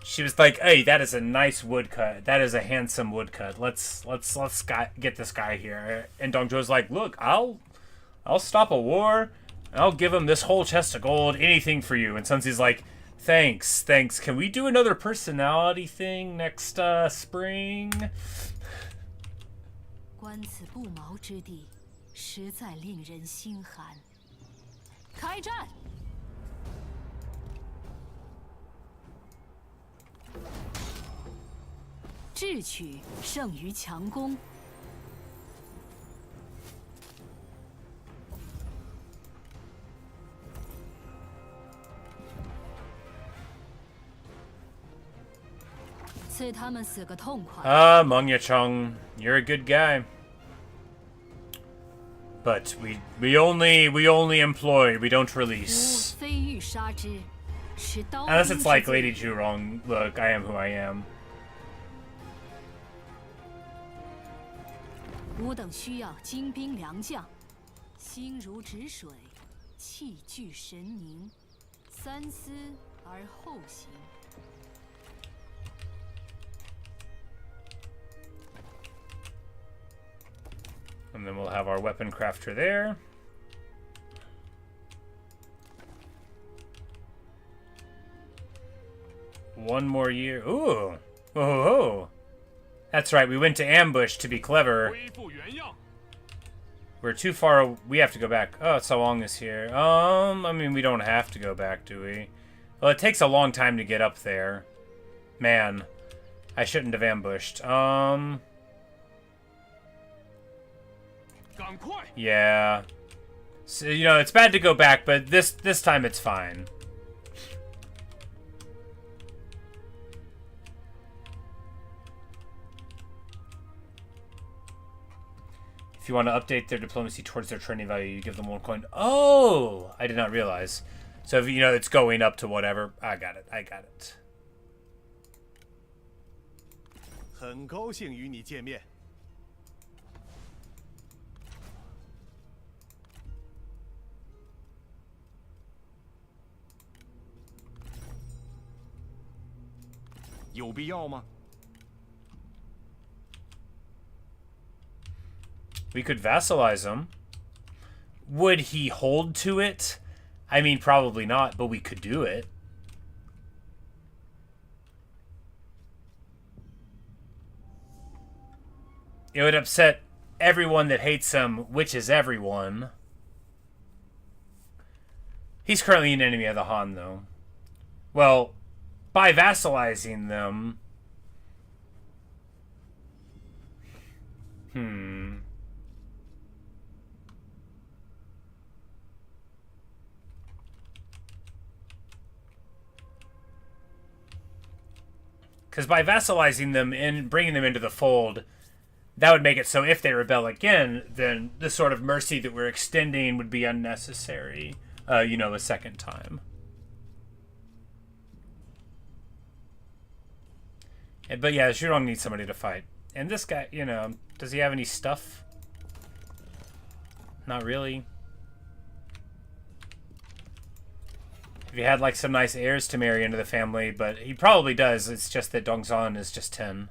She was like, "Hey, that is a nice woodcut. That is a handsome woodcut. Let's get this guy here." And Dong Zhuo's like, "Look, I'll stop a war. I'll give him this whole chest of gold, anything for you." And Sun Tzu's like, Thanks. Can we do another personality thing next spring? 观此不毛之地，实在令人心寒。开战！智取胜于强攻。 赐他们死个痛快。 Meng Yacheng, you're a good guy. But we only employ, we don't 吾 release. 非欲杀之，持刀 Unless 兵 it's 之 like 罪 Lady Zhurong, look, I am who I am. 吾等需要精兵良将，心如止水，气聚神凝，三思而后行。 And then we'll have our weapon crafter there. One more year. Ooh. Oh. That's right, we went to ambush to be clever. 恢复原样。 We're too far. We have to go back. Oh, Sawang is here. I mean, we don't have to go back, do we? Well, it takes a long time to get up there. Man, I shouldn't have ambushed. 赶快！ Yeah. So, you know, it's bad to go back, but this time it's fine. If you want to update their diplomacy towards their training value, you give them 1 coin. Oh! I did not realize. So, if you know, it's going up to whatever. I got it. 很高兴与你见面。 有必要吗？ We could vassalize him. Would he hold to it? I mean, probably not, but we could do it. It would upset everyone that hates him, which is everyone. He's currently an enemy of the Han, though. Well, by vassalizing them... Because by vassalizing them and bringing them into the fold, that would make it so if they rebel again, then the sort of mercy that we're extending would be unnecessary, you know, a second time. But yeah, Zhurong needs somebody to fight. And this guy, you know, does he have any stuff? Not really. If he had like some nice heirs to marry into the family, but he probably does. It's just that Dongzhan is just 10.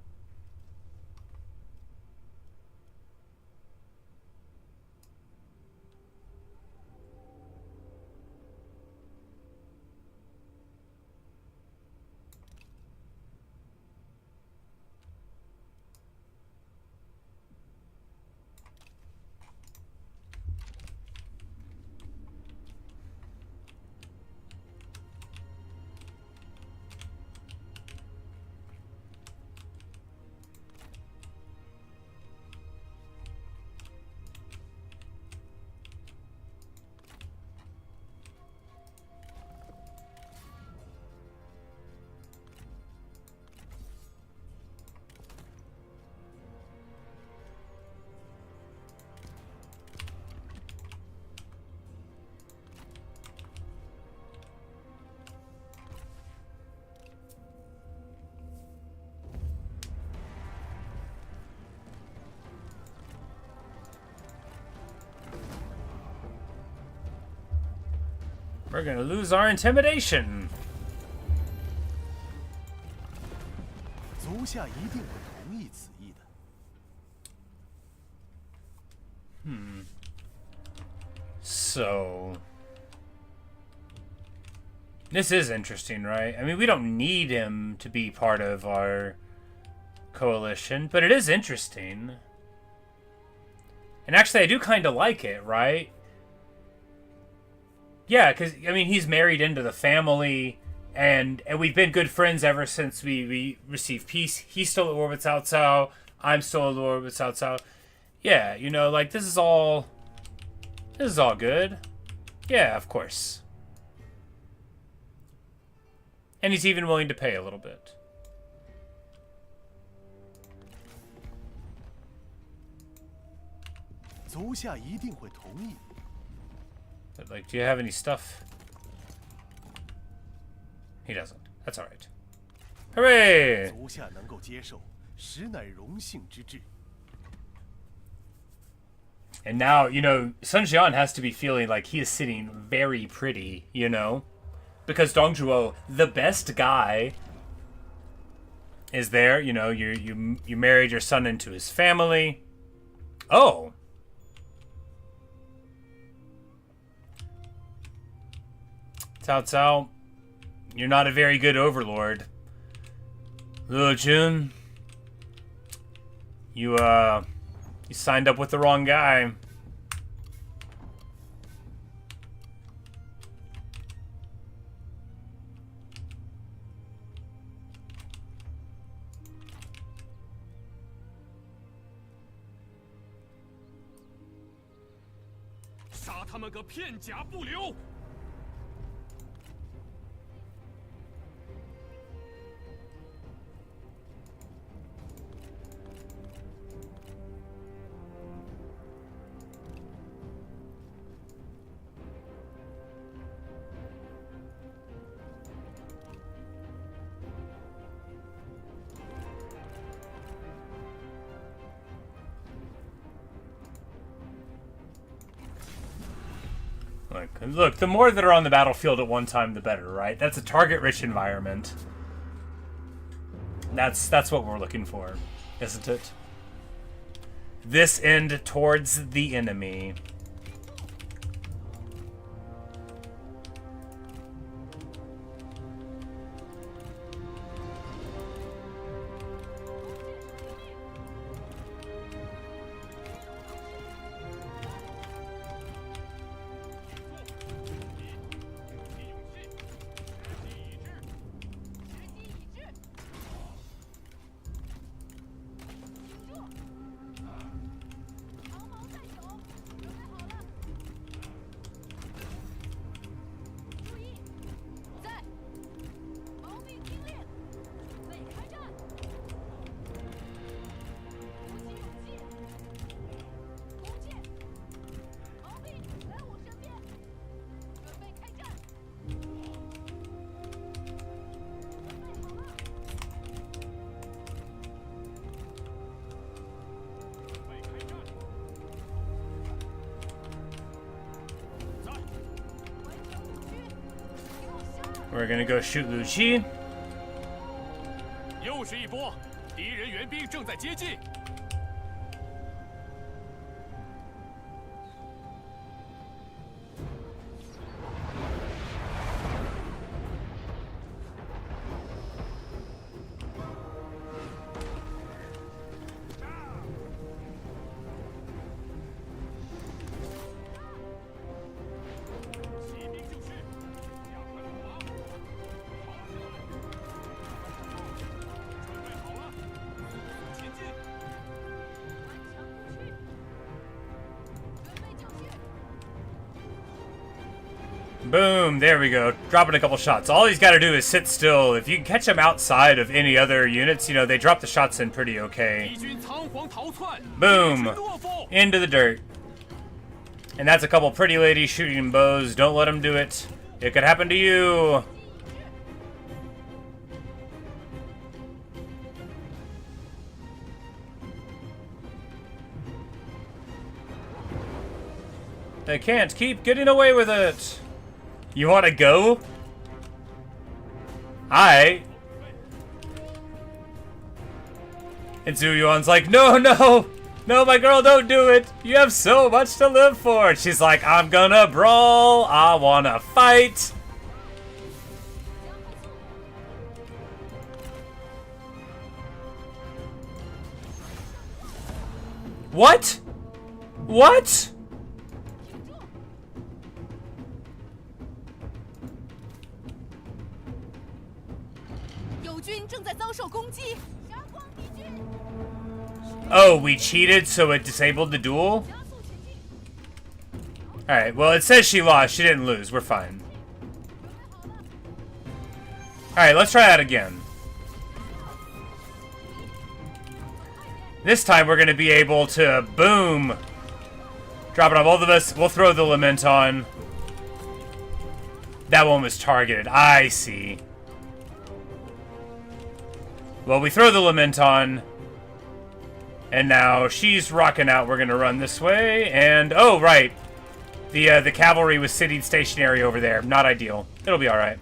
We're gonna lose our intimidation. 足下一定会同意此意的。So this is interesting, right? I mean, we don't need him to be part of our coalition, but it is interesting. And actually, I do kind of like it, right? Yeah, because, I mean, he's married into the family, and we've been good friends ever since we received peace. He's still at war with Cao Cao. I'm still at war with Cao Cao. Yeah, you know, like, this is all good. Yeah, of course. And he's even willing to pay a little bit. But, like, do you have any stuff? He doesn't. That's alright. Hooray! And now, you know, Sun Jian has to be feeling like he is sitting very pretty, you know? Because Dong Zhuo, the best guy, is there. You know, you married your son into his family. Oh! Cao Cao, you're not a very good overlord. Liu Jun, you signed up with the wrong guy.杀他们个片甲不留！ Look, the more that are on the battlefield at one time, the better, right? That's a target-rich environment. That's what we're looking for, isn't it? This end towards the enemy. we're gonna go shoot Liu Qi. 又是一波，敌人援兵正在接近。起兵就绪，加快步伐，跑起来！准备好了，前进！ Boom, there we go. Dropping a couple shots. All he's got to do is sit still. If you can catch him outside of any other units, you know, they drop the shots in pretty okay. 敌军仓皇逃窜， Boom. 敌军落后。 Into the dirt. And that's a couple pretty ladies shooting bows. Don't let them do it. It could happen to you. They can't keep getting away with it. You want to go? And Zhu Yuan's like, no, no, no, my girl, don't do it. You have so much to live for. She's like, I'm gonna brawl. I wanna fight. What? What? Oh, we cheated, so it disabled the duel? Alright, well, it says she lost. She didn't lose. We're fine. Alright, let's try that again. This time we're going to be able to, boom, drop it on both of us. We'll throw the lament on. That one was targeted. I see. Well, we throw the lament on. And now she's rocking out. We're going to run this way. And, oh, right. The cavalry was sitting stationary over there. Not ideal. It'll be all right.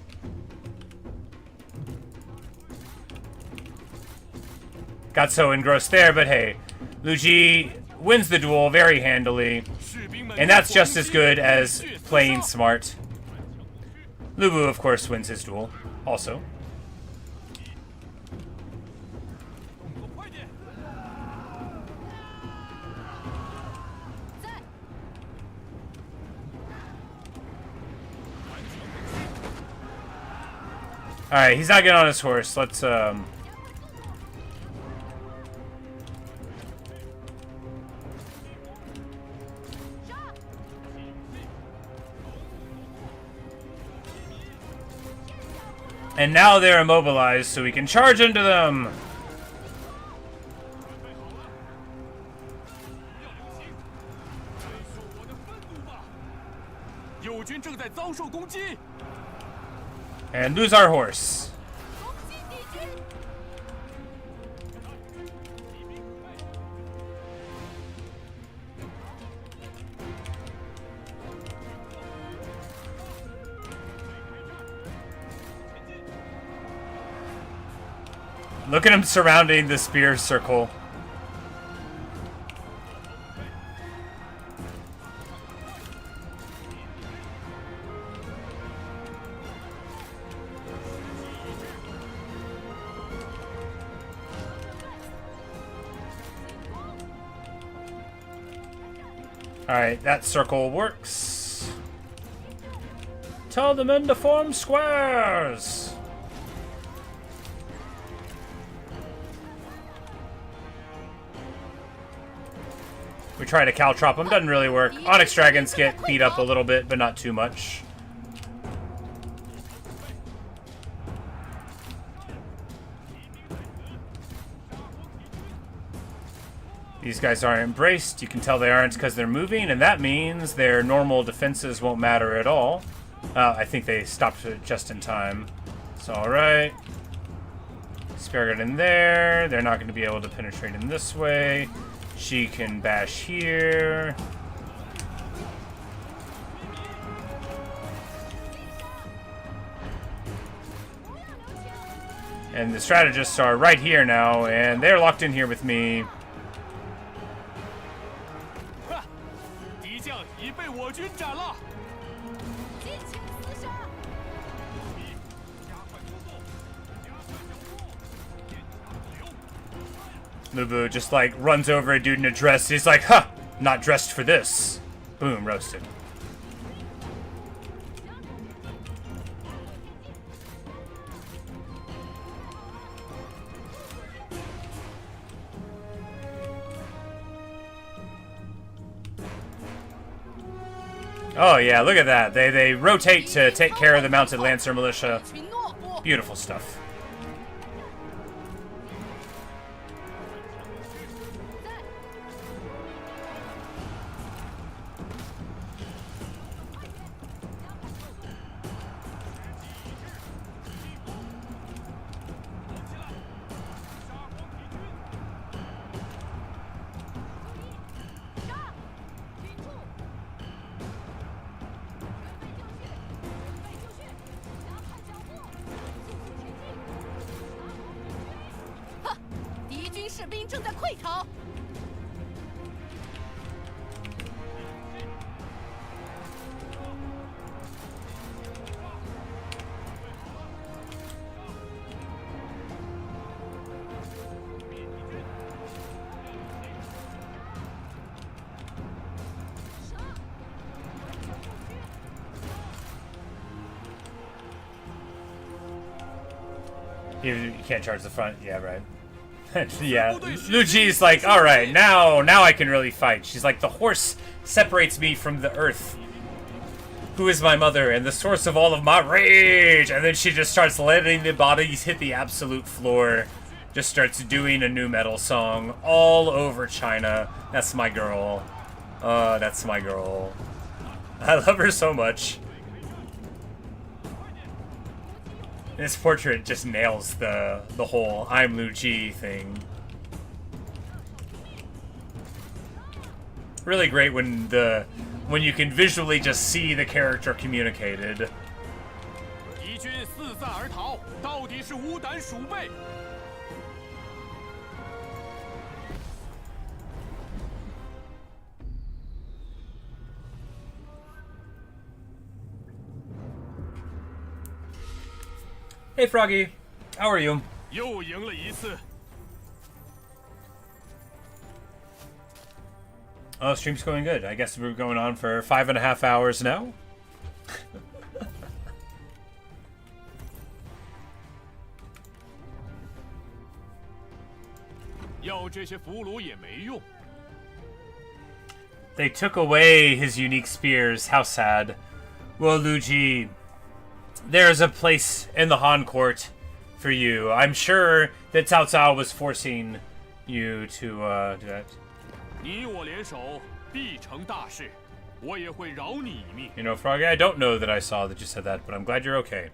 Got so engrossed there, but hey. Liu Ji wins the duel very handily. And that's just as good as playing smart. Lu Bu, of course, wins his duel. Also. Alright, he's not getting on his horse. Let's, And now they're immobilized, so we can charge into them! And lose our horse. Look at him surrounding the spear circle. Alright, that circle works. Tell the men to form squares! We try to caltrop them, doesn't really work. Onyx dragons get beat up a little bit, but not too much. These guys aren't embraced. You can tell they aren't because they're moving, and that means their normal defenses won't matter at all. I think they stopped it just in time. So, alright. Speargun in there. They're not going to be able to penetrate in this way. She can bash here. And the strategists are right here now, and they're locked in here with me. 敌将已被我军斩了。尽情厮杀！加快速度，加快脚步，剑插流。 Lubu just like runs over a dude in a dress. He's like, huh, not dressed for this. Boom, roasted. Oh yeah, look at that. They rotate to take care of the mounted lancer militia. 群懦夫， Beautiful stuff. You can't charge the front. Yeah, right. Yeah, Luji's like, all right, now I can really fight. She's like, the horse separates me from the earth, who is my mother and the source of all of my rage. And then she just starts letting the bodies hit the absolute floor. Just starts doing a new metal song all over China. That's my girl. That's my girl. I love her so much. This portrait just nails the whole I'm Lu Ji thing. Really great when you can visually just see the character communicated. 敌军四散而逃，到底是无胆鼠辈。 Hey Froggy, how are you? 又赢了一次。 Oh, stream's going good. I guess we're going on for 5.5 hours now. 要这些俘虏也没用。 They took away his unique spears. How sad. Well, Lu Ji, there's a place in the Han court for you. I'm sure that Cao Cao was forcing you to do that. 你我联手，必成大事。我也会饶你一命。 You know, Froggy, I don't know that I saw that you said that, but I'm glad you're okay.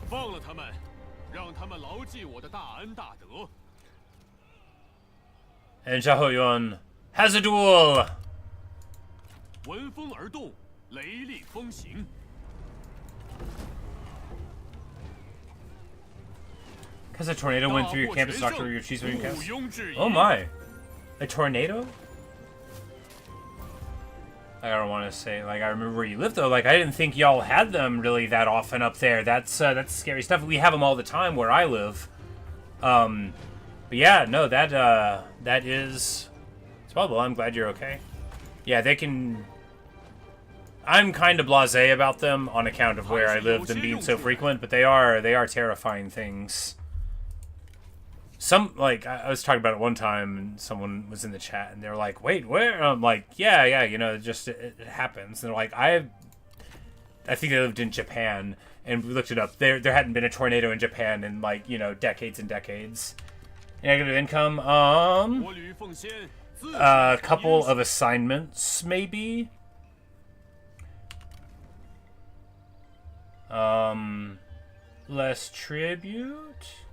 放了他们，让他们牢记我的大恩大德。 And Zhao Yuan has a duel. 闻风而动，雷厉风行。 Because a tornado went through your campus, knocked over your cheese毋 campus. 庸置疑。 Oh my. A tornado? I don't want to say, like, I remember where you lived, though. Like, I didn't think y'all had them really that often up there. That's scary stuff. We have them all the time where I live. But yeah, no, that is... Well, I'm glad you're okay. Yeah, they can... I'm kind of blasé about them on account of where I live, them being so frequent, but they are terrifying things. Some, like, I was talking about it one time, and someone was in the chat, and they were like, wait, where? And I'm like, yeah, you know, it happens. And they're like, I think they lived in Japan, and we looked it up. There hadn't been a tornado in Japan in, like, you know, decades and decades. Negative income, 我吕奉先自 a couple of assignments, maybe? Less tribute?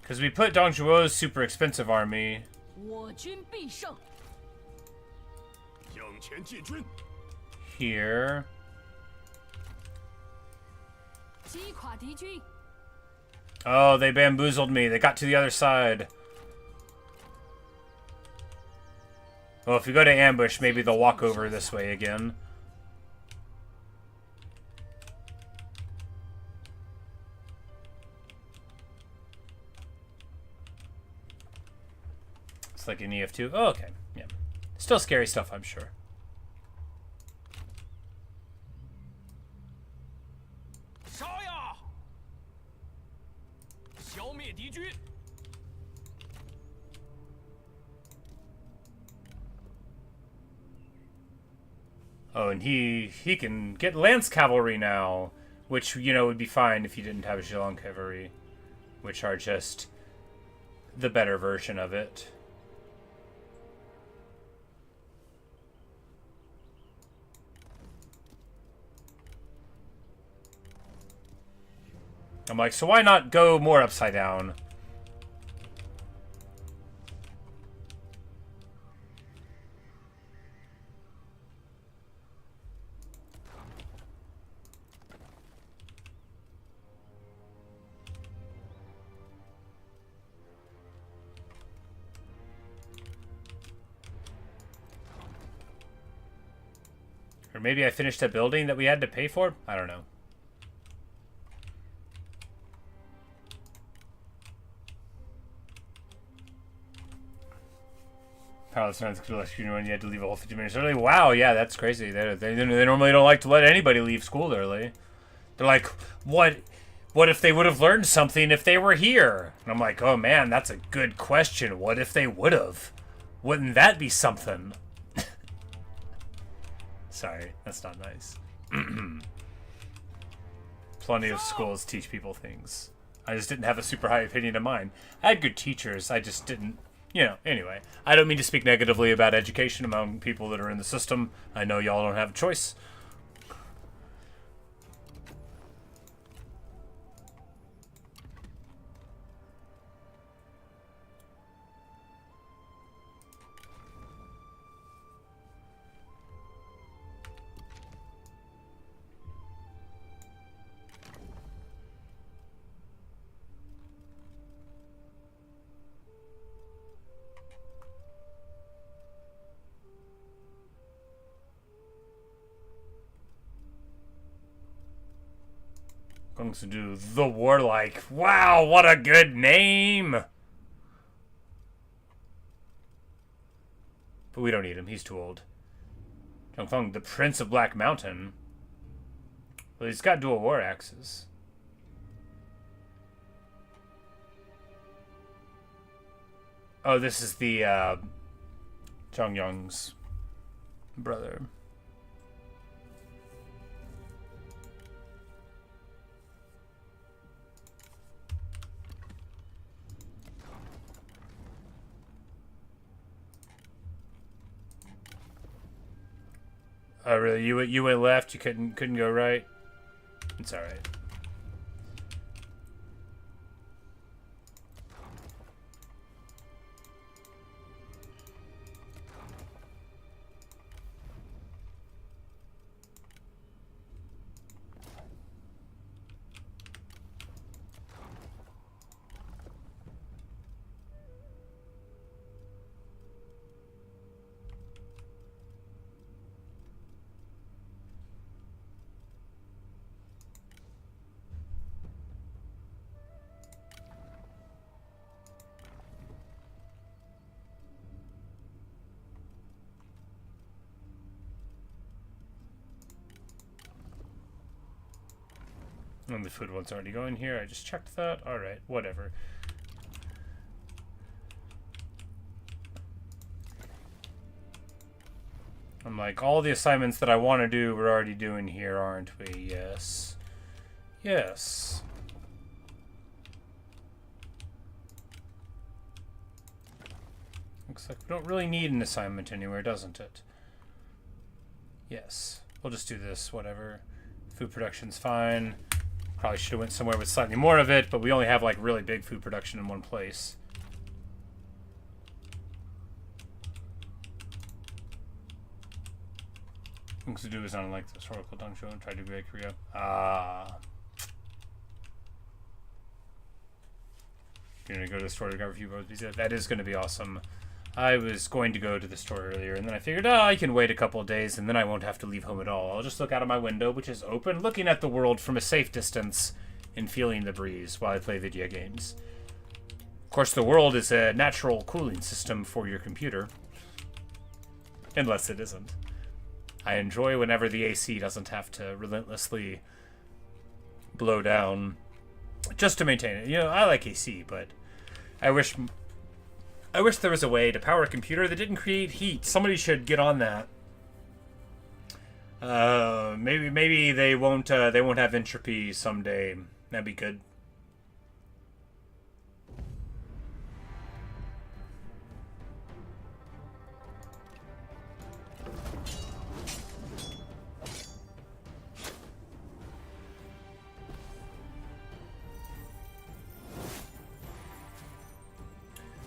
Because we put Dong Zhuo's super expensive army. 我军必胜。向前进军。here. 击垮敌军。 Oh, they bamboozled me. They got to the other side. Well, if we go to ambush, maybe they'll walk over this way again. It's like an EF2. Oh, okay. Yeah. Still scary stuff, I'm sure. 杀呀！消灭敌军。 Oh, and he can get lance cavalry now, which, you know, would be fine if you didn't have Zhelang cavalry, which are just the better version of it. I'm like, so why not go more upside down? Or maybe I finished a building that we had to pay for? I don't know. Powerless Knights could rescue you when you had to leave a whole 50 minutes early. Wow, yeah, that's crazy. They normally don't like to let anybody leave school early. They're like, what if they would have learned something if they were here? And I'm like, oh man, that's a good question. What if they would have? Wouldn't that be something? Sorry, that's not nice. Plenty of schools teach people things. I just didn't have a super high opinion of mine. I had good teachers, I just didn't, you know, anyway. I don't mean to speak negatively about education among people that are in the system. I know y'all don't have a choice. Gong Zhuo, the Warlike. Wow, what a good name! But we don't need him, he's too old. Zhongfeng, the Prince of Black Mountain. Well, he's got dual war axes. Oh, this is the, Zhongyang's brother. Oh, really? You went left? You couldn't go right? It's alright. And the food one's already going here. I just checked that. Alright, whatever. I'm like, all the assignments that I want to do, we're already doing here, aren't we? Yes. Yes. Looks like we don't really need an assignment anywhere, doesn't it? Yes. We'll just do this, whatever. Food production's fine. Probably should have went somewhere with slightly more of it, but we only have like really big food production in one place. Things to do is not like the historical Dong Zhuo and try to break Korea. Ah. You're gonna go to the store to grab a few roast pizza? That is gonna be awesome. I was going to go to the store earlier, and then I figured, I can wait a couple of days, and then I won't have to leave home at all. I'll just look out of my window, which is open, looking at the world from a safe distance, and feeling the breeze while I play video games. Of course, the world is a natural cooling system for your computer. Unless it isn't. I enjoy whenever the AC doesn't have to relentlessly blow down just to maintain it. You know, I like AC, but I wish there was a way to power a computer that didn't create heat. Somebody should get on that. Maybe they won't have entropy someday. That'd be good.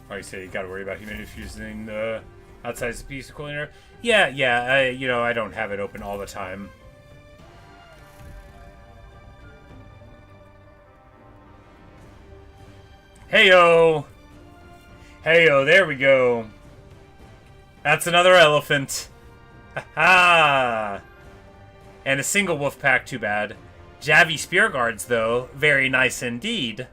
Like I say, you gotta worry about humidity fusing the outside the piece of cooling air. Yeah. I don't have it open all the time. Heyo, there we go. That's another elephant. Ha! And a single wolf pack. Too bad. Javi spear guards, though, very nice indeed.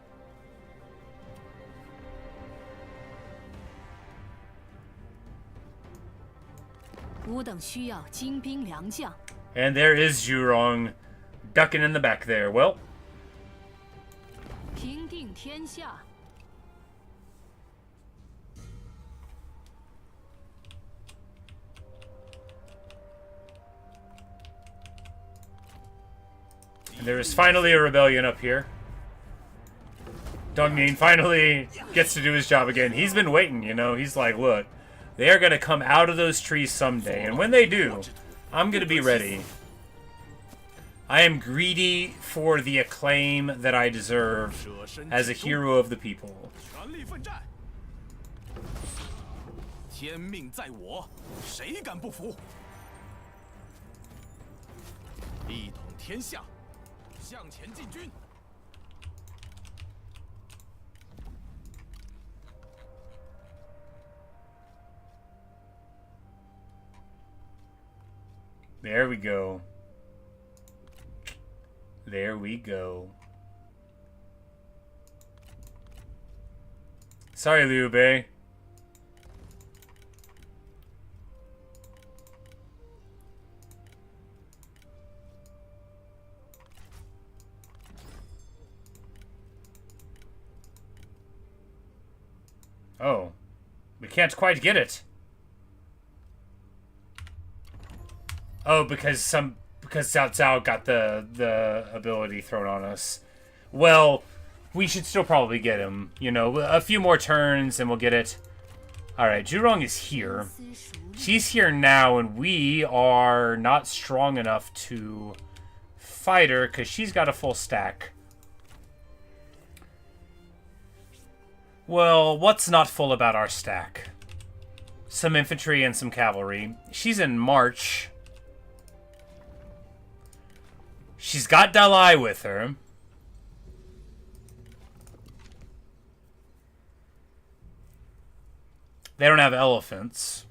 And there is Zhurong ducking in the back there. Well, there is finally a rebellion up here. Dongmin finally gets to do his job again. He's been waiting, you know. He's like, look, they are going to come out of those trees someday. And when they do, I'm going to be ready. I am greedy for the acclaim that I deserve as a hero of the people. There we go. There we go. Sorry, Liu Biao. Oh. We can't quite get it. Oh, because Cao Cao got the ability thrown on us. Well, we should still probably get him. You know, a few more turns and we'll get it. Alright, Zhurong is here. She's here now, and we are not strong enough to fight her because she's got a full stack. Well, what's not full about our stack? Some infantry and some cavalry. She's in March. She's got Dalai with her. They don't have elephants.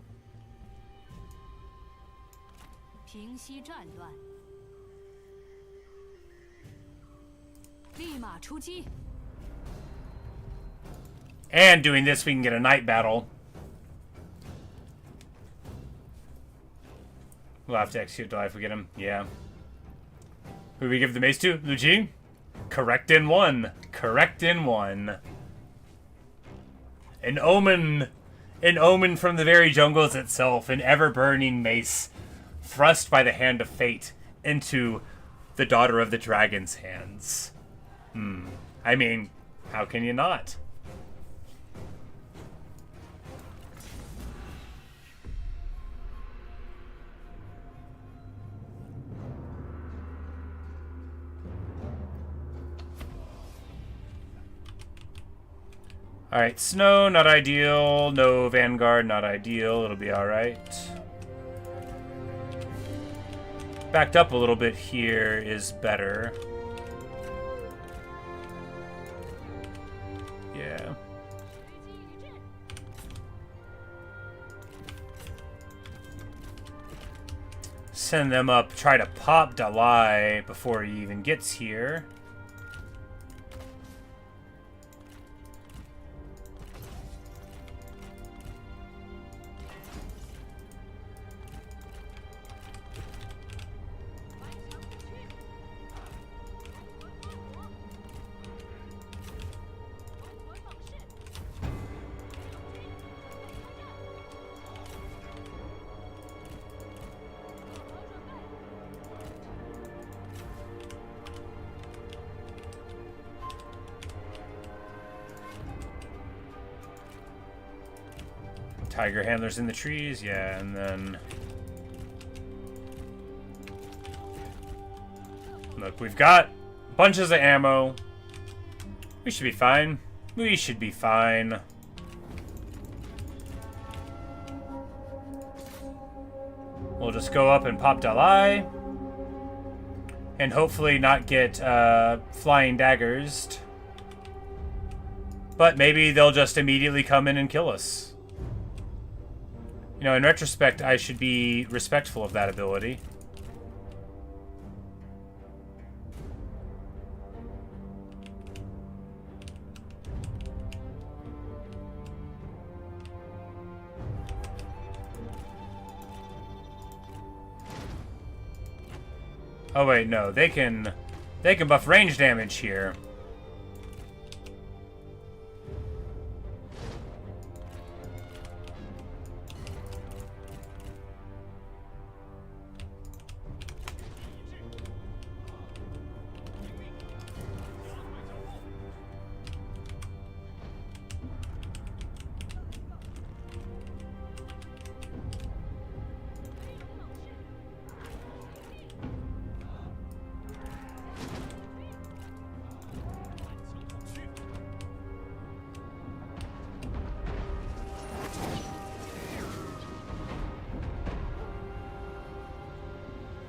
And doing this, we can get a night battle. We'll have to execute Dalai if we get him. Yeah. Who do we give the mace to? Lu Jing? Correct in one. Correct in one. An omen. An omen from the very jungles itself. An ever-burning mace thrust by the hand of fate into the daughter of the dragon's hands. I mean, how can you not? Alright, snow, not ideal. No vanguard, not ideal. It'll be alright. backed up a little bit here is better. Yeah. Send them up, try to pop Dalai before he even gets here. Tiger handlers in the trees, yeah, and then... Look, we've got bunches of ammo. We should be fine. We should be fine. We'll just go up and pop Dalai. And hopefully not get flying daggers. But maybe they'll just immediately come in and kill us. You know, in retrospect, I should be respectful of that ability. Oh wait, no, they can buff range damage here.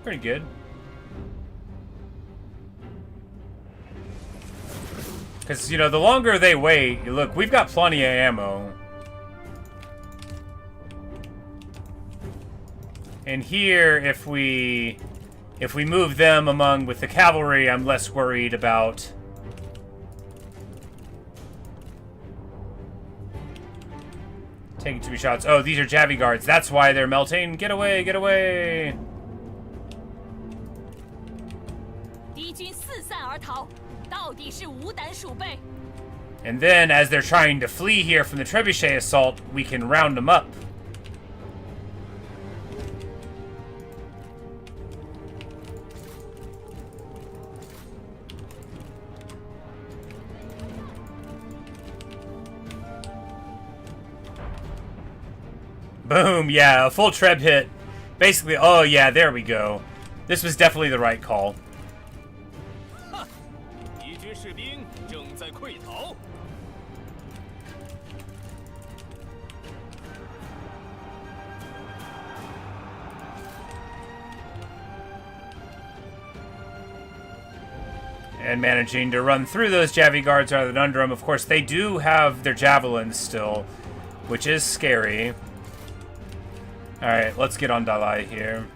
Pretty good. Because, you know, the longer they wait, look, we've got plenty of ammo. And here, if we move them among with the cavalry, I'm less worried about taking too many shots. Oh, these are Javi guards. That's why they're melting. Get away, get away. And then, as they're trying to flee here from the trebuchet assault, we can round them up. Boom, yeah, a full treb hit. Basically, oh yeah, there we go. This was definitely the right call. And managing to run through those Javi guards rather than under them. Of course, they do have their javelins still, which is scary. Alright, let's get on Dalai here.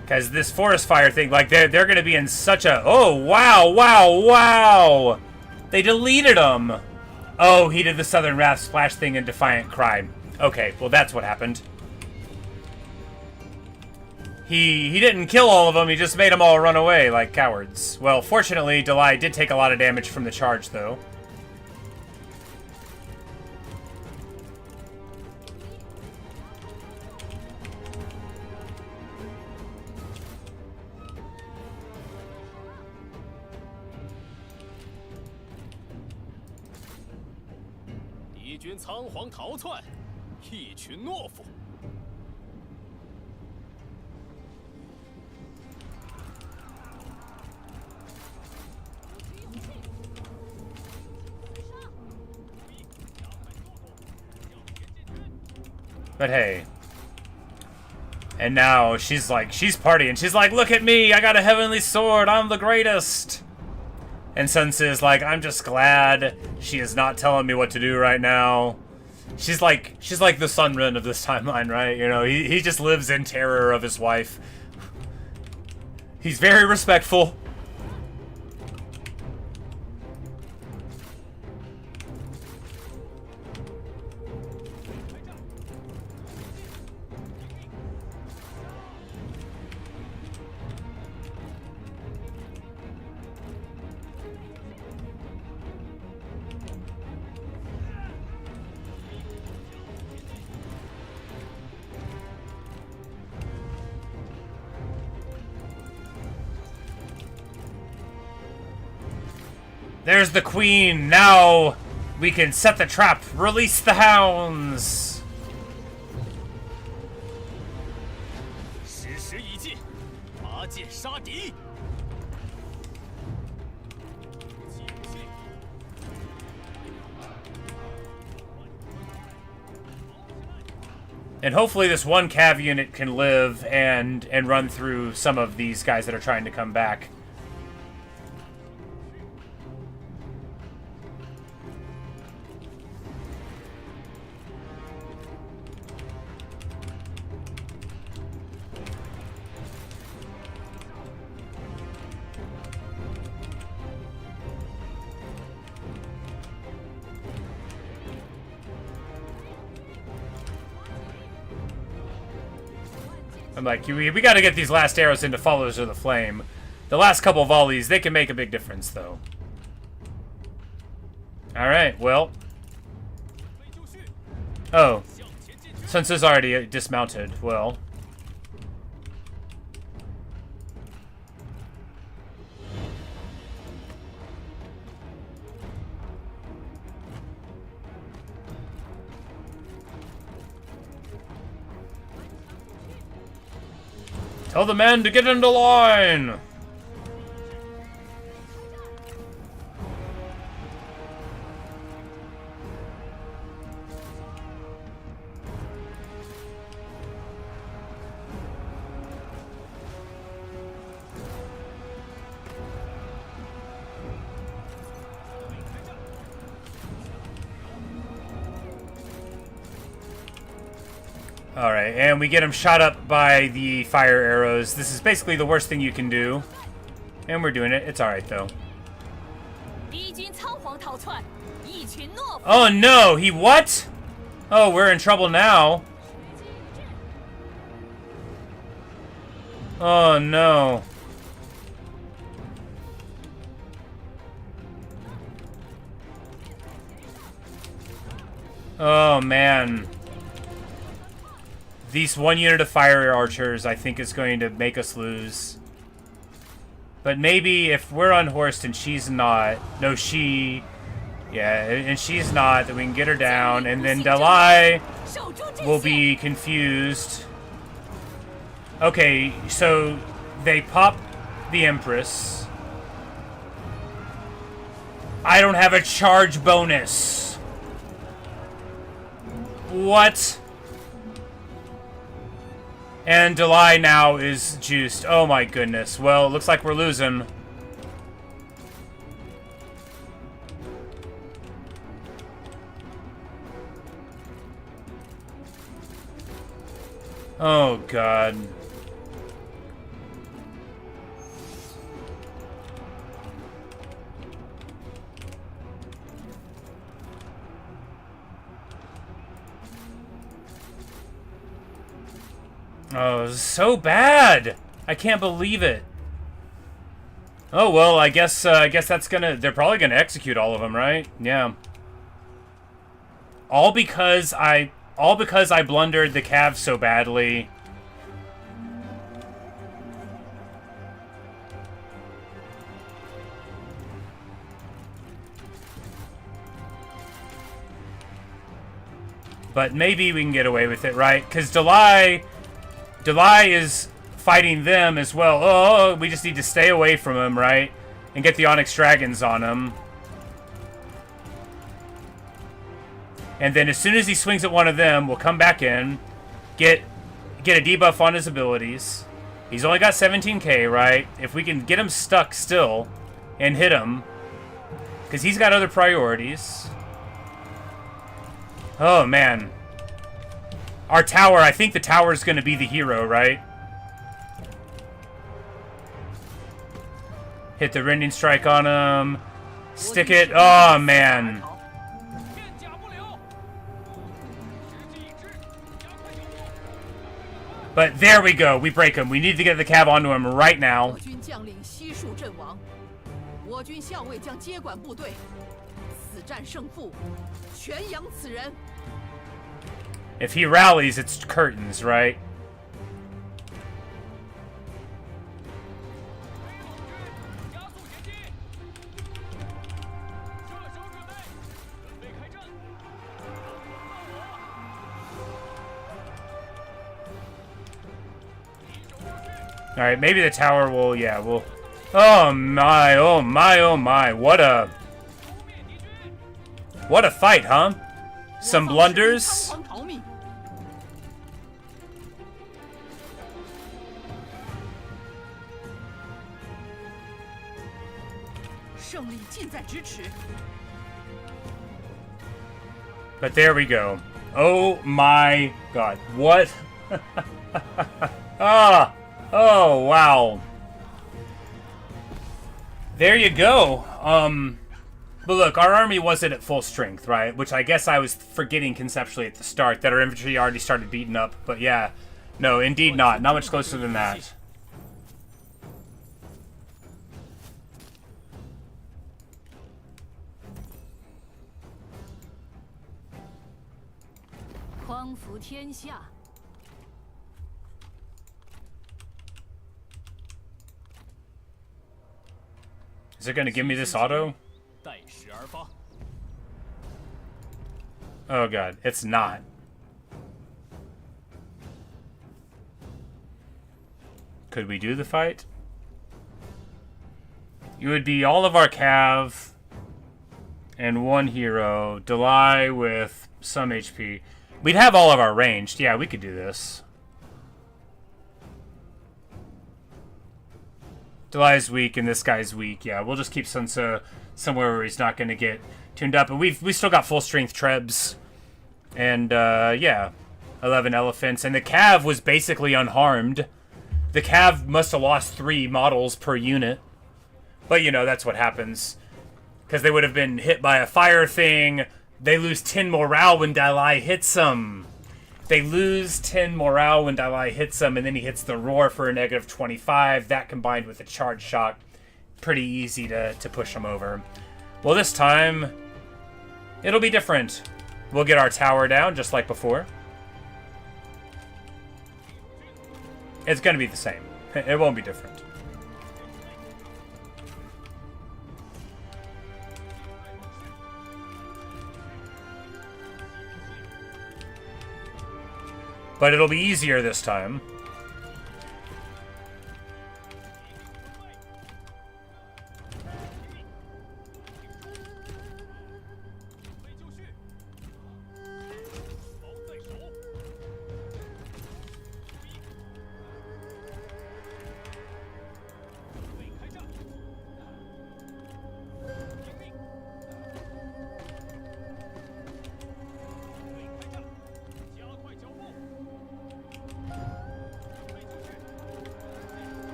Because this forest fire thing, like, they're going to be in such a... Oh, wow, wow, wow! They deleted them! Oh, he did the Southern Wrath splash thing in Defiant Cry. Okay, well, that's what happened. He didn't kill all of them, he just made them all run away like cowards. Well, fortunately, Dalai did take a lot of damage from the charge, though. But hey. And now she's like, she's partying. She's like, look at me, I got a heavenly sword, I'm the greatest. And Sun Tzu is like, I'm just glad she is not telling me what to do right now. She's like the Sun Ren of this timeline, right? You know, he just lives in terror of his wife. He's very respectful. There's the queen. Now we can set the trap. Release the hounds. 时时已尽，拔剑杀敌。And hopefully this one cav unit can live and run through some of these guys that are trying to come back. I'm like, we gotta get these last arrows into followers of the flame. The last couple volleys, they can make a big difference, though. Alright, well. Oh. Sun Tzu's already dismounted. Well. Tell the men to get into line! Alright, and we get him shot up by the fire arrows. This is basically the worst thing you can do. And we're doing it. It's alright, though. Oh, no! He what? Oh, we're in trouble now. Oh, no. Oh, man. These one unit of fire archers, I think, is going to make us lose. But maybe if we're unhorsed and she's not... No, she... Yeah, and she's not, then we can get her down. And then Dalai will be confused. Okay, so they pop the Empress. I don't have a charge bonus. What? And Dalai now is juiced. Oh my goodness. Well, it looks like we're losing. Oh god. Oh, this is so bad. I can't believe it. Oh well, I guess that's gonna. They're probably gonna execute all of them, right? Yeah. All because I blundered the Cav so badly. But maybe we can get away with it, right? Because Dalai is fighting them as well. Oh, we just need to stay away from him, right? And get the Onyx Dragons on him. And then as soon as he swings at one of them, we'll come back in. get a debuff on his abilities. He's only got 17k, right? If we can get him stuck still and hit him, because he's got other priorities. Oh, man. Our tower, I think the tower is going to be the hero, right? Hit the rending strike on him. Stick it. Oh, man. 片甲不留，时机已至，加快脚步。 But there we go. We break him. We need to get the cav onto him right now. 我军将领悉数阵亡，我军校尉将接管部队，此战胜负，全扬此人。 If he rallies, it's curtains, right? 加速前进，射手准备，准备开战。敌手过去， All right, maybe the tower will. Yeah, we'll. Oh my! Oh my! Oh my! What a 消灭敌军。 what a fight, huh? Some 我方士兵 blunders. 仓皇逃命。胜利近在咫尺。 But there we go. Oh my god. What? Ah! Oh, wow. There you go. But look, our army wasn't at full strength, right? Which I guess I was forgetting conceptually at the start, that our infantry already started beating up. But yeah, no, indeed not. Not much closer than that. 匡扶天下。 Is it gonna give me this auto? 待时而发。 Oh god, it's not. Could we do the fight? You would be all of our cav and one hero. Delay with some HP. We'd have all of our ranged. Yeah, we could do this. Delay's weak and this guy's weak. Yeah, we'll just keep Sunsa somewhere where he's not going to get tuned up. And we still got full strength trebs. And, yeah, 11 elephants. And the cav was basically unharmed. The cav must have lost 3 models per unit. But, you know, that's what happens. Because they would have been hit by a fire thing. They lose 10 morale when Dalai hits them. They lose 10 morale when Dalai hits them, and then he hits the roar for a negative 25. That combined with the charge shock, pretty easy to push him over. Well, this time, it'll be different. We'll get our tower down, just like before. It's going to be the same. It won't be different. But it'll be easier this time.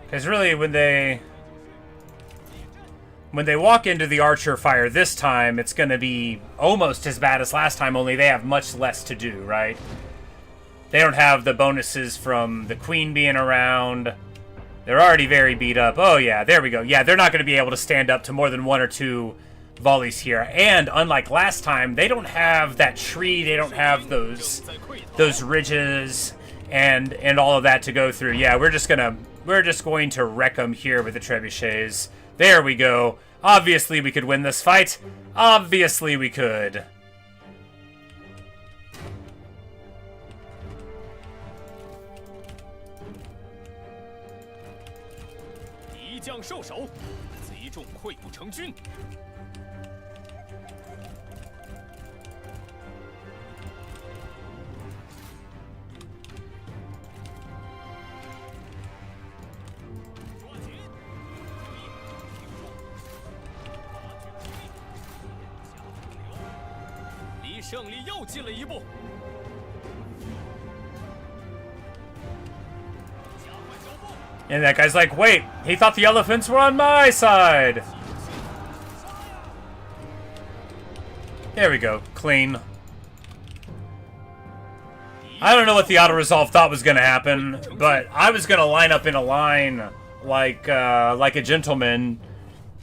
Because really, when they walk into the archer fire this time, it's going to be almost as bad as last time, only they have much less to do, right? They don't have the bonuses from the queen being around. They're already very beat up. Oh, yeah, there we go. Yeah, they're not going to be able to stand up to more than 1 or 2 volleys here. And unlike last time, they don't have that tree. They don't have those ridges and all of that to go through. Yeah, we're just going to wreck them here with the trebuchets. There we go. Obviously, we could win this fight. Obviously, we could. 胜利又近了一步。加快脚步， And that guy's like, wait, he thought the elephants were on my side. There we go. Clean. I don't know what the auto-resolve thought was going to happen, but I was going to line up in a line like a gentleman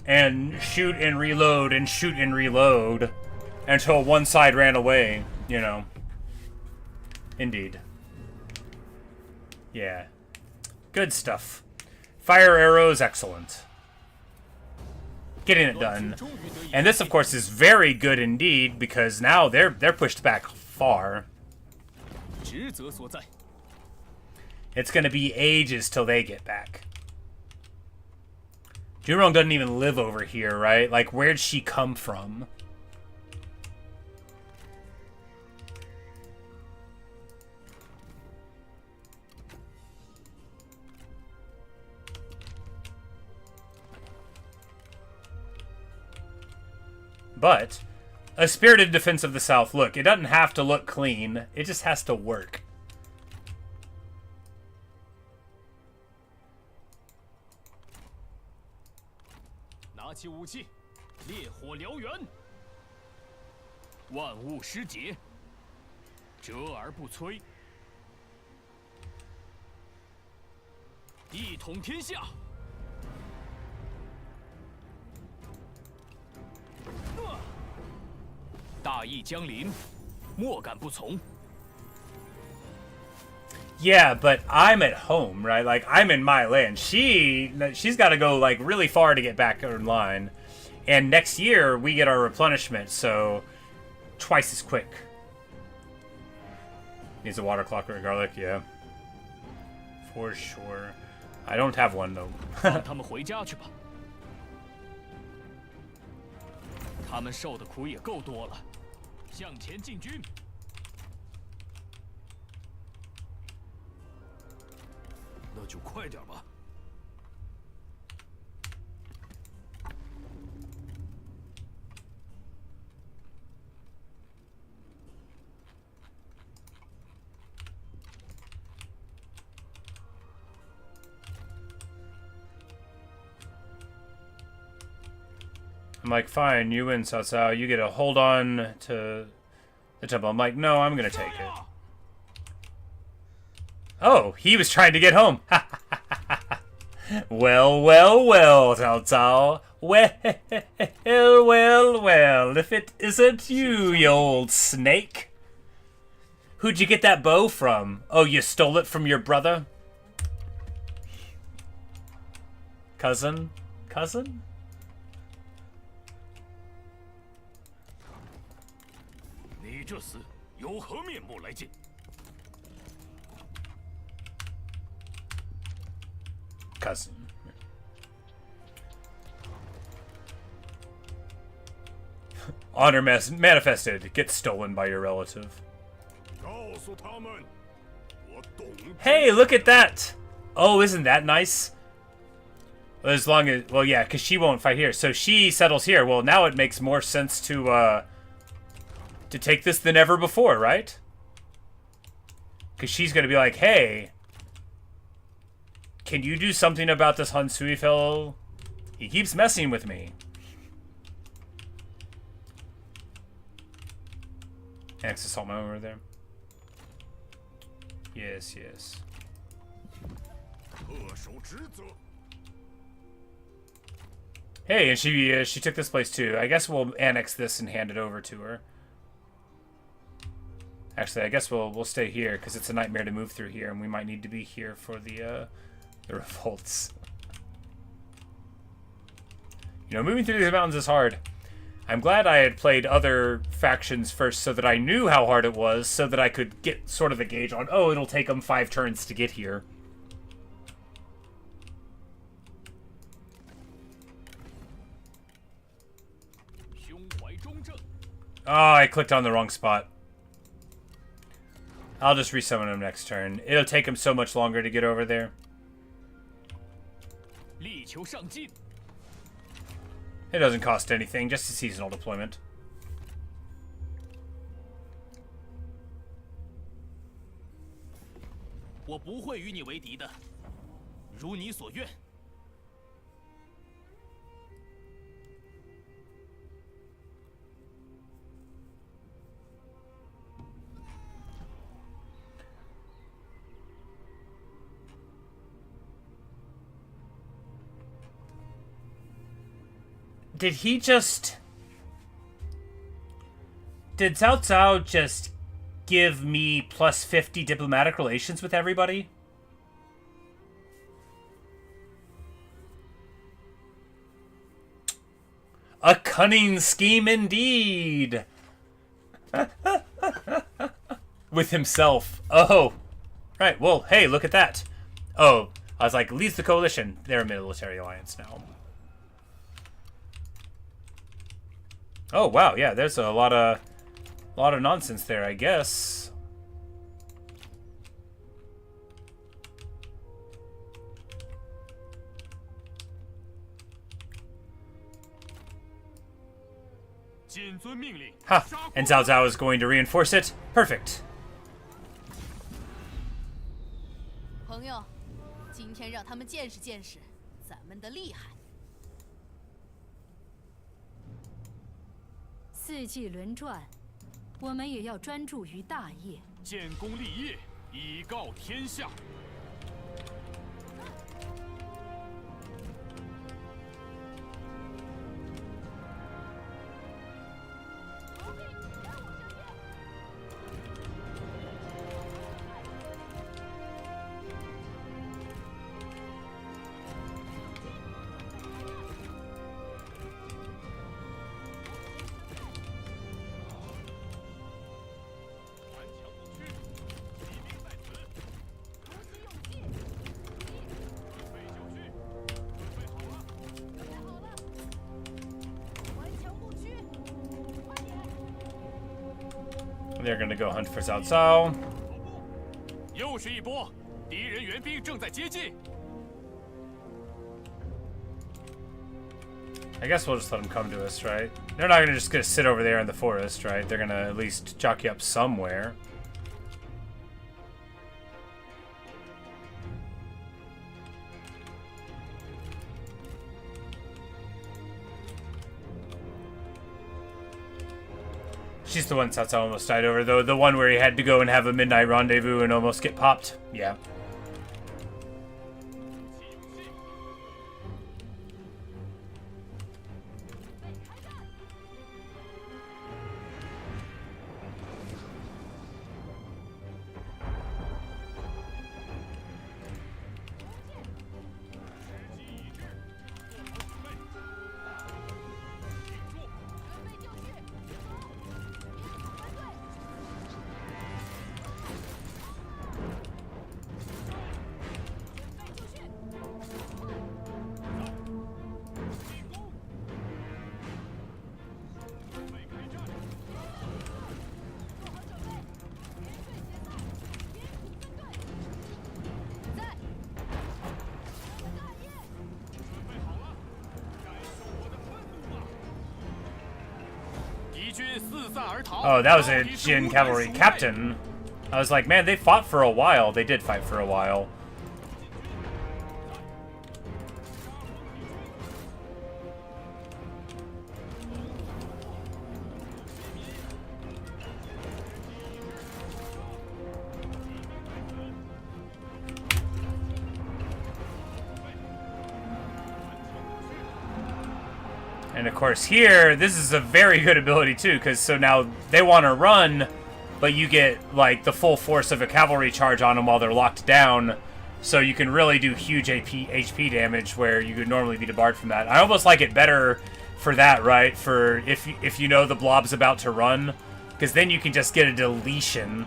and shoot and reload until one side ran away, you know. Indeed. Yeah. Good stuff. Fire arrows, excellent. Getting it done. And this, of course, is very good indeed, because now they're pushed back far. 职责所在。 It's going to be ages till they get back. Junrong doesn't even live over here, right? Like, where'd she come from? But a spirited defense of the South. Look, it doesn't have to look clean. It just has to work. 拿起武器，烈火燎原。万物失节，折而不摧。一统天下。大义将临，莫敢不从。 Yeah, but I'm at home, right? Like, I'm in my land. She's got to go, like, really far to get back in line. And next year, we get our replenishment, so twice as quick. Needs a water clock or a garlic, yeah. For sure. I don't have one, though. 让他们回家去吧。他们受的苦也够多了，向前进军。 那就快点吧。I'm like, fine, you win, Cao Cao. You get to hold on to the temple. I'm like, no, I'm going to take it. Oh, he was trying to get home. Well, well, well, Cao Cao. Well, well, well. If it isn't you, you old snake. Who'd you get that bow from? Oh, you stole it from your brother? Cousin? Cousin? 你这厮有何面目来见？ Cousin. Honor manifested. Get stolen by your relative. 告诉他们，我懂。 Hey, look at that! Oh, isn't that nice? As long as, well, yeah, because she won't fight here, so she settles here. Well, now it makes more sense to take this than ever before, right? Because she's gonna be like, hey. Can you do something about this Han Sui fellow? He keeps messing with me. Access all my over there. Yes, yes. 恪守职责。 Hey, and she took this place too. I guess we'll annex this and hand it over to her. Actually, I guess we'll stay here because it's a nightmare to move through here, and we might need to be here for the revolts. You know, moving through these mountains is hard. I'm glad I had played other factions first so that I knew how hard it was, so that I could get sort of a gauge on, oh, it'll take them 5 turns to get here. Oh, I clicked on the wrong spot. I'll just resummon him next turn. It'll take him so much longer to get over there. It doesn't cost anything, just a seasonal deployment. 我不会与你为敌的，如你所愿。 Did he just... Did Cao Cao just give me plus 50 diplomatic relations with everybody? A cunning scheme indeed! With himself. Oh. Right, well, hey, look at that. Oh, I was like, leads the coalition. They're a military alliance now. Oh wow, yeah, there's a lot of nonsense there, I guess. Ha! And Cao Cao is going to reinforce it. Perfect. 朋友，今天让他们见识见识咱们的厉害。 四季轮转，我们也要专注于大业，建功立业，以告天下。They're gonna go hunt for Cao Cao. 又是一波，敌人援兵正在接近。 I guess we'll just let them come to us, right? They're not gonna just sit over there in the forest, right? They're gonna at least jockey up somewhere. She's the one Cao Cao almost died over, though. The one where he had to go and have a midnight rendezvous and almost get popped. Yeah. Oh, that was a Jin cavalry captain. I was like, man, they fought for a while. They did fight for a while. And of course here, this is a very good ability too, because so now they want to run, but you get like the full force of a cavalry charge on them while they're locked down, so you can really do huge HP damage where you could normally be debarred from that. I almost like it better for that, right? For if you know the blob's about to run, because then you can just get a deletion.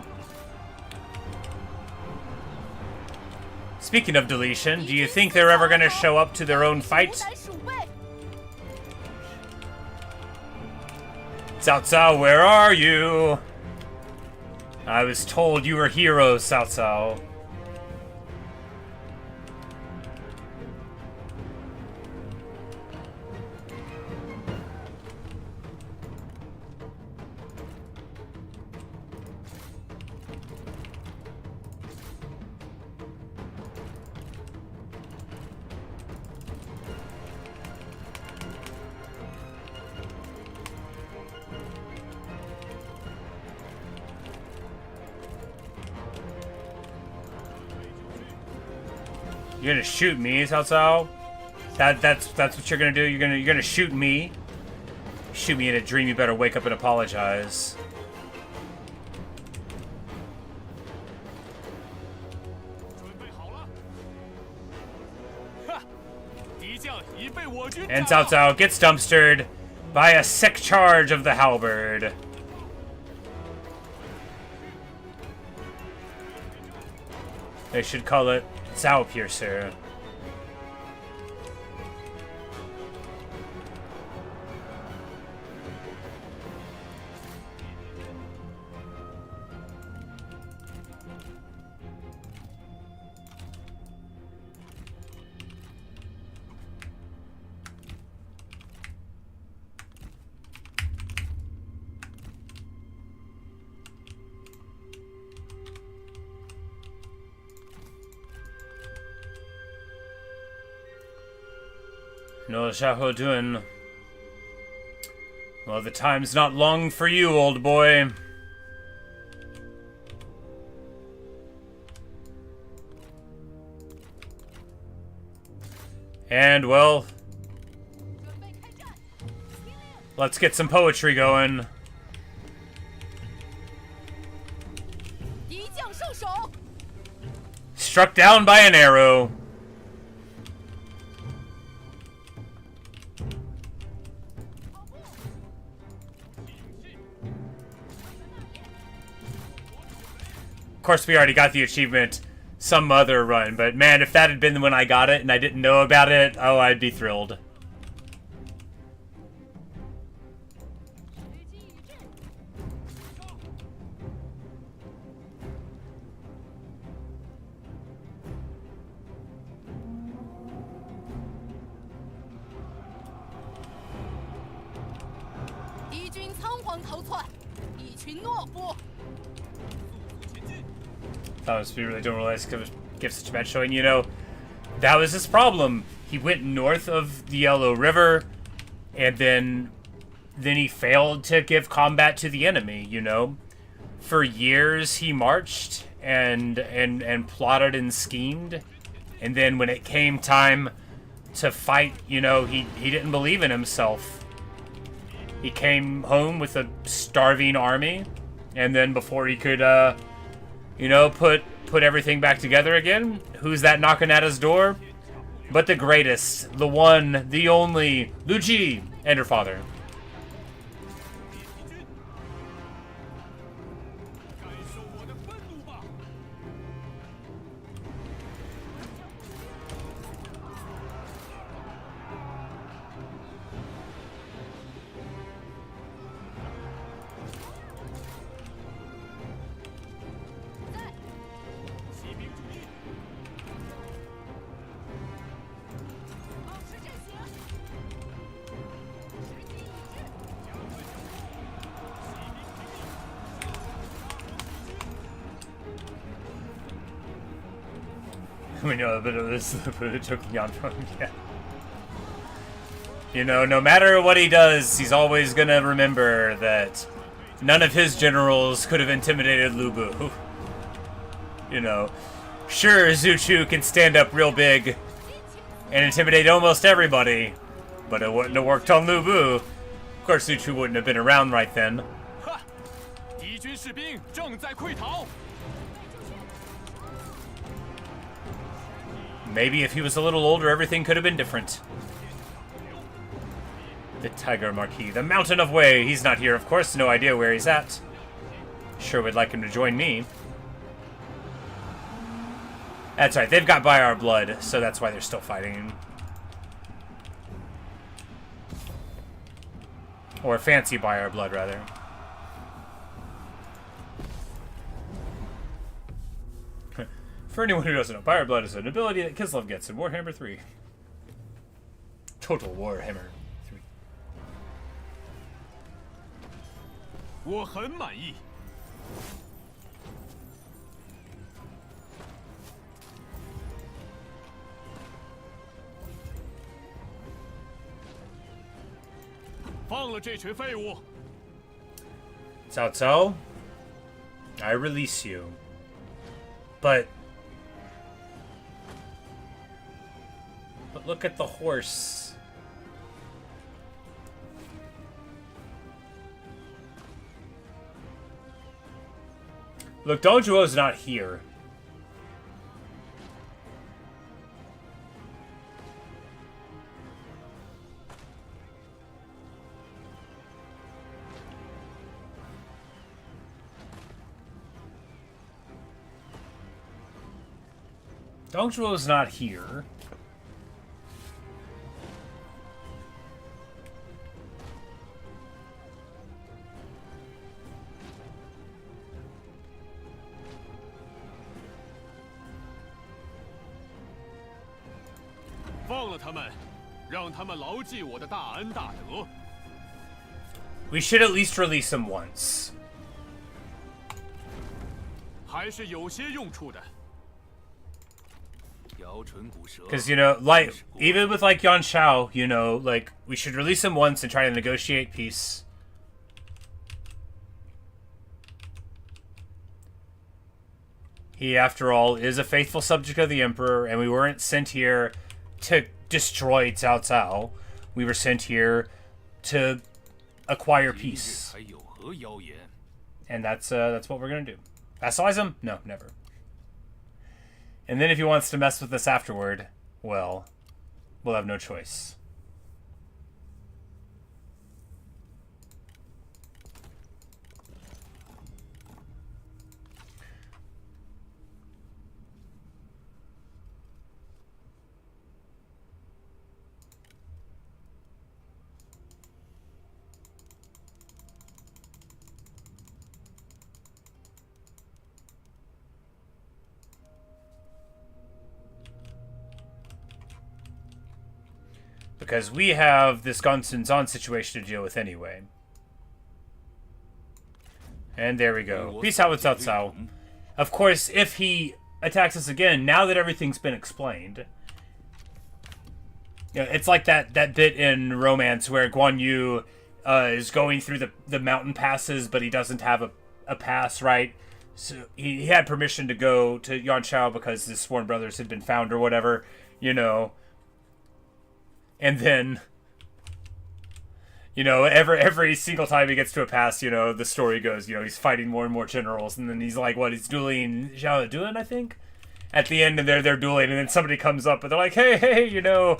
Speaking of deletion, do you think they're ever going to show up to their own fight? Cao Cao, where are you? I was told you were heroes, Cao Cao. You're gonna shoot me, Cao Cao? That's what you're gonna do? You're gonna shoot me? Shoot me in a dream, you better wake up and apologize. 准备好了。哈，敌将已被我军 And 炸 Cao 到。 Cao gets dumpstered by a sick charge of the halberd. They should call it Cao Piercer. No Shao doing. Well, the time's not long for you, old boy. And, well, let's get some poetry going. 敌将受手， Struck down by an arrow. Of course, we already got the achievement some other run, but man, if that had been when I got it and I didn't know about it, oh, I'd be thrilled. 敌军仓皇逃窜，一群懦夫。 Thomas, we really don't realize it gives such a bad showing. You know, that was his problem. He went north of the Yellow River, and then he failed to give combat to the enemy. You know, for years he marched and plotted and schemed, and then when it came time to fight, you know, he didn't believe in himself. He came home with a starving army, and then before he could you know, put everything back together again. Who's that knocking at his door? But the greatest, the one, the only, Lu Ji and her father. 感受我的愤怒吧！ 骑兵注意！ 保持阵型， We know a bit of this it took Yuan from him, yeah. You know, no matter what he does, he's always gonna remember that none of his generals could have intimidated Lu Bu. You know, sure, Zhu Chu can stand up real big and intimidate almost everybody, but it wouldn't have worked on Lu Bu. Of course, Zhu Chu wouldn't have been around right then. 哈，敌军士兵正在溃逃。 Maybe if he was a little older, everything could have been different. The Tiger Marquis, the Mountain of Wei. He's not here, of course. No idea where he's at. Sure would like him to join me. That's right, they've got by our blood, so that's why they're still fighting. Or fancy by our blood, rather. For anyone who doesn't know, Fire Blood is an ability that Kislev gets in Warhammer 3. Total Warhammer 3. 我很满意。放了这群废物。 Cao Cao, I release you. But But look at the horse. Look, Dong Zhuo's not here. Dong Zhuo's not here. We should at least release him once. 还是有些用处的。 Because, you know, like, even with, like, Yuan Shao, you know, like, we should release him once and try to negotiate peace. He, after all, is a faithful subject of the Emperor, and we weren't sent here to destroy Cao Cao. We were sent here to acquire peace. And that's what we're gonna do. Vassalize him? No, never. And then if he wants to mess with us afterward, well, we'll have no choice. Because we have this Gonsun-zan situation to deal with anyway. And there we go. Peace out with Cao Cao. Of course, if he attacks us again, now that everything's been explained... You know, it's like that bit in Romance where Guan Yu is going through the mountain passes, but he doesn't have a pass, right? So he had permission to go to Yuan Shao because his sworn brothers had been found or whatever, you know... And then, you know, every single time he gets to a pass, you know, the story goes, you know, he's fighting more and more generals, and then he's like, what, he's dueling Xiao Duan, I think? At the end, and they're dueling, and then somebody comes up, and they're like, hey, you know,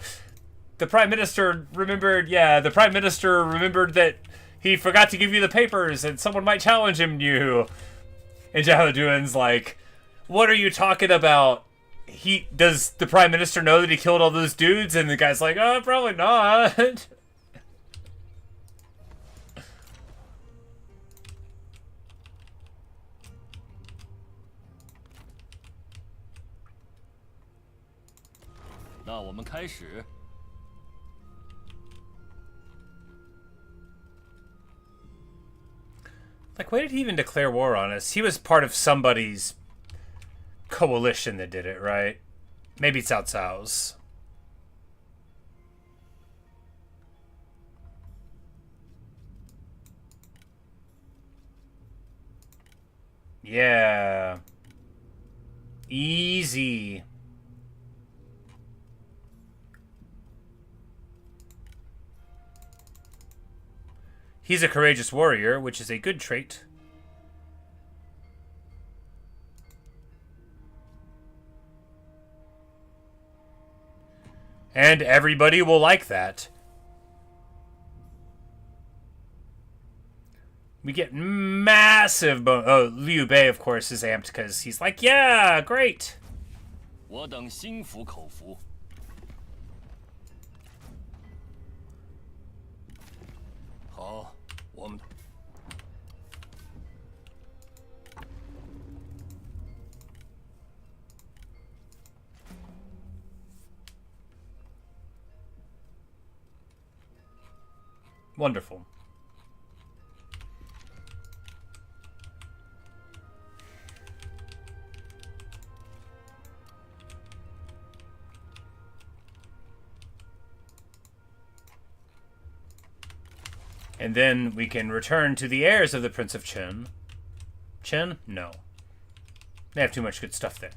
the Prime Minister remembered that he forgot to give you the papers, and someone might challenge him to you. And Xiao Duan's like, what are you talking about? Does the Prime Minister know that he killed all those dudes? And the guy's like, oh, probably not. Like, why did he even declare war on us? He was part of somebody's coalition that did it, right? Maybe Cao Cao's. Yeah. Easy. He's a courageous warrior, which is a good trait. And everybody will like that. We get massive oh, Liu Bei, of course, is amped because he's like, yeah, great. 我等心服口服。好，我们。 Wonderful. And then we can return to the heirs of the Prince of Chen. Chen? No. They have too much good stuff there.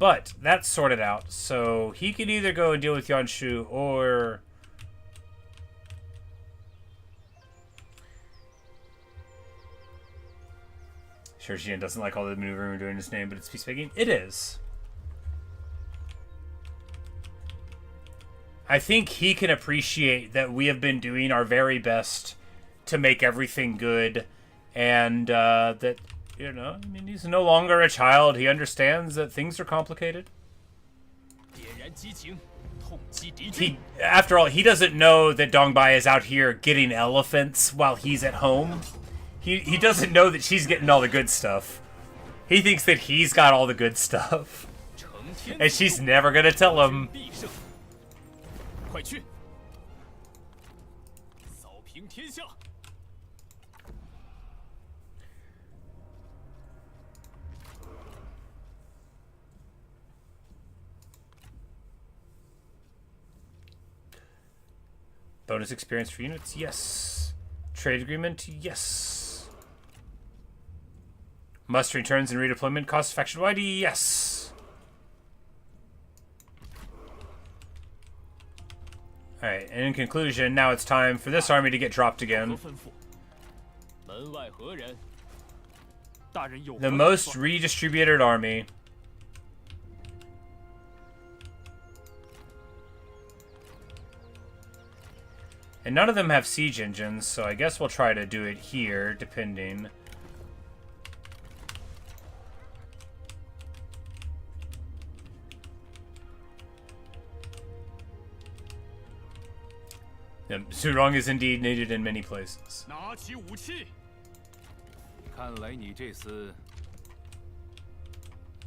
But that's sorted out, so he could either go and deal with Yanshu or... Sure, Xian doesn't like all the maneuvering we're doing in his name, but it's peacemaking. It is. I think he can appreciate that we have been doing our very best to make everything good, and that, you know, I mean, he's no longer a child. He understands that things are complicated. After all, he doesn't know that Dongbai is out here getting elephants while he's at home. He doesn't know that she's getting all the good stuff. He thinks that he's got all the good stuff. And she's never gonna tell him. Bonus experience for units? Yes. Trade agreement? Yes. Must returns and redeployment cost faction-wide? Yes. Alright, and in conclusion, now it's time for this army to get dropped again. The most redistributed army. And none of them have siege engines, so I guess we'll try to do it here, depending. Zhurong is indeed needed in many places.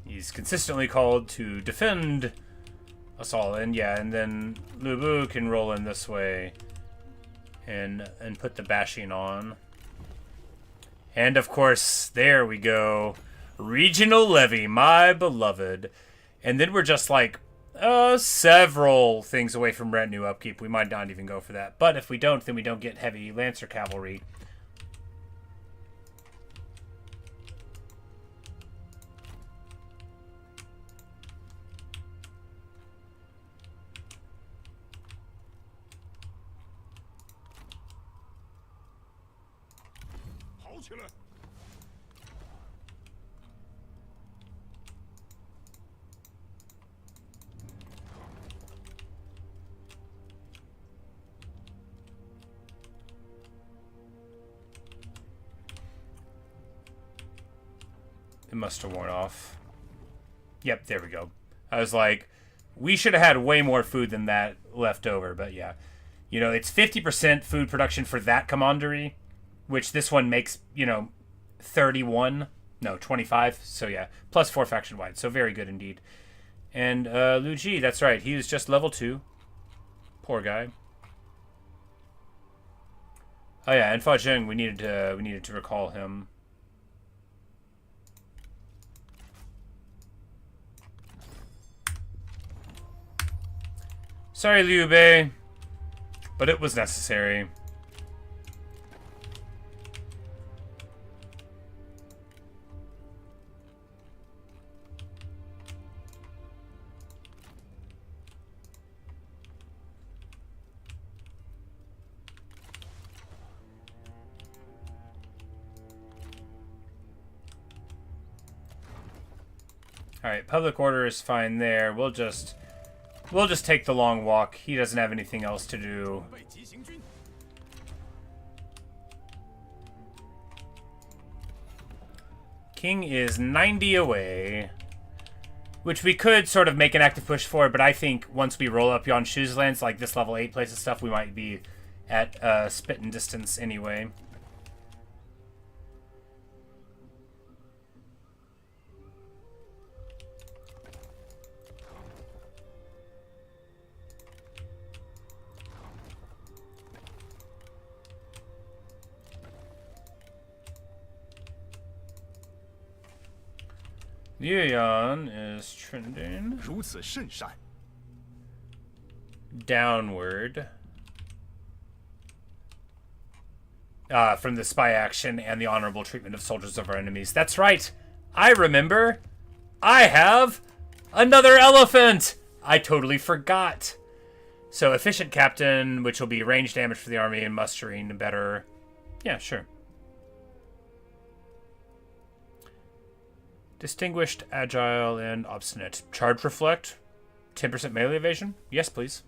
He's consistently called to defend us all, and yeah, and then Liu Bu can roll in this way and put the bashing on. And of course, there we go. Regional levy, my beloved. And then we're just like several things away from retinue upkeep. We might not even go for that. But if we don't, then we don't get heavy Lancer cavalry. It must have worn off. Yep, there we go. I was like, we should have had way more food than that left over, but yeah. You know, it's 50% food production for that commandery, which this one makes, you know, 31. No, 25. So yeah, plus 4 faction wide. So very good indeed. And Lu Ji, that's right. He was just level 2. Poor guy. Oh yeah, and Fa Zheng, we needed to recall him. Sorry, Liu Bei, but it was necessary. All right, public order is fine there. We'll just take the long walk. He doesn't have anything else to do. King is 90 away, which we could sort of make an active push for, but I think once we roll up Yanshu's lands, like this level 8 place and stuff, we might be at spitting distance anyway. Yuan is trending downward from the spy action and the honorable treatment of soldiers of our enemies. That's right. I remember. I have Another elephant! I totally forgot. So efficient captain, which will be range damage for the army and mustering better. Yeah, sure. Distinguished, agile, and obstinate. Charge reflect. 10% melee evasion? Yes, please.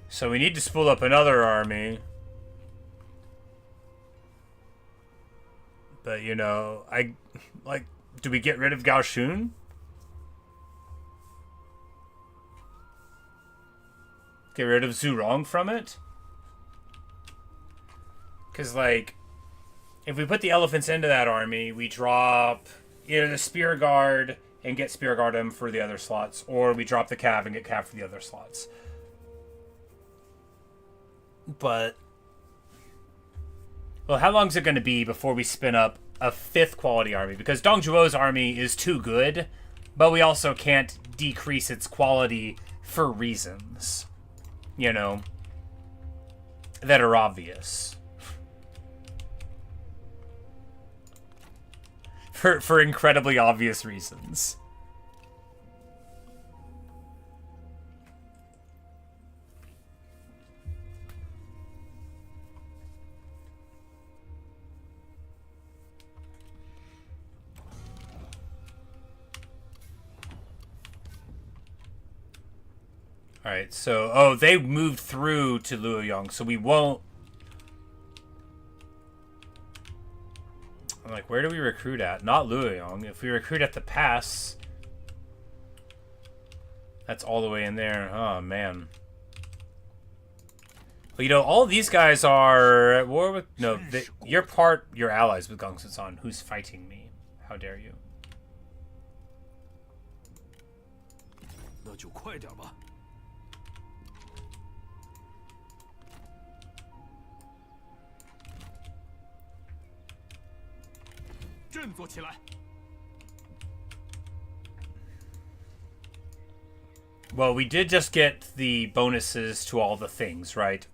So we need to spool up another army. But, you know, do we get rid of Gao Shun? Get rid of Zhurong from it? Because, like, if we put the elephants into that army, we drop either the Spear Guard and get Spear Guard them for the other slots, or we drop the Cav and get Cav for the other slots. But, well, how long is it going to be before we spin up a 5th quality army? Because Dong Zhuo's army is too good, but we also can't decrease its quality for reasons, you know, that are obvious. For incredibly obvious reasons. Alright, so... Oh, they moved through to Luoyang, so we won't... I'm like, where do we recruit at? Not Luoyang. If we recruit at the pass... That's all the way in there. Oh, man. Well, you know, all these guys are at war with... No, you're allies with Gong Zhuo. Who's fighting me? How dare you? 那就快点吧。 振作起来！ Well, we did just get the bonuses to all the things, right?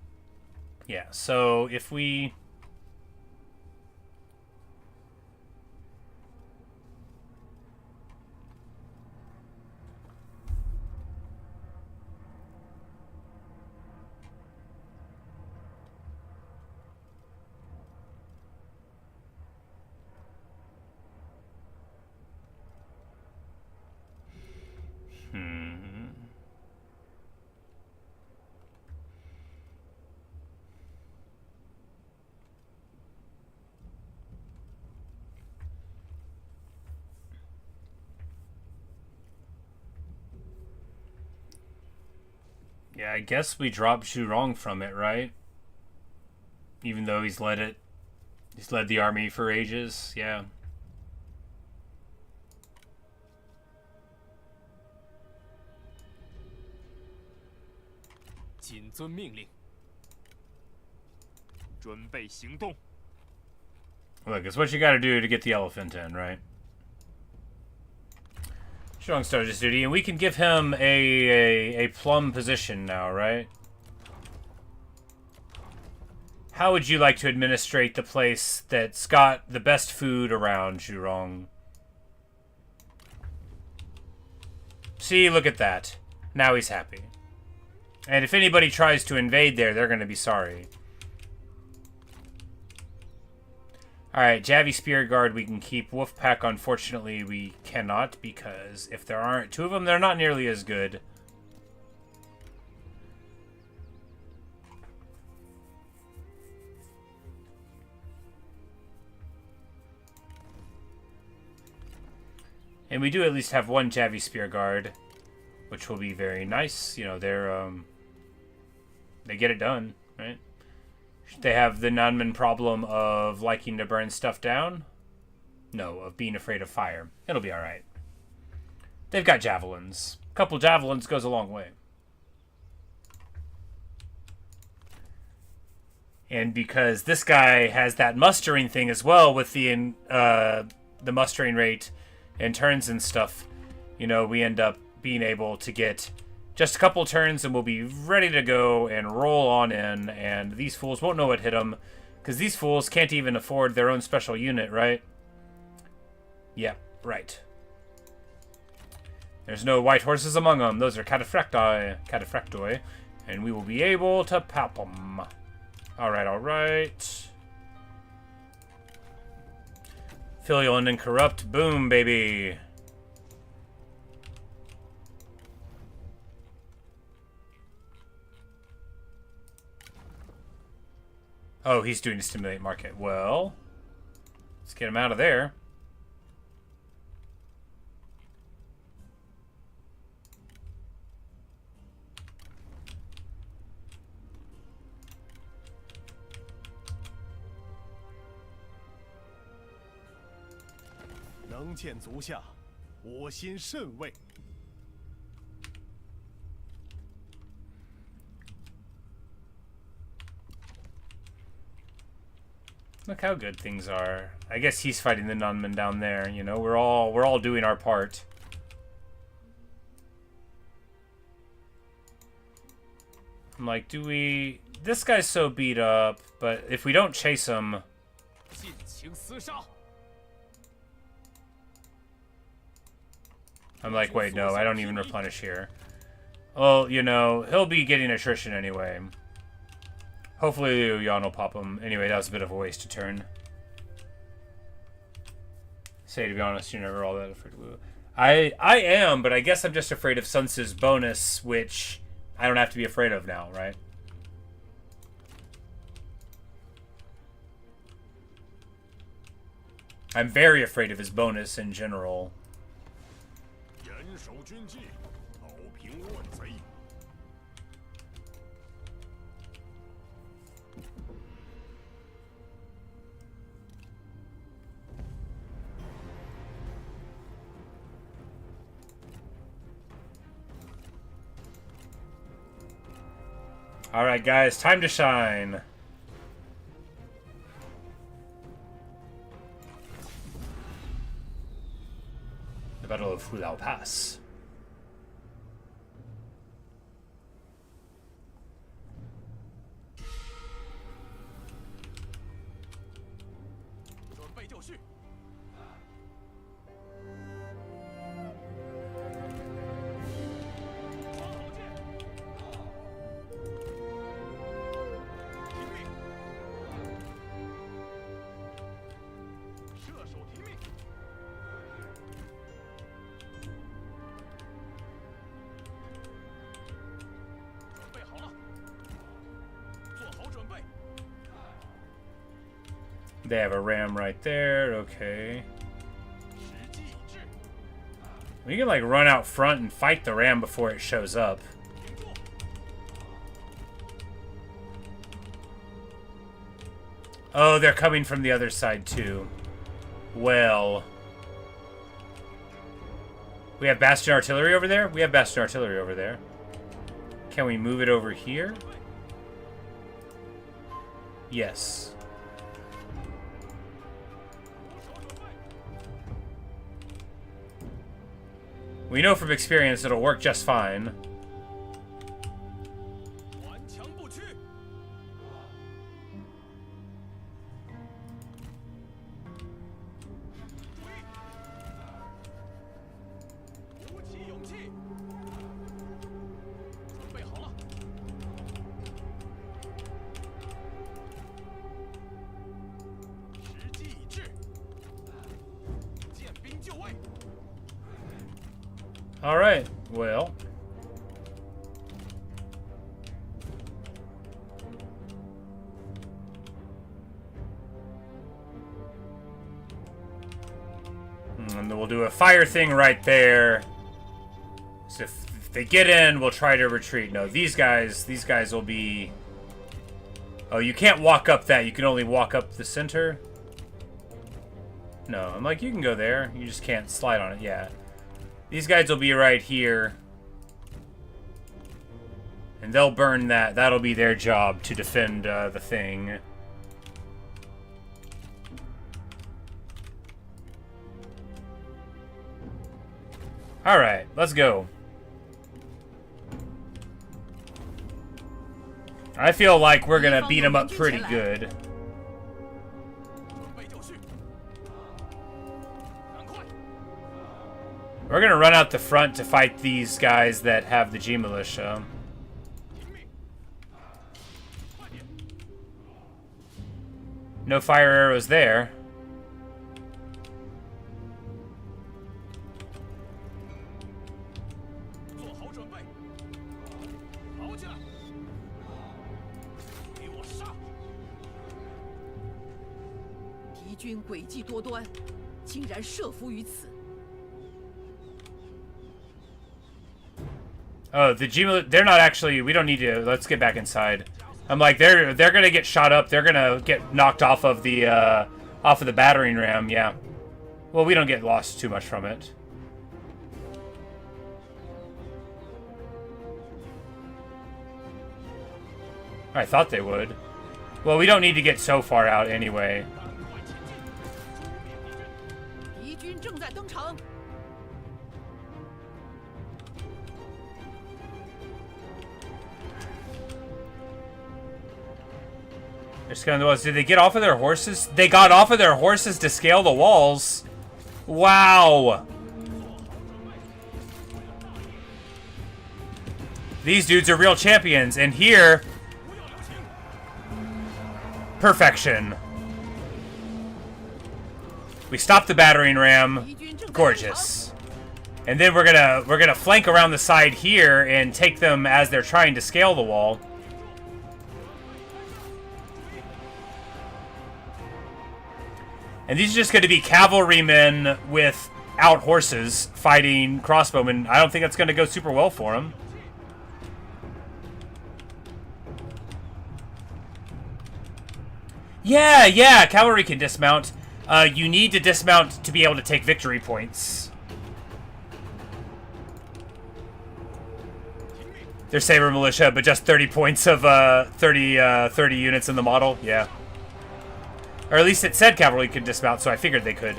Yeah, so if we... Yeah, I guess we dropped Zhurong from it, right? Even though he's led the army for ages, yeah. 谨遵命令，准备行动。 Look, it's what you gotta do to get the elephant in, right? Zhurong started his duty, and we can give him a plum position now, right? How would you like to administrate the place that's got the best food around, Zhurong? See, look at that. Now he's happy. And if anybody tries to invade there, they're going to be sorry. Alright, Javi Spear Guard we can keep. Wolfpack, unfortunately, we cannot, because if there aren't two of them, they're not nearly as good. And we do at least have one Javi Spear Guard, which will be very nice. You know, they get it done, right? They have the Nanman problem of liking to burn stuff down. No, of being afraid of fire. It'll be alright. They've got javelins. A couple javelins goes a long way. And because this guy has that mustering thing as well with the mustering rate and turns and stuff, you know, we end up being able to get Just a couple turns and we'll be ready to go and roll on in, and these fools won't know what hit them, because these fools can't even afford their own special unit, right? Yeah, right. There's no white horses among them. Those are cataphractoi, and we will be able to pop them. Alright, alright. Filial and corrupt. Boom, baby. Oh, he's doing to stimulate market. Well, let's get him out of there.能见足下，我心甚慰。 Look how good things are. I guess he's fighting the Nanman down there. You know, we're all doing our part. I'm like, do we? This guy's so beat up, but if we don't chase him, I'm like, wait, no, I don't even replenish here. Well, you know, he'll be getting attrition anyway. Hopefully Yuan will pop him. Anyway, that was a bit of a waste of turn. Say, to be honest, you're never all that afraid of Liu. I am, but I guess I'm just afraid of Sun Tzu's bonus, which I don't have to be afraid of now, right? I'm very afraid of his bonus in general. Alright, guys, time to shine. The Battle of Hulao Pass. They have a ram right there, okay. We can like run out front and fight the ram before it shows up. Oh, they're coming from the other side too. Well. We have bastion artillery over there? We have bastion artillery over there. Can we move it over here? Yes. We know from experience it'll work just fine. All right, well. And then we'll do a fire thing right there. So if they get in, we'll try to retreat. No, these guys will be... Oh, you can't walk up that. You can only walk up the center. No, I'm like, you can go there. You just can't slide on it. Yeah. These guys will be right here. And they'll burn that. That'll be their job to defend the thing. Alright, let's go. I feel like we're gonna beat them up pretty good. 准备就绪，赶快！ We're gonna run out the front to fight these guys that have the G militia. 听命！快点！ No fire arrows there. 做好准备，跑起来！给我杀！ 敌军诡计多端，竟然设伏于此。 Oh, the G they're not actually. We don't need to. Let's get back inside. I'm like they're gonna get shot up. They're gonna get knocked off of the battering ram. Yeah. Well, we don't get lost too much from it. I thought they would. Well, we don't need to get so far out anyway. 敌军正在登城。 They're scaling the walls. Did they get off of their horses? They got off of their horses to scale the walls. Wow. These dudes are real champions. And here... perfection. We stopped the battering ram. Gorgeous. And then we're gonna flank around the side here and take them as they're trying to scale the wall. And these are just going to be cavalrymen without horses fighting crossbowmen. I don't think that's going to go super well for them. Yeah, cavalry can dismount. You need to dismount to be able to take victory points. They're saber militia, but just 30 points of 30 units in the model. Yeah. Or at least it said cavalry could dismount, so I figured they could.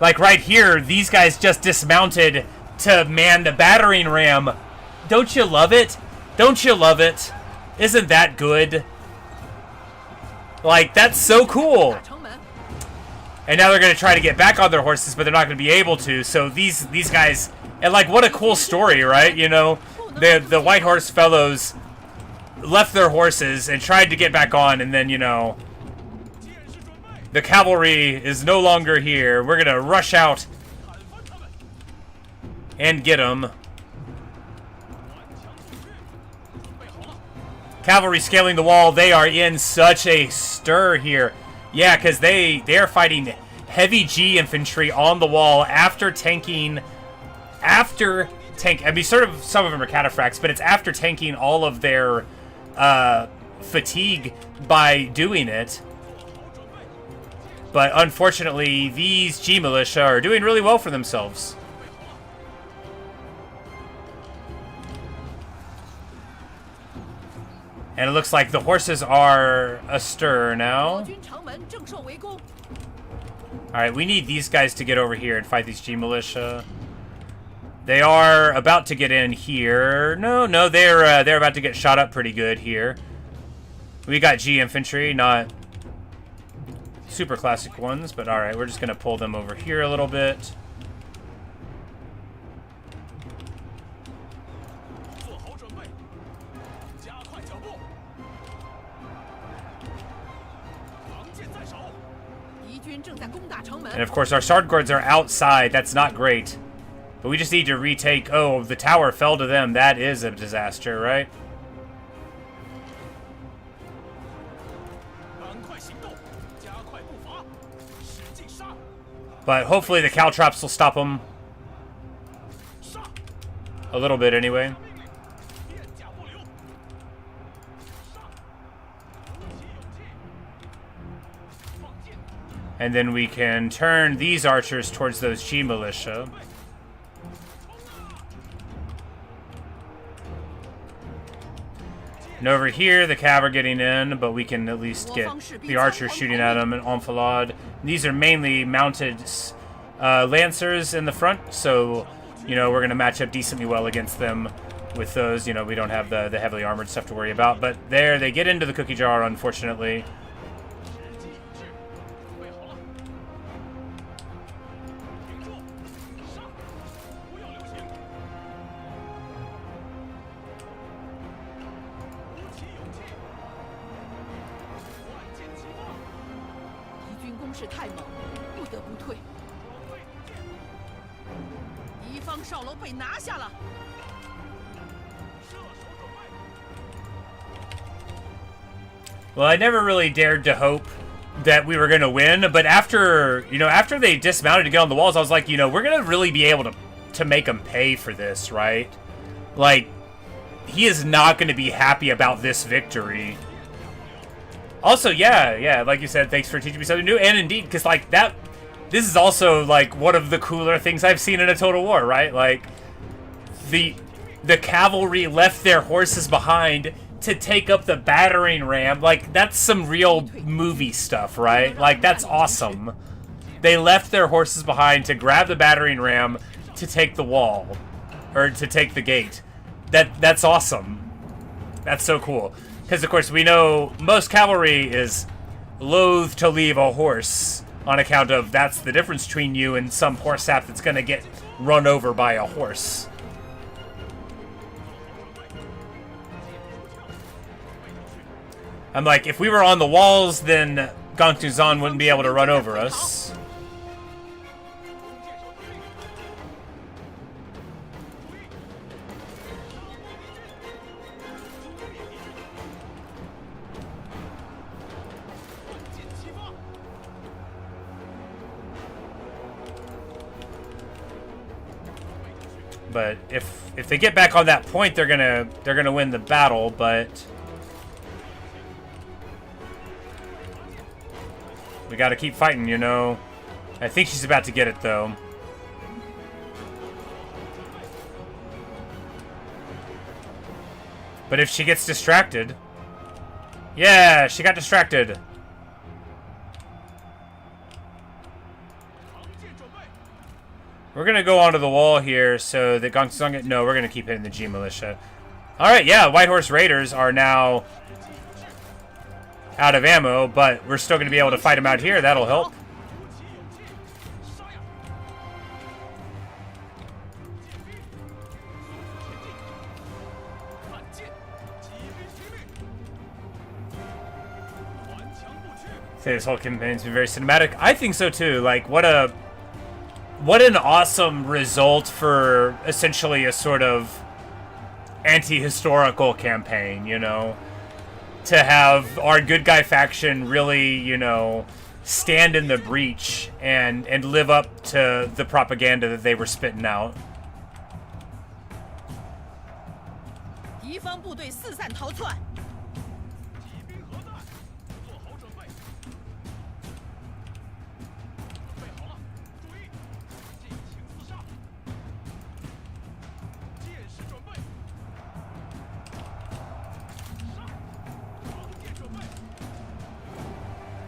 Like right here, these guys just dismounted to man the battering ram. Don't you love it? Don't you love it? Isn't that good? Like, that's so cool. 大城门， And now they're going to try to get back on their horses, but they're not going to be able to. So these guys... And, like, what a cool story, right? You know, the White Horse fellows left their horses and tried to get back on, and then, you know... The cavalry is no longer here. We're going to rush out and get them. Cavalry scaling the wall. They are in such a stir here. Yeah, because they are fighting heavy G infantry on the wall after tanking... I mean, sort of, some of them are cataphracts, but it's after tanking all of their fatigue by doing it. But unfortunately, these G militia are doing really well for themselves. And it looks like the horses are astir 国 now. 军城门正受围攻。 Alright, we need these guys to get over here and fight these G militia. They are about to get in here. No, they're about to get shot up pretty good here. We got G infantry, not super classic ones, but alright, we're just going to pull them over here a little bit. 做好准备，加快脚步，狼剑在手。 敌军正在攻打城 And 门， of course, our sword guards are outside. That's not great. But we just need to retake... Oh, the tower fell to them. That is a disaster, right? 赶快行动，加快步伐，使劲杀！ But hopefully the caltrops will stop them 杀！ a little bit anyway. 片甲不留。杀！鼓起勇气，放箭！ And then we can turn these archers towards those G militia. And over here, the cav are getting in, but we can at least get the archers shooting at them in enfilade. These are mainly mounted lancers in the front, so, you know, we're going to match up decently well against them with those, you know, we don't have the heavily armored stuff to worry about. But there, they get into the cookie jar, unfortunately. Well, I never really dared to hope that we were going to win, but after they dismounted to get on the walls, I was like, you know, we're going to really be able to make him pay for this, right? Like, he is not going to be happy about this victory. Also, yeah, like you said, thanks for teaching me something new, and indeed, because, like, this is also, like, one of the cooler things I've seen in a Total War, right? Like, the cavalry left their horses behind to take up the battering ram. Like, that's some real movie stuff, right? Like, that's awesome. They left their horses behind to grab the battering ram to take the wall. Or to take the gate. That's awesome. That's so cool. Because, of course, we know most cavalry is loath to leave a horse on account of that's the difference between you and some horse sap that's going to get run over by a horse. I'm like, if we were on the walls, then Gong Zhuo wouldn't be able to run over us. But if they get back on that point, they're gonna win the battle, but we gotta keep fighting, you know. I think she's about to get it, though. But if she gets distracted... Yeah, she got distracted. We're gonna go onto the wall here so that Gong Zhuo... No, we're gonna keep hitting the G Militia. Alright, yeah, White Horse Raiders are now out of ammo, but we're still going to be able to fight him out here. That'll help. This whole campaign's been very cinematic. I think so too. Like, what an awesome result for essentially a sort of anti-historical campaign, you know? To have our good guy faction really, you know, stand in the breach and live up to the propaganda that they were spitting out.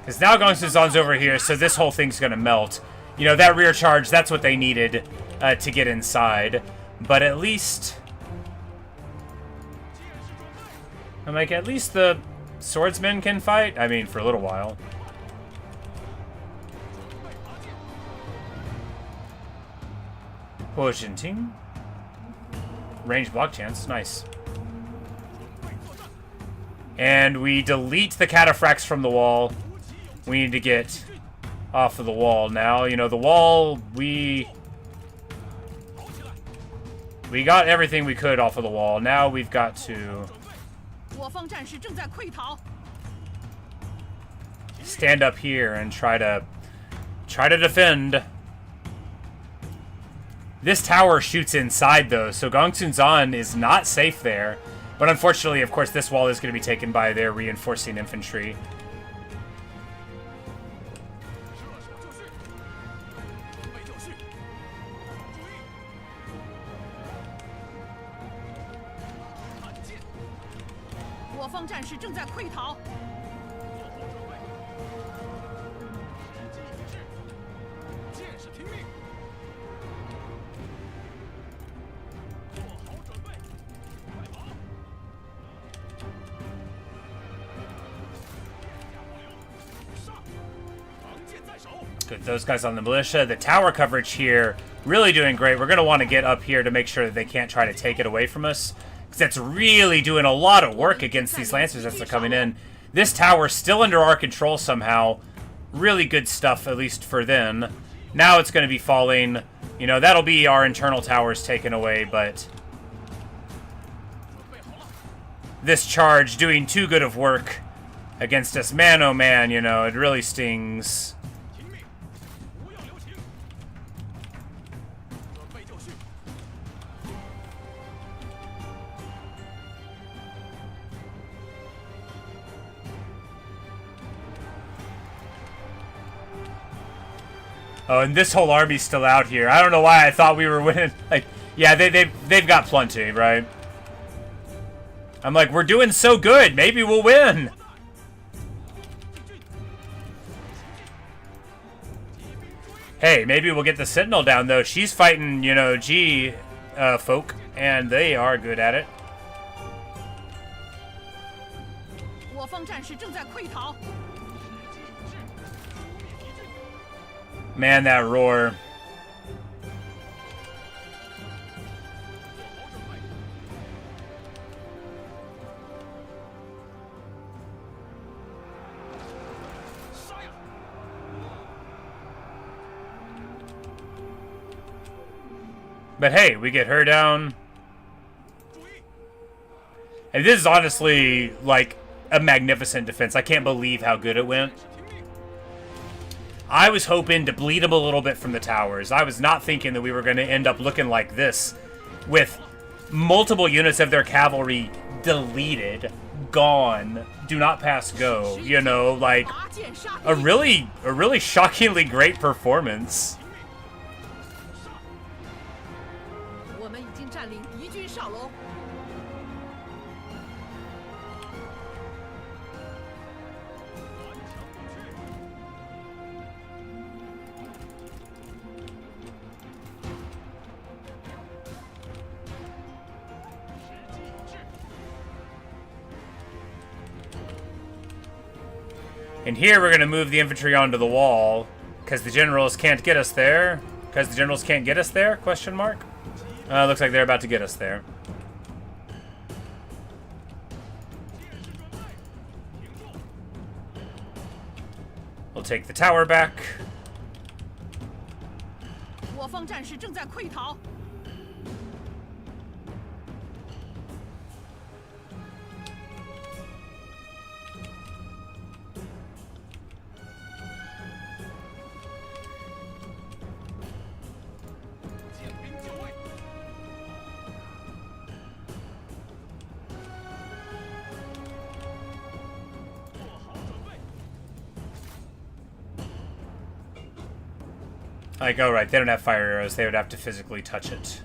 Because now Gong Zhuo's over here, so this whole thing's going to melt. You know, that rear charge, that's what they needed to get inside. But at least... I'm like, at least the swordsmen can fight? I mean, for a little while. Jinting. Range block chance, nice. And we delete the cataphracts from the wall. We need to get off of the wall now. You know, the wall, we got everything we could off of the wall. Now we've got to stand up here and try to defend. This tower shoots inside, though, so Gong Zhuo is not safe there. But unfortunately, of course, this wall is going to be taken by their reinforcing infantry. good. Those guys on the militia. The tower coverage here, really doing great. We're going to want to get up here to make sure that they can't try to take it away from us. Because that's really doing a lot of work against these lancers as they're coming in. This tower's still under our control somehow. Really good stuff, at least for then. Now it's going to be falling. You know, that'll be our internal towers taken away, but... this charge doing too good of work against us. Man, oh man, you know, it really stings. Oh, and this whole army's still out here. I don't know why I thought we were winning. Like, yeah, they've got plenty, right? I'm like, we're doing so good. Maybe we'll win. Hey, maybe we'll get the Sentinel down, though. She's fighting, you know, G folk, and they are good at it. Man, that roar. But hey, we get her down. And this is honestly, like, a magnificent defense. I can't believe how good it went. I was hoping to bleed them a little bit from the towers. I was not thinking that we were going to end up looking like this, with multiple units of their cavalry deleted, gone, do not pass go. You know, like, a really shockingly great performance. And here we're going to move the infantry onto the wall, because the generals can't get us there. Because the generals can't get us there? Question mark. Looks like they're about to get us there. We'll take the tower back. Like, oh right, they don't have fire arrows, they would have to physically touch it.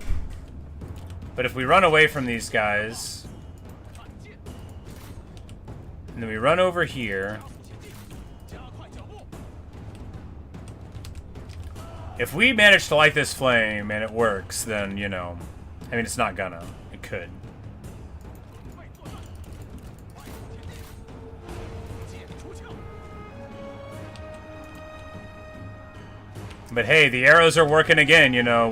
But if we run away from these guys, and then we run over here, if we manage to light this flame and it works, then, you know, I mean, it's not gonna, it could. But hey, the arrows are working again, you know,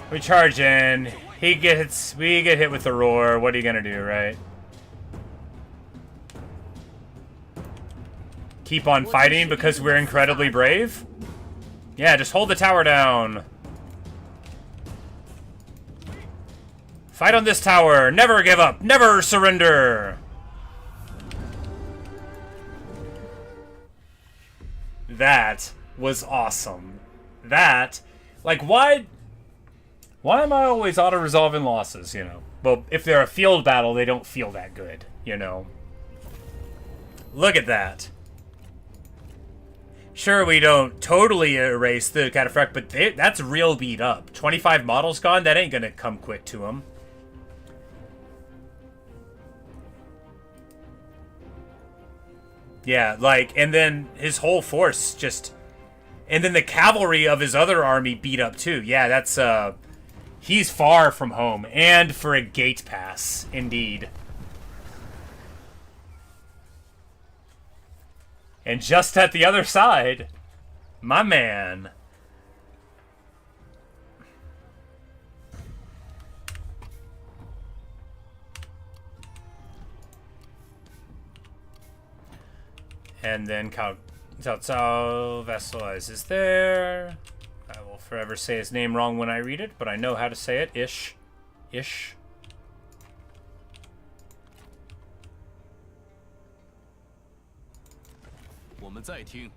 we charge in, we get hit with the roar, what are you gonna do, right? Keep on fighting because we're incredibly brave? Yeah, just hold the tower down. Fight on this tower! Never give up! Never surrender! That was awesome. That, like, why am I always auto-resolving losses, you know? Well, if they're a field battle, they don't feel that good, you know? Look at that. Sure, we don't totally erase the cataphract, but that's real beat up. 25 models gone? That ain't gonna come quick to them. Yeah, like, and then his whole force just... And then the cavalry of his other army beat up, too. Yeah, that's, He's far from home, and for a gate pass, indeed. And just at the other side, my man. And then Cao Cao vassalizes there. I will forever say his name wrong when I read it, but I know how to say it. Ish. Ish. 我们再听。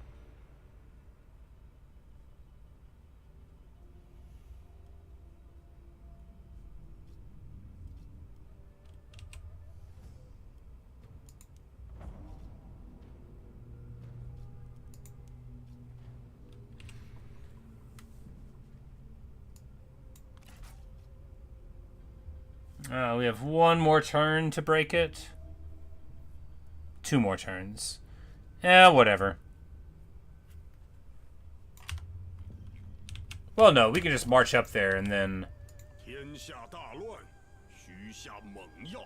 We have one more turn to break it. 2 more turns. Whatever. Well, no, we can just march up there and then... 天下大乱，须下猛药。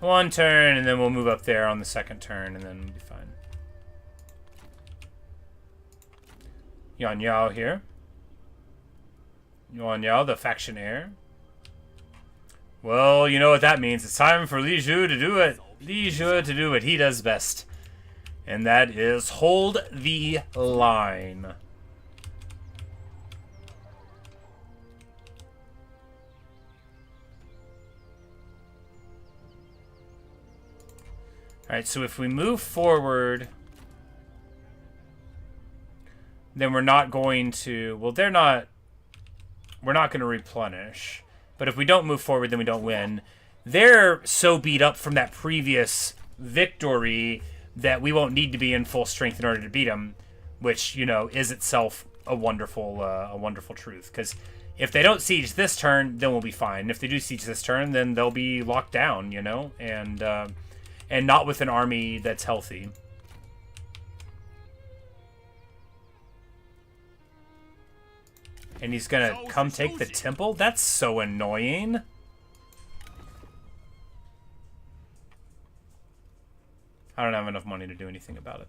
1 turn, and then we'll move up there on the 2nd turn, and then we'll be fine. Yuan Yao here. Yuan Yao, the faction heir. Well, you know what that means. It's time for Li Zhu to do it. Li Zhu to do what he does best. And that is hold the line. Alright, so if we move forward, then we're not going to... Well, they're not... We're not going to replenish. But if we don't move forward, then we don't win. They're so beat up from that previous victory that we won't need to be in full strength in order to beat them, which, you know, is itself a wonderful truth. Because if they don't siege this turn, then we'll be fine. If they do siege this turn, then they'll be locked down, you know, and not with an army that's healthy. And he's gonna come take the temple? That's so annoying. I don't have enough money to do anything about it.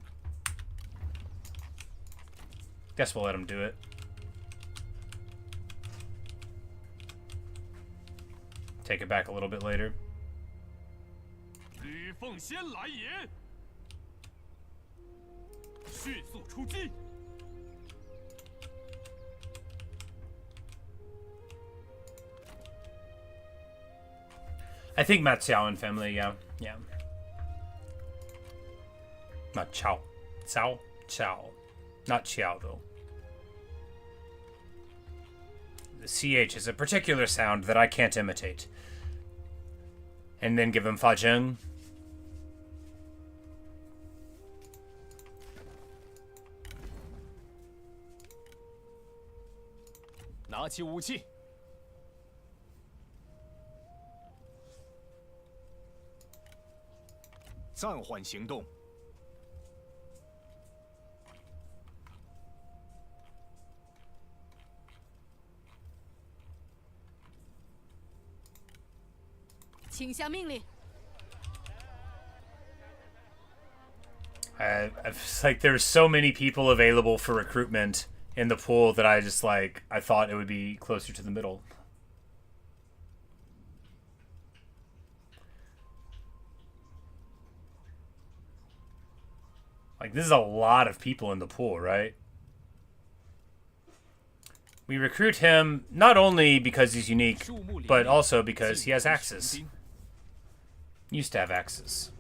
Guess we'll let him do it. Take it back a little bit later. 吕奉先来也，迅速出击！ I think Taiyuan family, yeah. Not Chao. Cao? Chao. Not Xiao, though. The CH is a particular sound that I can't imitate. And then give him Fa Zheng. 拿起武器。 暂缓行动。请下命令。 It's like there's so many people available for recruitment in the pool that I just like, I thought it would be closer to the middle. Like, this is a lot of people in the pool, right? We recruit him not only because he's unique, but also because he has axes. Used to have axes.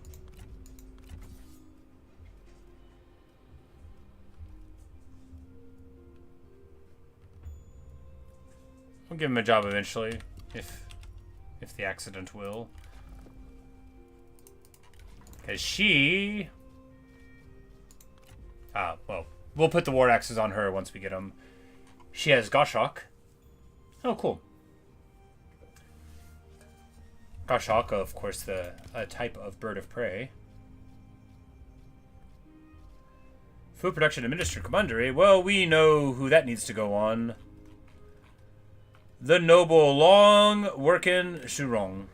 We'll give him a job eventually, if the accident will. Because she... well, we'll put the war axes on her once we get them. She has Goshawk. Oh, cool. Goshawk, of course, a type of bird of prey. Food production administered commandery. Well, we know who that needs to go on. The noble long working Shurong.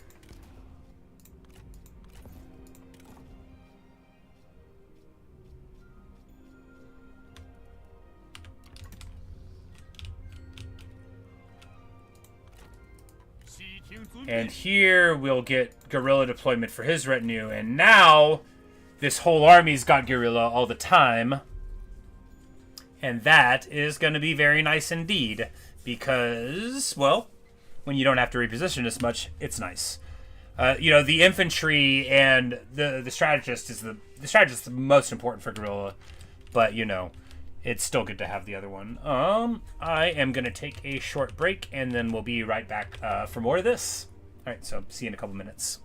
And here we'll get guerrilla deployment for his retinue. And now this whole army's got guerrilla all the time. And that is going to be very nice indeed. Because, well, when you don't have to reposition as much, it's nice. You know, the infantry and the strategist is the strategist is the most important for guerrilla. But, you know, it's still good to have the other one. I am going to take a short break, and then we'll be right back for more of this. All right, so see you in a couple minutes.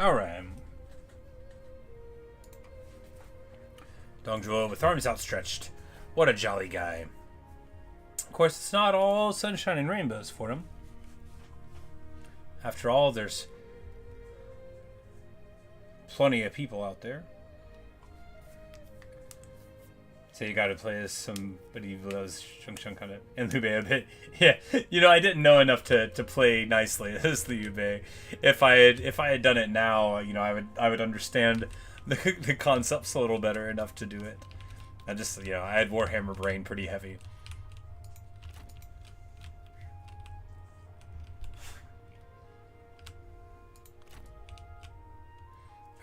Alright. Dong Zhuo with arms outstretched. What a jolly guy. Of course, it's not all sunshine and rainbows for him. After all, there's plenty of people out there. So you gotta play as somebody who loves Shung kind of and Liu Bei a bit. Yeah, you know, I didn't know enough to play nicely as Liu Bei. If I had done it now, you know, I would understand the concepts a little better enough to do it. I just, you know, I had Warhammer brain pretty heavy.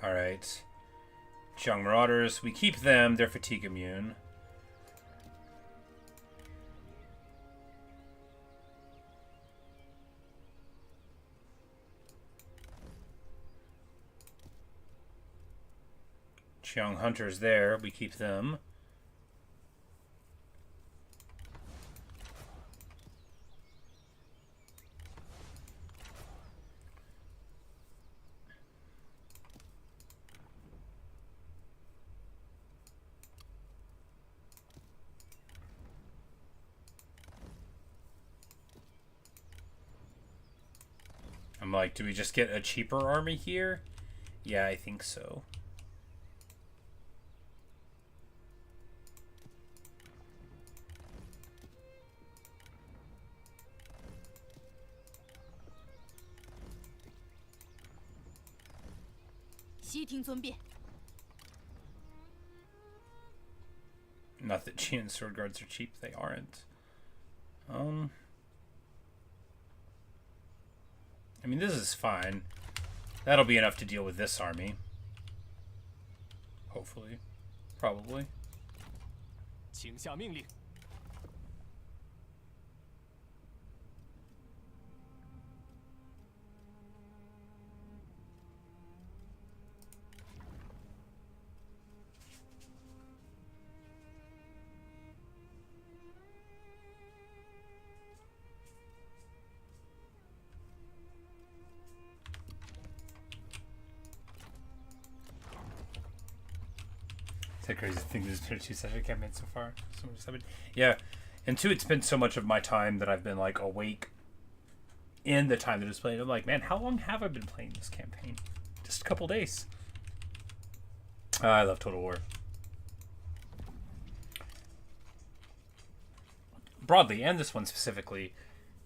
Alright. Jiang Marauders. We keep them. They're fatigue immune. Qiang Hunters there. We keep them. I'm like, do we just get a cheaper army here? Yeah, I think so. Not that Qian sword guards are cheap, they aren't. I mean, this is fine. That'll be enough to deal with this army. Hopefully. Probably. 请下命令。It's a crazy thing. There's been 2 session campaigns so far. So much happened. Yeah, and 2, it's been so much of my time that I've been like awake in the time that it's playing. I'm like, man, how long have I been playing this campaign? Just a couple days. I love Total War. Broadly, and this one specifically,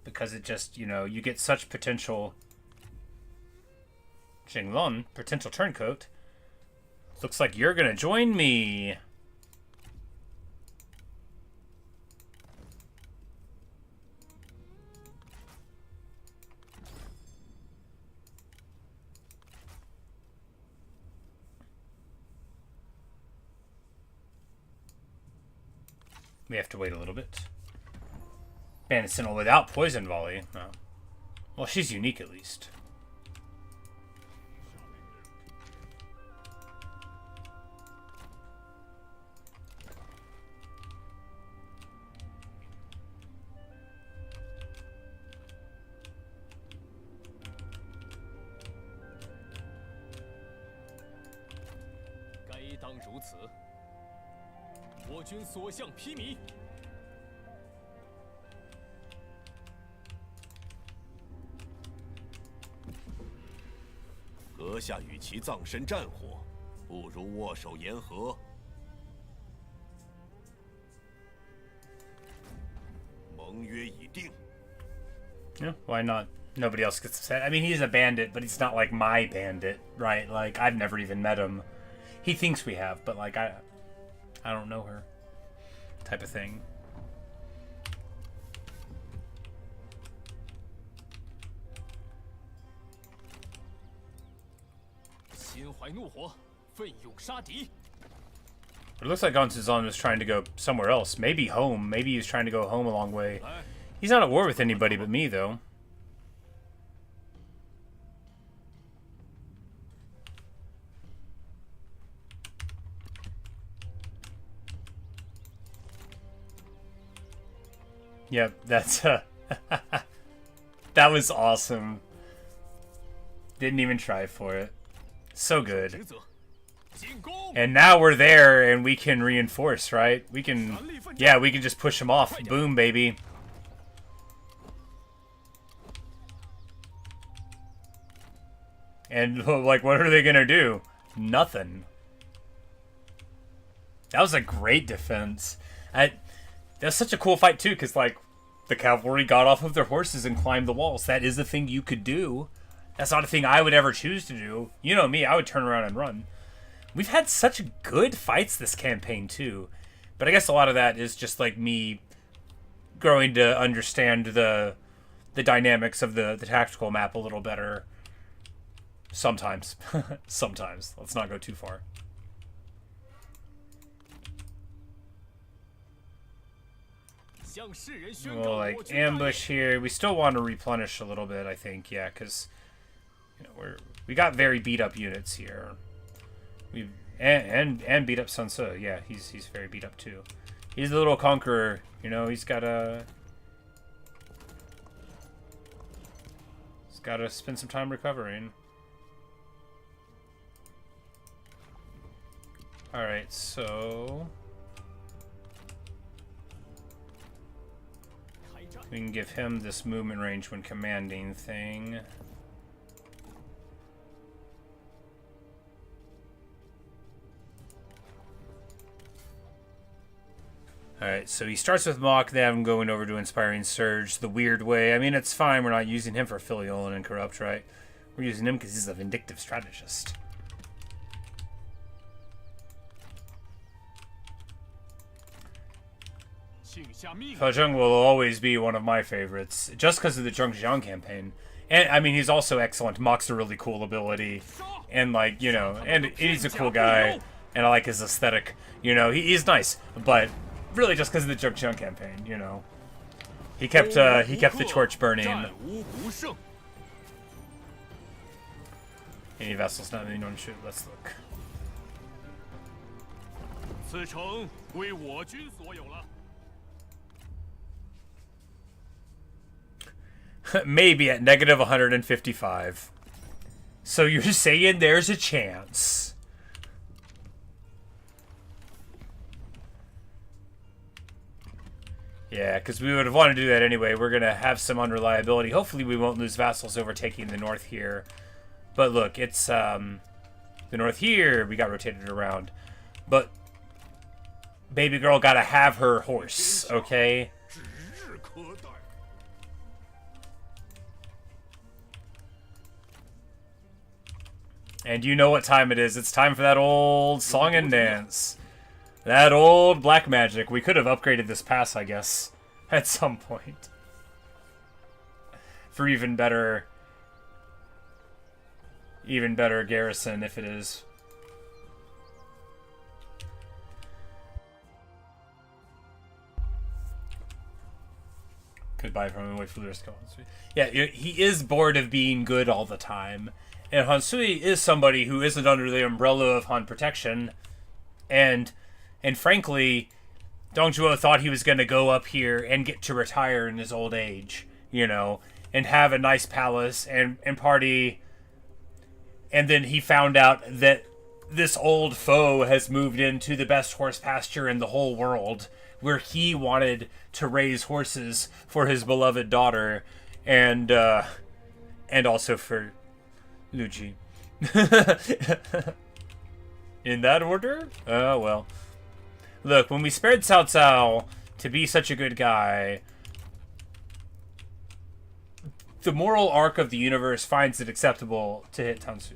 because it just, you know, you get such potential. Jinglun, potential turncoat. Looks like you're gonna join me. We have to wait a little bit. Bandit Sentinel without poison volley. No. Well, she's unique at least.阁下与其葬身战火，不如握手言和。盟约已定。 Yeah, why not? Nobody else gets upset. I mean, he's a bandit, but he's not like my bandit, right? Like, I've never even met him. He thinks we have, but like, I don't know her. Type of thing. It looks like Gonzalez was trying to go somewhere else. Maybe home. Maybe he's trying to go home a long way. He's not at war with anybody but me, though. Yep, that's that was awesome. Didn't even try for it. So good. And now we're there and we can reinforce, right? We can, yeah, we can just push them off. Boom, baby. And like, what are they gonna do? Nothing. That was a great defense. That's such a cool fight too, because like the cavalry got off of their horses and climbed the walls. That is a thing you could do. That's not a thing I would ever choose to do. You know me, I would turn around and run. We've had such good fights this campaign too, but I guess a lot of that is just like me growing to understand the dynamics of the tactical map a little better. Sometimes. Sometimes. Let's not go too far. We'll, like, ambush here. We still want to replenish a little bit, I think. Yeah, because, you know, we got very beat up units here. And beat up Sun Tzu. Yeah, he's very beat up too. He's the little conqueror, you know. He's gotta spend some time recovering. All right, so we can give him this movement range when commanding thing. Alright, so he starts with Mock, then going over to Inspiring Surge the weird way. I mean, it's fine. We're not using him for Filial and Corrupt, right? We're using him because he's a vindictive strategist. Fazheng will always be one of my favorites, just because of the Zhengxiang campaign. And, I mean, he's also excellent. Mock's a really cool ability. And, like, you know, and he's a cool guy. And I like his aesthetic. You know, he's nice. But really just because of the Zhengxiang campaign, you know. He kept the torch burning. Any vessels not anyone shoot. Let's look. Maybe at negative 155. So you're saying there's a chance. Yeah, because we would have wanted to do that anyway. We're going to have some unreliability. Hopefully we won't lose vassals overtaking the north here. But look, it's the north here. We got rotated around. But baby girl got to have her horse, okay? And you know what time it is. It's time for that old song and dance. That old black magic. We could have upgraded this pass, I guess, at some point. For even better garrison, if it is. Goodbye from him, wait for the rest of Hansui. Yeah, he is bored of being good all the time. And Hansui is somebody who isn't under the umbrella of Han protection. And frankly, Dong Zhuo thought he was going to go up here and get to retire in his old age, you know, and have a nice palace and party. And then he found out that this old foe has moved into the best horse pasture in the whole world, where he wanted to raise horses for his beloved daughter and also for Luigi. In that order? Oh, well. Look, when we spared Cao Cao to be such a good guy, the moral arc of the universe finds it acceptable to hit Tansu.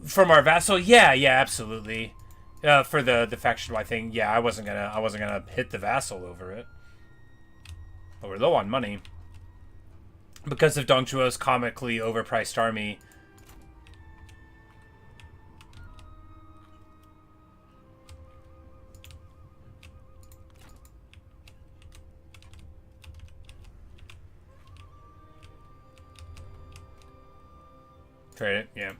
From our vassal, yeah, absolutely. For the faction-wide thing, yeah, I wasn't gonna hit the vassal over it. But we're low on money because of Dong Zhuo's comically overpriced army. Trade it, yeah.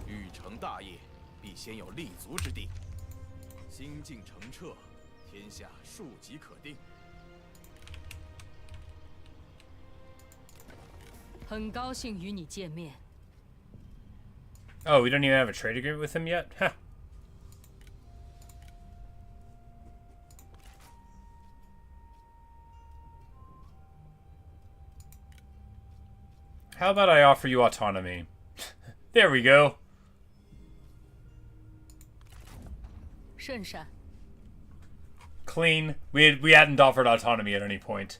欲成大业，必先有立足之地。心境澄澈，天下庶几可定。很高兴与你见面。 Oh, we don't even have a trade agreement with him yet? Huh. How about I offer you autonomy? There we go. 圣善。 Clean. We hadn't offered autonomy at any point.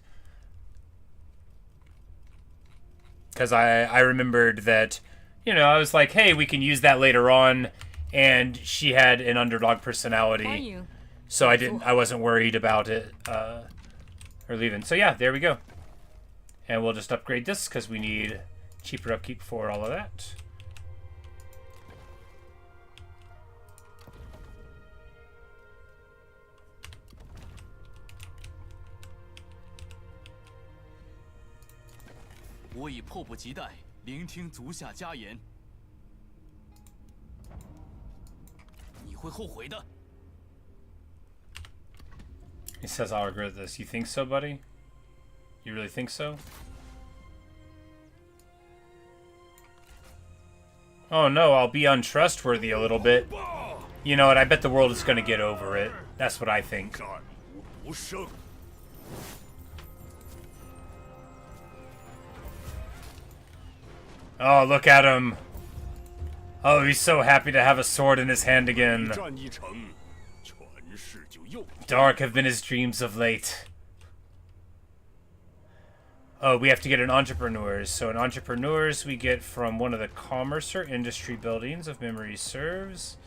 Because I remembered that, you know, I was like, hey, we can use that later on. And she had an underdog personality. So I wasn't worried about it, her leaving. So yeah, there we go. And we'll just upgrade this because we need cheaper upkeep for all of that. He says, I'll regret this. You think so, buddy? You really think so? Oh no, I'll be untrustworthy a little bit. You know what, I bet the world is going to get over it. That's what I think. Oh, look at him. Oh, he's so happy to have a sword in his hand again. Dark have been his dreams of late. Oh, we have to get an entrepreneurs. So an entrepreneurs we get from one of the commerce or industry buildings, if memory serves.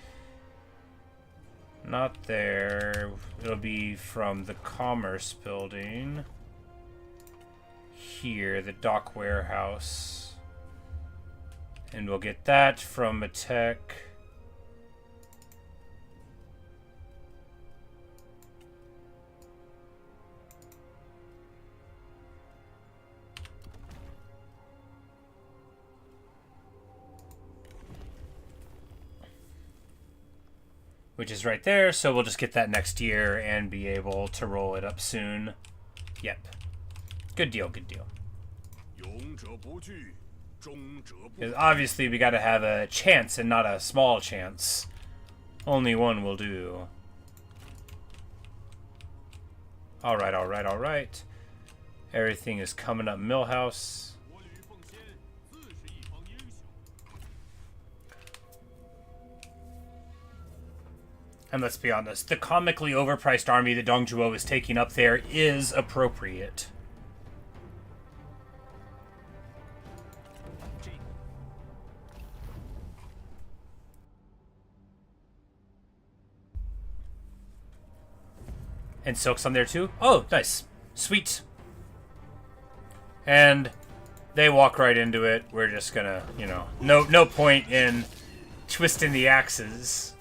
Not there. It'll be from the commerce building. Here, the dock warehouse. And we'll get that from a tech. Which is right there, so we'll just get that next year and be able to roll it up soon. Yep. Good deal, good deal. Because obviously we gotta have a chance and not a small chance. Only one will do. Alright, alright, alright. Everything is coming up Millhouse. And let's be honest, the comically overpriced army that Dong Zhuo is taking up there is appropriate. And Silk's on there too? Oh, nice. Sweet. And they walk right into it. We're just gonna, you know, no point in twisting the axes.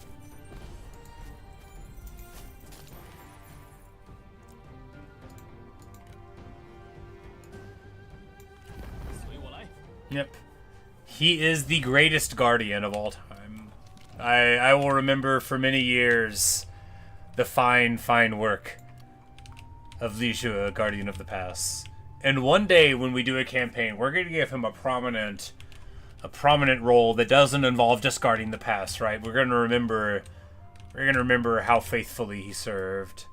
Yep. He is the greatest guardian of all time. I will remember for many years the fine, fine work of Liu Biao, Guardian of the Pass. And one day when we do a campaign, we're going to give him a prominent role that doesn't involve just guarding the pass, right? We're going to remember how faithfully he served.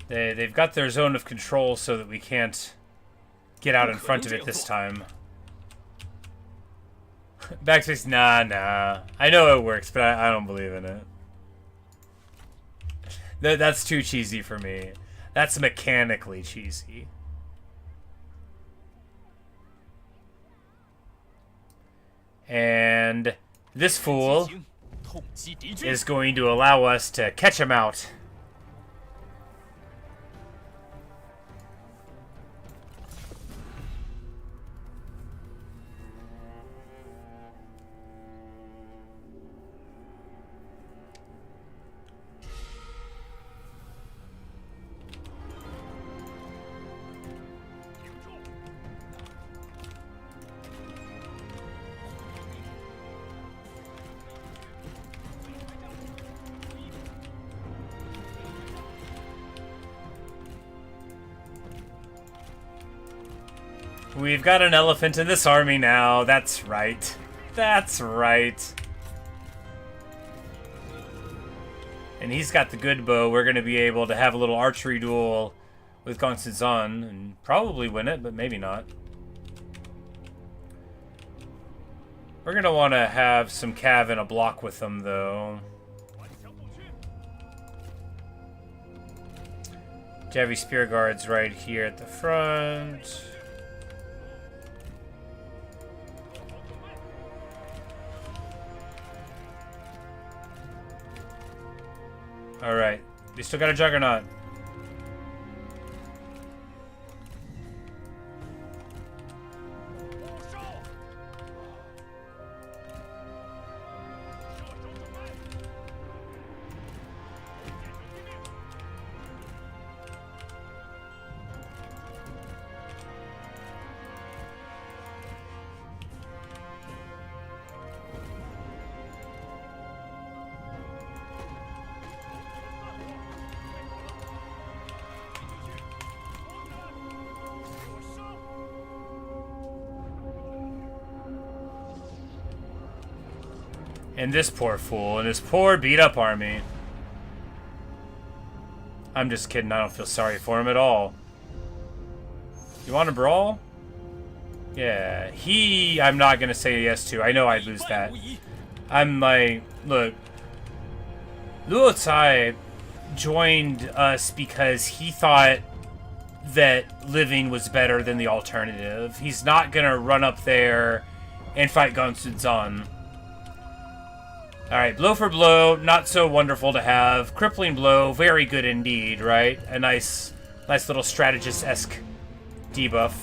They've got their zone of control so that we can't get out in front of it this time. Backspace, nah. I know it works, but I don't believe in it. That's too cheesy for me. That's mechanically cheesy. And this fool is going to allow us to catch him out. We've got an elephant in this army now. That's right. That's right. and he's got the good bow, we're going to be able to have a little archery duel with Gong Zhuo and probably win it, but maybe not. We're going to want to have some cav in a block with them, though. Heavy spear guards right here at the front. Alright. We still got a juggernaut. And this poor fool, and his poor beat-up army. I'm just kidding, I don't feel sorry for him at all. You want to brawl? Yeah, I'm not gonna say yes to. I know I'd lose that. I'm like, look, Luo Cai joined us because he thought that living was better than the alternative. He's not gonna run up there and fight Gong Zhuo. Alright, blow for blow, not so wonderful to have. Crippling blow, very good indeed, right? A nice little strategist-esque debuff.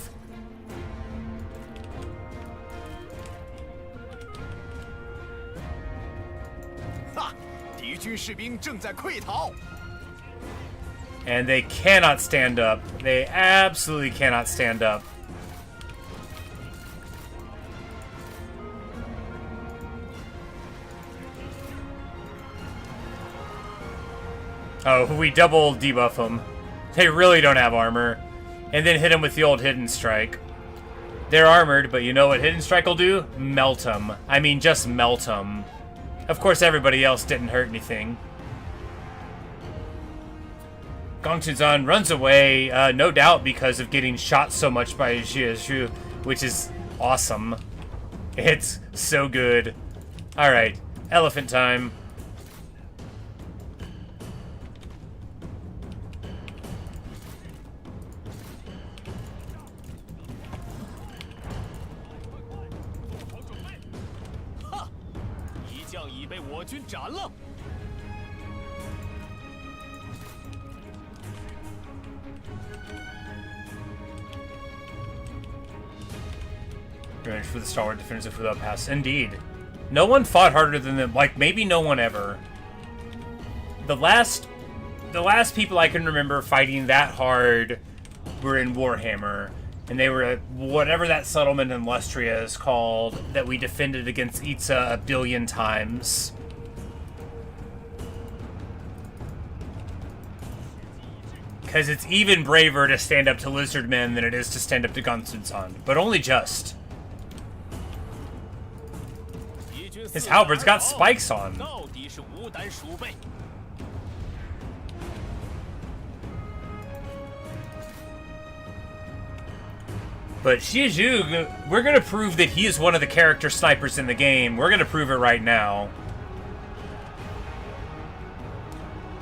Ha! 敌军士兵正在溃逃。 And they cannot stand up. They absolutely cannot stand up. Oh, we double debuff them. They really don't have armor. And then hit them with the old Hidden Strike. They're armored, but you know what Hidden Strike will do? Melt them. I mean, just melt them. Of course, everybody else didn't hurt anything. Gong Zhuo runs away, no doubt because of getting shot so much by Jie Zhu, which is awesome. It's so good. Alright, elephant time. Revenge for the stalwart defenders of Without Pass. Indeed. No one fought harder than them. Like, maybe no one ever. The last people I can remember fighting that hard were in Warhammer. And they were at whatever that settlement in Lustria is called that we defended against Itza 1 billion times. Because it's even braver to stand up to lizard men than it is to stand up to Gong Zhuo. But only just. His halberd's got spikes on. But Xie Zhu, we're going to prove that he is one of the character snipers in the game. We're going to prove it right now.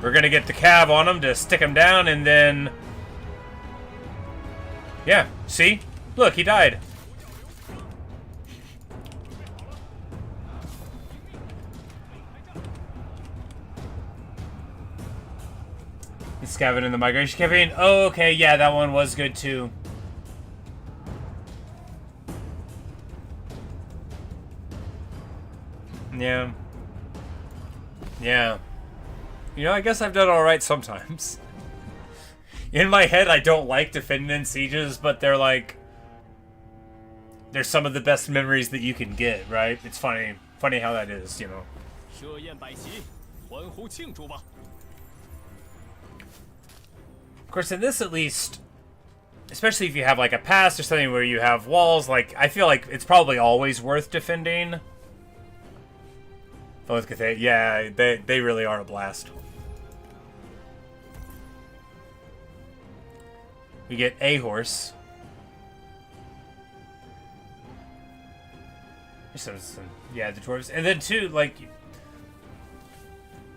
We're going to get the cav on him to stick him down, and then... Yeah, see? Look, he died. Scavenging in the migration campaign. Oh, okay, yeah, that one was good too. Yeah. Yeah. You know, I guess I've done alright sometimes. In my head, I don't like defending sieges, but they're like... They're some of the best memories that you can get, right? It's funny. Funny how that is, you know. Of course, in this at least, especially if you have like a pass or something where you have walls, like, I feel like it's probably always worth defending. Yeah, they really are a blast. We get a horse. Yeah, the dwarves. And then, too, like,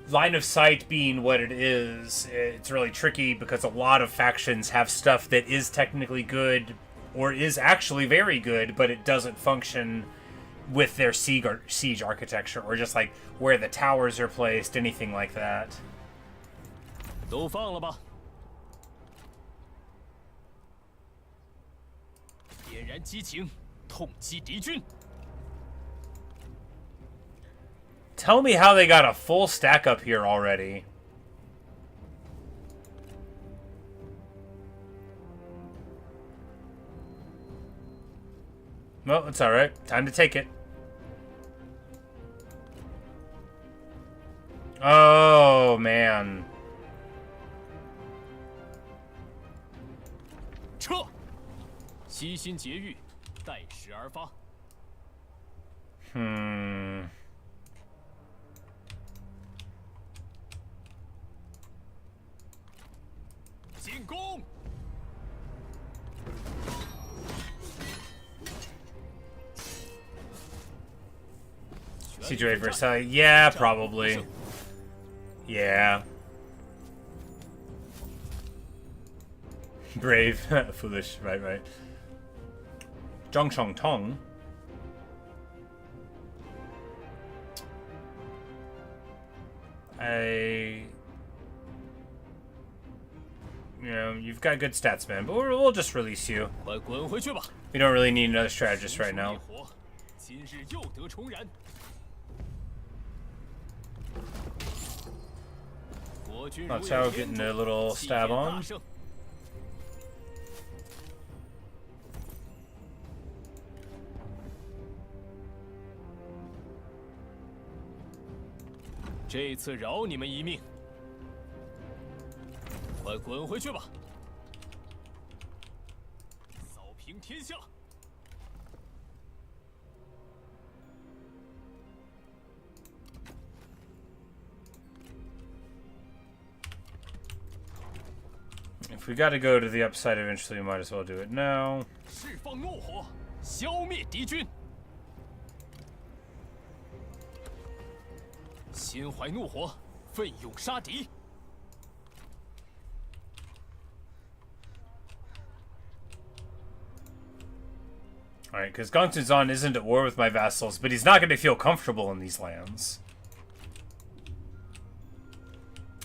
line of sight being what it is, it's really tricky because a lot of factions have stuff that is technically good or is actually very good, but it doesn't function with their siege architecture or just, like, where the towers are placed, anything like that. 都放了吧。点燃激情，痛击敌军。 Tell me how they got a full stack up here already. Well, it's alright. Time to take it. Oh, man. 撤！悉心劫狱，待时而发。 进攻！ Siege raid Versailles? Yeah, probably. Yeah. Brave. Foolish. Right, right. Zhongshong Tong. You know, you've got good stats, man, but we'll just release you. 快滚回去吧！ We don't really need another strategist right now. 火，今日又得重燃。国军如有 Xiao 天 getting 助， a little 气 stab 焰大 on. 胜。这次饶你们一命。快滚回去吧！扫平天下。 If we gotta go to the upside eventually, we might as well do it now. 释放怒火，消灭敌军。心怀怒火，奋勇杀敌。 Alright, because Gong Zhuo isn't at war with my vassals, but he's not going to feel comfortable in these lands.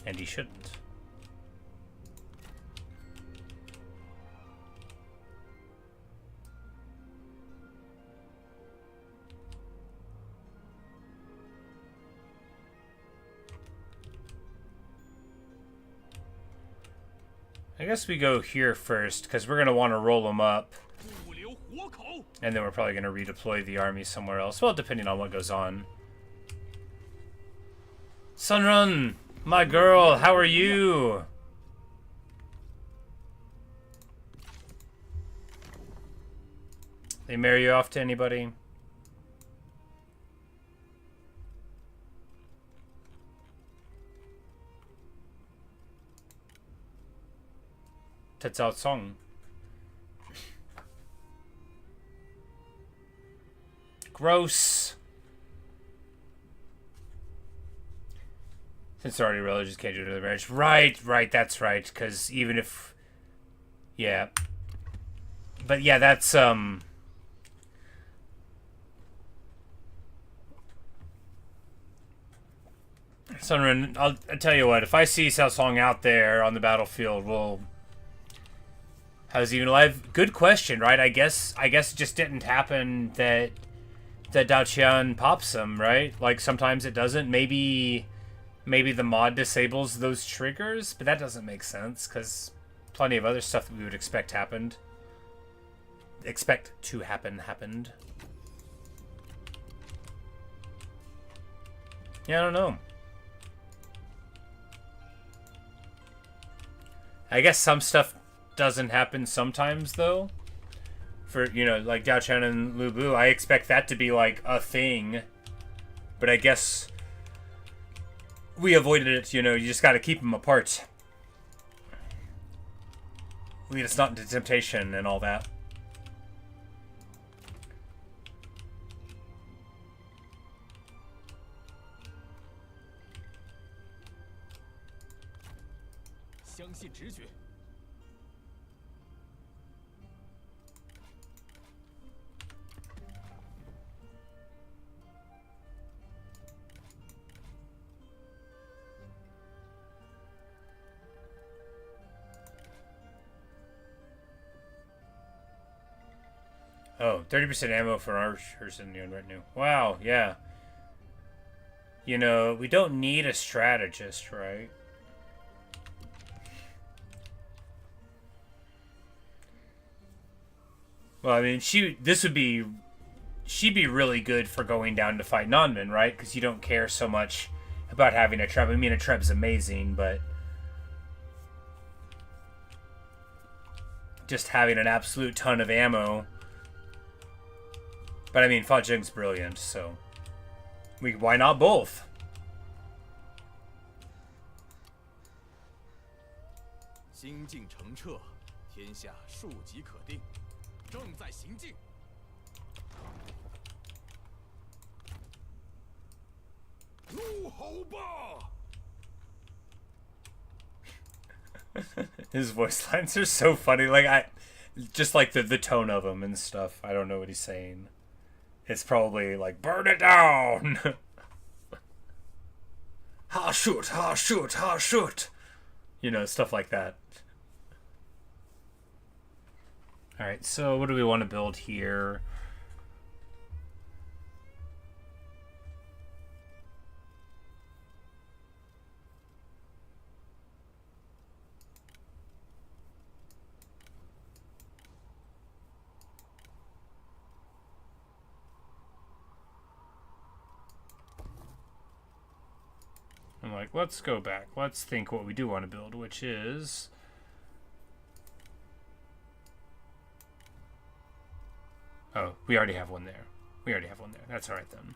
And he shouldn't. I guess we go here first, because we're going to want to roll them up. 不留活口。 And then we're probably going to redeploy the army somewhere else. Well, depending on what goes on. Sunrun, my girl, how are you? They marry you off to anybody? That's out song. Gross. Since already religious can't do another marriage. Right, right, that's right. Because even if... Yeah. But yeah, that's, Sunrun, I'll tell you what. If I see Xiao Song out there on the battlefield, we'll... How's he even alive? Good question, right? I guess it just didn't happen that Dao Qian pops him, right? Like, sometimes it doesn't. Maybe the mod disables those triggers, but that doesn't make sense, because plenty of other stuff that we would expect happened. Expect to happen happened. Yeah, I don't know. I guess some stuff doesn't happen sometimes, though. For, you know, like Dao Qian and Liu Biao, I expect that to be, like, a thing. But I guess we avoided it, you know, you just gotta keep them apart. lead us not into temptation and all that. Oh, 30% ammo for archers in Yuan right now. Wow, yeah. You know, we don't need a strategist, right? Well, I mean, she'd be really good for going down to fight Nanman, right? Because you don't care so much about having a treb. I mean, a treb's amazing, but just having an absolute ton of ammo. But I mean, Fa Zheng's brilliant, so why not both? His voice lines are so funny. Like just like the tone of him and stuff. I don't know what he's saying. It's probably like, burn it down! Ha shoot, ha shoot, ha shoot! You know, stuff like that. Alright, so what do we want to build here? I'm like, let's go back. Let's think what we do want to build, which is... Oh, we already have one there. We already have one there. That's alright then.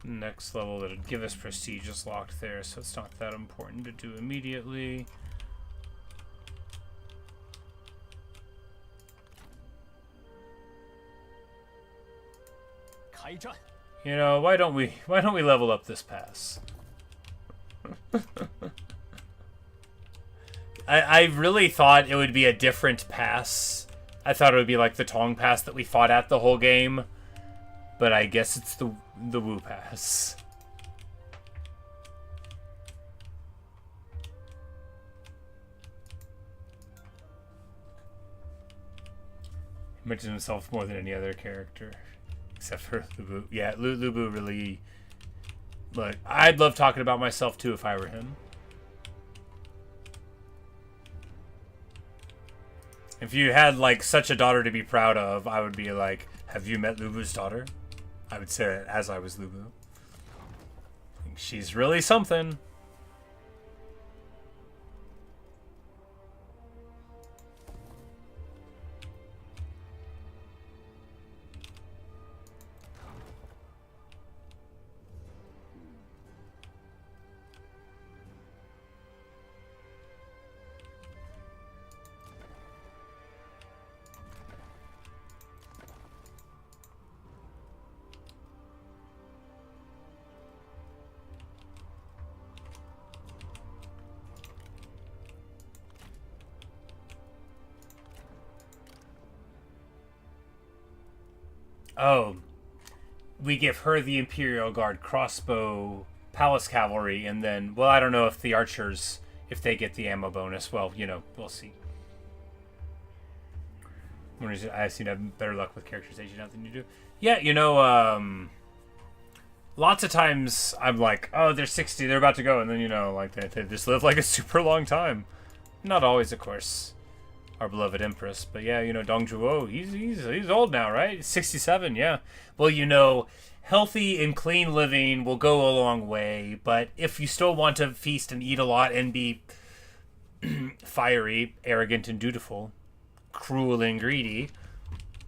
Next level that'll give us prestige is locked there, so it's not that important to do immediately. You know, why don't we level up this pass? I really thought it would be a different pass. I thought it would be like the Tong pass that we fought at the whole game, but I guess it's the Wu pass. He mentioned himself more than any other character. Except for Lu Bu. Yeah, Lu Bu really... Look, I'd love talking about myself too if I were him. If you had, like, such a daughter to be proud of, I would be like, have you met Lu Bu's daughter? I would say it as I was Lu Bu. She's really something. Oh, we give her the Imperial Guard crossbow, Palace Cavalry, and then, well, I don't know if the archers, if they get the ammo bonus. Well, you know, we'll see. I seem to have better luck with characters aging out than you do. Yeah, you know, lots of times I'm like, oh, they're 60, they're about to go, and then, you know, like, they just live like a super long time. Not always, of course. Our beloved Empress, but yeah, you know, Dong Zhuo, he's old now, right? 67, yeah. Well, you know, healthy and clean living will go a long way, but if you still want to feast and eat a lot and be fiery, arrogant, and dutiful, cruel and greedy,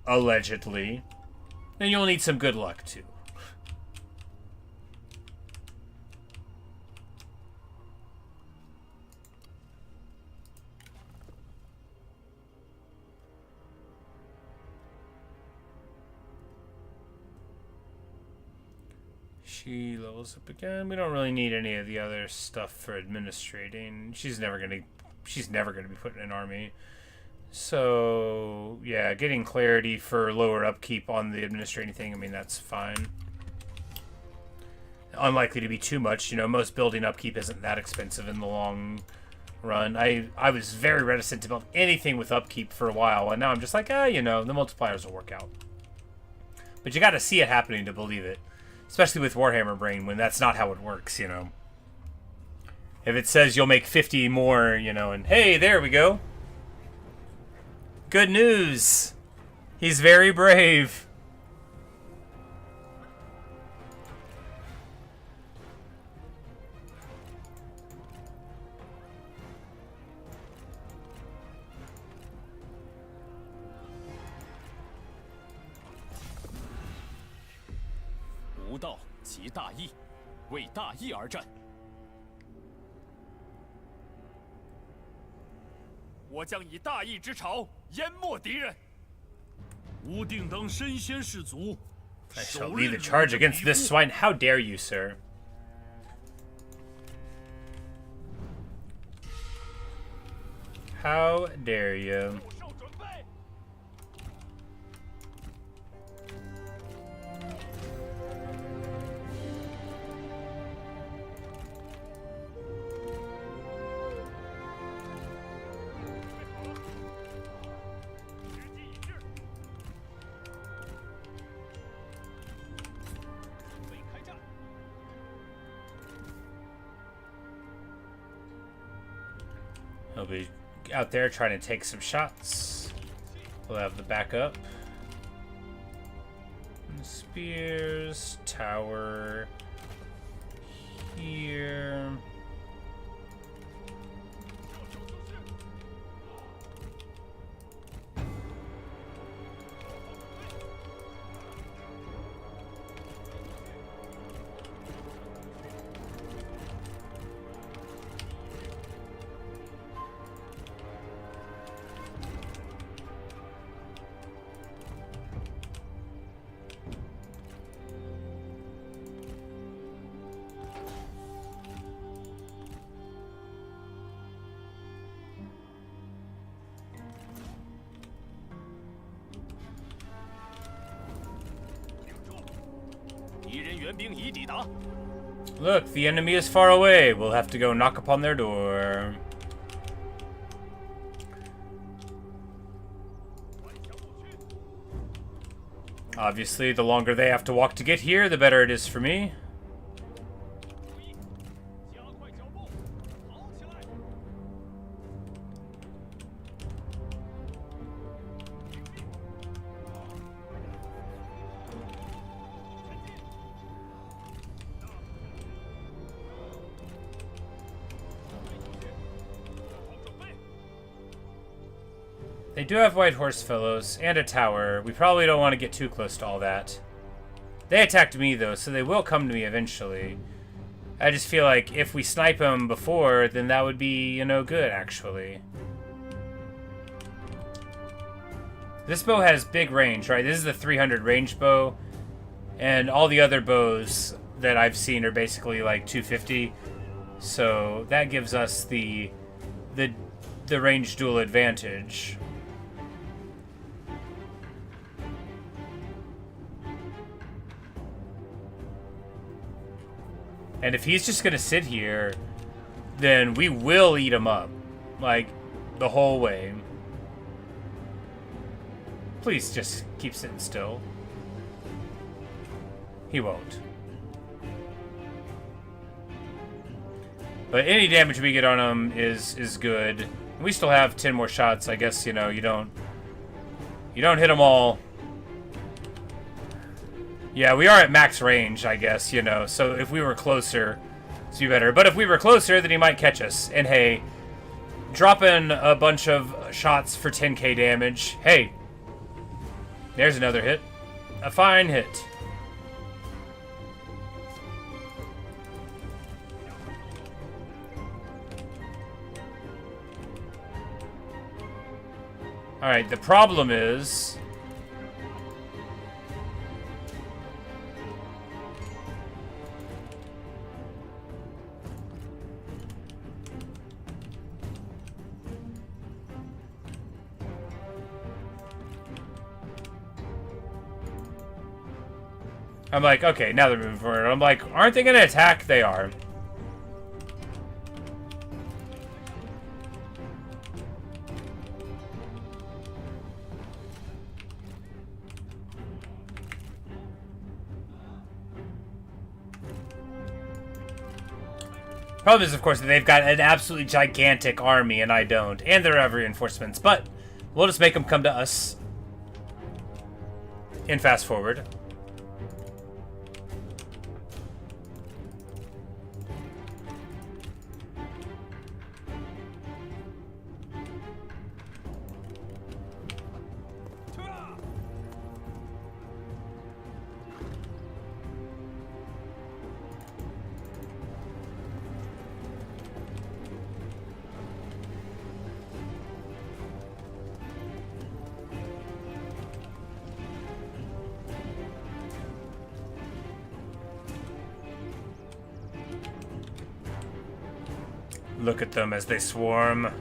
allegedly, then you'll need some good luck too. She levels up again. We don't really need any of the other stuff for administrating. She's never gonna be put in an army. So yeah, getting clarity for lower upkeep on the administrating thing, I mean, that's fine. Unlikely to be too much. You know, most building upkeep isn't that expensive in the long run. I was very reticent to build anything with upkeep for a while, and now I'm just like, you know, the multipliers will work out. But you gotta see it happening to believe it. Especially with Warhammer Brain, when that's not how it works, you know. If it says you'll make 50 more, you know, and hey, there we go. Good news! He's very brave.无道即大义，为大义而战。我将以大义之潮淹没敌人。吾定当身先士卒。 I shall lead the charge against this swine. How dare you, sir? How dare you? 兽准备。 He'll be out there trying to take some shots. We'll have the backup. Spears, tower here. Look, the enemy is far away. We'll have to go knock upon their door. Obviously, the longer they have to walk to get here, the better it is for me. They do have white horse fellows and a tower. We probably don't want to get too close to all that. They attacked me though, so they will come to me eventually. I just feel like if we snipe them before, then that would be, you know, good actually. This bow has big range, right? This is the 300 range bow, and all the other bows that I've seen are basically like 250. So that gives us the range dual advantage. And if he's just gonna sit here, then we will eat him up. Like, the whole way. Please just keep sitting still. He won't. But any damage we get on him is good. We still have 10 more shots. I guess, you know, you don't hit them all. Yeah, we are at max range, I guess, you know, so if we were closer, it'd be better. But if we were closer, then he might catch us. And hey, dropping a bunch of shots for 10k damage. Hey, there's another hit. A fine hit. Alright, the problem is... I'm like, okay, now they're moving forward. I'm like, aren't they gonna attack? They are. Problem is, of course, that they've got an absolutely gigantic army, and I don't. And they have reinforcements, but we'll just make them come to us. In fast forward. Look at them as they swarm.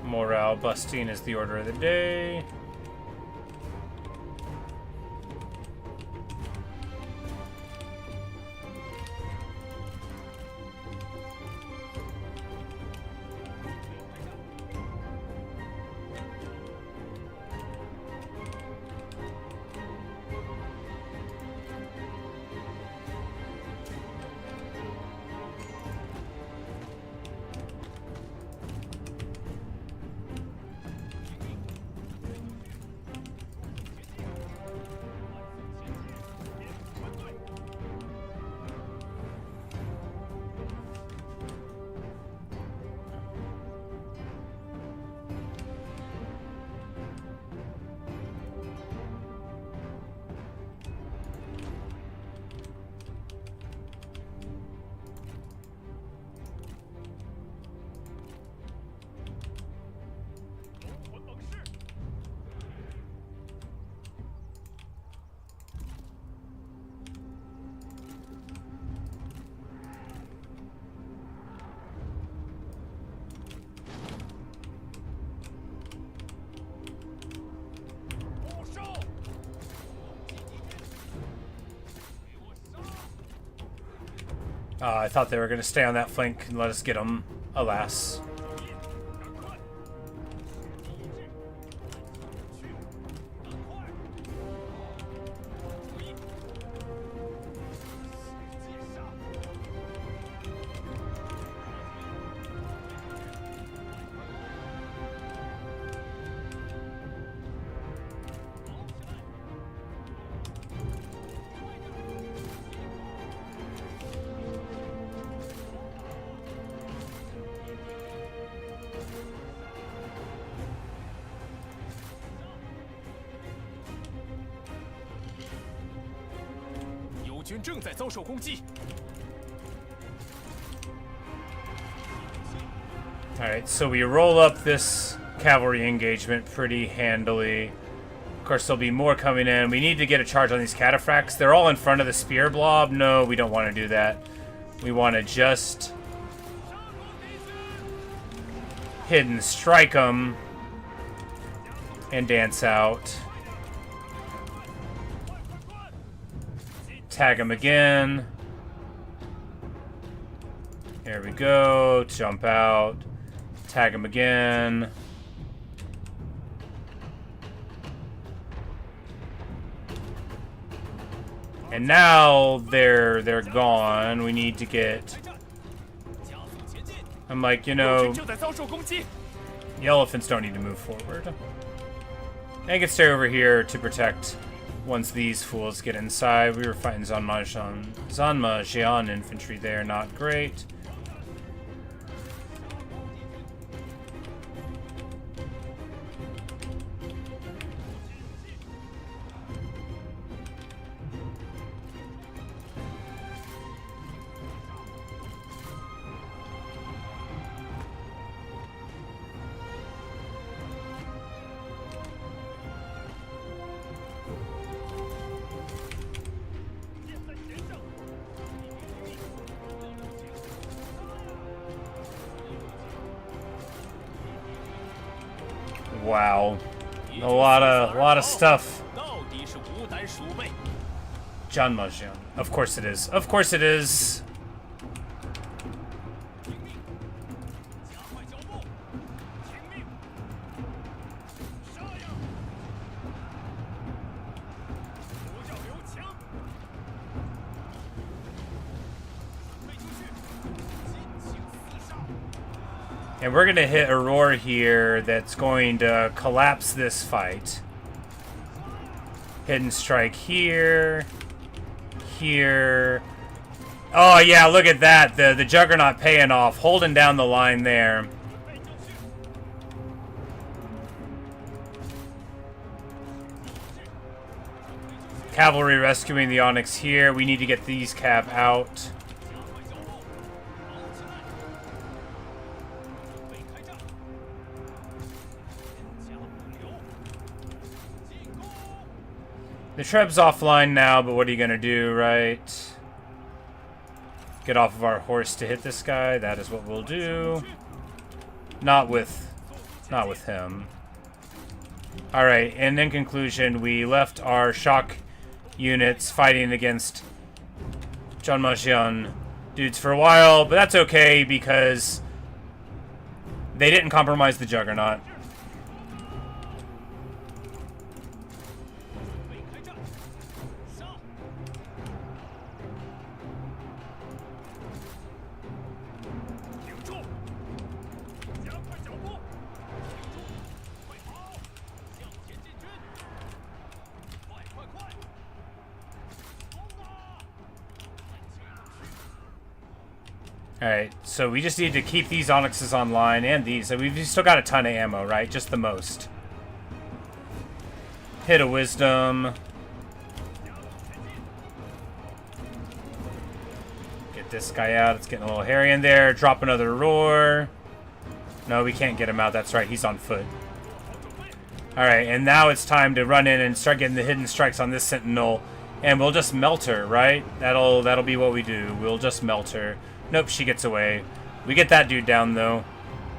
Morale busting is the order of the day. I thought they were going to stay on that flank and let us get them. Alas. Alright, so we roll up this cavalry engagement pretty handily. Of course, there'll be more coming in. We need to get a charge on these cataphracts. They're all in front of the spear blob. No, we don't want to do that. We want to just hidden strike them and dance out. Tag him again. There we go. Jump out. Tag him again. And now they're gone. We need to get... I'm like, you know... The elephants don't need to move forward. I can stay over here to protect once these fools get inside. We were fighting Zanma Xian infantry there. Not great. Wow. A lot of stuff. 到底是无胆鼠辈。 John Majian. Of course it is. Of course it is. 听命，加快脚步。听命，杀呀！佛教流强，准备就绪，尽情厮杀。 And we're gonna hit a roar here that's going to collapse this fight. Hidden strike here. Here. Oh yeah, look at that. The Juggernaut paying off, holding down the line there. Cavalry rescuing the Onyx here. We need to get these cav out. 加快脚步，跑起来！准备开战！加补流，进攻！ The Treb's offline now, but what are you gonna do, right? Get off of our horse to hit this guy. That is what we'll do. Not with him. Alright, and in conclusion, we left our shock units fighting against John Majian dudes for a while, but that's okay because they didn't compromise the Juggernaut. 准备开战！杀！挺住！加快脚步！挺住！快跑！向前进军！快快快！冲啊！ Alright, so we just need to keep these Onyxes online and these. And we've still got a ton of ammo, right? Just the most. Hit a wisdom. Get this guy out. It's getting a little hairy in there. Drop another roar. No, we can't get him out. That's right. He's on foot. Alright, and now it's time to run in and start getting the hidden strikes on this Sentinel. And we'll just melt her, right? That'll be what we do. We'll just melt her. Nope, she gets away. We get that dude down, though.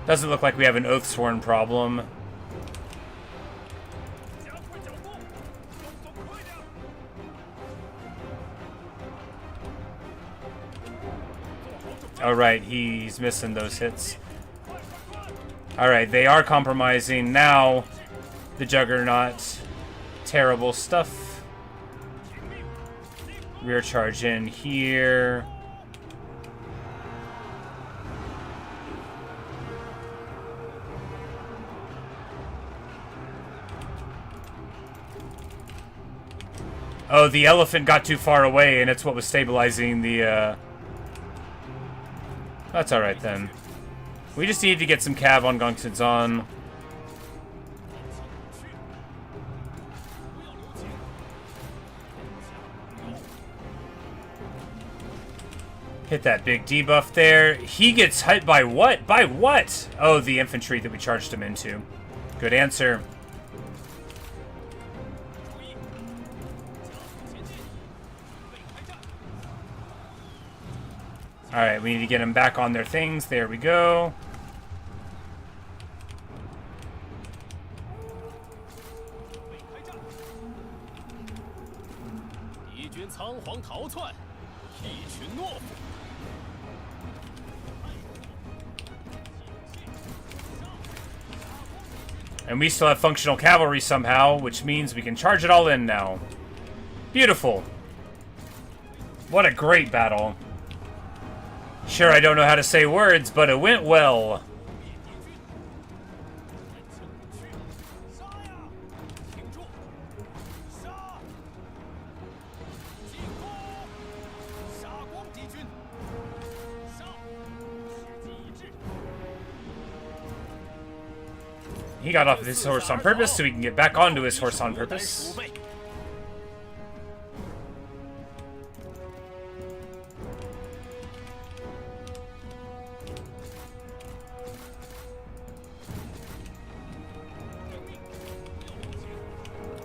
Doesn't look like we have an Oathsworn problem. 加快脚步，动作快点！ Alright, he's missing those hits. Alright, they are compromising now. The Juggernaut. Terrible stuff. Rear charge in here. Oh, the elephant got too far away, and it's what was stabilizing the, That's alright, then. We just need to get some cav on Gong Zhuo. Hit that big debuff there. He gets hit by what? By what? Oh, the infantry that we charged him into. Good answer. Alright, we need to get them back on their things. There we go. And we still have functional cavalry somehow, which means we can charge it all in now. Beautiful. What a great battle. Sure, I don't know how to say words, but it went well. He got off of his horse on purpose, so he can get back onto his horse on purpose.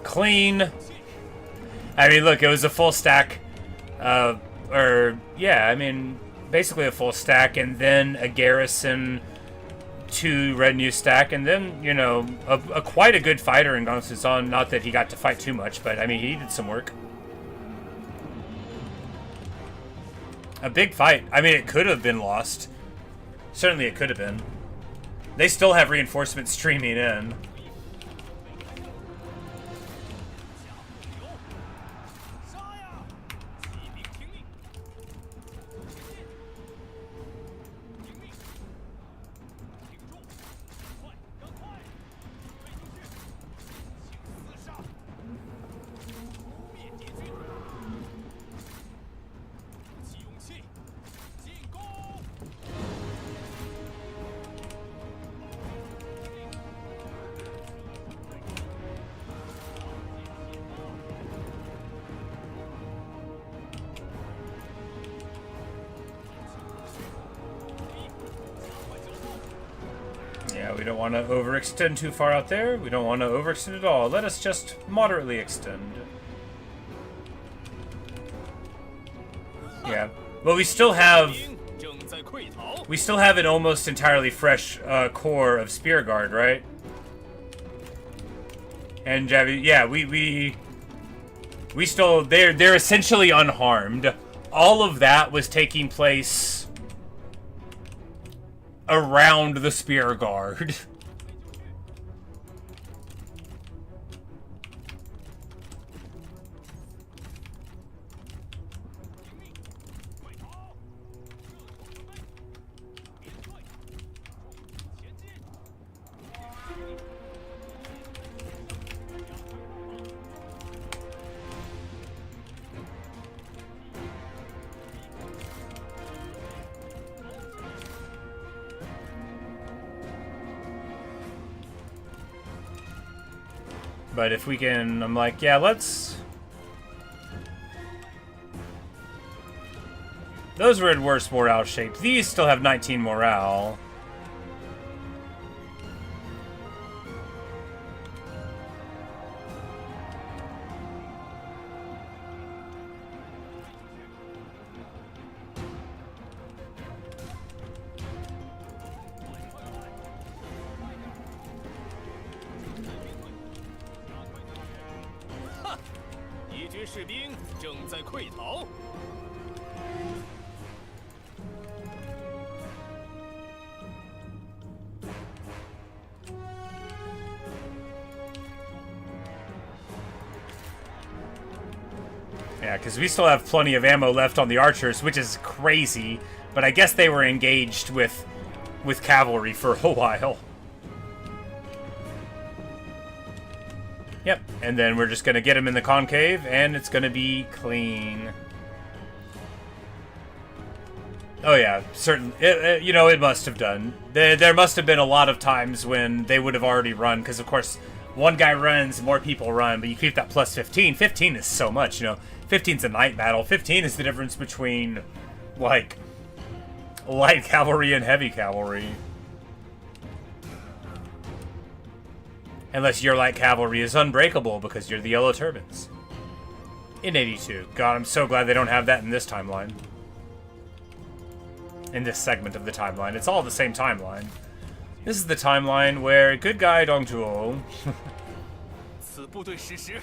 Clean. I mean, look, it was a full stack. Yeah, I mean, basically a full stack, and then a garrison 2 retinue stack, and then, you know, a quite a good fighter in Gong Suzan. Not that he got to fight too much, but I mean, he did some work. A big fight. I mean, it could have been lost. Certainly it could have been. They still have reinforcements streaming in. Yeah, we don't want to overextend too far out there. We don't want to overextend at all. Let us just moderately extend. Yeah, but we still have an almost entirely fresh core of Spear Guard, right? And yeah, we still they're essentially unharmed. All of that was taking place around the Spear Guard. But if we can, I'm like, yeah, let's... Those were in worse morale shape. These still have 19 morale. Yeah, because we still have plenty of ammo left on the archers, which is crazy. But I guess they were engaged with cavalry for a while. Yep, and then we're just going to get him in the concave, and it's going to be clean. Oh yeah, you know, it must have done. There must have been a lot of times when they would have already run, because of course, one guy runs, more people run, but you keep that plus 15. 15 is so much, you know. 15's a night battle. 15 is the difference between, like, light cavalry and heavy cavalry. Unless your light cavalry is unbreakable because you're the Yellow Turbans. In 82. God, I'm so glad they don't have that in this timeline. In this segment of the timeline. It's all the same timeline. This is the timeline where Good Guy Dong Zhuo... 此部队矢石，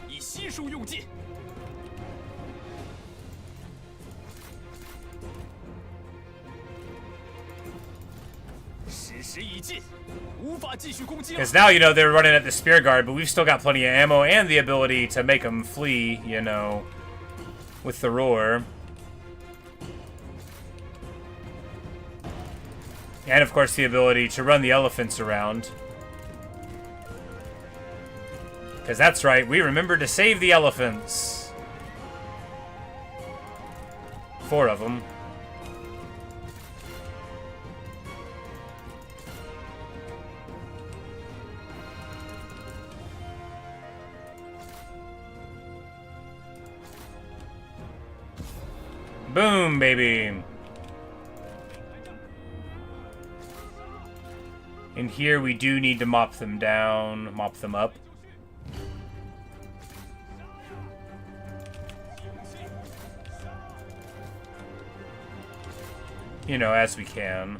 以悉数用尽。矢石已尽，无法继续攻击了。 Because now, you know, they're running at the Spear Guard, but we've still got plenty of ammo and the ability to make them flee, you know, with the roar. And, of course, the ability to run the elephants around. Because that's right, we remembered to save the elephants. 4 of them. Boom, baby. And here we do need to mop them down, mop them up. You know, as we can.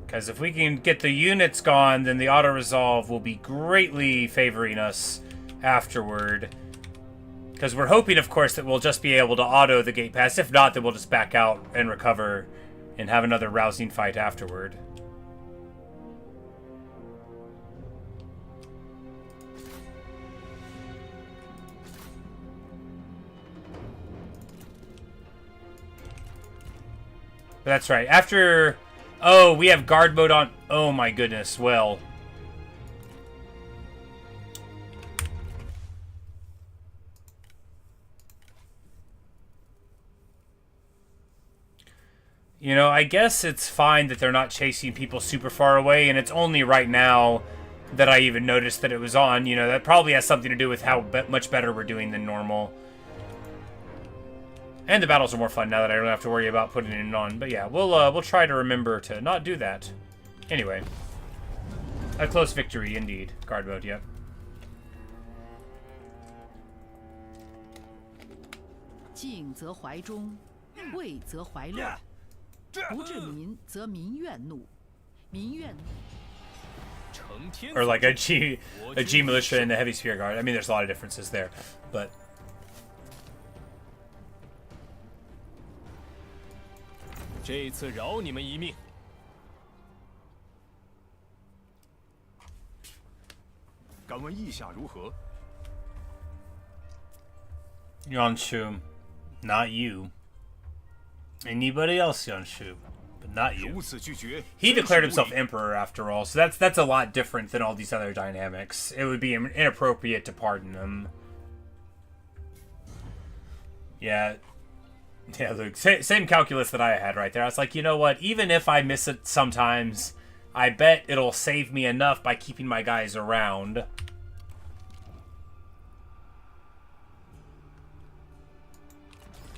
Because if we can get the units gone, then the auto-resolve will be greatly favoring us afterward. Because we're hoping, of course, that we'll just be able to auto the gate pass. If not, then we'll just back out and recover and have another rousing fight afterward. But that's right. After... Oh, we have guard mode on... Oh my goodness, well... You know, I guess it's fine that they're not chasing people super far away, and it's only right now that I even noticed that it was on. You know, that probably has something to do with how much better we're doing than normal. And the battles are more fun now that I don't have to worry about putting it on. But yeah, we'll try to remember to not do that. Anyway. A close victory, indeed. Guard mode, yep. 静则怀忠，畏则怀乱。不治民，则民怨怒；民怨怒。 Or like a G militia and a heavy spear guard. I mean, there's a lot of differences there, but 这次饶你们一命。 敢问意下如何？ Yuan Shu, not you. Anybody else, Yuan Shu, but not you. 如此拒绝， He 真是 declared 无 himself 礼 emperor after all, so that's a lot different than all these other dynamics. It would be inappropriate to pardon him. Yeah, Luke. Same calculus that I had right there. I was like, you know what? Even if I miss it sometimes, I bet it'll save me enough by keeping my guys around.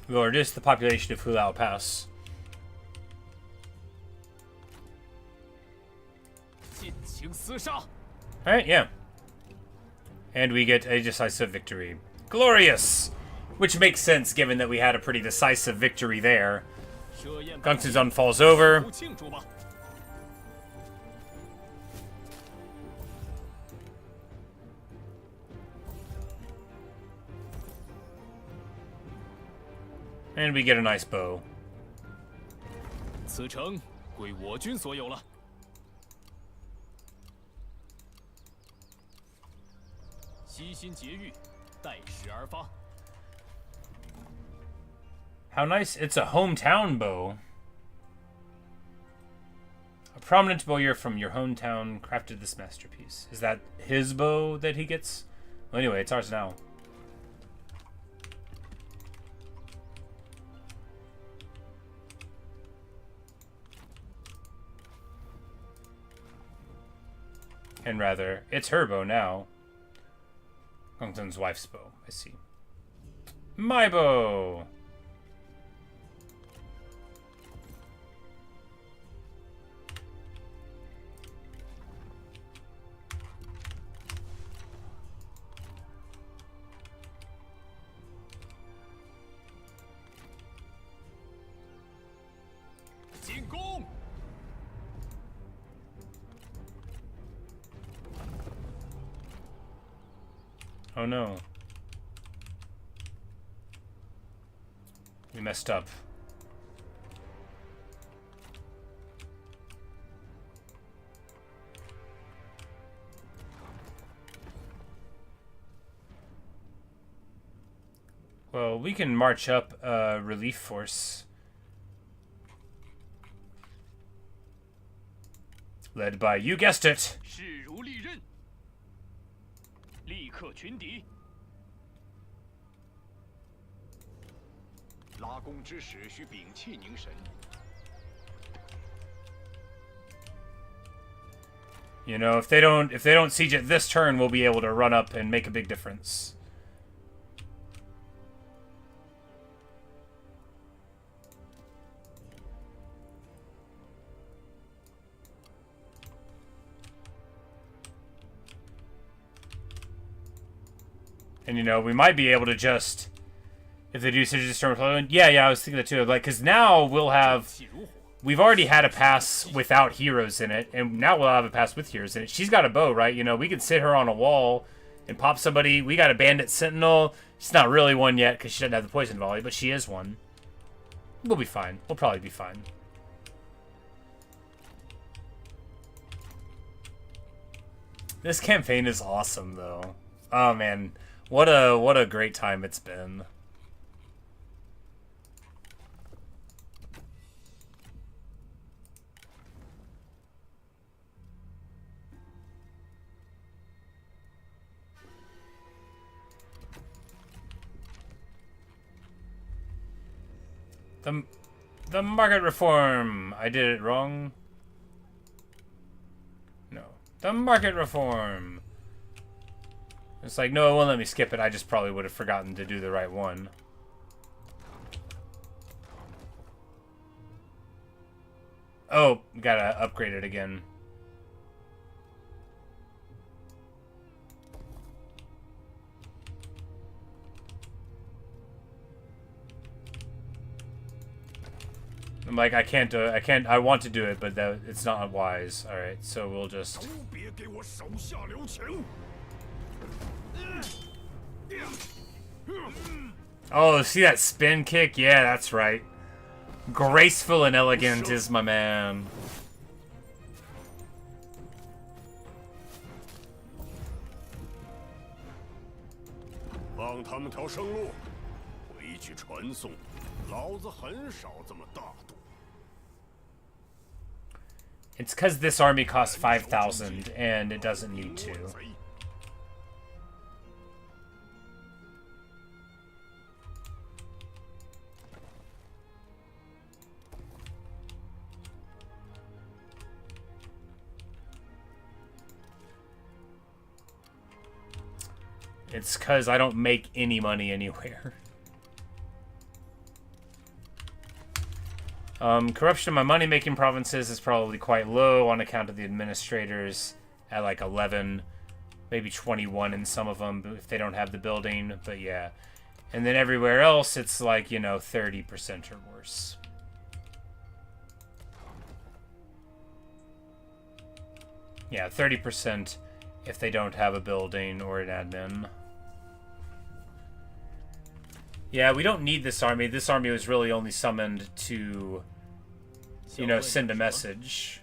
We'll reduce the population of Hulao Pass. 尽情厮杀。 Alright, yeah. And we get a decisive victory. Glorious! Which makes sense given that we had a pretty decisive victory there. 设宴 Gongsun falls over. 庆祝吧。 And we get a nice bow. 此城归我军所有了。悉心节欲，待时而发。 How nice. It's a hometown bow. A prominent bowyer from your hometown crafted this masterpiece. Is that his bow that he gets? Well, anyway, it's ours now. And rather, it's her bow now. Gongsun's wife's bow, I see. My bow! Oh no. We messed up. Well, we can march up a relief force. Led by, you guessed it! 势如利刃，立刻群敌。 拉弓之时需屏气凝神。 You know, if they don't siege it this turn, we'll be able to run up and make a big difference. And you know, we might be able to just, if they do siege this turn, yeah, I was thinking that too. Like, because now we'll have we've already had a pass without heroes in it, and now we'll have a pass with heroes in it. She's got a bow, right? You know, we could sit her on a wall and pop somebody. We got a bandit sentinel. She's not really one yet because she doesn't have the poison volley, but she is one. We'll be fine. We'll probably be fine. This campaign is awesome, though. Oh man, what a great time it's been. The market reform. I did it wrong. No. The market reform. It's like, no, it won't let me skip it. I just probably would have forgotten to do the right one. Oh, gotta upgrade it again. I'm like, I can't do it. I want to do it, but it's not wise. Alright, so we'll just... Oh, see that spin kick? Yeah, that's right. Graceful and elegant is my man. It's because this army costs 5,000 and it doesn't need to. It's because I don't make any money anywhere. Corruption in my money-making provinces is probably quite low on account of the administrators at like 11, maybe 21 in some of them if they don't have the building, but yeah. And then everywhere else, it's like, you know, 30% or worse. Yeah, 30% if they don't have a building or an admin. Yeah, we don't need this army. This army was really only summoned to, you know, send a message.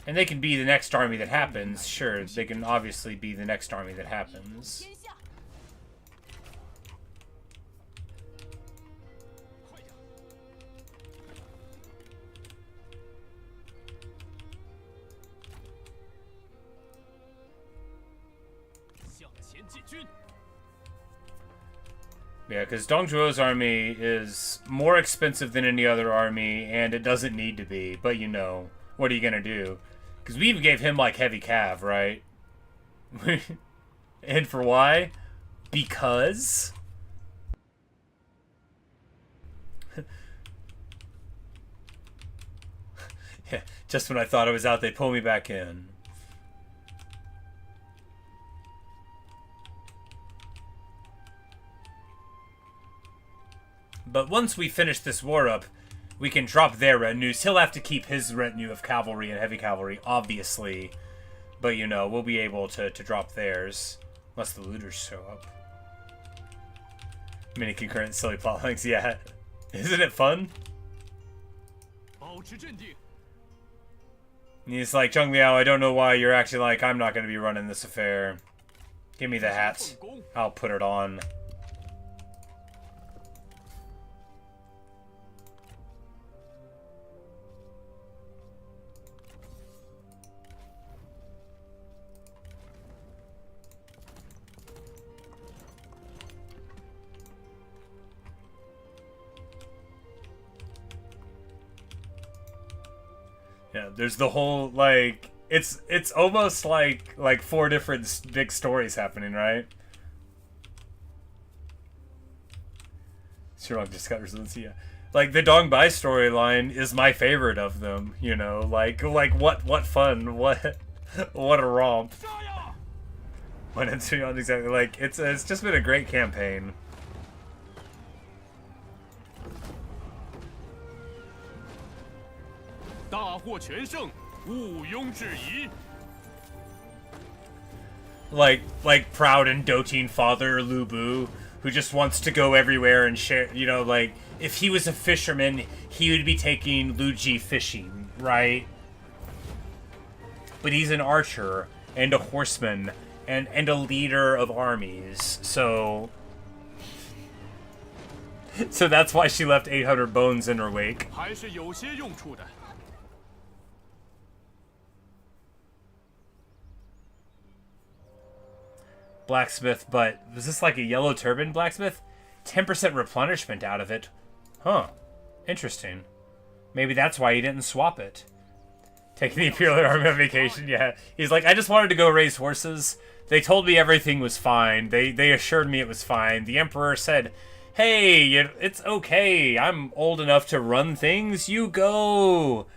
And they can be the next army that happens. Sure, they can obviously be the next army that happens. Yeah, because Dong Zhuo's army is more expensive than any other army, and it doesn't need to be. But, you know, what are you going to do? Because we even gave him, like, heavy cav, right? And for why? Because... yeah, just when I thought I was out, they pull me back in. But once we finish this war up, we can drop their retinues. He'll have to keep his retinue of cavalry and heavy cavalry, obviously. But, you know, we'll be able to drop theirs. Unless the looters show up. Mini concurrent silly plot lines, yeah. Isn't it fun? And he's like, Zheng Liao, I don't know why you're acting like I'm not going to be running this affair. Give me the hat. I'll put it on. Yeah, there's the whole, like, it's almost like 4 different big stories happening, right? Sherlock just got resiliency, yeah. Like, the Dong Bai storyline is my favorite of them, you know? Like what fun, what a romp. When it's beyond exactly, like, it's just been a great campaign. 大获全胜，毋庸置疑。 Like proud and doting father Lu Bu, who just wants to go everywhere and share, you know, like, if he was a fisherman, he would be taking Lu Ji fishing, right? But he's an archer, and a horseman, and a leader of armies, so... So that's why she left 800 bones in her wake. 还是有些用处的。 Blacksmith, but was this like a Yellow Turban blacksmith? 10% replenishment out of it. Huh. Interesting. Maybe that's why he didn't swap it. Taking the Imperial Army on vacation, yeah. He's like, I just wanted to go raise horses. They told me everything was fine. They assured me it was fine. The Emperor said, hey, it's okay. I'm old enough to run things. You go.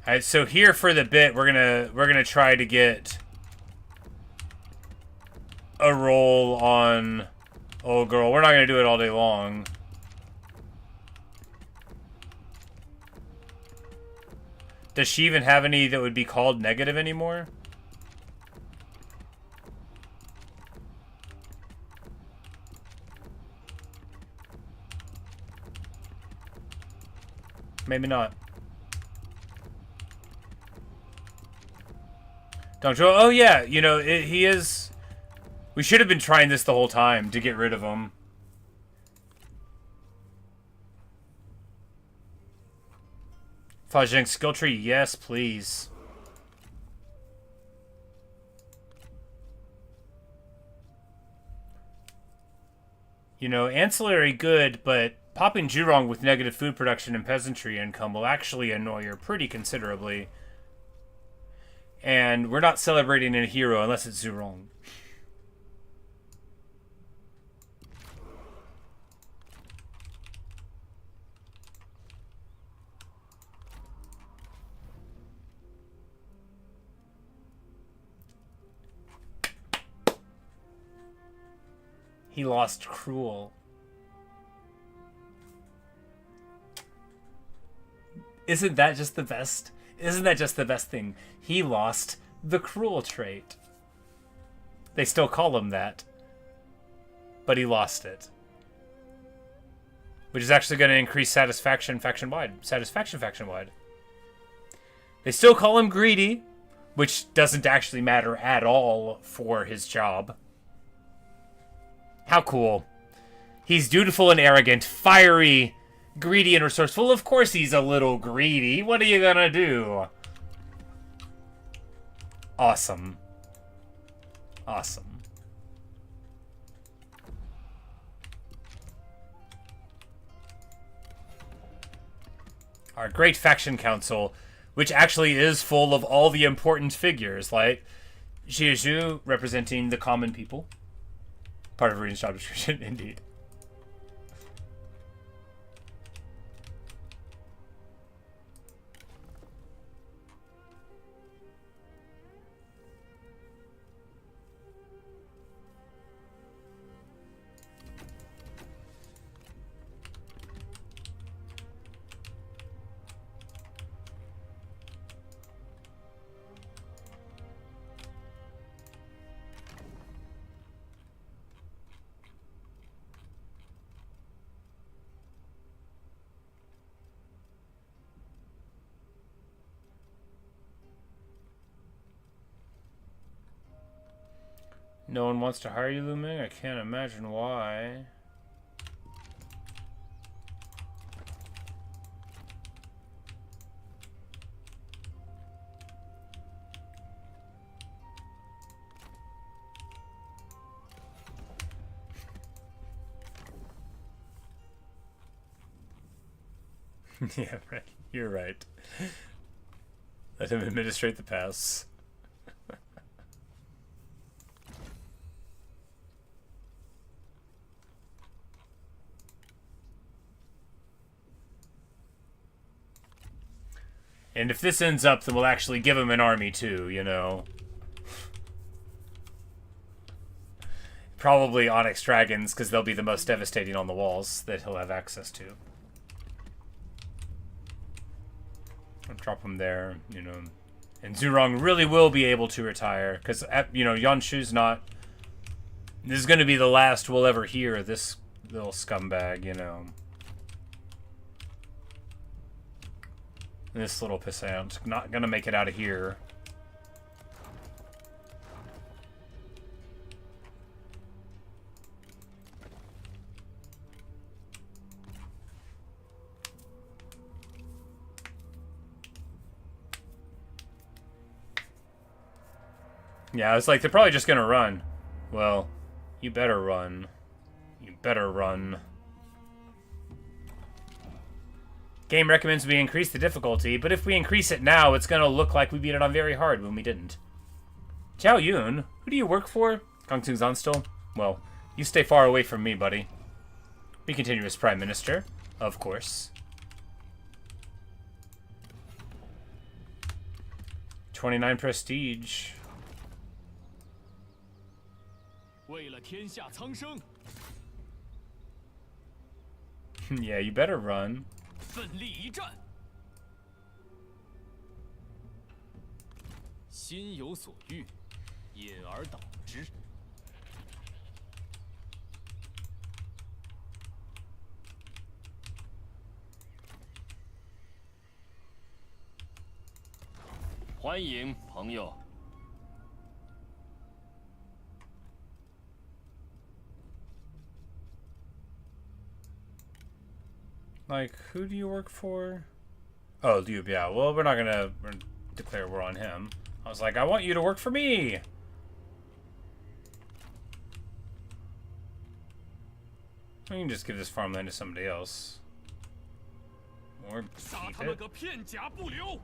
Alright, so here for the bit, we're gonna try to get a roll on old girl. We're not gonna do it all day long. Does she even have any that would be called negative anymore? Maybe not. Dong Zhuo, oh yeah, you know, he is... We should have been trying this the whole time to get rid of him. Fa Zheng skill tree, yes, please. You know, ancillary good, but popping Zhurong with negative food production and peasantry income will actually annoy her pretty considerably. And we're not celebrating a hero unless it's Zhurong. He lost Cruel. Isn't that just the best? Isn't that just the best thing? He lost the Cruel trait. They still call him that. But he lost it. Which is actually going to increase satisfaction faction-wide. Satisfaction faction-wide. They still call him greedy, which doesn't actually matter at all for his job. How cool. He's dutiful and arrogant, fiery, greedy and resourceful. Of course he's a little greedy. What are you gonna do? Awesome. Awesome. Our great faction council, which actually is full of all the important figures, like Xie representing the common people. Part of Reading's job description, indeed. No one wants to hire you, Lu Ming? I can't imagine why. Yeah, right. You're right. Let him administrate the pass. And if this ends up, then we'll actually give him an army too, you know. probably onyx dragons, because they'll be the most devastating on the walls that he'll have access to. I'll drop him there, you know. And Zhurong really will be able to retire, because, you know, Yanshu's not... This is going to be the last we'll ever hear of this little scumbag, you know. This little pissant. Not going to make it out of here. Yeah, it's like, they're probably just gonna run. Well, you better run. You better run. Game recommends we increase the difficulty, but if we increase it now, it's gonna look like we beat it on very hard when we didn't. Taiyuan, who do you work for? Gong Zhuo still? Well, you stay far away from me, buddy. We continue as Prime Minister, of course. 29 prestige. 为了天下苍生， Yeah, you better run. 奋力一战。心有所欲，因而导之。欢迎朋友。 Like, who do you work for? Oh, Liu Biao. Well, we're not gonna declare war on him. I was like, I want you to work for me! We can just give this farmland to somebody else. Or 杀 keep 他们 it. 个片甲不留！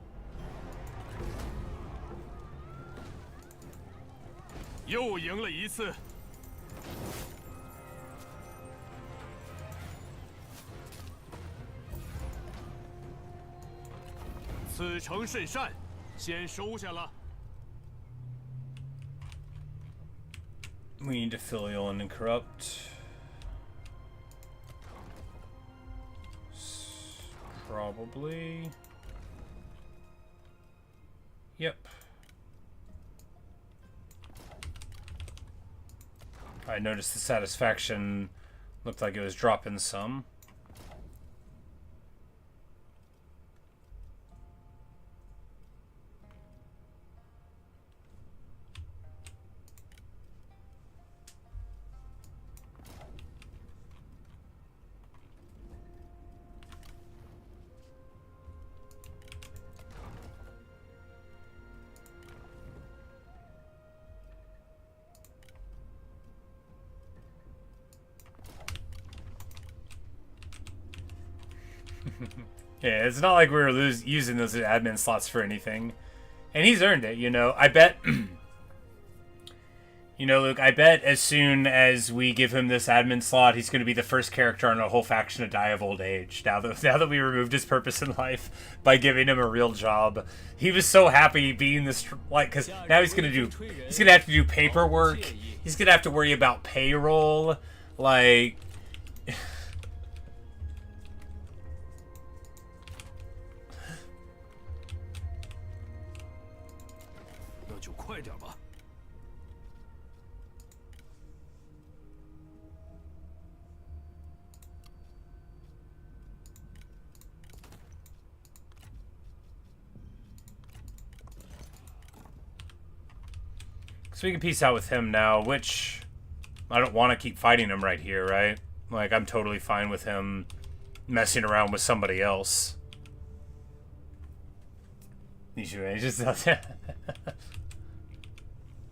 又赢了一次。 此诚甚善，先收下了。 We need to filial and corrupt. Probably. Yep. I noticed the satisfaction looked like it was dropping some. Yeah, it's not like we were using those admin slots for anything. And he's earned it, you know. I bet... you know, Luke, I bet as soon as we give him this admin slot, he's going to be the first character on a whole faction to die of old age. Now that we removed his purpose in life by giving him a real job. He was so happy being this... Like, because now he's going to have to do paperwork. He's going to have to worry about payroll. Like... 快点吧。So we can peace out with him now, which I don't want to keep fighting him right here, right? Like, I'm totally fine with him messing around with somebody else. Just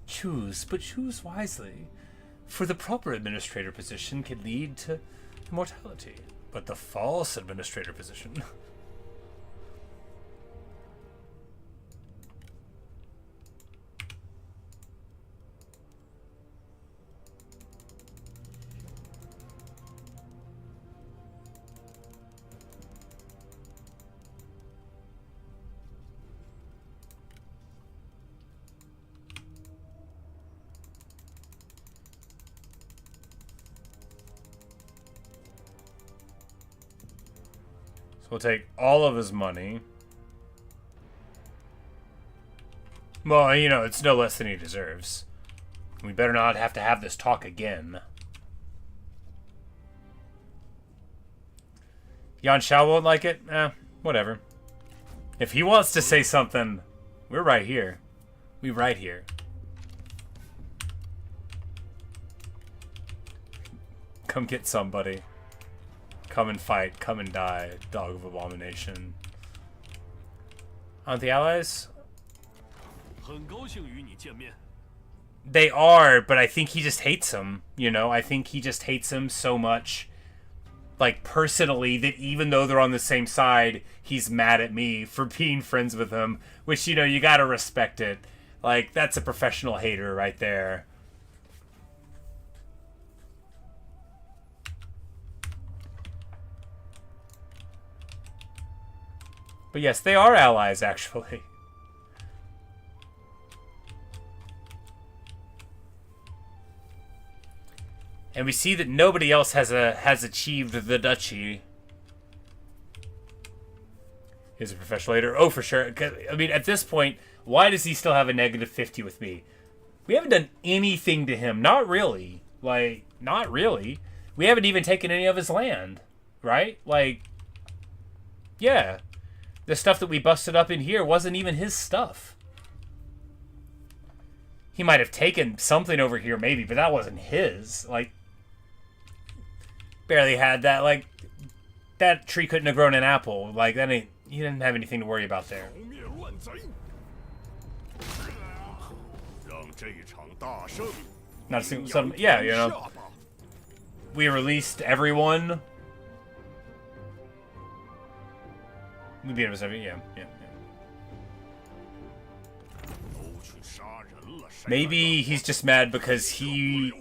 choose, but choose wisely. For the proper administrator position can lead to immortality, but the false administrator position... So we'll take all of his money. Well, you know, it's no less than he deserves. We better not have to have this talk again. Yuan Shao won't like it? Whatever. If he wants to say something, we're right here. We right here. Come get somebody. Come and fight. Come and die. Dog of abomination. Aren't the allies? 很高兴与你见面。 They are, but I think he just hates him. You know, I think he just hates him so much, like, personally, that even though they're on the same side, he's mad at me for being friends with him, which, you know, you gotta respect it. Like, that's a professional hater right there. But yes, they are allies, actually. And we see that nobody else has achieved the duchy. He's a professional hater. Oh, for sure. I mean, at this point, why does he still have a negative 50 with me? We haven't done anything to him. Not really. Like, not really. We haven't even taken any of his land. Right? Like, yeah. The stuff that we busted up in here wasn't even his stuff. He might have taken something over here, maybe, but that wasn't his. Like, barely had that. Like, that tree couldn't have grown an apple. Like, that ain't. He didn't have anything to worry about there. 灭乱贼，让这场大胜 Not a single. Some, yeah, you know. We released everyone. We beat him every. Yeah. Maybe he's just mad because he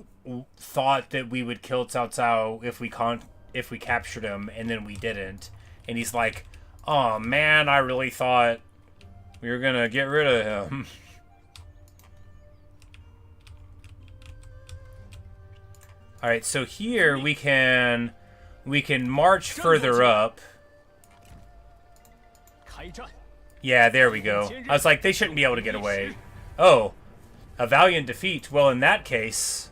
thought that we would kill Cao Cao if we captured him, and then we didn't. And he's like, "Oh man, I really thought we were gonna get rid of him." All right, so here we can march further up. 开战。 Yeah, there we go. I was like, they shouldn't be able to get away. Oh, a valiant defeat. Well, in that case,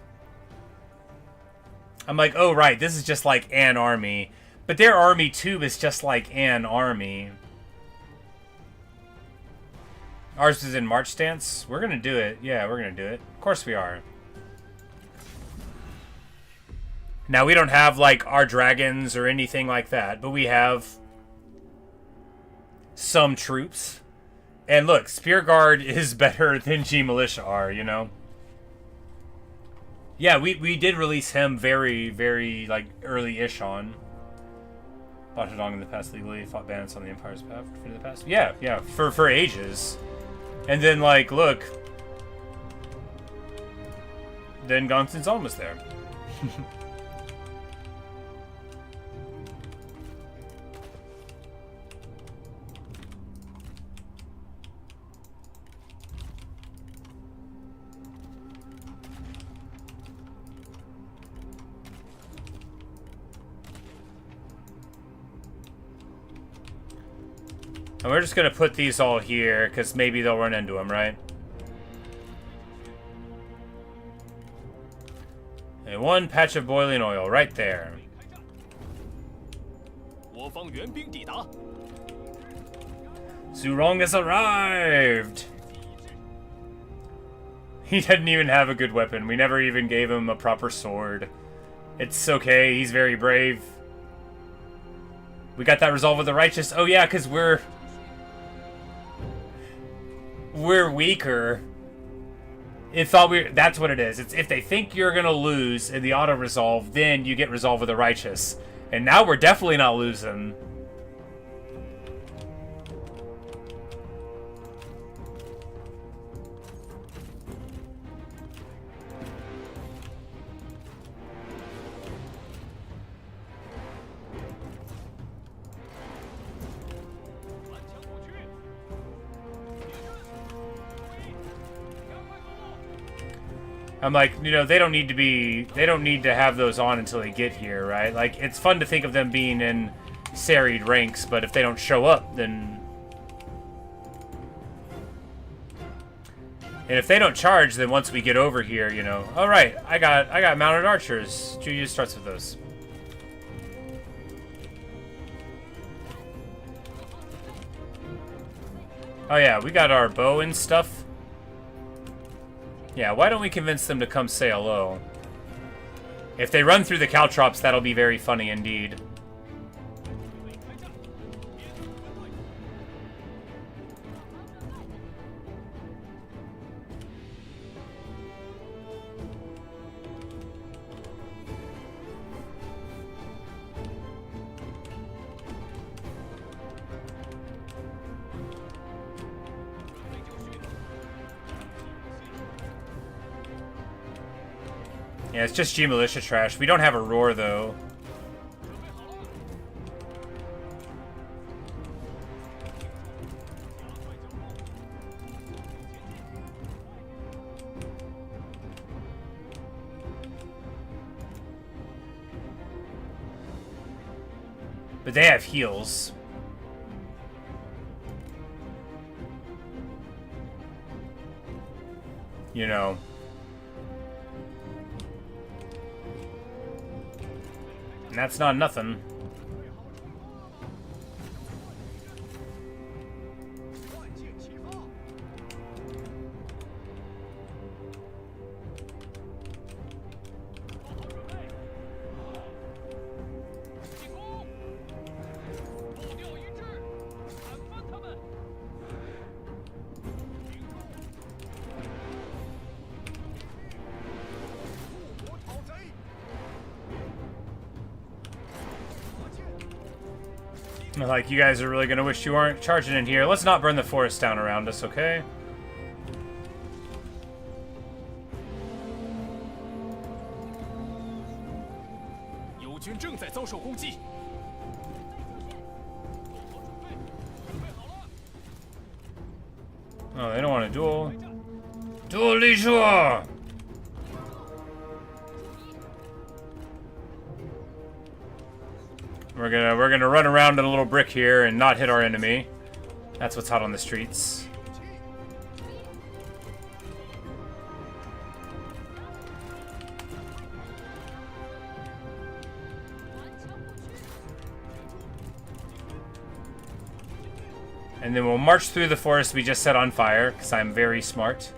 I'm like, oh, right, this is just like an army. But their army, too, is just like an army. Ours is in march stance. We're going to do it. Yeah, we're going to do it. Of course we are. Now, we don't have, like, our dragons or anything like that, but we have some troops. And look, Spear Guard is better than G Militia are, you know? Yeah, we did release him very, very, like, early-ish on. Fought Hedong in the past legally, fought bandits on the Empire's path for the past. Yeah, for ages. And then, like, look. Then Gongsun's almost there. And we're just going to put these all here, because maybe they'll run into them, right? And one patch of boiling oil, right there. 我方援兵抵达。 Zurong has arrived! He didn't even have a good weapon. We never even gave him a proper sword. It's okay, he's very brave. We got that resolve with the righteous. Oh yeah, because we're weaker. That's what it is. It's if they think you're gonna lose in the auto resolve, then you get resolve with the righteous. And now we're definitely not losing. I'm like, you know, they don't need to have those on until they get here, right? Like, it's fun to think of them being in serried ranks, but if they don't show up, then... And if they don't charge, then once we get over here, you know... Alright, I got mounted archers. Juyu starts with those. Oh yeah, we got our bow and stuff. Yeah, why don't we convince them to come say hello? If they run through the caltrops, that'll be very funny indeed. Yeah, it's just G militia trash. We don't have a roar though. But they have heals. You know. And that's not nothing. Like, you guys are really gonna wish you weren't charging in here. Let's not burn the forest down around us, okay? Oh, they don't want to duel. Duel Li Zhuo! We're gonna run around in a little brick here and not hit our enemy. That's what's hot on the streets. And then we'll march through the forest we just set on fire, because I'm very smart.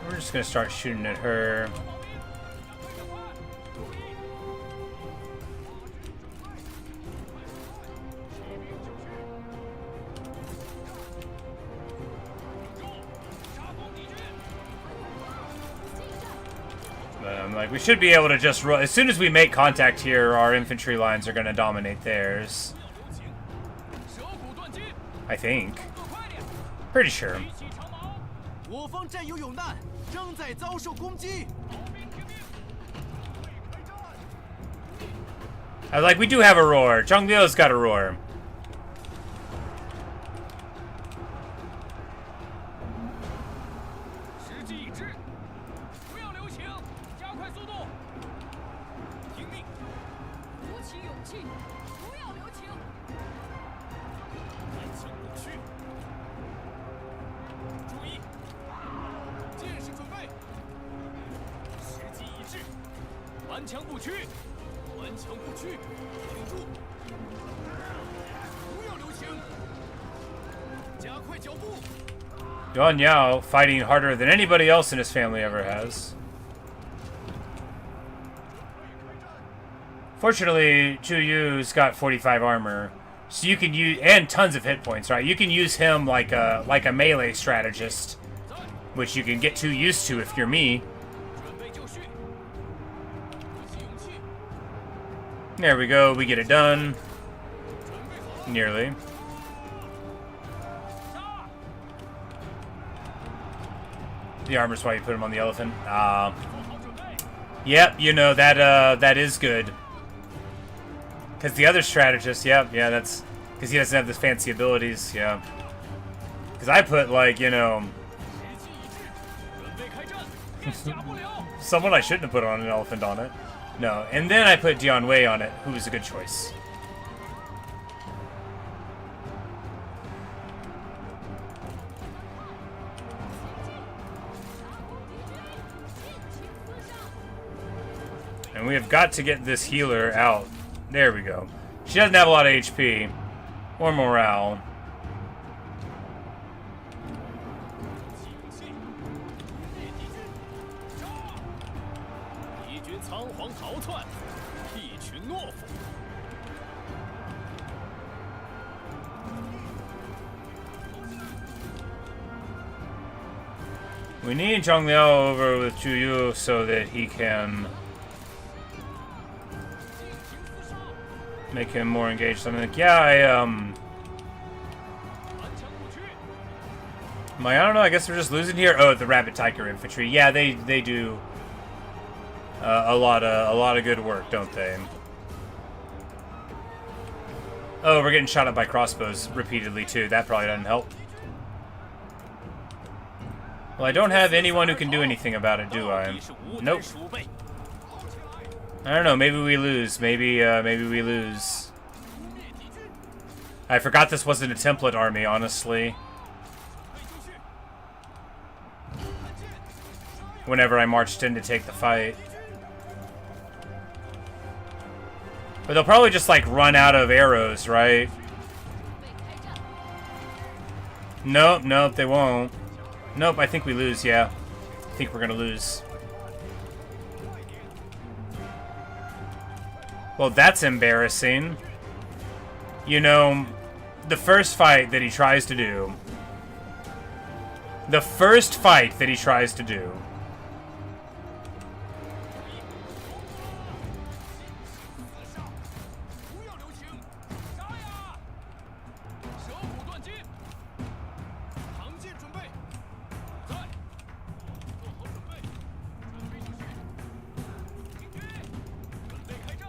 We're just gonna start shooting at her. But I'm like, we should be able to just roll. As soon as we make contact here, our infantry lines are gonna dominate theirs. I think. Pretty sure. I was like, we do have a roar. Zhang Liu's got a roar. Yuan Yao fighting harder than anybody else in his family ever has. Fortunately, Chu Yu's got 45 armor, so you can use, and tons of hit points, right? You can use him like a melee strategist which you can get too used to if you're me. 准备就绪，鼓起勇气， There we go. We get it done. 准备好了， Nearly. 杀！ The armor's why you put him on the elephant. 做好准备， Yep, you know, that is good. Because the other strategist, yeah, that's... Because he doesn't have the fancy abilities, yeah. Because I put, like, you know... 士气一致，准备开战，天下不了。 Someone I shouldn't have put on an elephant on it. No, and then I put Dion Wei on it, who was a good choice. And we have got to get this healer out. There we go. She doesn't have a lot of HP. Or morale. 鼓起勇气，灭敌军，杀！敌军仓皇逃窜，一群懦夫。 We need Zhang Liao over with Zhu Yu so that he can make him more engaged. I'm like, yeah, I 顽强不屈， I don't know, I guess we're just losing here. Oh, the Rabbit Tiger Infantry. Yeah, they do a lot of good work, don't they? Oh, we're getting shot up by crossbows repeatedly too. That probably doesn't help. Well, I don't have anyone who can do anything about it, do 到 I? 底是无能 Nope. 鼠辈。 I don't know. Maybe we lose. Maybe we lose. 灭敌军， I forgot this wasn't a template army, honestly. 准备就绪。看剑，杀呀！ Whenever I marched in to take the fight. But they'll probably just, like, run out of arrows, right? Nope, nope, they won't. Nope, I think we lose, yeah. I think we're gonna lose. Well, that's embarrassing. You know, the first fight that he tries to do... The first fight that he tries to do... 四杀，不要留情，杀呀！蛇骨断筋，扛剑准备，在，做好准备，准备就绪，行军，准备开战，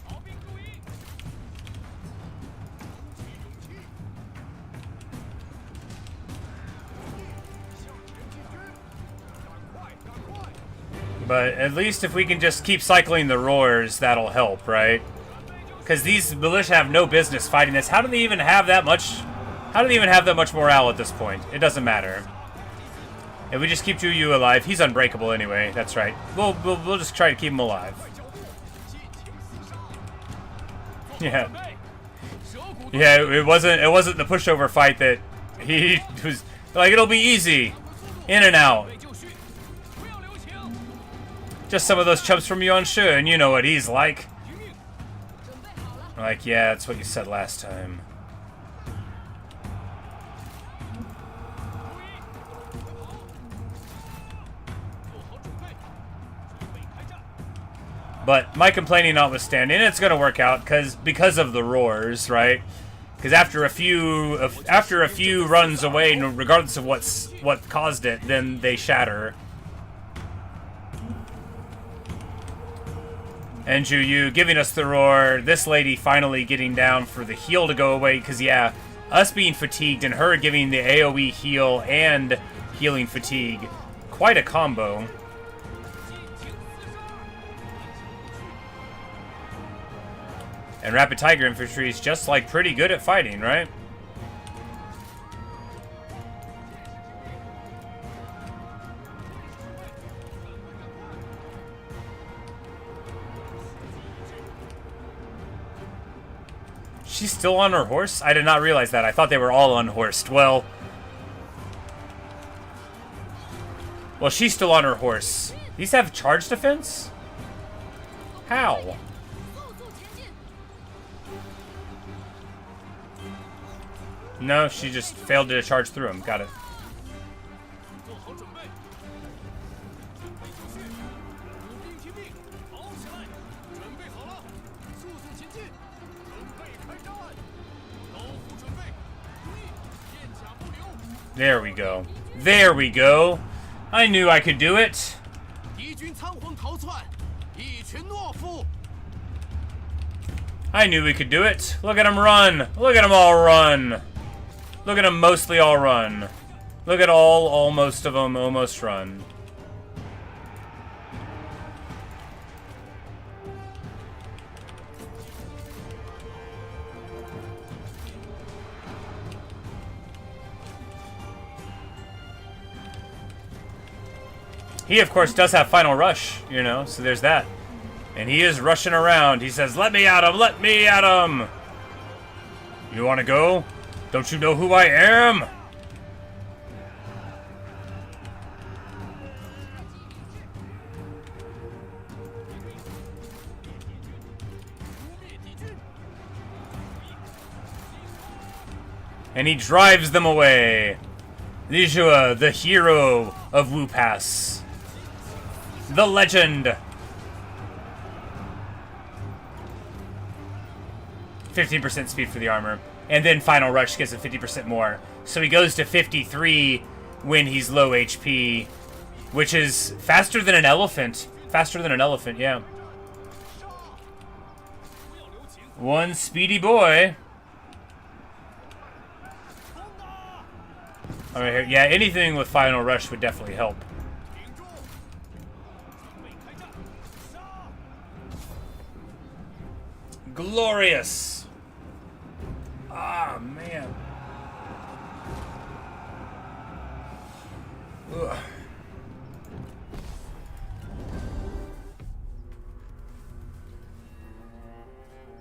逃兵注意，鼓起勇气，向前进军，赶快，赶快！ But at least if we can just keep cycling the roars, that'll help, right? Because these militia have no business fighting this. How do they even have that much... How do they even have that much morale at this point? It doesn't matter. If we just keep Zhu Yu alive, he's unbreakable anyway. That's right. We'll just try to keep him alive. 快交兵，尽情厮杀！做好 Yeah. 准备，蛇骨断 Yeah, it wasn't the pushover fight that he was like. It'll be easy, in and out. 准备就绪，不要留情。 Just some of those chumps from Yuan, and you know what he's like. 听命， Like, yeah, that's what you said last time. 做好准备，准备开战。 But my complaining notwithstanding, it's gonna work out because of the roars, right? Because after a few runs away, regardless of what caused it, then they shatter. And Zhu Yu giving us the roar. This lady finally getting down for the heal to go away. Because yeah, us being fatigued and her giving the AOE heal and healing fatigue, quite a combo. 尽情厮杀！ And Rapid Tiger Infantry is just like pretty good at fighting, right? She's still on her horse? I did not realize that. I thought they were all unhorsed. Well, she's still on her horse. These have charge defense? How? No, she just failed to charge through him. Got it. 做好准备，准备就绪，步兵听命，跑起来！准备好了，速速前进，准备开战！老虎准备，注意，片甲不留。 There we go. There we go. I knew I could do it. 敌军仓皇逃窜，一群懦夫。 I knew we could do it. Look at them run. Look at them all run. Look at them mostly all run. Look at most of them almost run. He, of course, does have Final Rush, you know, so there's that. And he is rushing around. He says, let me at him! Let me at him! You want to go? Don't you know who I am? And he drives them away. Liu Biao, the hero of Wu Pass. The legend. 15% speed for the armor. And then Final Rush gives him 50% more. So he goes to 53 when he's low HP. Which is faster than an elephant. Faster than an elephant, yeah. One speedy boy. Alright, here. Yeah, anything with Final Rush would definitely help. Glorious. Ah, man. Ugh.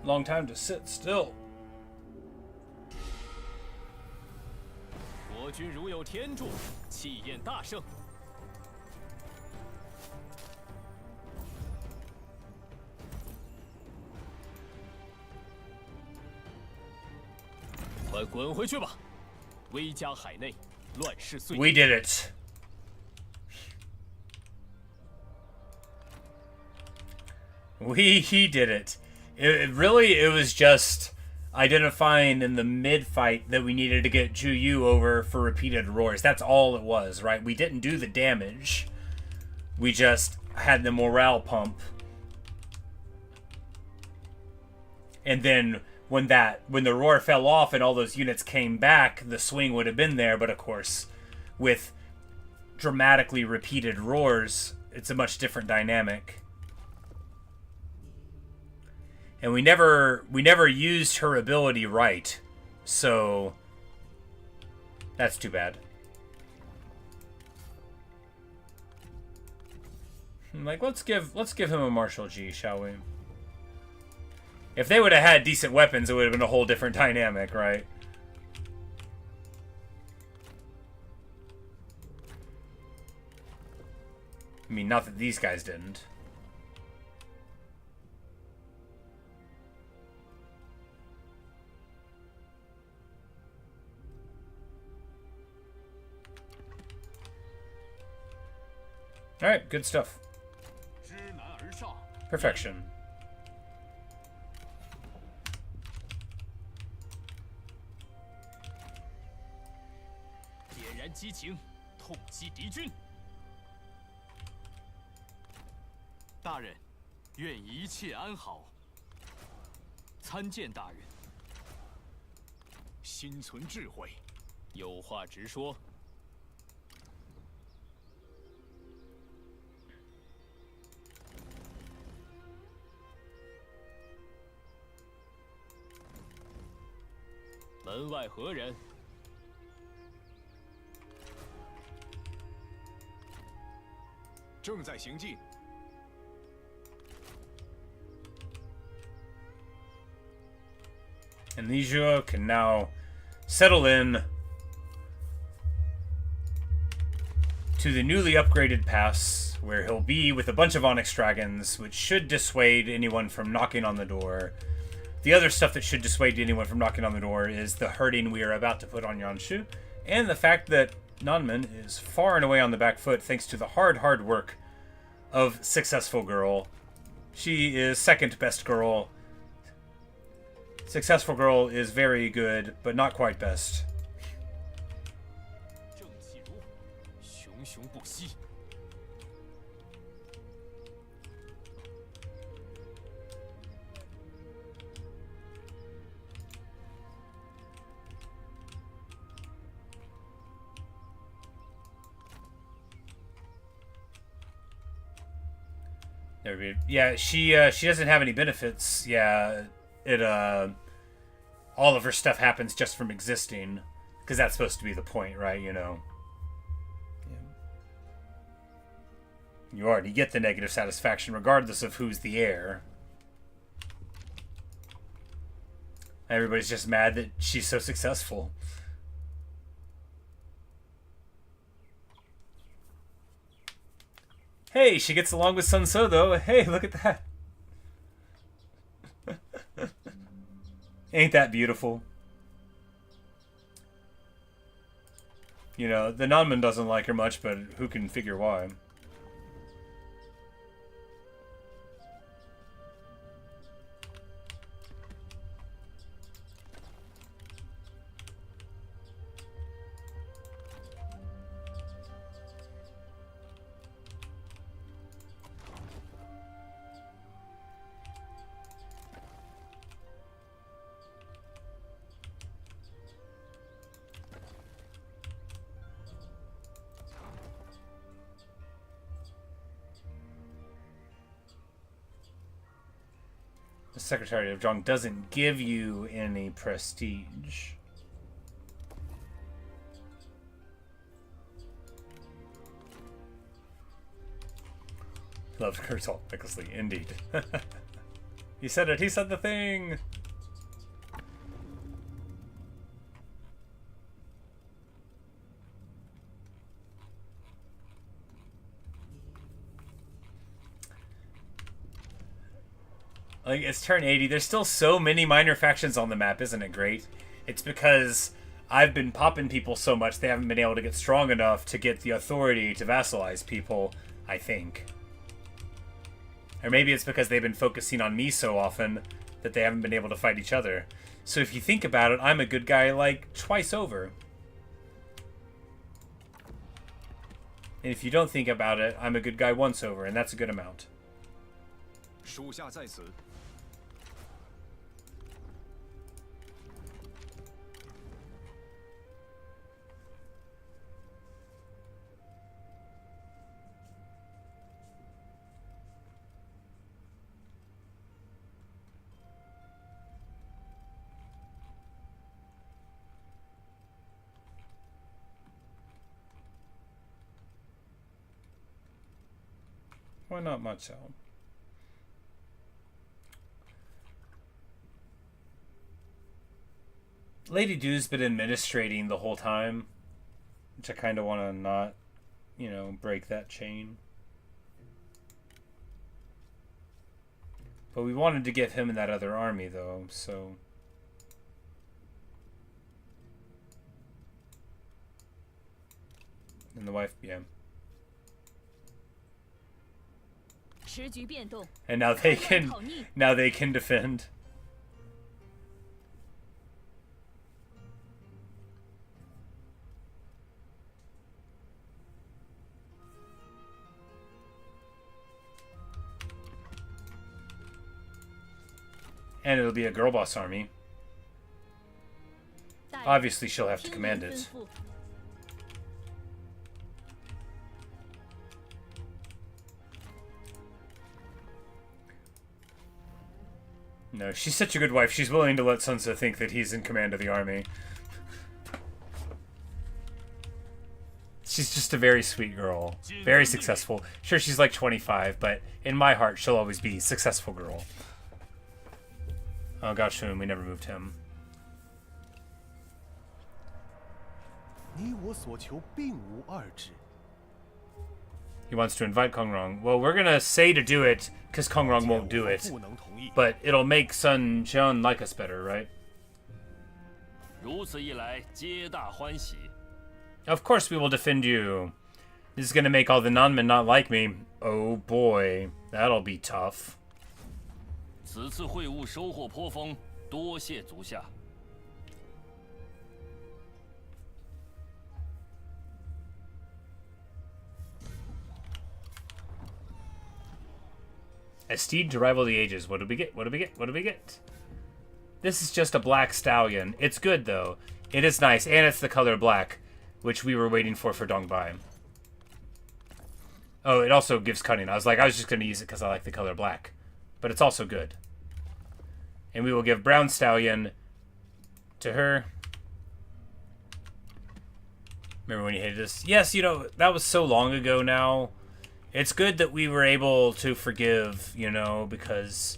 Long time to sit still. 国军如有天助，气焰大盛。快滚回去吧！威加海内，乱世岁月。 We did it. He did it. It was just identifying in the mid-fight that we needed to get Zhu Yu over for repeated roars. That's all it was, right? We didn't do the damage. We just had the morale pump. And then when the roar fell off and all those units came back, the swing would have been there, but of course, with dramatically repeated roars, it's a much different dynamic. And we never used her ability right, so that's too bad. Like, let's give him a Marshal G, shall we? If they would have had decent weapons, it would have been a whole different dynamic, right? I mean, not that these guys didn't. Alright, good stuff. Perfection. And Liu Biao can now settle in to the newly upgraded pass, where he'll be with a bunch of Onyx Dragons, which should dissuade anyone from knocking on the door. The other stuff that should dissuade anyone from knocking on the door is the hurting we are about to put on Yanshu, and the fact that Nanman is far and away on the back foot thanks to the hard work of Successful Girl. She is second best girl. Successful Girl is very good, but not quite best. 正气如熊熊不息。 Yeah, she doesn't have any benefits. Yeah, all of her stuff happens just from existing, because that's supposed to be the point, right? You know. Yeah. You already get the negative satisfaction regardless of who's the heir. Everybody's just mad that she's so successful. Hey, she gets along with Sun So though. Hey, look at that. Ain't that beautiful? You know, the Nanman doesn't like her much, but who can figure why? The Secretary of Zhong doesn't give you any prestige. Loved Kurtal recklessly, indeed. He said it, he said the thing! Like, it's turn 80. There's still so many minor factions on the map, isn't it great? It's because I've been popping people so much they haven't been able to get strong enough to get the authority to vassalize people, I think. Or maybe it's because they've been focusing on me so often that they haven't been able to fight each other. So if you think about it, I'm a good guy, like, twice over. And if you don't think about it, I'm a good guy once over, and that's a good amount. 属下在此。 Why not much out? Lady Du's been administrating the whole time, which I kind of want to not, you know, break that chain. But we wanted to give him in that other army, though, so... And the wife, yeah. And now they can defend. And it'll be a girl boss army. Obviously she'll have to command it. No, she's such a good wife. She's willing to let Sansa think that he's in command of the army. She's just a very sweet girl. Very successful. Sure, she's like 25, but in my heart, she'll always be successful girl. Oh, gosh, we never moved him. 你我所求并无二致。He wants to invite Kongrong. Well, we're gonna say to do it, because Kongrong won't do it. 不能同意。 But it'll make Sun Xian like us better, right? 如此一来，皆大欢喜。 Of course we will defend you. This is gonna make all the Nanman not like me. Oh boy, that'll be tough. 此次会晤收获颇丰，多谢足下。 A steed to rival the ages. What do we get? What do we get? What do we get? This is just a black stallion. It's good, though. It is nice, and it's the color black, which we were waiting for Dongbai. Oh, it also gives cunning. I was just going to use it because I like the color black. But it's also good. And we will give brown stallion to her. Remember when you hated this? Yes, you know, that was so long ago now. It's good that we were able to forgive, you know, because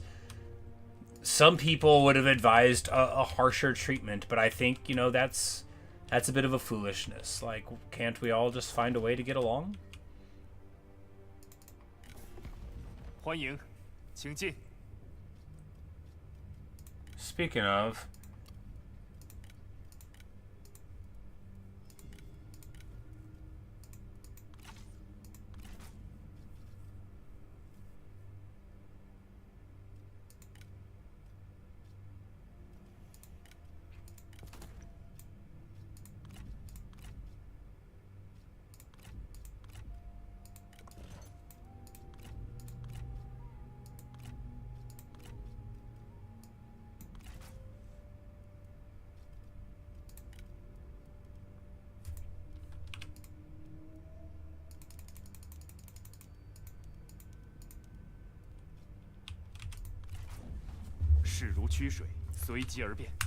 some people would have advised a harsher treatment, but I think, you know, that's a bit of a foolishness. Like, can't we all just find a way to get along? 欢迎，请进。 Speaking of...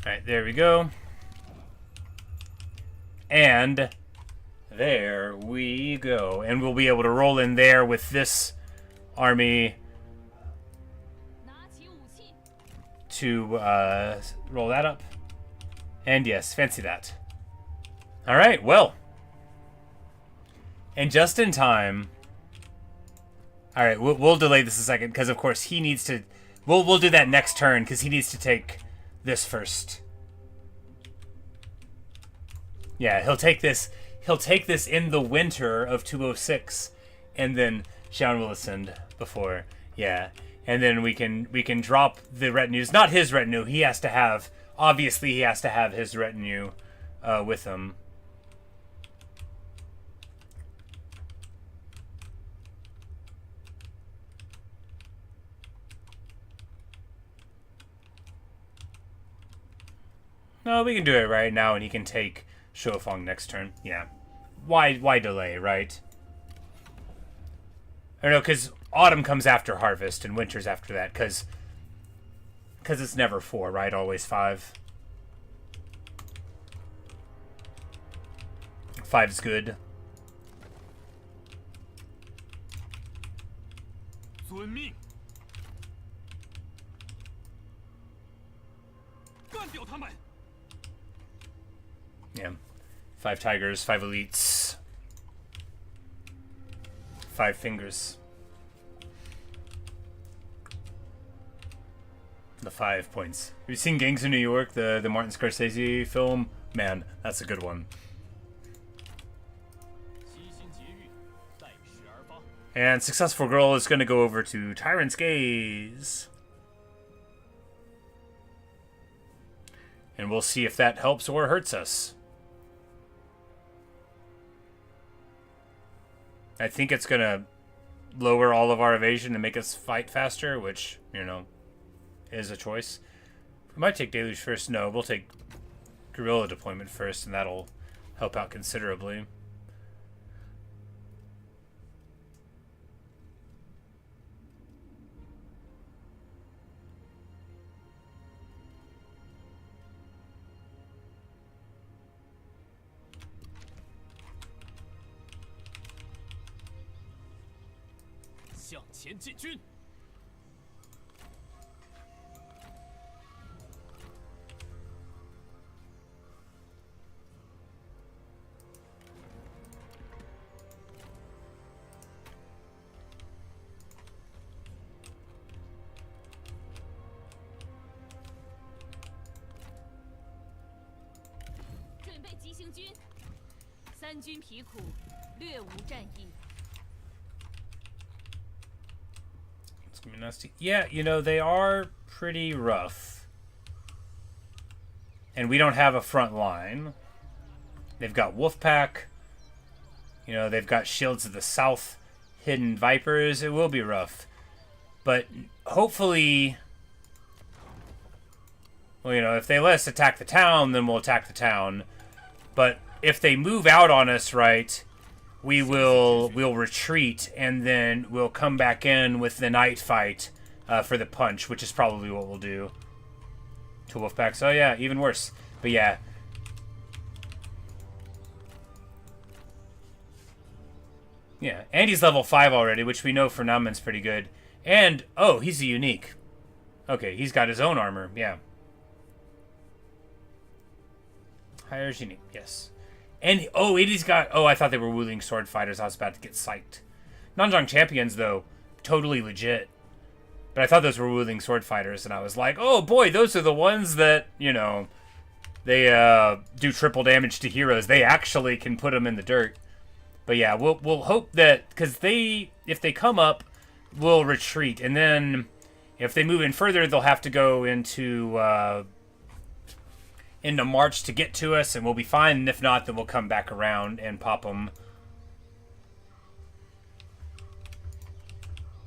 Alright, there we go. And there we go. And we'll be able to roll in there with this army to roll that up. And yes, fancy that. Alright, well. And just in time. Alright, we'll delay this a second, because of course he needs to... We'll do that next turn, because he needs to take this first. Yeah, he'll take this in the winter of 206, and then Xian will ascend before. Yeah. And then we can drop the retinues. Not his retinue. He has to have... Obviously, he has to have his retinue with him. No, we can do it right now, and he can take Shofeng next turn. Yeah. Why delay, right? I don't know, because autumn comes after harvest, and winter's after that, because it's never 4, right? Always 5. 5's good. 遵命，干掉他们！ Yeah. 5 tigers, 5 elites. 5 fingers. The 5 points. Have you seen Gangs of New York, the Martin Scorsese film? Man, that's a good one. 悉心节欲，待时而发。 And Successful Girl is going to go over to Tyrant's Gaze. And we'll see if that helps or hurts us. I think it's going to lower all of our evasion and make us fight faster, which, you know, is a choice. We might take Deluge first. No, we'll take Guerrilla Deployment first, and that'll help out considerably. "向前进军！急行军，三军疲苦，略无战意。 It's gonna be nasty. Yeah, you know, they are pretty rough. And we don't have a front line. They've got Wolfpack. You know, they've got Shields of the South, Hidden Vipers. It will be rough. But hopefully... Well, you know, if they let us attack the town, then we'll attack the town. But if they move out on us, right, we'll retreat, and then we'll come back in with the night fight for the punch, which is probably what we'll do. Two Wolfpacks. Oh, yeah, even worse. But, yeah. Yeah, and he's level 5 already, which we know for Nanman's pretty good. And, oh, he's a unique. Okay, he's got his own armor, yeah. Higher unique, yes. And, oh, he's got... Oh, I thought they were Wuling sword fighters. I was about to get psyched. Nanzhang champions, though, totally legit. But I thought those were Wuling sword fighters, and I was like, oh, boy, those are the ones that, you know, they do triple damage to heroes. They actually can put them in the dirt. But, yeah, we'll hope that... Because if they come up, we'll retreat. And then, if they move in further, they'll have to go into March to get to us, and we'll be fine. And if not, then we'll come back around and pop them.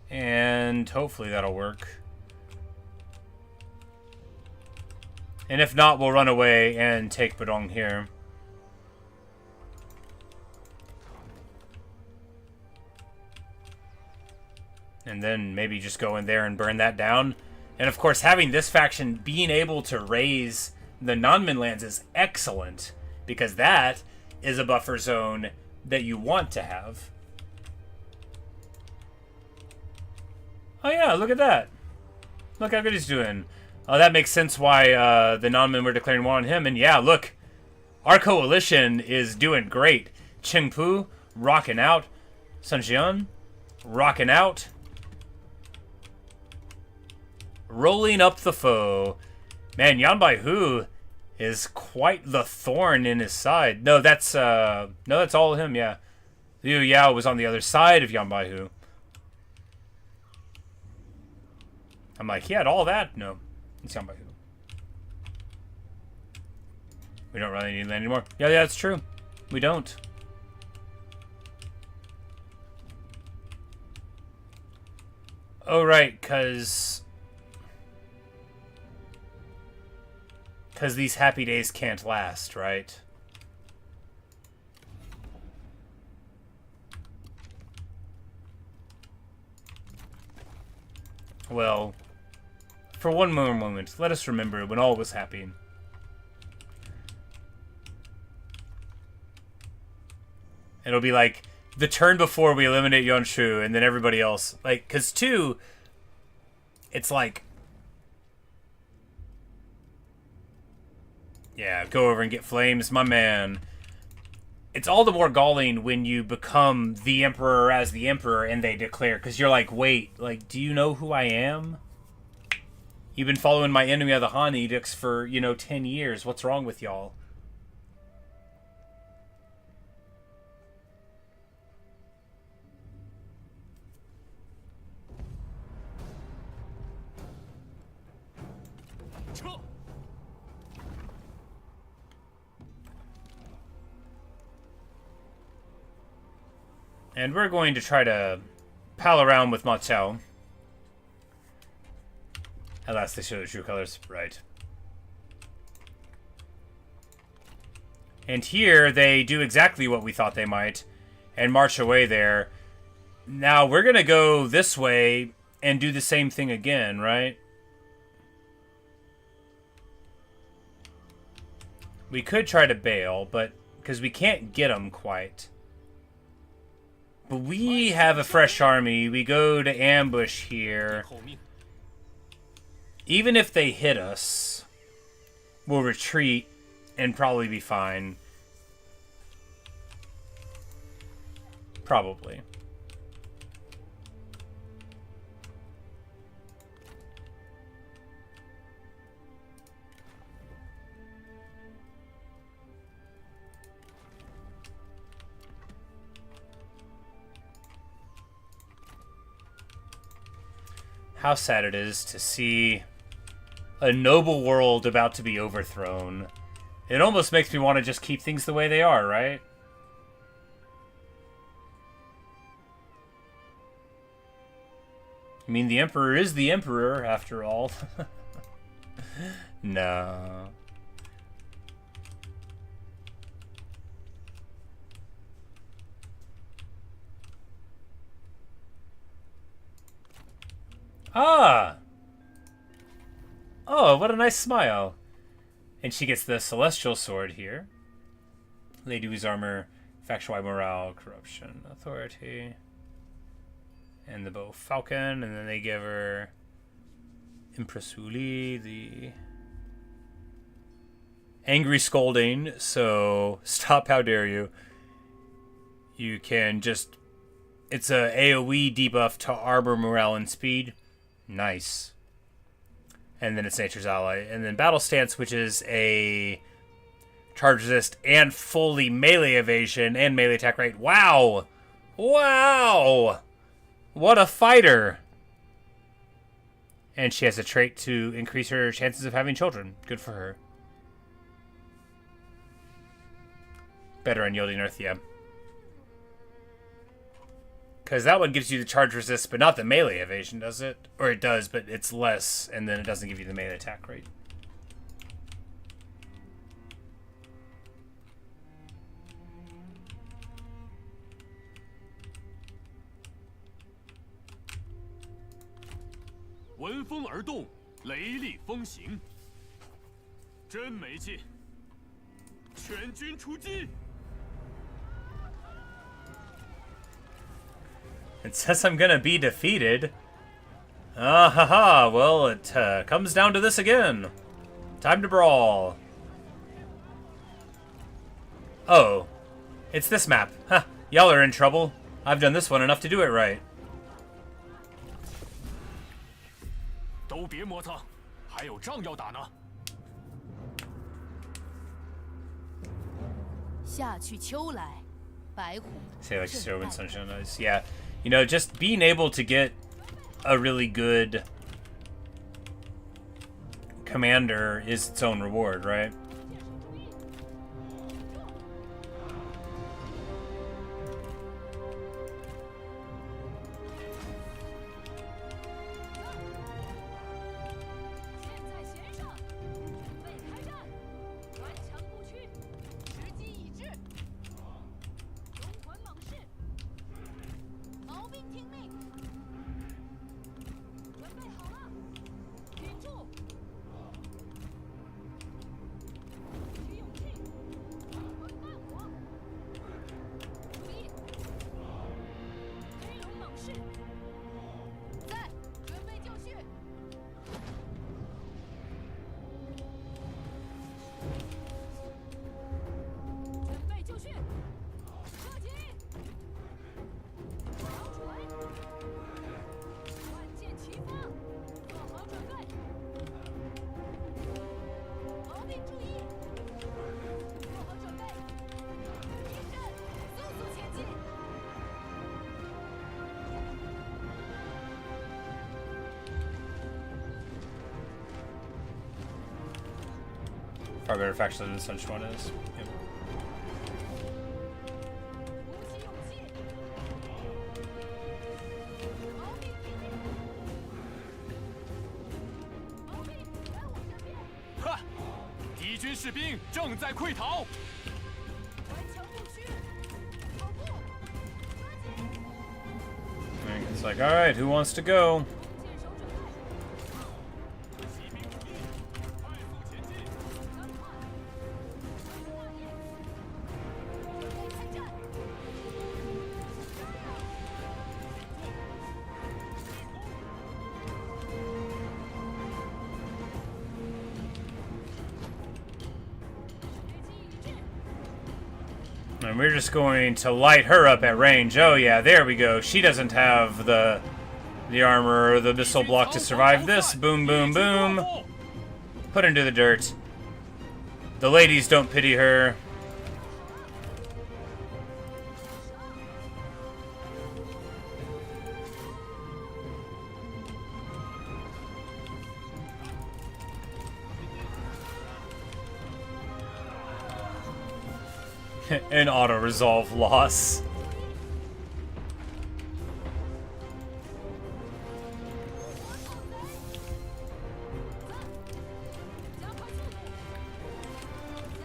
And hopefully that'll work. And if not, we'll run away and take Badong here. And then maybe just go in there and burn that down. And of course, having this faction being able to raise the Nanman lands is excellent, because that is a buffer zone that you want to have. Oh yeah, look at that. Look how good he's doing. Oh, that makes sense why the Nanman were declaring war on him. And yeah, look, our coalition is doing great. Qingpu rocking out. Sun Jian rocking out. Rolling up the foe. Man, Yan Baihu is quite the thorn in his side. No, that's all him, yeah. Liu Biao was on the other side of Yan Baihu. I'm like, he had all that? No, it's Yan Baihu. We don't really need land anymore. Yeah, that's true. We don't. Oh, right, because these happy days can't last, right? Well, for one more moment, let us remember when all was happy. It'll be like the turn before we eliminate Yonshu, and then everybody else. Like, because 2, it's like... Yeah, go over and get flames, my man. It's all the more galling when you become the Emperor as the Emperor and they declare, because you're like, wait, like, do you know who I am? You've been following my Enemy of the Han edicts for, 10 years. What's wrong with y'all? And we're going to try to pal around with Ma Chao. At last they show their true colors. Right. And here they do exactly what we thought they might and march away there. Now we're going to go this way and do the same thing again, right? We could try to bail, but because we can't get them quite. But we have a fresh army. We go to ambush here. Even if they hit us, we'll retreat and probably be fine. Probably. how sad it is to see a noble world about to be overthrown. It almost makes me want to just keep things the way they are, right? I mean, the Emperor is the Emperor, after all. No. Ah! Oh, what a nice smile. And she gets the Celestial Sword here. Lady whose armor, faction-wide morale, corruption, authority. And the bow falcon, and then they give her Impressuli, the angry scolding. So stop, how dare you. You can just, it's a AoE debuff to armor, morale, and speed. Nice. And then it's Nature's Ally. And then Battle Stance, which is a charge resist and fully melee evasion and melee attack rate. Wow! Wow! What a fighter! And she has a trait to increase her chances of having children. Good for her. Better unyielding earth, yeah. Because that one gives you the charge resist, but not the melee evasion, does it? Or it does, but it's less, and then it doesn't give you the melee attack rate.闻风而动，雷厉风行，真没劲！全军出击！ It says I'm gonna be defeated. Ah ha ha, well, it comes down to this again. Time to brawl. Oh, it's this map. Huh, y'all are in trouble. I've done this one enough to do it right. 都别磨蹭，还有仗要打呢。下去秋来，白虎 Say like 正 Sir when 待 Sunshine does. Yeah, you know, just being able to get a really good commander is its own reward, right? Far better faction than such one is. Yep. Ha！敌军士兵正在溃逃。 It's like, all right, who wants to go? And we're just going to light her up at range. Oh yeah, there we go. She doesn't have the armor or the missile block to survive this. Boom, boom, boom. Put into the dirt. The ladies don't pity her. An auto-resolve loss.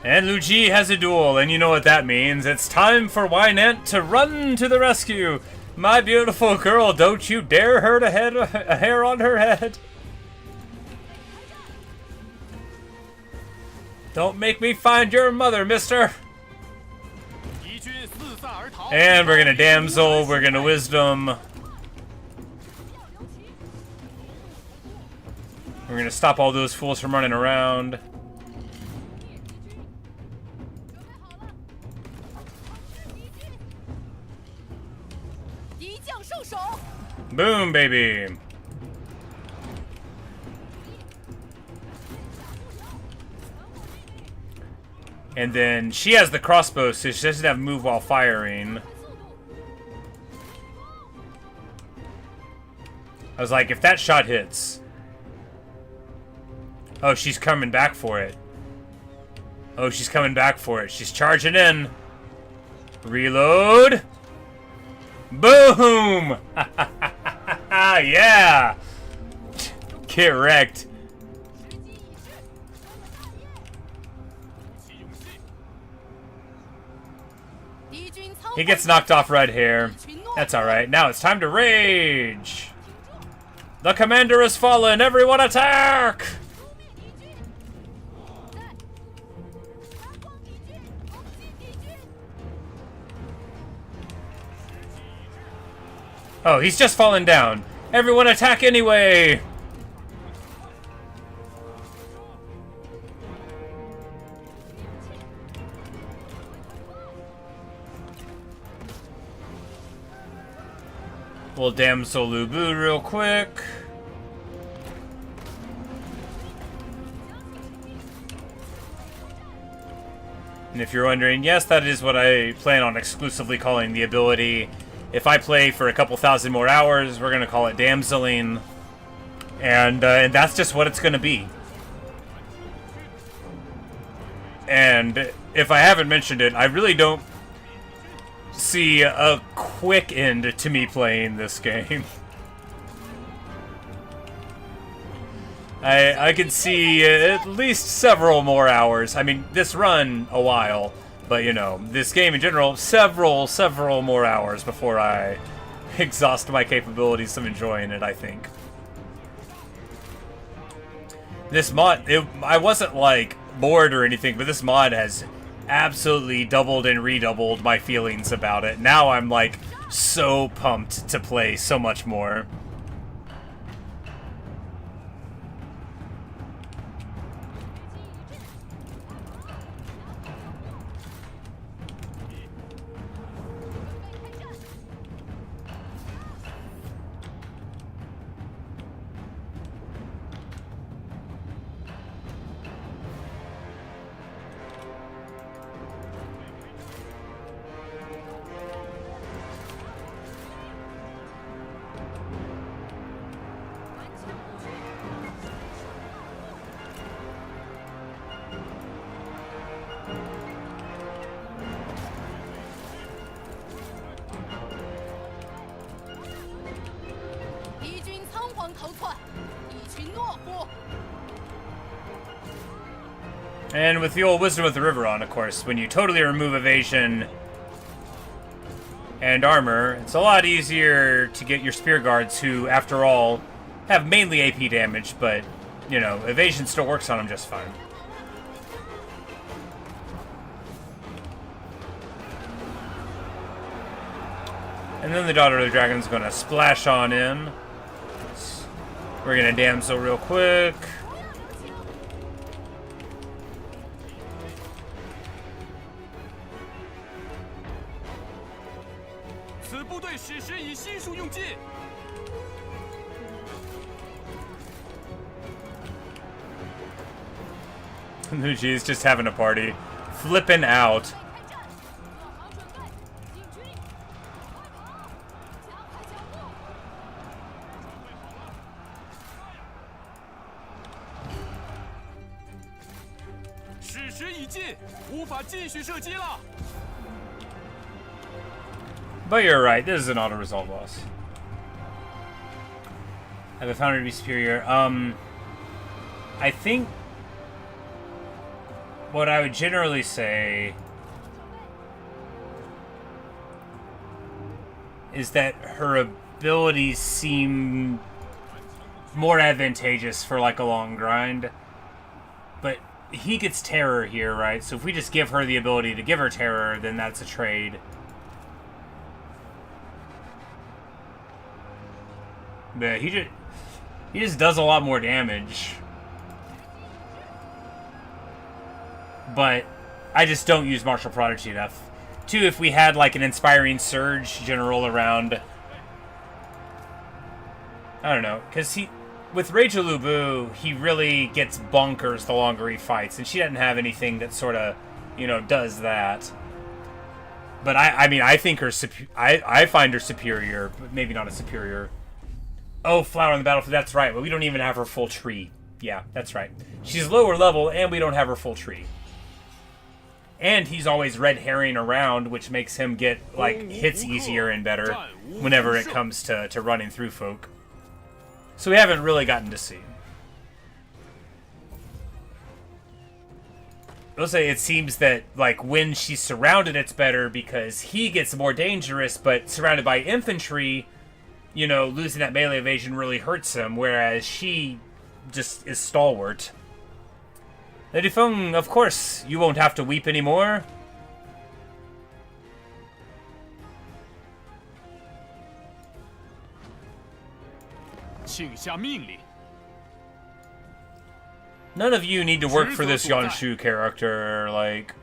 And Lu Ji has a duel, and you know what that means. It's time for Wynant to run to the rescue. My beautiful girl, don't you dare hurt a hair on her head. Don't make me find your mother, mister. And we're gonna damsel, we're gonna wisdom. We're gonna stop all those fools from running around. Boom, baby. And then she has the crossbow, so she doesn't have move while firing. I was like, if that shot hits. Oh, she's coming back for it. Oh, she's coming back for it. She's charging in. Reload. Boom! Yeah! Get wrecked. He gets knocked off right here. That's alright. Now it's time to rage! The commander has fallen! Everyone attack! Oh, he's just fallen down. Everyone attack anyway! We'll damsel Lu Bu real quick. And if you're wondering, yes, that is what I plan on exclusively calling the ability. If I play for a couple thousand more hours, we're going to call it damseling. And that's just what it's going to be. And if I haven't mentioned it, I really don't see a quick end to me playing this game. I could see at least several more hours. I mean, this run, a while. But, you know, this game in general, several more hours before I exhaust my capabilities of enjoying it, I think. This mod, I wasn't, like, bored or anything, but this mod has absolutely doubled and redoubled my feelings about it. Now I'm, like, so pumped to play so much more. And with the old Wisdom of the River on, of course, when you totally remove evasion and armor, it's a lot easier to get your spear guards, who, after all, have mainly AP damage, but, you know, evasion still works on them just fine. And then the Daughter of the Dragon's gonna splash on in. We're gonna damsel real quick. Nuji's just having a party. Flipping out. But you're right, this is an auto-resolve boss. Have I found her to be superior? I think what I would generally say is that her abilities seem more advantageous for like a long grind. But he gets terror here, right? So if we just give her the ability to give her terror, then that's a trade. But he just does a lot more damage. But I just don't use Martial Prodigy enough. Two, if we had like an Inspiring Surge general around, I don't know, because with Rachel Lu Bu, he really gets bonkers the longer he fights, and she doesn't have anything that sort of, you know, does that. But I mean, I think I find her superior, but maybe not a superior. Oh, Flower on the Battlefield, that's right, but we don't even have her full tree. Yeah, that's right. She's lower level, and we don't have her full tree. And he's always red herring around, which makes him get, like, hits easier and better whenever it comes to running through folk. So we haven't really gotten to see. I'll say it seems that, like, when she's surrounded, it's better because he gets more dangerous, but surrounded by infantry, you know, losing that melee evasion really hurts him, whereas she just is stalwart. Lady Feng, of course, you won't have to weep anymore. None of you need to work for this Yanshu character, like...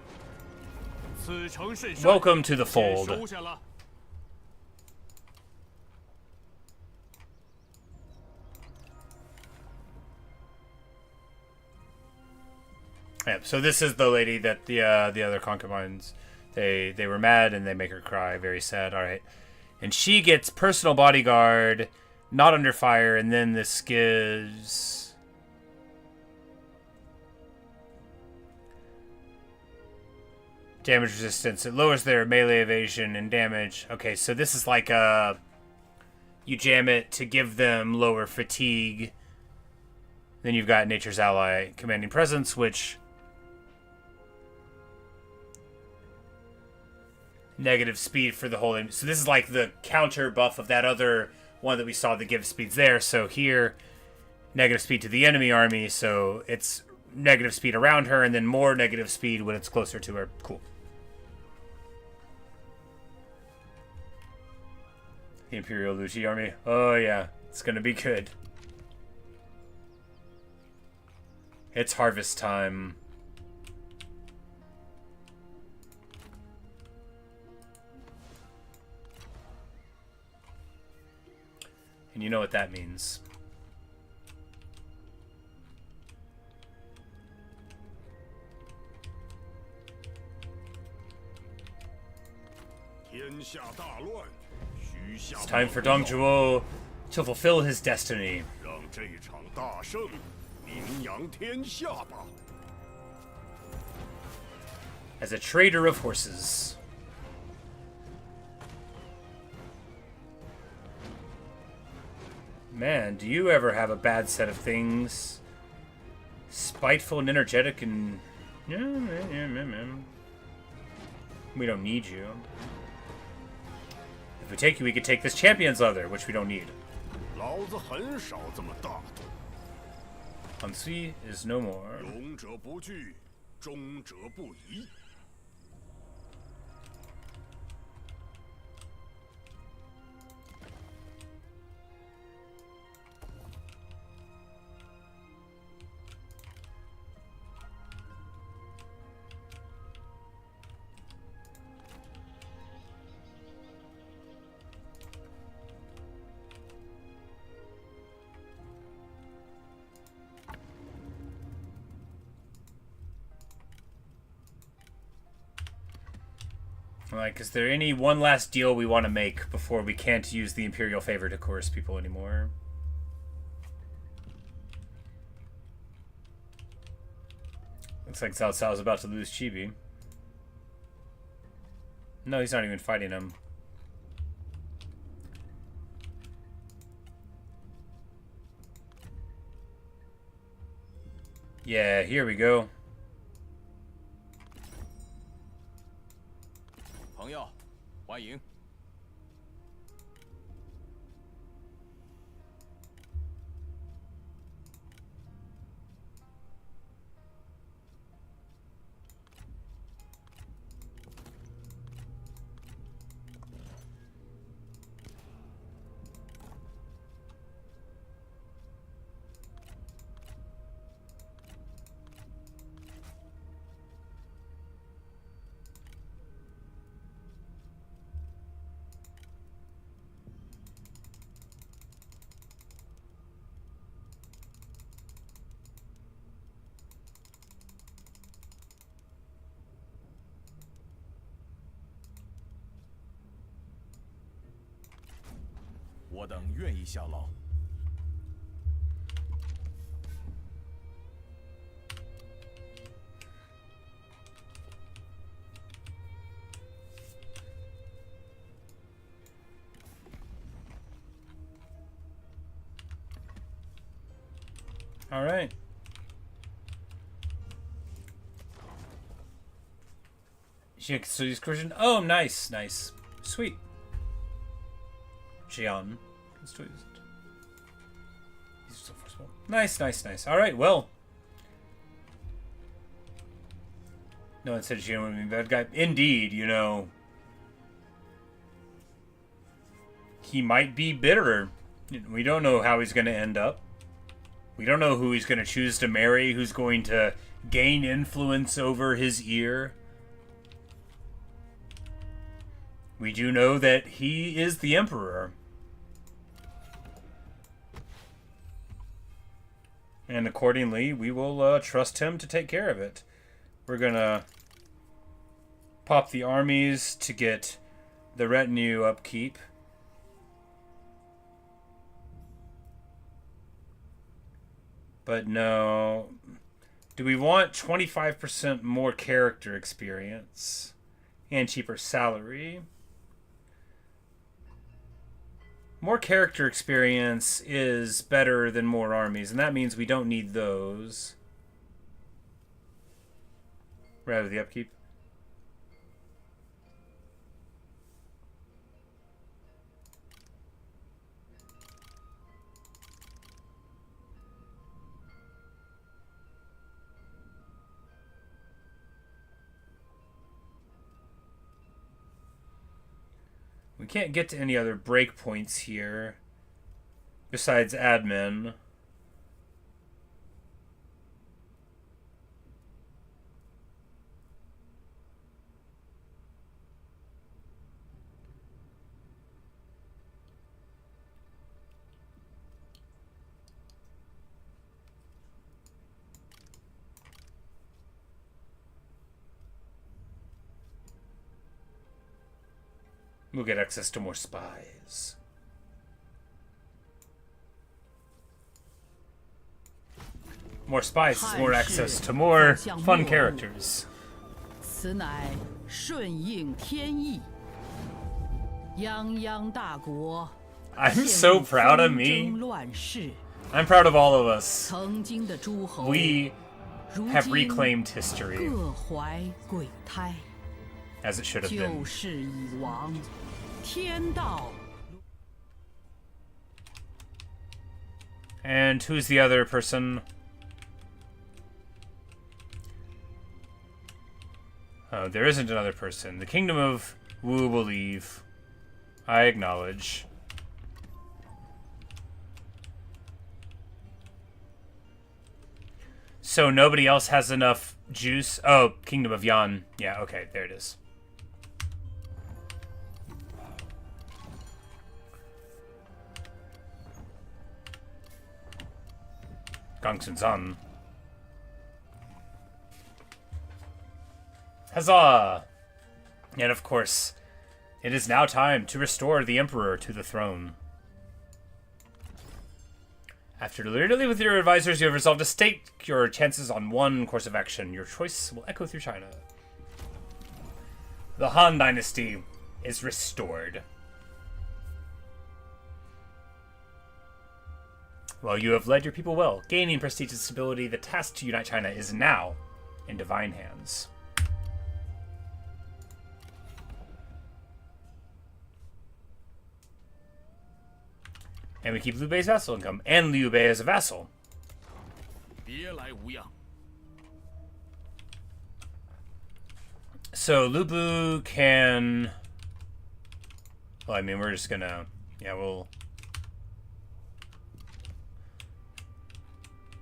Welcome to the fold. Yep, so this is the lady that the other concubines, they were mad and they make her cry. Very sad. All right. And she gets personal bodyguard, not under fire, and then this gives... damage resistance. It lowers their melee evasion and damage. Okay, so this is like you jam it to give them lower fatigue. Then you've got Nature's Ally, Commanding Presence, which... negative speed for the whole... So this is like the counter buff of that other one that we saw that gives speeds there. So here, negative speed to the enemy army, so it's negative speed around her, and then more negative speed when it's closer to her. Cool. The Imperial Luchi army. Oh yeah, it's gonna be good. It's harvest time. And you know what that means. It's time for Dong Zhuo to fulfill his destiny. As a trader of horses. Man, do you ever have a bad set of things? Spiteful and energetic and... We don't need you. If we take you, we could take this champion's leather, which we don't need. Hansui is no more. Like, is there any one last deal we want to make before we can't use the Imperial favor to coerce people anymore? Looks like Cao Cao's about to lose Chibi. No, he's not even fighting him. Yeah, here we go. 朋友，欢迎。我等愿意效劳。All right. So excursion. Oh, nice, nice, sweet. Xian. Nice, nice, nice. All right, well. No one said Xian would be a bad guy. Indeed, you know. He might be bitter. We don't know how he's going to end up. We don't know who he's going to choose to marry, who's going to gain influence over his ear. We do know that he is the emperor. And accordingly, we will trust him to take care of it. We're going to pop the armies to get the retinue upkeep. But no. Do we want 25% more character experience and cheaper salary? More character experience is better than more armies, and that means we don't need those. Rather the upkeep. We can't get to any other breakpoints here besides admin. We'll get access to more spies. More spies is more access to more fun characters. 此乃顺应天意。泱泱大国， I'm so proud of me. 乱世， I'm proud of all of us. 曾经的诸侯， We 如 have 今 reclaimed history 各怀鬼胎， as it should have 旧 been. 事已亡，天道。 And who's the other person? Oh, there isn't another person. The Kingdom of Wu will leave. I acknowledge. So nobody else has enough juice? Oh, Kingdom of Yuan. Yeah, okay, there it is. Gong Sun. Huzzah! And of course, it is now time to restore the Emperor to the throne. After deliberating with your advisors, you have resolved to stake your chances on one course of action. Your choice will echo through China. The Han Dynasty is restored. Well, you have led your people well, gaining prestige and stability. The task to unite China is now in divine hands. And we keep Liu Bei's vassal income, and Liu Bei as a vassal. 别来无恙。 So Lu Bu can... Well, I mean, we're just gonna... Yeah, we'll...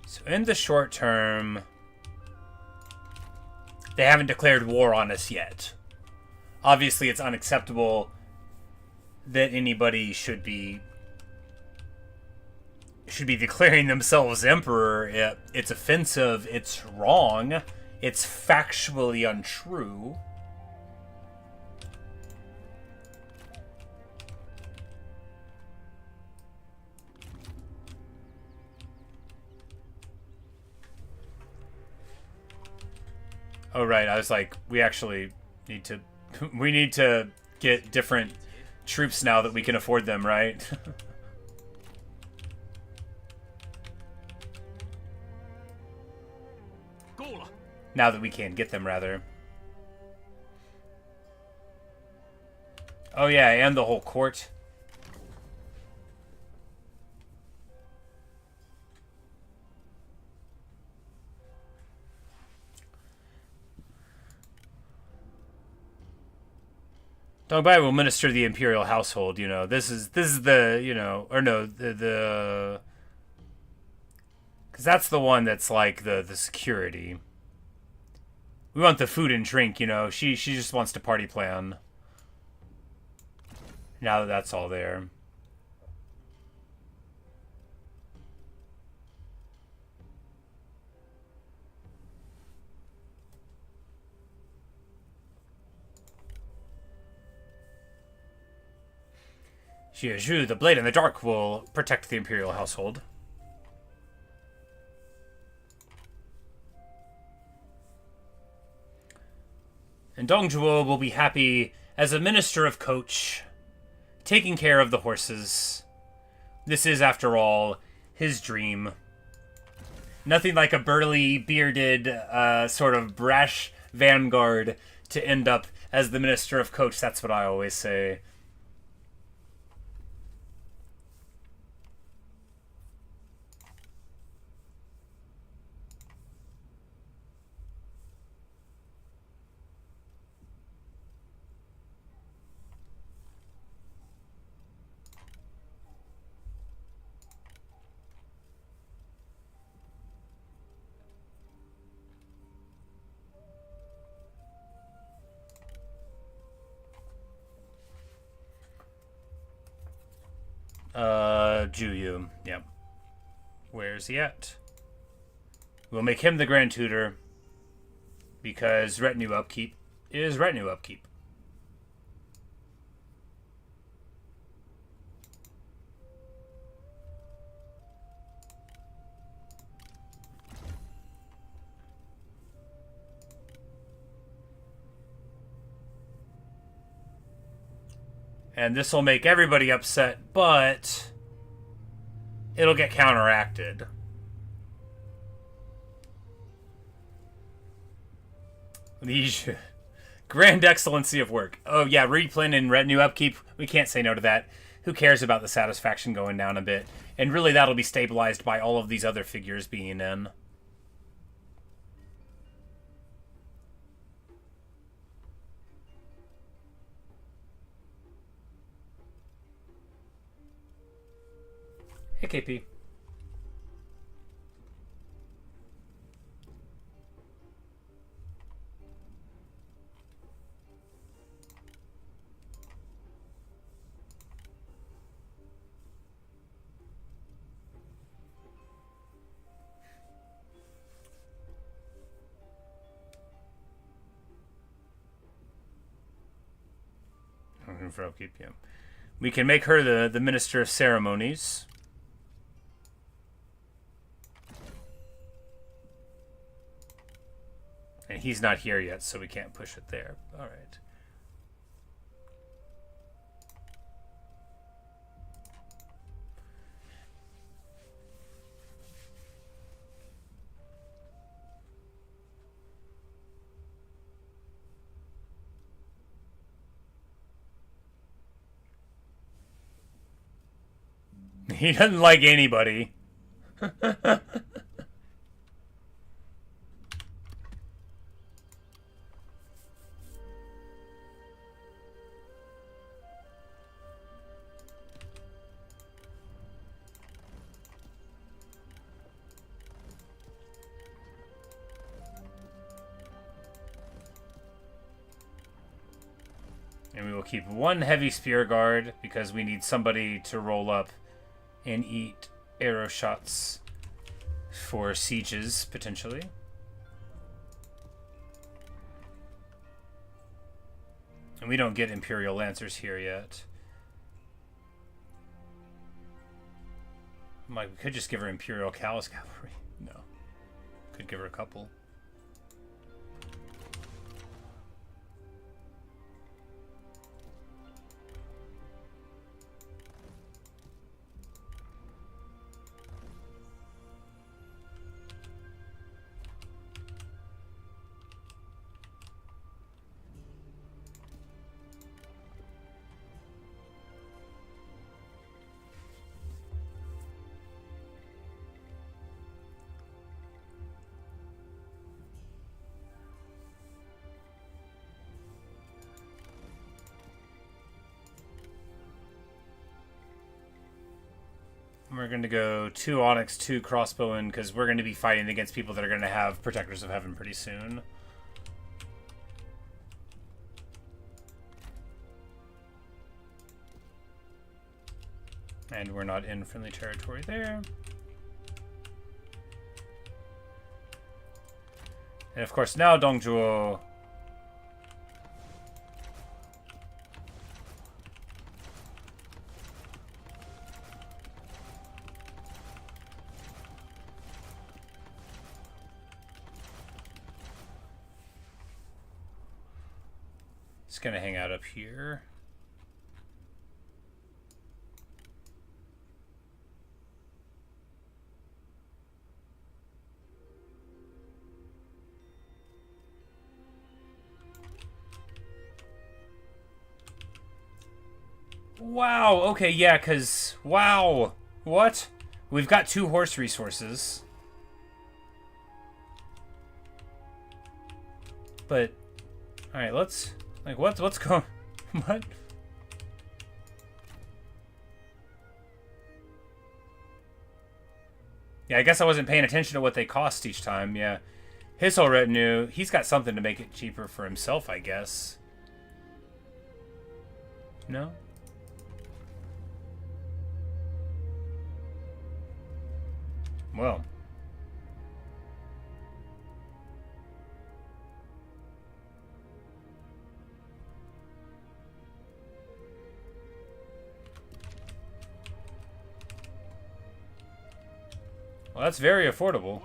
So in the short term... They haven't declared war on us yet. Obviously, it's unacceptable that anybody should be declaring themselves emperor. It's offensive, it's wrong, it's factually untrue. Oh right, I was like, we actually need to we need to get different troops now that we can afford them, right? Now that we can get them, rather. Oh yeah, and the whole court. Dong Bai will minister the imperial household, you know. This is the, you know, or no, the because that's the one that's like the security. We want the food and drink, you know. She just wants to party plan. Now that that's all there. Xie Zhu, the Blade in the Dark, will protect the imperial household. And Dong Zhuo will be happy as a minister of coach, taking care of the horses. This is, after all, his dream. Nothing like a burly, bearded, sort of brash vanguard to end up as the minister of coach. That's what I always say. Juyu, yep. Where's he at? We'll make him the Grand Tutor, because retinue upkeep is retinue upkeep. And this will make everybody upset, but it'll get counteracted. These grand excellency of work. Oh yeah, replan and retinue upkeep. We can't say no to that. Who cares about the satisfaction going down a bit? And really that'll be stabilized by all of these other figures being in. Hey, KP. For upkeep, yeah. We can make her the Minister of Ceremonies. And he's not here yet, so we can't push it there. All right. He doesn't like anybody. And we will keep one heavy spear guard because we need somebody to roll up and eat arrow shots for sieges, potentially. And we don't get Imperial Lancers here yet. Like, we could just give her Imperial Callus Cavalry. No. Could give her a couple. We're going to go 2 Onyx, 2 Crossbowmen, because we're going to be fighting against people that are going to have Protectors of Heaven pretty soon. And we're not in friendly territory there. And of course now Dong Zhuo is going to hang out up here. Wow, okay, yeah, because, wow, what? We've got 2 horse resources. But, alright, let's, like, what's going, what? Yeah, I guess I wasn't paying attention to what they cost each time, yeah. His whole retinue, he's got something to make it cheaper for himself, I guess. No? Well. Well, that's very affordable.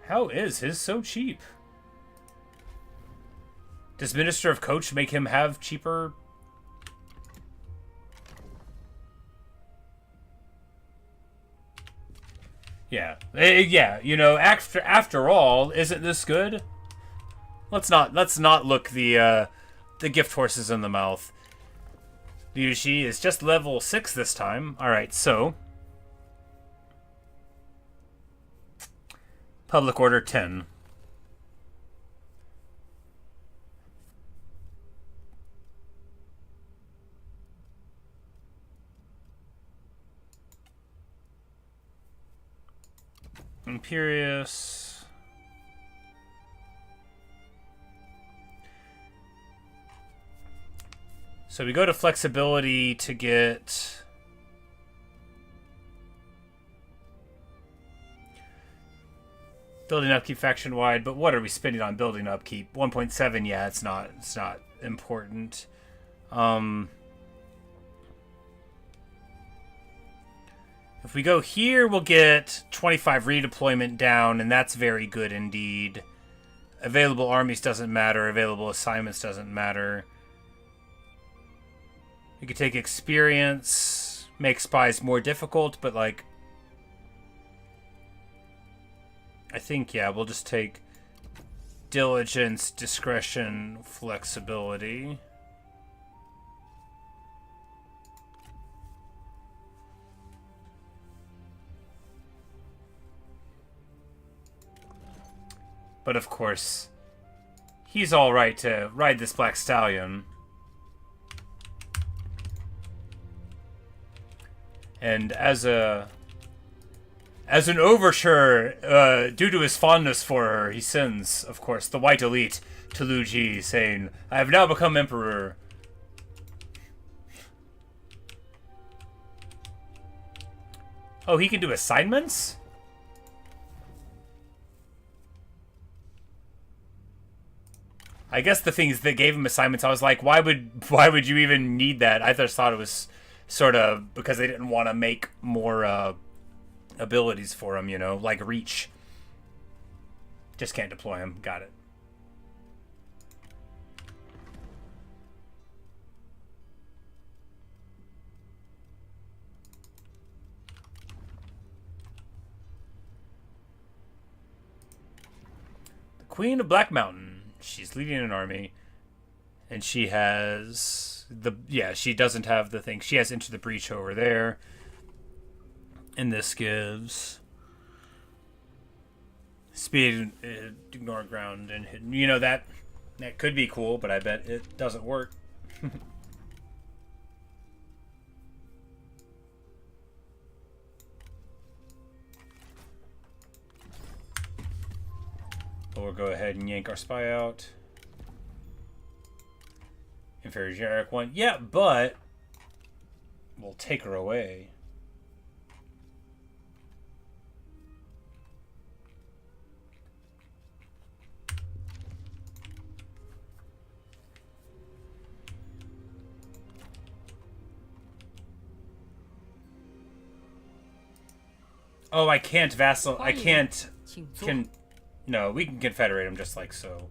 How is his so cheap? Does Minister of Coach make him have cheaper? Yeah. Yeah, you know, after all, isn't this good? Let's not look the gift horses in the mouth. Liu Shi is just level 6 this time. Alright, so Public Order 10. Imperious. So we go to flexibility to get building upkeep faction wide, but what are we spending on building upkeep? 1.7, yeah, it's not important. If we go here, we'll get 25 redeployment down, and that's very good indeed. Available armies doesn't matter. Available assignments doesn't matter. We could take experience, make spies more difficult, but like, I think, yeah, we'll just take diligence, discretion, flexibility. But of course, he's all right to ride this black stallion. And as an overture, due to his fondness for her, he sends, of course, the White Elite to Lu Ji, saying, "I have now become emperor." Oh, he can do assignments? I guess the things that gave him assignments, I was like, why would you even need that? I just thought it was sort of because they didn't want to make more abilities for him, you know, like reach. Just can't deploy him. Got it. The Queen of Black Mountain. She's leading an army, and she has she doesn't have the thing. She has Into the Breach over there, and this gives speed, ignore ground, and hidden. You know, that could be cool, but I bet it doesn't work. We'll go ahead and yank our spy out. Inferior generic one. Yeah, but we'll take her away. Oh, I can't vassal. I can't. No, we can confederate him just like so.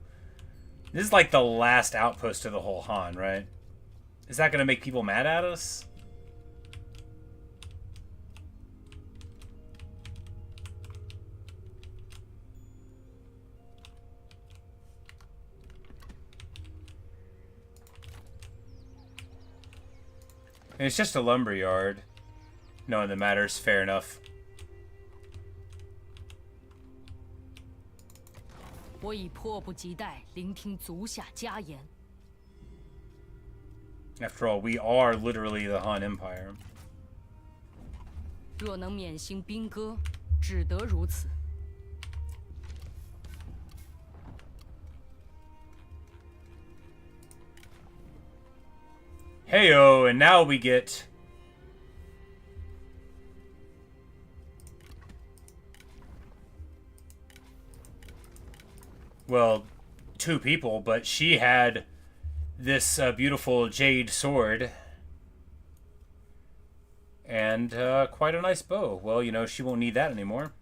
This is like the last outpost of the whole Han, right? Is that going to make people mad at us? And it's just a lumber yard. No one that matters. Fair enough. 我已迫不及待聆听足下家言。 After all, we are literally the Han Empire. 若能免刑兵戈，只得如此。 Heyo, and now we get... Well, 2 people, but she had this beautiful jade sword. And quite a nice bow. Well, you know, she won't need that anymore.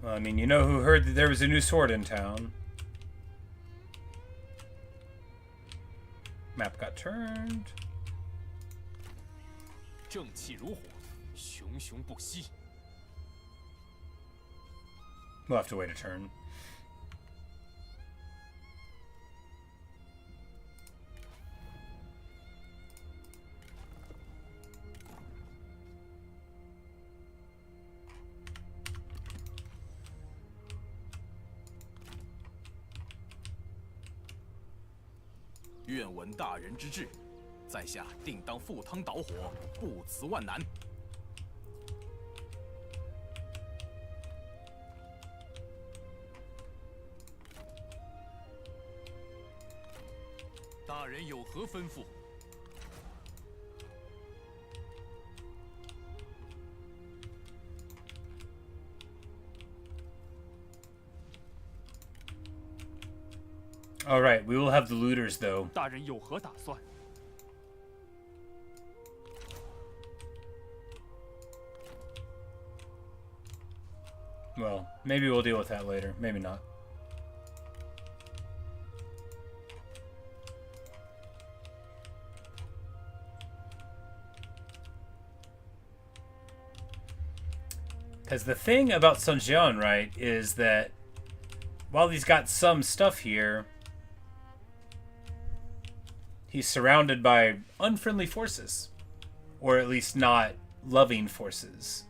Well, I mean, you know who heard that there was a new sword in town? Map got turned. 正气如火，熊熊不息。 We'll have to wait a turn. "愿闻大人之志，在下定当赴汤蹈火，不辞万难。" 大人有何吩咐？ All right, we will have the looters, though. 大人有何打算？ Well, maybe we'll deal with that later. Maybe not. Because the thing about Sun Jian, right, is that while he's got some stuff here, he's surrounded by unfriendly forces. Or at least not loving forces.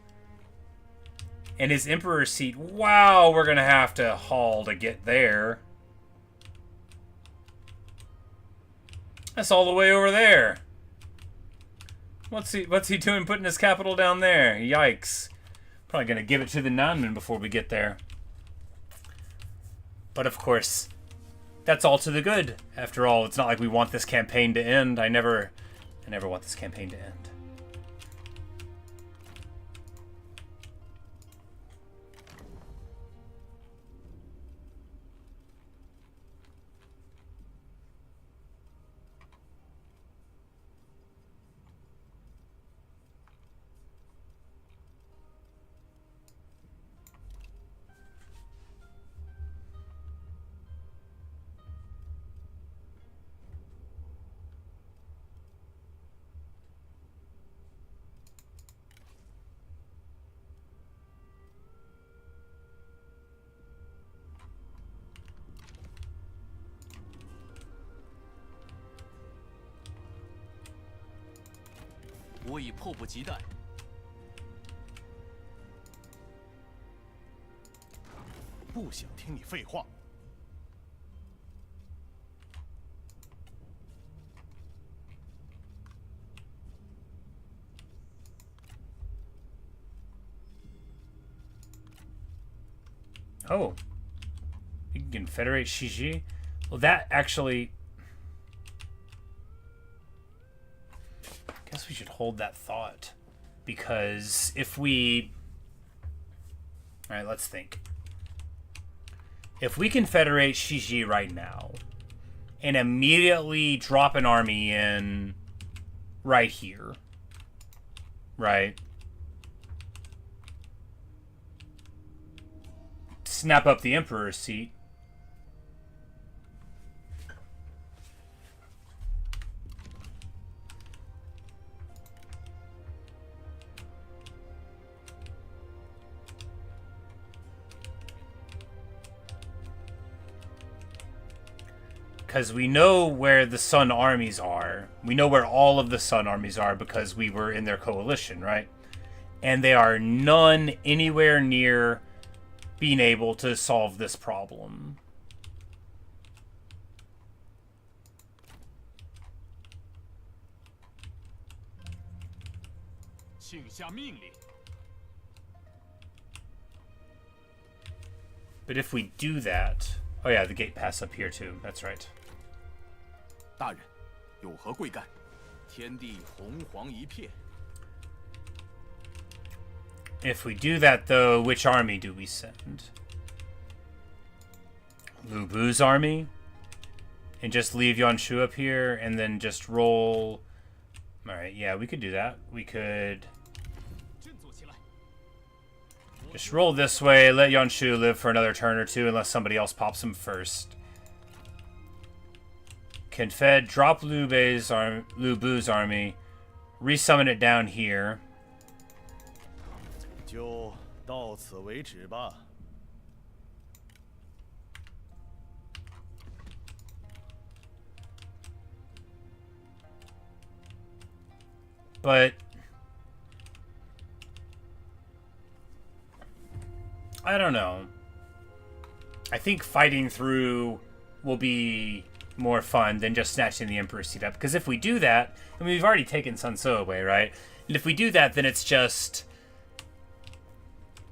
And his Emperor's seat, wow, we're going to have to haul to get there. That's all the way over there. What's he doing putting his capital down there? Yikes. Probably going to give it to the Nanman before we get there. But of course, that's all to the good. After all, it's not like we want this campaign to end. I never want this campaign to end.我已迫不及待。不想听你废话。Oh. You can confederate Shiji? Well, that actually... I guess we should hold that thought. Because if we... Alright, let's think. If we confederate Shiji right now, and immediately drop an army in right here, right? Snap up the Emperor's seat. Because we know where the Sun armies are. We know where all of the Sun armies are because we were in their coalition, right? And they are none anywhere near being able to solve this problem. But if we do that... Oh yeah, the gate pass up here too. That's right. 大人，有何贵干？天地洪荒一片。 If we do that, though, which army do we send? Liu Bu's army? And just leave Yuan Shu up here, and then just roll... Alright, yeah, we could do that. We could... just roll this way, let Yuan Shu live for another turn or two, unless somebody else pops him first. Confed, drop Liu Bu's army, resummon it down here. 就到此为止吧。 But I don't know. I think fighting through will be more fun than just snatching the Emperor's seat up. Because if we do that, I mean, we've already taken Sun So away, right? And if we do that, then it's just...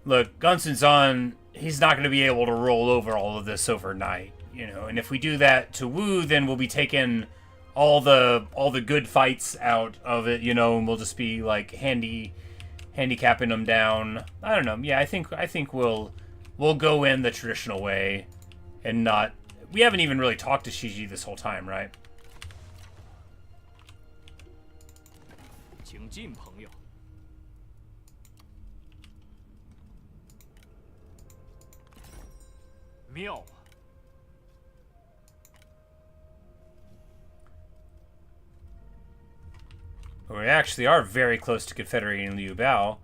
Look, Gunsun Zan, he's not going to be able to roll over all of this overnight, you know. And if we do that to Wu, then we'll be taking all the good fights out of it, you know, and we'll just be like handicapping them down. I don't know. Yeah, I think we'll go in the traditional way and not. We haven't even really talked to Shiji this whole time, right? 请进，朋友。 妙啊！ We actually are very close to confederating Liu Biao.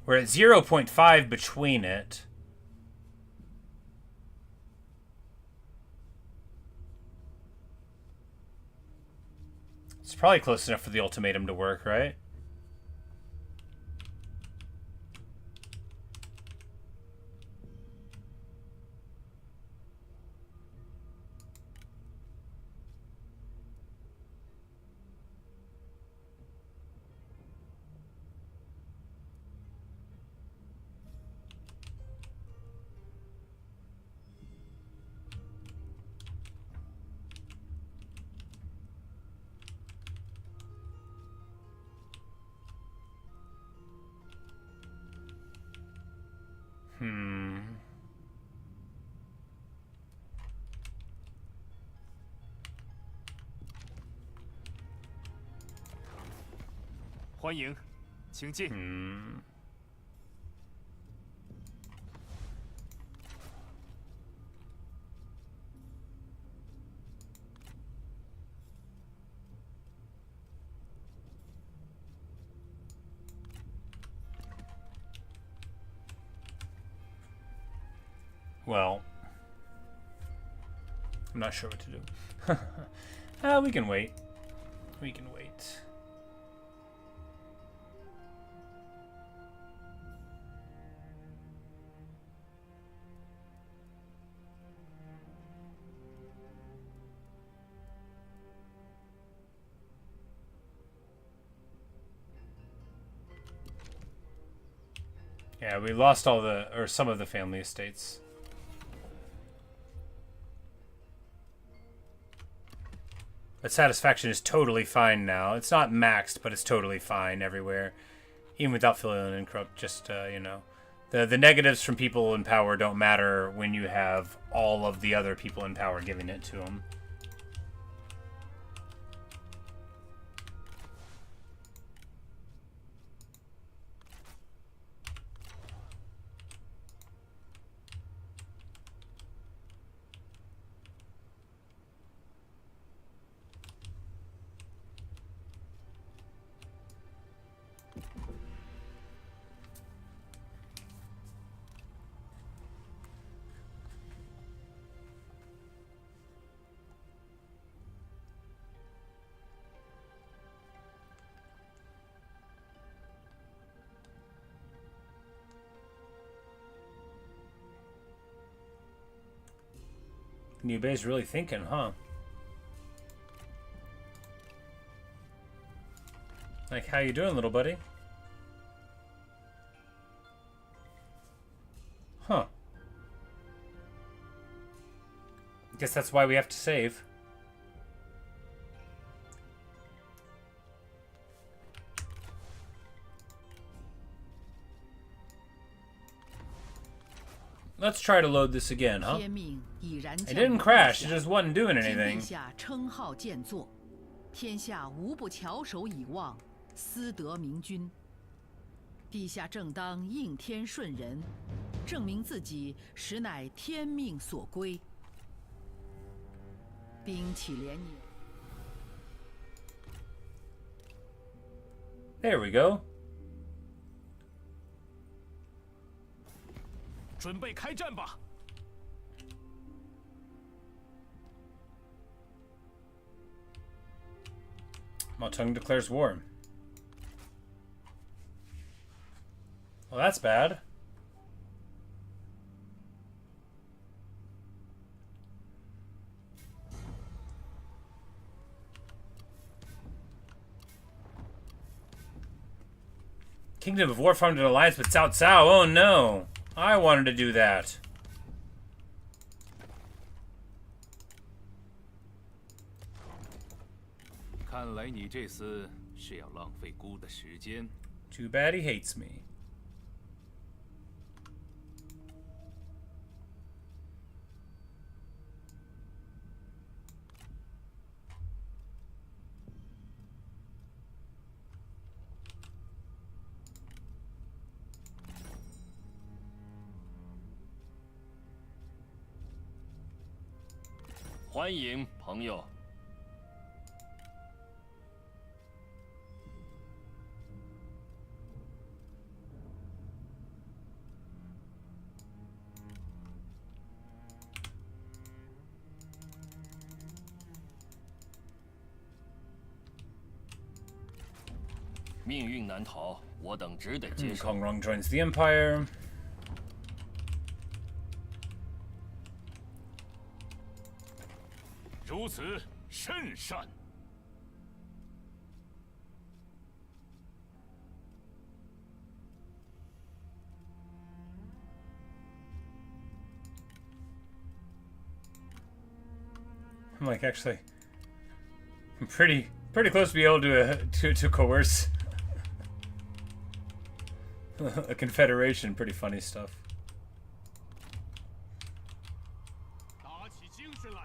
We're at 0.5 between it. It's probably close enough for the ultimatum to work, right? Hmm. 欢迎，请进。 Hmm. Well, I'm not sure what to do. We can wait. We can wait. Yeah, we lost all the, or some of the family estates. But satisfaction is totally fine now. It's not maxed, but it's totally fine everywhere. Even without filling in corrupt, just, you know. The negatives from people in power don't matter when you have all of the other people in power giving it to them. Liu Bei's really thinking, huh? Like, how you doing, little buddy? Huh. Guess that's why we have to save. Let's try to load this again, huh? It didn't crash, it just wasn't doing anything. 称号建作，天下无不翘首以望，思得明君。陛下正当应天顺人，证明自己实乃天命所归。兵器连年。There we go. 准备开战吧！ Matung declares war. Well, that's bad. Kingdom of War formed an alliance with Cao Cao. Oh no! I wanted to do that. 看来你这厮是要浪费姑的时间。Too bad he hates me. 欢迎，朋友。命运难逃，我等只得接受。 Kongrong joins the Empire. 如此甚善。I'm like, actually, I'm pretty close to be able to coerce a confederation. Pretty funny stuff. 打起精神来！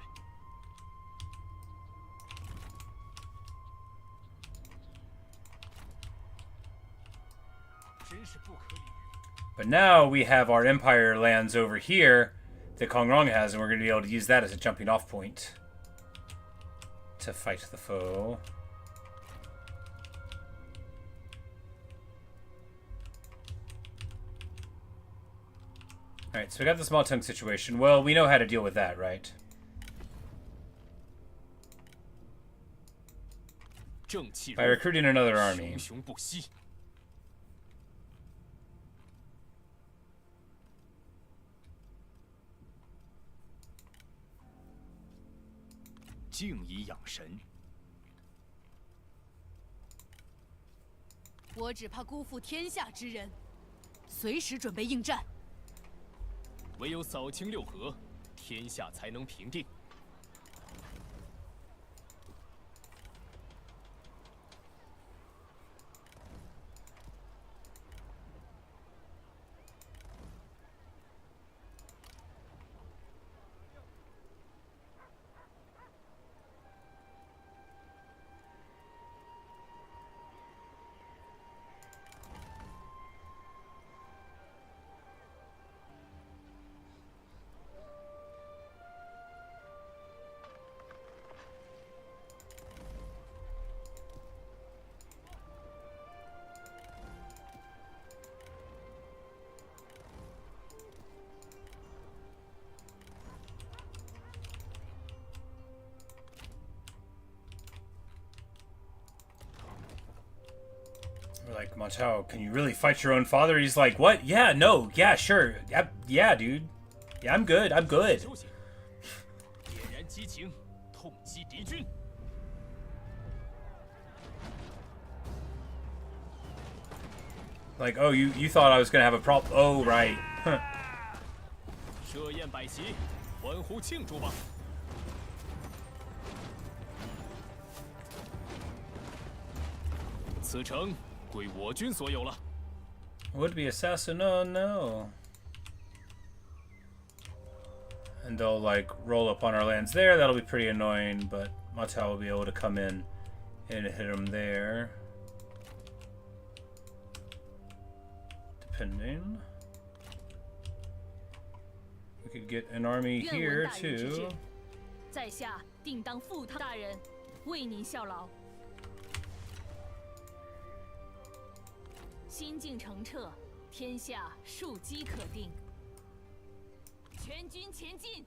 But now we have our Empire lands over here that Kongrong has, and we're going to be able to use that as a jumping off point to fight the foe. Alright, so we got the small tongue situation. Well, we know how to deal with that, right? By recruiting another army. 熊熊不息。 静以养神。我只怕辜负天下之人，随时准备应战。唯有扫清六合，天下才能平定。 We're like, Ma Chao, can you really fight your own father? He's like, what? Yeah, no, yeah, sure. Yeah, dude. Yeah, I'm good. I'm good. 点燃激情，痛击敌军。 Like, oh, you thought I was gonna have a problem? Oh, right. 设宴摆席，欢呼庆祝吧！ 此城归我军所有了。 Would be assassin? Oh no. And they'll like roll up on our lands there. That'll be pretty annoying, but Ma Chao will be able to come in and hit them there. Depending. We could get an army here too. 在下定当赴汤大人，为您效劳。心境澄澈，天下庶几可定。全军前进！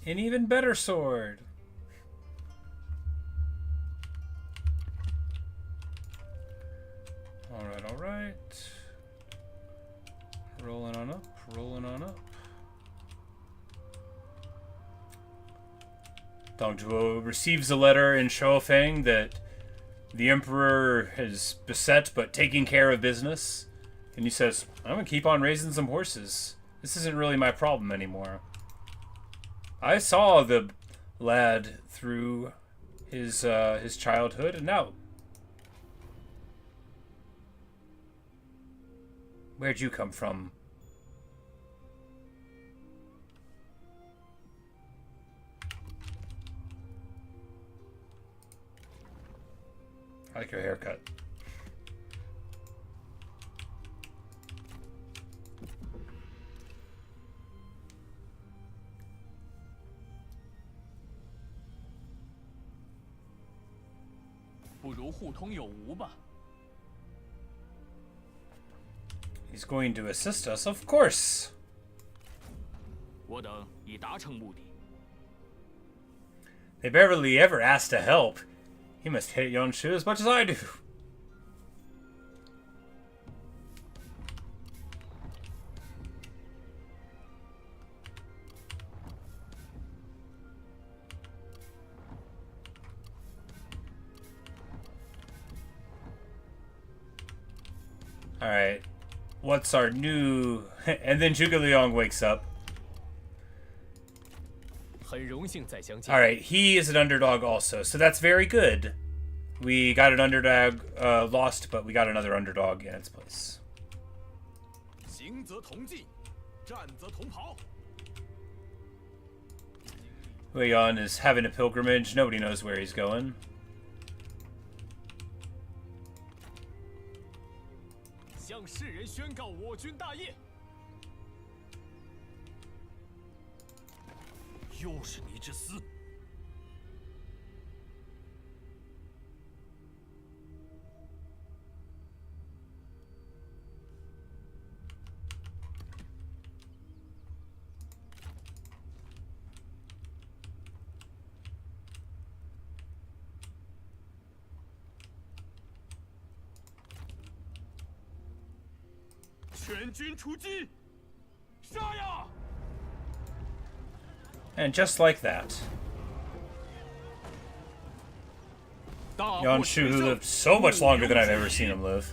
An even better sword. All right. Rolling on up, rolling on up. Dong Zhuo receives a letter in Shaofeng that the Emperor is beset but taking care of business. And he says, I'm gonna keep on raising some horses. This isn't really my problem anymore. I saw the lad through his childhood, and now... Where'd you come from? I like your haircut. He's going to assist us, of course. 我等已达成目的。 They barely ever ask to help. He must hate Yuan Shu as much as I do. Alright. What's our new... And then Zhuge Liang wakes up. 很荣幸再相见。 Alright, he is an underdog also, so that's very good. We got an underdog lost, but we got another underdog in its place. 行则同进，战则同跑。 Yuan is having a pilgrimage. Nobody knows where he's going. 向世人宣告我军大业。 又是你之私！全军出击！杀呀！ And just like that, 大 Yuan 获 Shu, 全 who 胜 lived so much longer than I've 不 ever 容置 seen 疑 him live.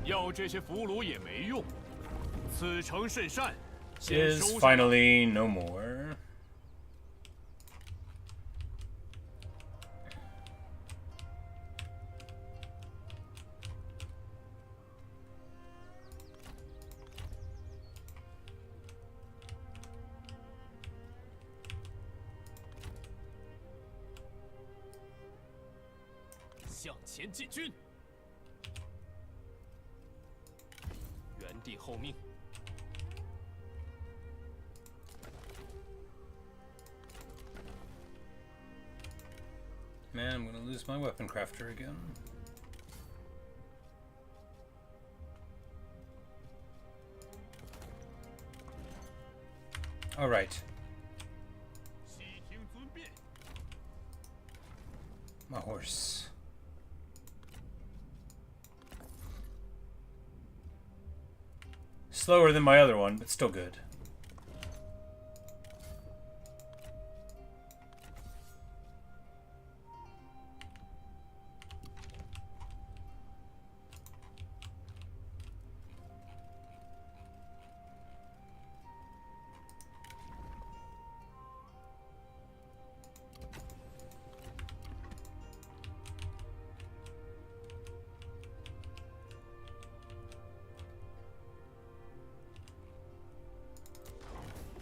要这些俘虏也没用，此诚甚善，先 Is 收下吧。 finally no more. "向前进军，原地候命。 Man, I'm gonna lose my weapon crafter again. Alright, 悉听尊便。 my horse. Slower than my other one, but still good.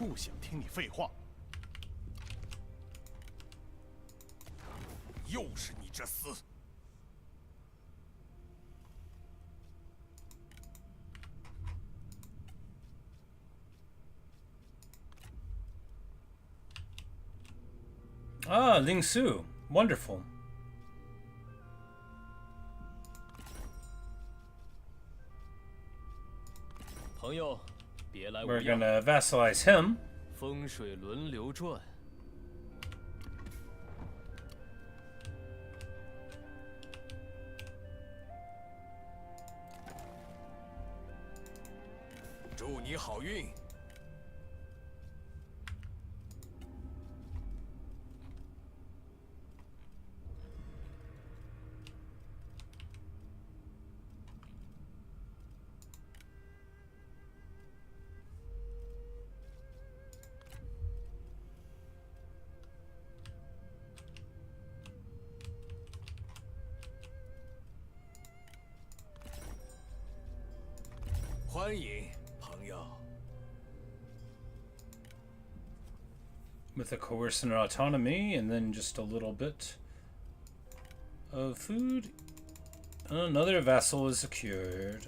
“不想听你废话。”又是你这厮！Ah, Ling Su. Wonderful. 朋友，别来无 We're 恙， gonna vassalize him. 风水轮流转。 祝你好运。欢迎，朋友。with a coercion and autonomy, and then just a little bit of food. Another vassal is secured.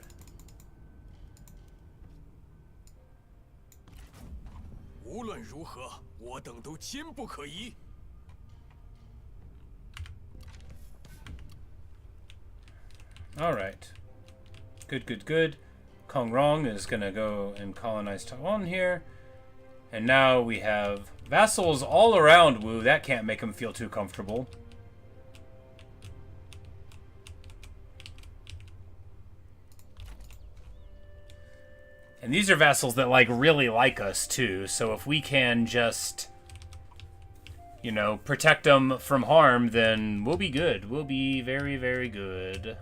Alright. Good, good, good. Kong Rong is going to go and colonize Taiwan here. And now we have vassals all around Wu. That can't make him feel too comfortable. And these are vassals that, like, really like us, too. So if we can just, you know, protect them from harm, then we'll be good. We'll be very, very good.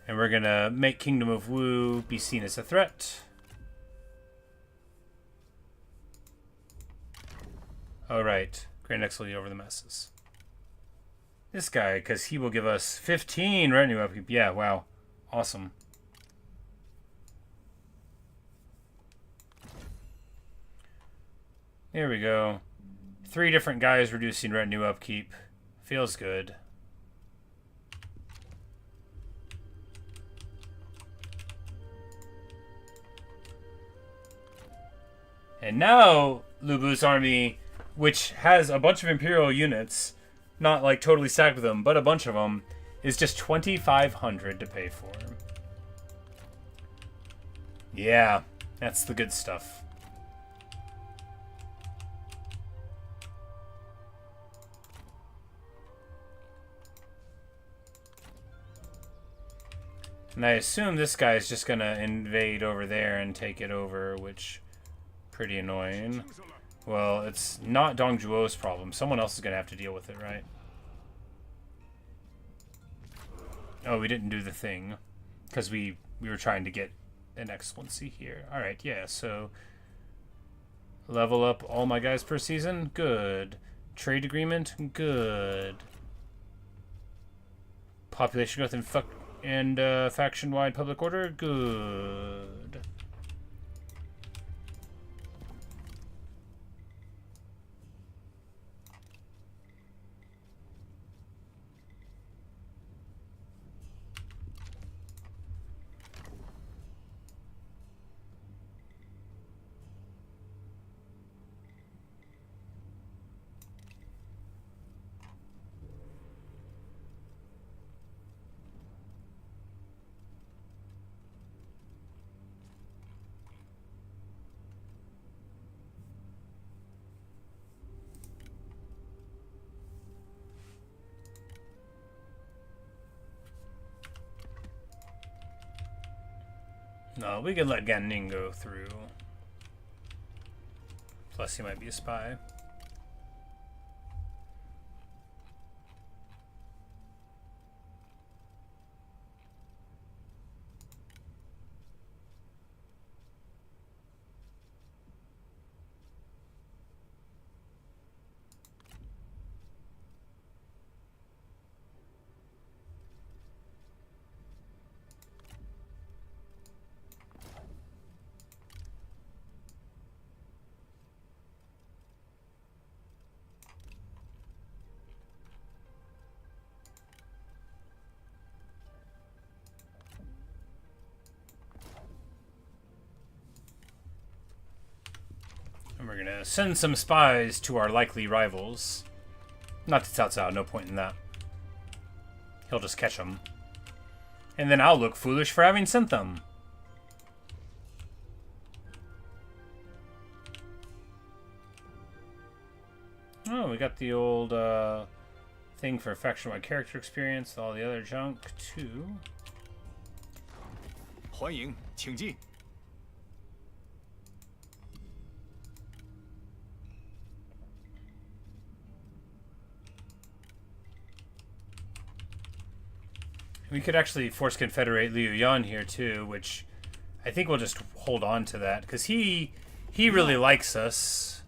And we're gonna make Kingdom of Wu be seen as a threat. Alright, Grand Exile over the masses. This guy, because he will give us 15 revenue upkeep. Yeah, wow. Awesome. There we go. 3 different guys reducing revenue upkeep. Feels good. And now, Lu Bu's army, which has a bunch of Imperial units, not like totally stacked with them, but a bunch of them, is just 2,500 to pay for. Yeah, that's the good stuff. And I assume this guy's just gonna invade over there and take it over, which... pretty annoying. Well, it's not Dong Zhuo's problem. Someone else is going to have to deal with it, right? Oh, we didn't do the thing. Because we were trying to get an excellency here. Alright, yeah, so... level up all my guys per season? Good. Trade agreement? Good. Population growth and faction-wide public order? Good. No, we can let Gan Ning go through. Plus, he might be a spy. And we're gonna send some spies to our likely rivals. Not to Cao Cao, no point in that. He'll just catch them. And then I'll look foolish for having sent them. Oh, we got the old thing for faction-wide character experience, all the other junk, too. 欢迎，请进。 We could actually force confederate Liu Yuan here too, which I think we'll just hold on to that because he really likes us.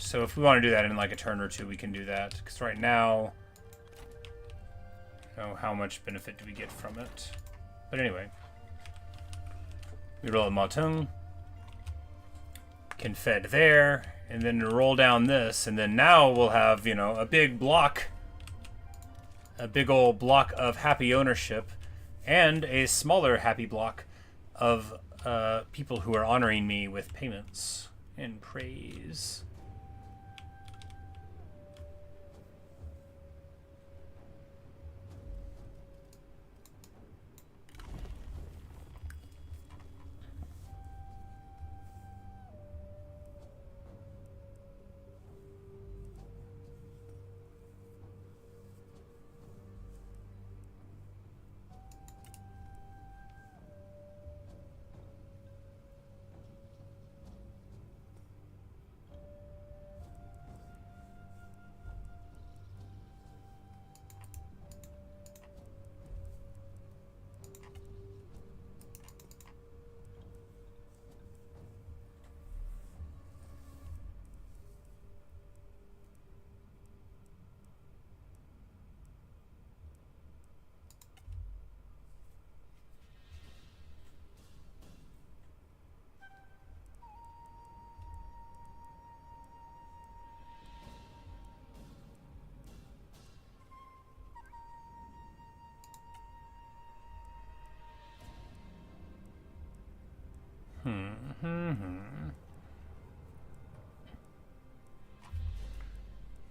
So if we want to do that in like a turn or two, we can do that. Because right now, I don't know how much benefit do we get from it. But anyway, we roll a Matung, can fed there, and then roll down this, and then now we'll have, you know, a big block, a big old block of happy ownership, and a smaller happy block of people who are honoring me with payments and praise.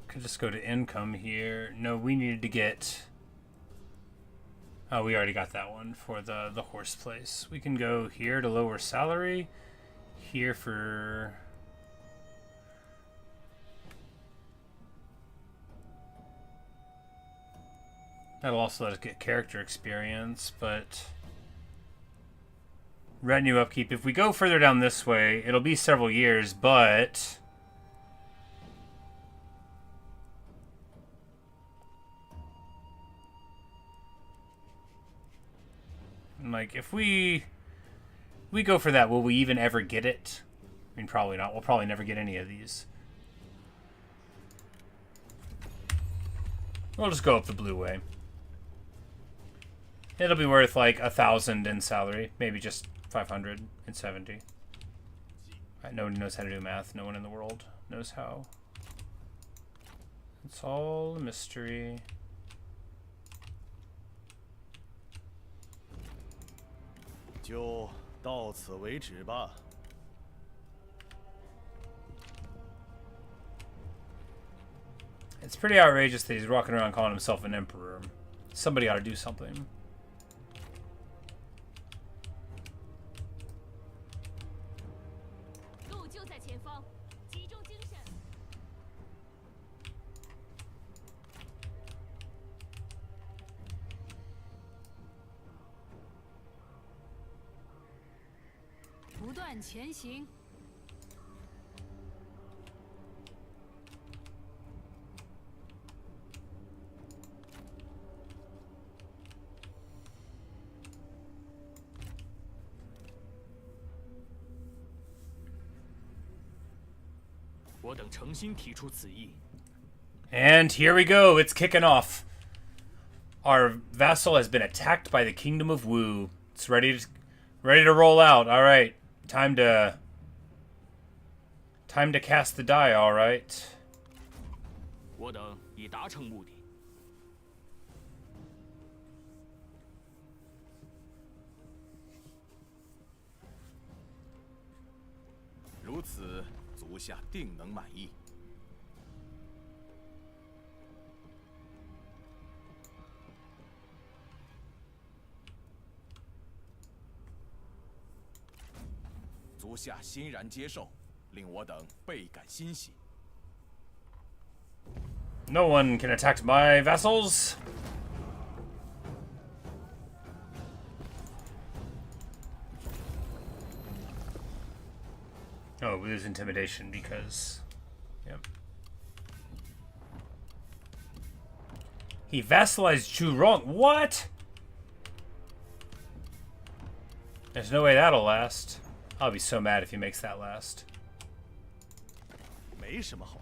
Could just go to income here. No, we needed to get... Oh, we already got that one for the horse place. We can go here to lower salary. Here for... That'll also let us get character experience, but... Retinue upkeep. If we go further down this way, it'll be several years, but... Like, if we go for that, will we even ever get it? I mean, probably not. We'll probably never get any of these. We'll just go up the blue way. It'll be worth like 1,000 in salary. Maybe just 570. No one knows how to do math. No one in the world knows how. It's all a mystery.就到此为止吧。It's pretty outrageous that he's walking around calling himself an emperor. Somebody ought to do something. And here we go. It's kicking off. Our vassal has been attacked by the Kingdom of Wu. It's ready to roll out. All right. Time to cast the die, all right. 我等已达成目的。如此，足下定能满意。足下欣然接受，令我等倍感欣喜。 No one can attack my vassals. Oh, we lose intimidation because... Yep. He vassalized Zhurong. What? There's no way that'll last. I'll be so mad if he makes that last. 没什么好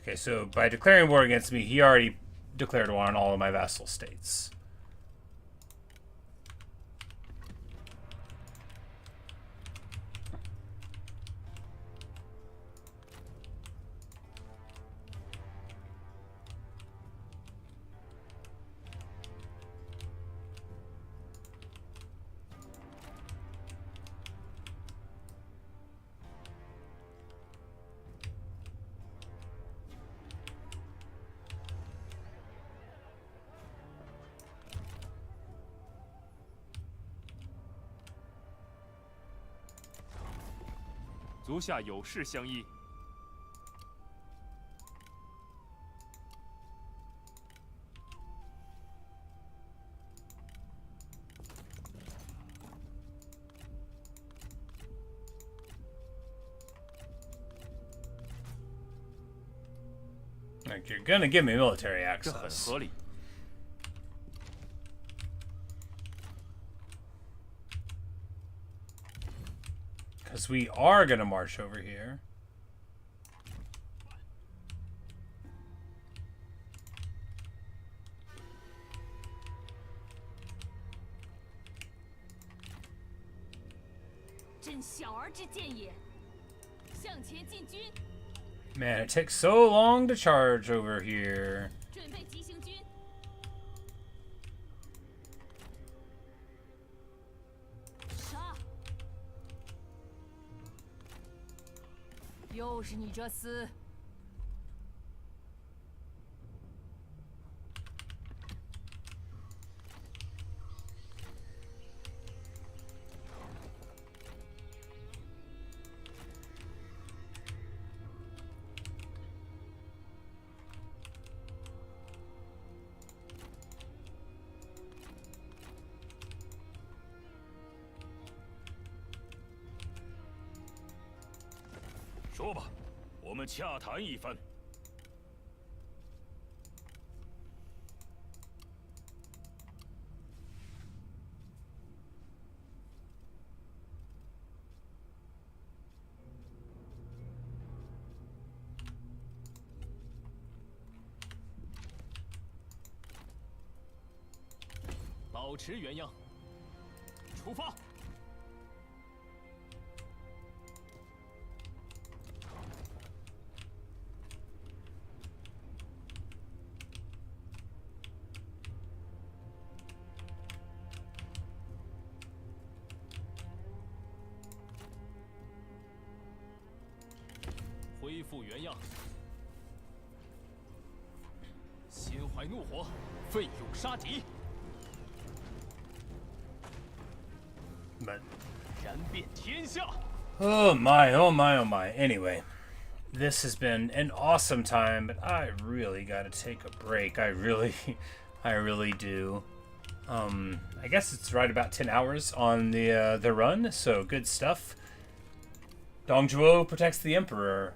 Okay, so by declaring war against me, he already declared war on all of my vassal states. "足下有事相依。Like, you're gonna give me military 这很 access. 合理。Because we are gonna march over here. Man, it takes so long to charge over here. 准备急行军。杀！又是你这厮！说吧，我们洽谈一番。保持原样，出发。恢复原样，心怀怒火，奋勇杀敌， But 燃遍天下。 oh my, oh my, oh my. Anyway, this has been an awesome time, but I really gotta take a break. I really do. I guess it's right about 10 hours on the run, so good stuff. Dong Zhuo protects the Emperor.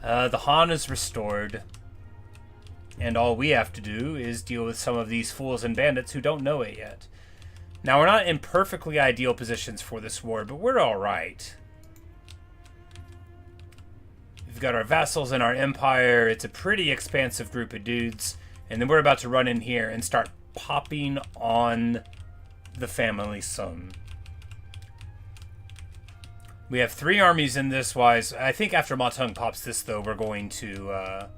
The Han is restored. And all we have to do is deal with some of these fools and bandits who don't know it yet. Now, we're not in perfectly ideal positions for this war, but we're alright. We've got our vassals and our empire. It's a pretty expansive group of dudes. And then we're about to run in here and start popping on the family Sung. We have 3 armies in this wise. I think after Ma Teng pops this, though, we're going to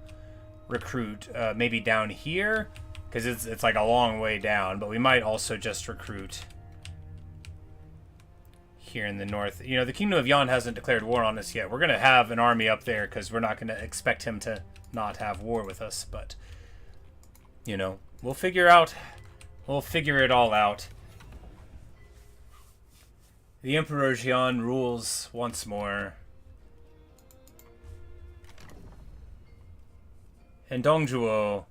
recruit maybe down here, because it's like a long way down, but we might also just recruit here in the north. You know, the Kingdom of Yuan hasn't declared war on us yet. We're going to have an army up there because we're not going to expect him to not have war with us, but, you know, we'll figure it all out. The Emperor Xian rules once more. And Dong Zhuo,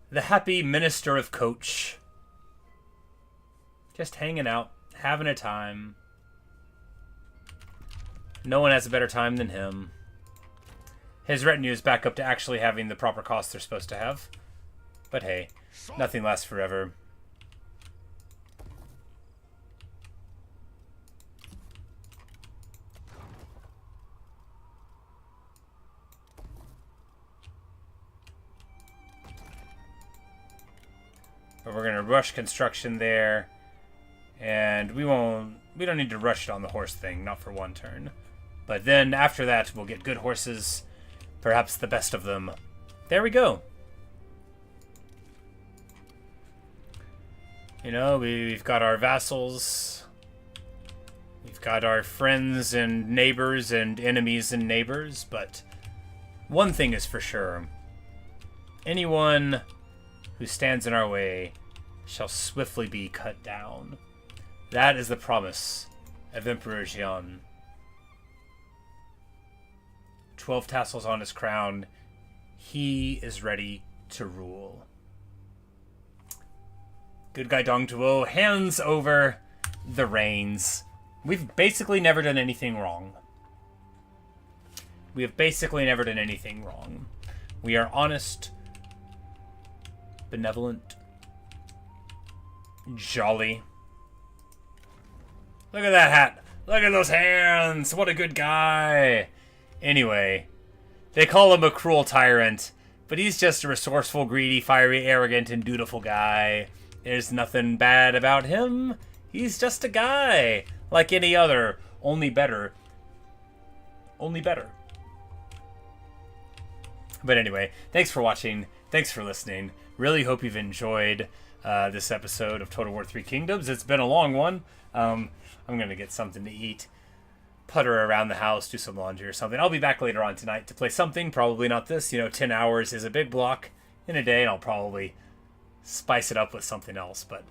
the happy minister of Coach, just hanging out, having a time. No one has a better time than him. His retinue is back up to actually having the proper costs they're supposed to have. But hey, nothing lasts forever. But we're going to rush construction there. And we don't need to rush it on the horse thing, not for one turn. But then after that, we'll get good horses, perhaps the best of them. There we go. You know, we've got our vassals. We've got our friends and neighbors and enemies and neighbors. But one thing is for sure. Anyone who stands in our way shall swiftly be cut down. That is the promise of Emperor Xian. 12 tassels on his crown. He is ready to rule. Good Guy Dong Zhuo hands over the reins. We've basically never done anything wrong. We have basically never done anything wrong. We are honest, benevolent, jolly. Look at that hat. Look at those hands. What a good guy. Anyway, they call him a cruel tyrant, but he's just a resourceful, greedy, fiery, arrogant, and dutiful guy. There's nothing bad about him. He's just a guy, like any other, only better. Only better. But anyway, thanks for watching. Thanks for listening. Really hope you've enjoyed this episode of Total War 3 Kingdoms. It's been a long one. I'm going to get something to eat, putter around the house, do some laundry or something. I'll be back later on tonight to play something. Probably not this. 10 hours is a big block in a day, and I'll probably spice it up with something else. But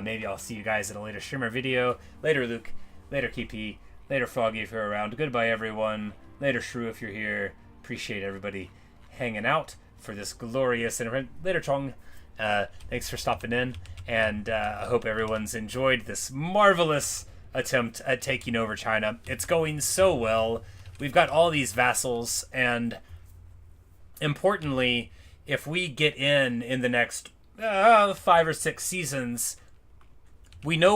maybe I'll see you guys in a later streamer video. Later, Luke. Later, KP. Later, Froggy, if you're around. Goodbye, everyone. Later, Shrew, if you're here. Appreciate everybody hanging out for this glorious event. Later, Chong. Thanks for stopping in. And I hope everyone's enjoyed this marvelous attempt at taking over China. It's going so well. We've got all these vassals, and importantly, if we get in the next 5 or 6 seasons, we know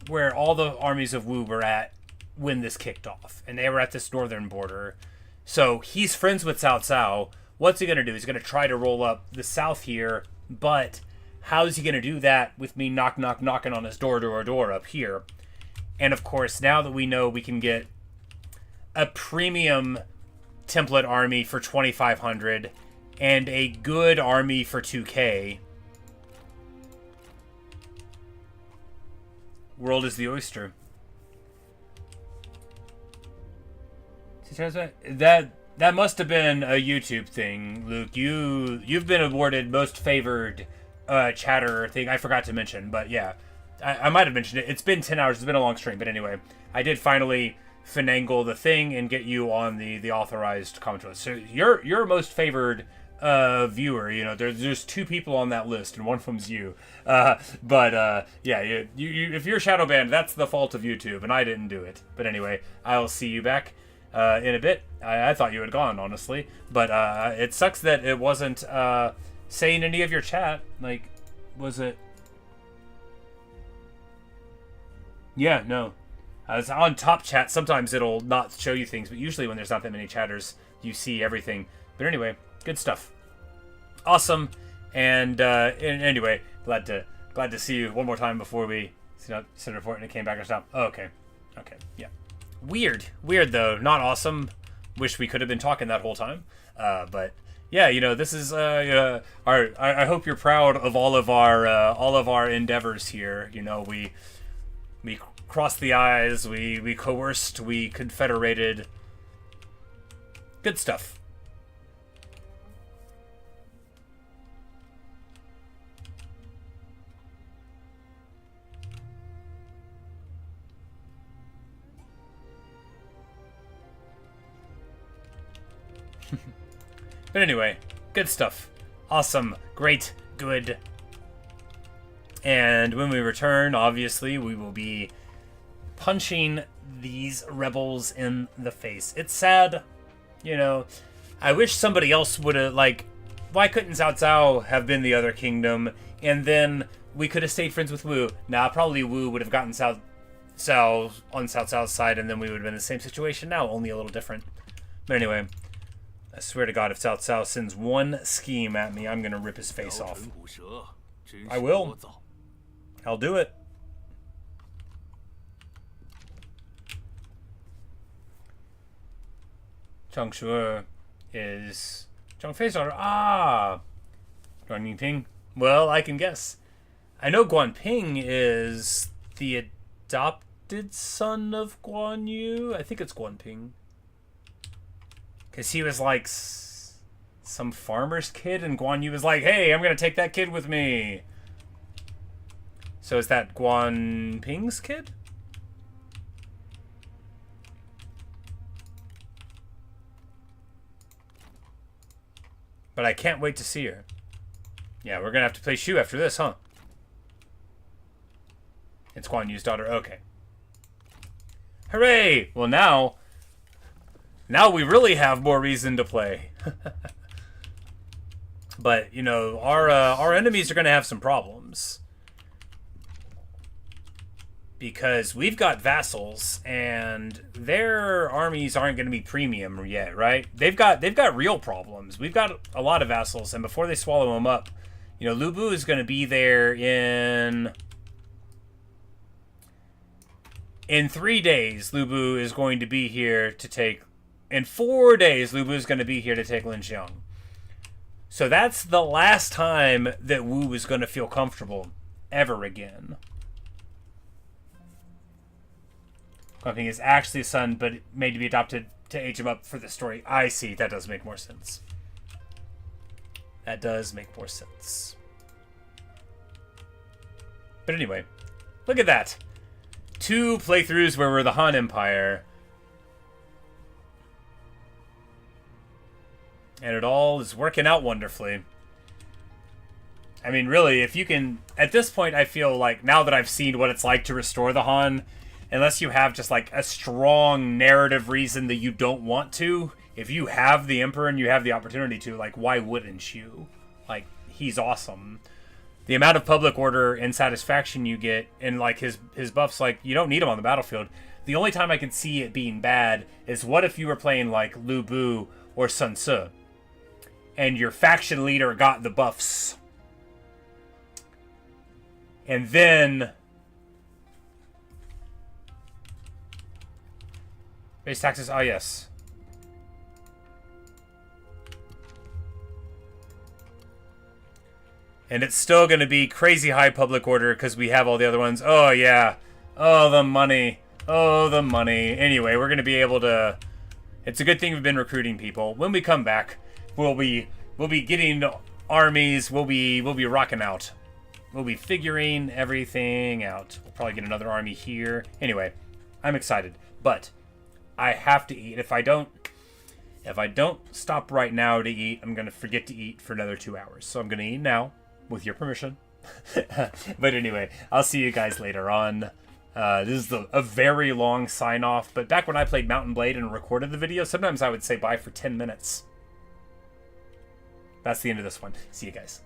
where all the armies of Wu were at when this kicked off, and they were at this northern border. So he's friends with Cao Cao. What's he going to do? He's going to try to roll up the south here, but how's he going to do that with me knocking on his door up here? And of course, now that we know we can get a premium template army for 2,500 and a good army for 2K, world is the oyster. That must have been a YouTube thing, Luke. You've been awarded most favored chatter thing. I forgot to mention, but yeah. I might have mentioned it. It's been 10 hours. It's been a long stream. But anyway, I did finally finagle the thing and get you on the authorized comment list. So you're most favored viewer. There's 2 people on that list, and one of them's you. Yeah, you if you're shadow banned, that's the fault of YouTube, and I didn't do it. But anyway, I'll see you back in a bit. I thought you had gone, honestly. But it sucks that it wasn't saying any of your chat. Like, was it... Yeah, no. It's on top chat. Sometimes it'll not show you things, but usually when there's not that many chatters, you see everything. But anyway, good stuff. Awesome. And anyway, glad to see you one more time before we sent a report and it came back or stop. Oh, okay. Okay, yeah. Weird though. Not awesome. Wish we could have been talking that whole time. But yeah, this is I hope you're proud of all of our endeavors here. We crossed the I's, we coerced, we confederated. Good stuff. But anyway, good stuff. Awesome. Great. Good. And when we return, obviously, we will be punching these rebels in the face. It's sad, I wish somebody else would have, why couldn't Cao Cao have been the other kingdom, and then we could have stayed friends with Wu? Nah, probably Wu would have gotten Cao Cao on Cao Cao's side, and then we would have been in the same situation now, only a little different. But anyway, I swear to God, if Cao Cao sends one scheme at me, I'm going to rip his face off. I will. I'll do it. Zhang Shuo is Zhang Fei's daughter. Ah! Guan Yingping. Well, I can guess. I know Guan Ping is the adopted son of Guan Yu. I think it's Guan Ping. Because he was like some farmer's kid, and Guan Yu was like, hey, I'm going to take that kid with me. So is that Guan Ping's kid? But I can't wait to see her. Yeah, we're going to have to play Shu after this, huh? It's Guan Yu's daughter. Okay. Hooray! Well, now we really have more reason to play. But, you know, our enemies are going to have some problems. Because we've got vassals, and their armies aren't going to be premium yet, right? They've got real problems. We've got a lot of vassals, and before they swallow them up, you know, Lu Bu is going to be there in 3 days. Lu Bu is going to be here to take. In 4 days, Lu Bu is going to be here to take Linxiang. So that's the last time that Wu is going to feel comfortable ever again. Guan Ping is actually a son, but made to be adopted to age him up for the story. I see. That does make more sense. That does make more sense. But anyway, look at that. 2 playthroughs where we're the Han Empire. And it all is working out wonderfully. I mean, really, if you can... At this point, I feel like, now that I've seen what it's like to restore the Han, unless you have just, like, a strong narrative reason that you don't want to, if you have the Emperor and you have the opportunity to, like, why wouldn't you? Like, he's awesome. The amount of public order and satisfaction you get, and, like, his buffs, like, you don't need him on the battlefield. The only time I can see it being bad is what if you were playing, like, Lu Bu or Sun Tzu, and your faction leader got the buffs. And then... Raise taxes? Ah, yes. And it's still going to be crazy high public order because we have all the other ones. Oh, yeah. Oh, the money. Oh, the money. Anyway, we're going to be able to... It's a good thing we've been recruiting people. When we come back, we'll be getting armies. We'll be rocking out. We'll be figuring everything out. We'll probably get another army here. Anyway, I'm excited. But I have to eat. If I don't stop right now to eat, I'm going to forget to eat for another 2 hours. So I'm going to eat now, with your permission. But anyway, I'll see you guys later on. This is a very long sign-off. But back when I played Mountain Blade and recorded the video, sometimes I would say bye for 10 minutes. That's the end of this one. See you guys.